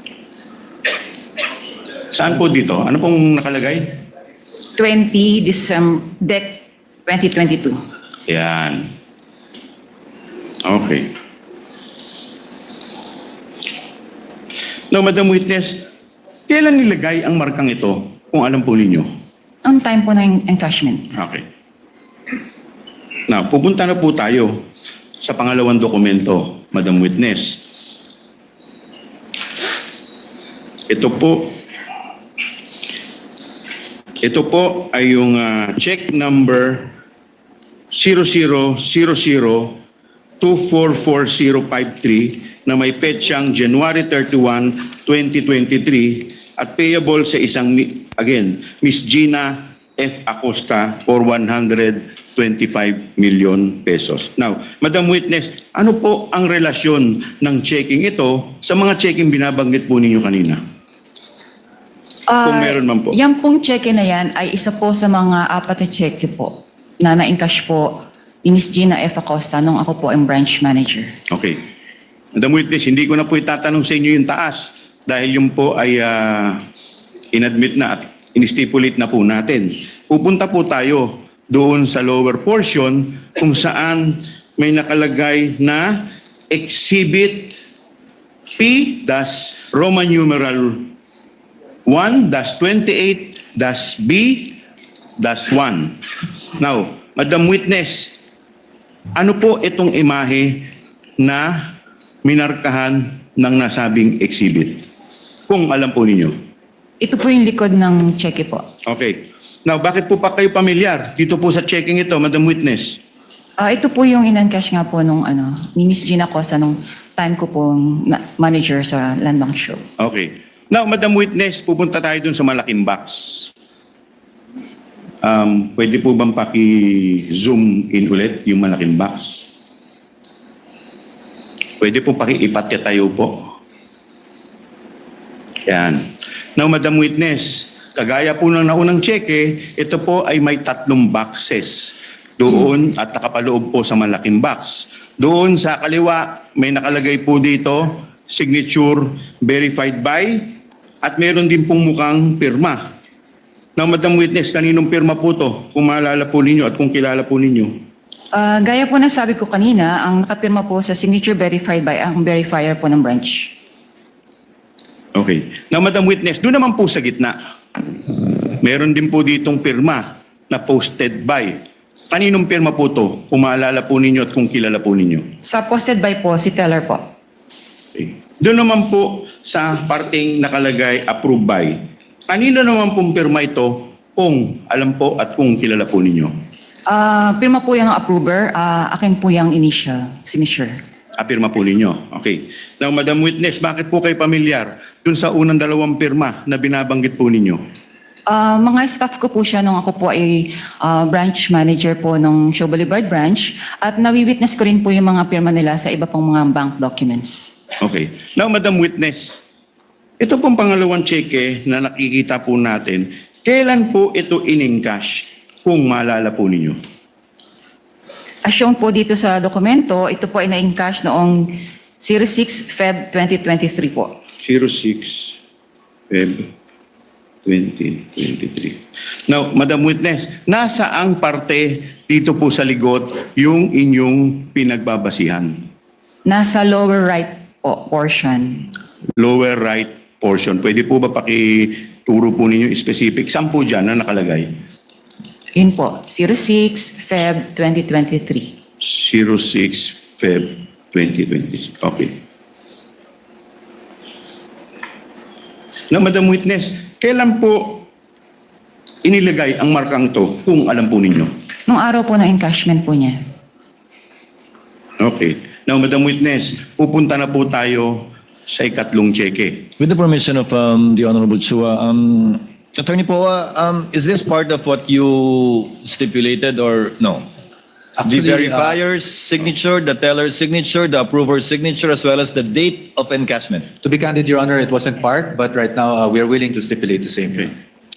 Saan po dito? Ano pong nakalagay? 20 December 2022. Yan. Okay. Now, Madam Witness, kailan nilagay ang markang ito kung alam po ninyo? On time po ng encashment. Okay. Now, pupunta na po tayo sa pangalawang dokumento, Madam Witness. Ito po ay yung check number 0000244053 na may petsang January 31, 2023 at payable sa isang, again, Miss Gina F. Acosta for 125 million pesos. Now, Madam Witness, ano po ang relasyon ng checking ito sa mga checking binabanggit po ninyo kanina? Kung meron man po. Yan pong cheque na yan ay isa po sa mga apat na cheque po na na-encash po ni Miss Gina F. Acosta nung ako po ang branch manager. Okay. Madam Witness, hindi ko na po itatanong sa inyo yung taas dahil yung po ay inadmit na at in-stipulate na po natin. Pupunta po tayo doon sa lower portion kung saan may nakalagay na Exhibit P-Roman numeral 1-28-B-1. Now, Madam Witness, ano po itong imahe na minarkahan ng nasabing exhibit? Kung alam po ninyo. Ito po yung likod ng cheque po. Okay. Now, bakit po pa kayo pamilyar dito po sa checking ito, Madam Witness? Ito po yung in-encash nga po nung ni Miss Gina Costa nung time ko pong manager sa Land Bank Show. Okay. Now, Madam Witness, pupunta tayo dun sa malaking box. Pwede po bang paki-zoom in ulit yung malaking box? Pwede po paki-ipatya tayo po. Yan. Now, Madam Witness, kagaya po ng naunang cheque, ito po ay may 3 boxes doon at nakapaloob po sa malaking box. Doon sa kaliwa, may nakalagay po dito, signature verified by, at meron din pong mukhang pirma. Now, Madam Witness, kaninong pirma po to? Kung maalala po ninyo at kung kilala po ninyo. Gaya po na sabi ko kanina, ang nakapirma po sa signature verified by ang verifier po ng branch. Okay. Now, Madam Witness, doon naman po sa gitna, meron din po ditong pirma na posted by. Kaninong pirma po to? Kung maalala po ninyo at kung kilala po ninyo. Sa posted by po, si teller po. Okay. Doon naman po sa parting nakalagay approved by. Kanino naman pong pirma ito kung alam po at kung kilala po ninyo? Pirma po yung approver, akin po yung initial signature. Pirma po ninyo. Okay. Now, Madam Witness, bakit po kayo pamilyar dun sa unang 2 pirma na binabanggit po ninyo? Mga staff ko po siya nung ako po ay branch manager po ng Show Boulevard branch at nawi-witness ko rin po yung mga pirma nila sa iba pang mga bank documents. Okay. Now, Madam Witness, ito pong pangalawang cheque na nakikita po natin, kailan po ito in-encash kung maalala po ninyo? As shown po dito sa dokumento, ito po ay na-encash noong 06 Feb 2023 po. 06 Feb 2023. Now, Madam Witness, nasa ang parte dito po sa ligot yung inyong pinagbabasihan? Nasa lower right po, portion. Lower right portion. Pwede po ba pakituro po ninyo specific? Saan po dyan na nakalagay? Yun po, 06 Feb 2023. 06 Feb 2023. Okay. Now, Madam Witness, kailan po inilagay ang markang to kung alam po ninyo? Nung araw po na encashment po niya. Okay. Now, Madam Witness, pupunta na po tayo sa ikatlong cheque. With the permission of the Honorable Chua, Attorney Poa, is this part of what you stipulated or no? Actually, the verifier's signature, the teller's signature, the approver's signature, as well as the date of encashment. To be candid, Your Honor, it wasn't part, but right now we are willing to stipulate the same. Okay.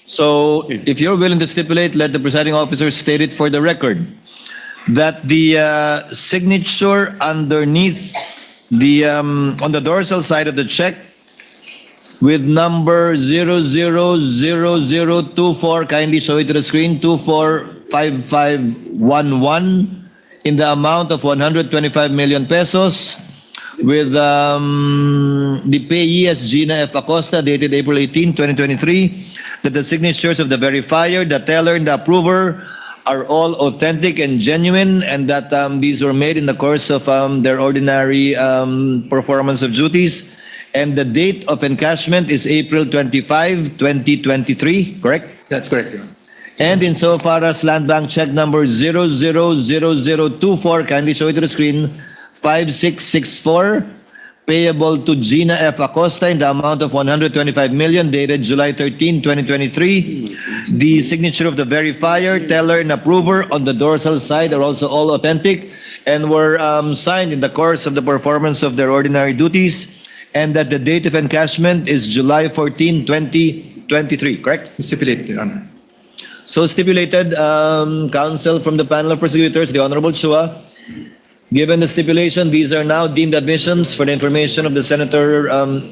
So, if you're willing to stipulate, let the presiding officer state it for the record that the signature underneath the on the dorsal side of the check with number 000024, kindly show it to the screen, 245511 in the amount of 125 million pesos with the payee as Gina F. Acosta, dated April 18, 2023, that the signatures of the verifier, the teller, and the approver are all authentic and genuine, and that these were made in the course of their ordinary performance of duties. And the date of encashment is April 25, 2023, correct? That's correct, Your Honor. And insofar as Land Bank check number 000024, kindly show it to the screen, 5664, payable to Gina F. Acosta in the amount of 125 million, dated July 13, 2023. The signature of the verifier, teller, and approver on the dorsal side are also all authentic and were signed in the course of the performance of their ordinary duties, and that the date of encashment is July 14, 2023, correct? Stipulate, Your Honor. So stipulated, counsel from the panel of prosecutors, the Honorable Chua, given the stipulation, these are now deemed admissions for the information of the senator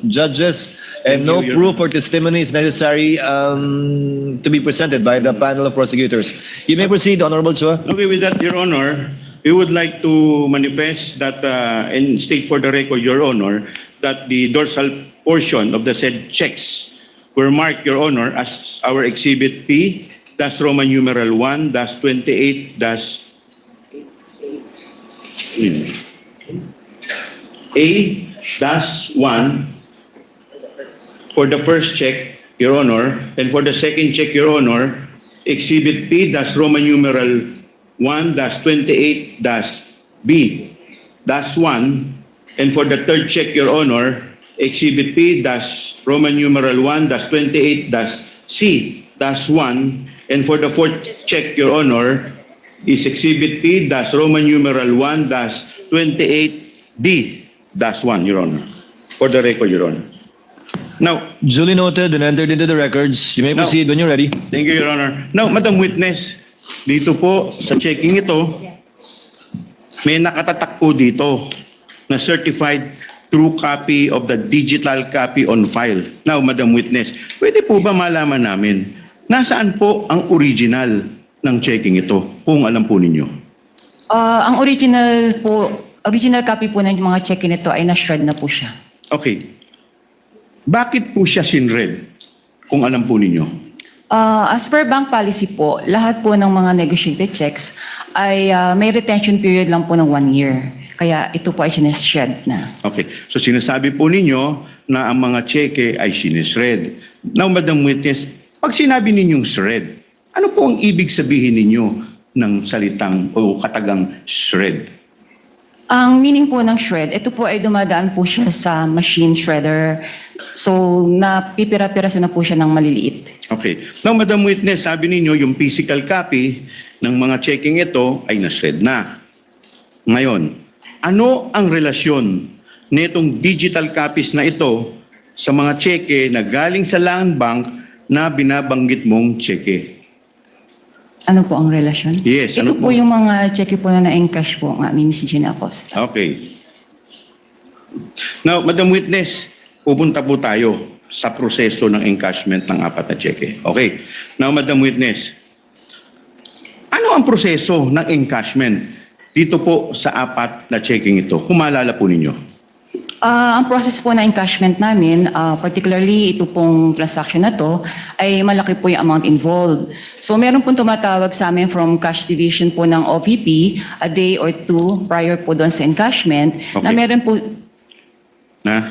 judges, and no proof or testimony is necessary to be presented by the panel of prosecutors. You may proceed, Honorable Chua. Okay, with that, Your Honor, we would like to manifest that and state for the record, Your Honor, that the dorsal portion of the said checks were marked, Your Honor, as our Exhibit P, that's Roman numeral 1, that's 28, that's A-1 for the first check, Your Honor, and for the second check, Your Honor, Exhibit P-Roman numeral 1-28-B. That's 1. And for the third check, Your Honor, Exhibit P-Roman numeral 1-28-C. That's 1. And for the fourth check, Your Honor, is Exhibit P-Roman numeral 1-28D. That's 1, Your Honor. For the record, Your Honor. Now, Duly noted and entered into the records. You may proceed when you're ready. thank you, Your Honor. Now, Madam Witness, dito po sa checking ito, may nakatatak po dito na certified true copy of the digital copy on file. Now, Madam Witness, pwede po ba malaman namin nasaan po ang original ng checking ito, kung alam po ninyo? Ang original copy po ng mga check-in ito ay na-shred na po siya. Okay. Bakit po siya sinred, kung alam po ninyo? As per bank policy po, lahat po ng mga negotiated checks ay may retention period lang po ng 1 year. Kaya ito po ay sinishred na. Okay. So sinasabi po ninyo na ang mga cheque ay sinishred. Now, Madam Witness, pag sinabi ninyong shred, ano po ang ibig sabihin ninyo ng salitang o katagang shred? Ang meaning po ng shred, ito po ay dumadaan po siya sa machine shredder. So, napipira-piraso na po siya ng maliliit. Okay. Now, Madam Witness, sabi ninyo yung physical copy ng mga checking ito ay na-shred na. Ngayon, ano ang relasyon nitong digital copies na ito sa mga cheque na galing sa land bank na binabanggit mong cheque? Ano po ang relasyon? Yes, Ito ano po yung mga cheque po na na-encash po nga ni Ms. Gina Acosta. Okay. Now, Madam Witness, pupunta po tayo sa proseso ng encashment ng 4 na cheque. Okay. Now, Madam Witness, ano ang proseso ng encashment dito po sa 4 na checking ito? Kung maalala po ninyo. Ang process po na encashment namin, particularly ito pong transaction na to, ay malaki po yung amount involved. So meron pong tumatawag sa amin from cash division po ng OVP a day or 2 prior po doon sa encashment na meron po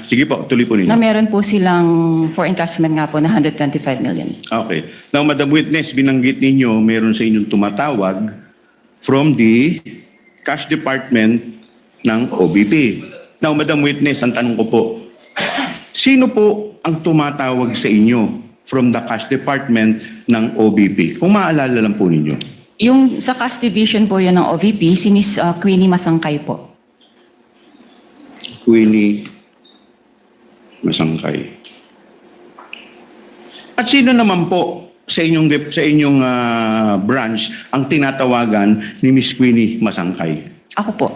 Sige po, tuloy po ninyo. na meron po silang for encashment nga po na 125 million. Okay. Now, Madam Witness, binanggit ninyo, meron sa inyong tumatawag from the cash department ng OVP. Now, Madam Witness, ang tanong ko po, sino po ang tumatawag sa inyo from the cash department ng OVP? Kung maalala lang po ninyo. Yung sa cash division po yan ng OVP, si Ms. Queenie Masangkay po. Queenie Masangkay. At sino naman po sa inyong branch ang tinatawagan ni Miss Queenie Masangkay? Ako po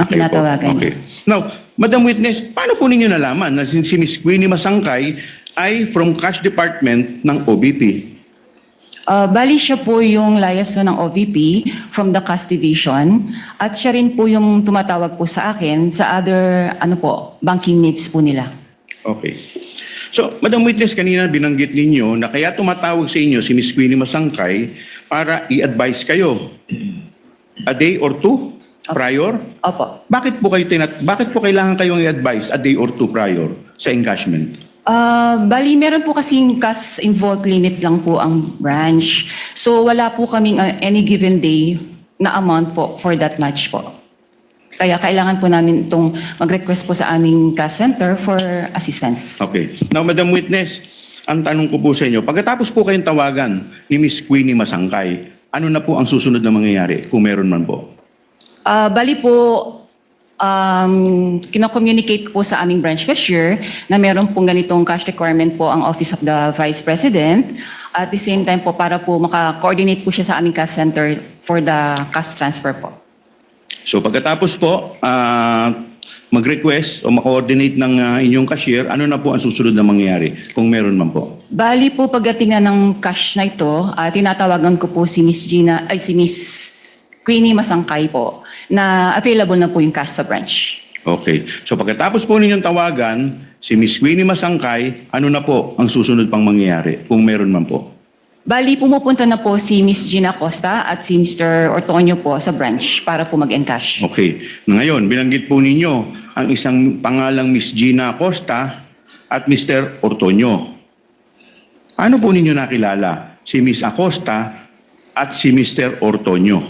ang tinatawagan. Okay. Now, Madam Witness, paano po ninyo nalaman na si Miss Queenie Masangkay ay from cash department ng OVP? Bali siya po yung liaison ng OVP from the cash division at siya rin po yung tumatawag po sa akin sa other banking needs po nila. Okay. So, Madam Witness, kanina binanggit ninyo na kaya tumatawag sa inyo si Miss Queenie Masangkay para i-advise kayo a day or 2 prior? Opo. Bakit po kailangan kayong i-advise a day or 2 prior sa encashment? Bali, meron po kasing cash involved limit lang po ang branch. So wala po kaming any given day na amount po for that much po. Kaya kailangan po namin itong mag-request po sa aming cash center for assistance. Okay. Now, Madam Witness, ang tanong ko po sa inyo, pagkatapos po kayong tawagan ni Miss Queenie Masangkay, ano na po ang susunod na mangyayari kung meron man po? Bali po, kino-communicate po sa aming branch cashier na meron pong ganitong cash requirement po ang Office of the Vice President. At the same time po, para po maka-coordinate po siya sa aming cash center for the cash transfer po. So pagkatapos po, mag-request o ma-coordinate ng inyong cashier, ano na po ang susunod na mangyayari kung meron man po? Bali po, pagdating na ng cash na ito, tinatawagan ko po si Miss Queenie Masangkay po na available na po yung cash sa branch. Okay. So pagkatapos po ninyong tawagan, si Miss Queenie Masangkay, ano na po ang susunod pang mangyayari kung meron man po? Bali, pumupunta na po si Miss Gina Acosta at si Mr. Ortonio po sa branch para po mag-encash. Okay. Ngayon, binanggit po ninyo ang isang pangalang Miss Gina Acosta at Mr. Ortonio. Paano po ninyo nakilala si Miss Acosta at si Mr. Ortonio?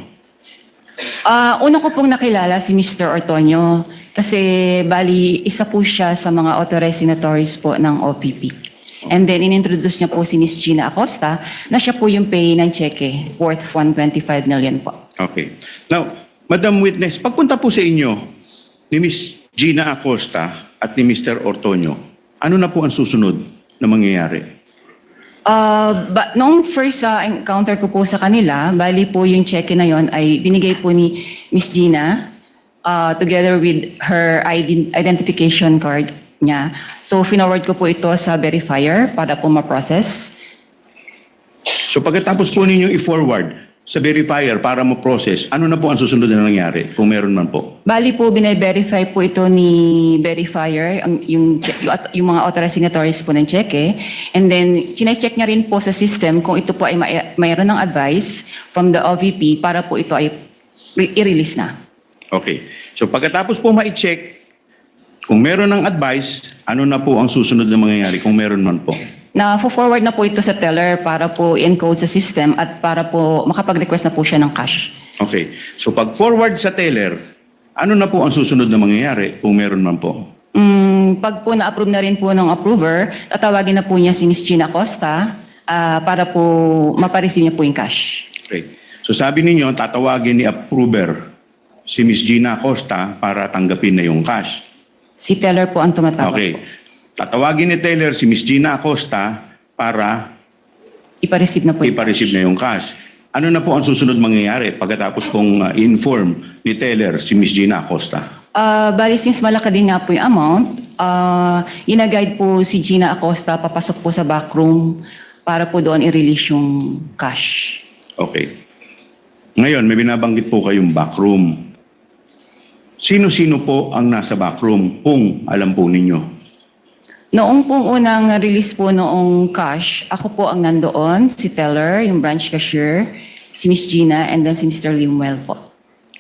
Una ko pong nakilala si Mr. Ortonio kasi bali isa po siya sa mga authorized signatories po ng OVP. And then inintroduce niya po si Miss Gina Acosta na siya po yung pay ng cheque worth 125 million po. Okay. Now, Madam Witness, pagpunta po sa inyo ni Miss Gina Acosta at ni Mr. Ortonio, ano na po ang susunod na mangyayari? Noong first encounter ko po sa kanila, bali po yung cheque na yon ay binigay po ni Miss Gina together with her identification card niya. So, finorward ko po ito sa verifier para po ma-process. So pagkatapos po ninyo i-forward sa verifier para ma-process, ano na po ang susunod na nangyari kung meron man po? Bali po, binay-verify po ito ni verifier, yung mga authorized signatories po ng cheque. And then, chinecheck niya rin po sa system kung ito po ay mayroon ng advice from the OVP para po ito ay i-release na. Okay. So pagkatapos po ma-check, kung meron ng advice, ano na po ang susunod na mangyayari kung meron man po? Na-forward na po ito sa teller para po encode sa system at para po makapag-request na po siya ng cash. Okay. So pag forward sa teller, ano na po ang susunod na mangyayari kung meron man po? Pag po na-approve na rin po ng approver, tatawagin na po niya si Ms. Gina Acosta para po mapareceive niya po yung cash. Okay. So sabi ninyo, tatawagin ni approver si Ms. Gina Acosta para tanggapin na yung cash. Si teller po ang tumatawag Okay. po. Tatawagin ni teller si Ms. Gina Acosta para Ipareceive na po yung ipa-receive na yung cash. Ano na po ang susunod mangyayari pagkatapos pong inform ni teller si Ms. Gina Acosta? Bali, since malaki din nga po yung amount, ina-guide po si Gina Acosta papasok po sa backroom para po doon i-release yung cash. Okay. Ngayon, may binabanggit po kayong backroom. Sino-sino po ang nasa backroom kung alam po ninyo? Noong pong unang release po noong cash, ako po ang nandoon, si teller, yung branch cashier, si Miss Gina, and then si Mr. Limuel po.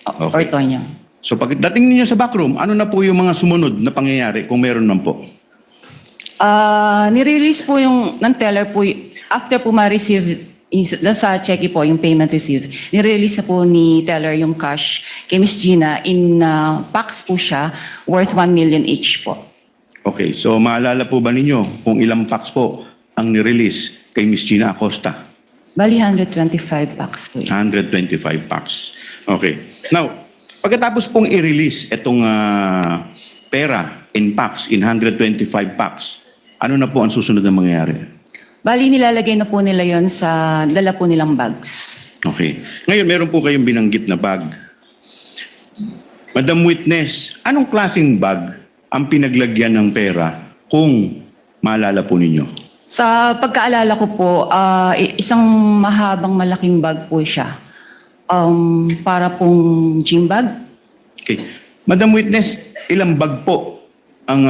Okay. Ortonio. So pagdating ninyo sa backroom, ano na po yung mga sumunod na pangyayari kung meron man po? Nirelease po yung ng teller po, after po ma-receive sa cheque po, yung payment received, nirelease na po ni teller yung cash kay Miss Gina in packs po siya worth 1 million each po. Okay, so maalala po ba ninyo kung ilang packs po ang nirelease kay Miss Gina Acosta? Bali, 125 packs po yun. 125 packs. Okay. Now, pagkatapos pong i-release itong pera in packs, in 125 packs, ano na po ang susunod na mangyayari? Bali, nilalagay na po nila yon sa dala po nilang bags. Okay. Ngayon, meron po kayong binanggit na bag. Madam Witness, anong klaseng bag ang pinaglagyan ng pera kung maalala po ninyo? Sa pagkaalala ko po, isang mahabang malaking bag po siya. Para pong gym bag. Okay. Madam Witness, ilang bag po ang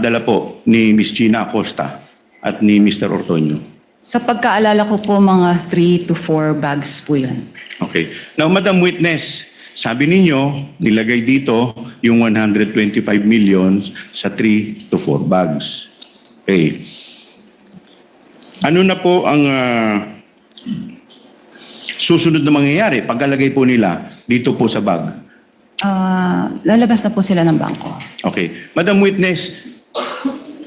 dala po ni Miss Gina Acosta at ni Mr. Ortonio? Sa pagkaalala ko po, mga 3 to 4 bags po yun. Okay. Now, Madam Witness, sabi ninyo, nilagay dito yung 125 million sa 3 to 4 bags. Okay. Ano na po ang susunod na mangyayari pagkalagay po nila dito po sa bag? Lalabas na po sila ng bangko. Okay. Madam Witness,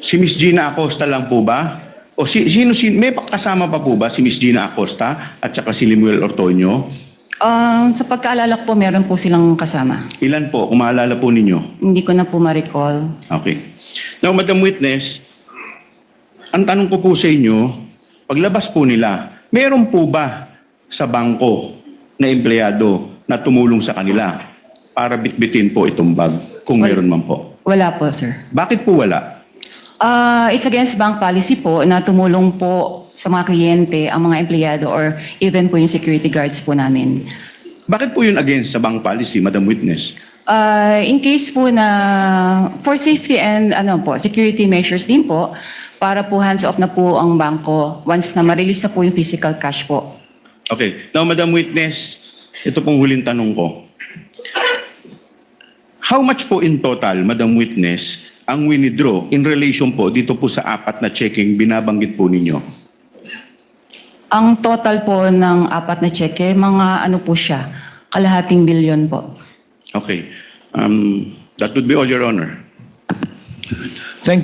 si Miss Gina Acosta lang po ba? O sino, may kasama pa po ba si Miss Gina Acosta at saka si Limuel Ortonio? Sa pagkaalala ko po, meron po silang kasama. Ilan po, kung maalala po ninyo? Hindi ko na po ma-recall. Okay. Now, Madam Witness, ang tanong ko po sa inyo, paglabas po nila, meron po ba sa bangko na empleyado na tumulong sa kanila para bitbitin po itong bag kung meron man po? Wala po, sir. Bakit po wala? It's against bank policy po na tumulong po sa mga kliyente, ang mga empleyado or even po yung security guards po namin. Bakit po yun against sa bank policy, Madam Witness? In case po na for safety and security measures din po, para po hands off na po ang bangko once na ma-release na po yung physical cash po. Okay. Now, Madam Witness, ito pong huling tanong ko. How much po in total, Madam Witness, ang winidraw in relation po dito po sa 4 na checking binabanggit po ninyo? Ang total po ng 4 na cheque, mga ano po siya, kalahating bilyon po. Okay. That would be all, Your Honor.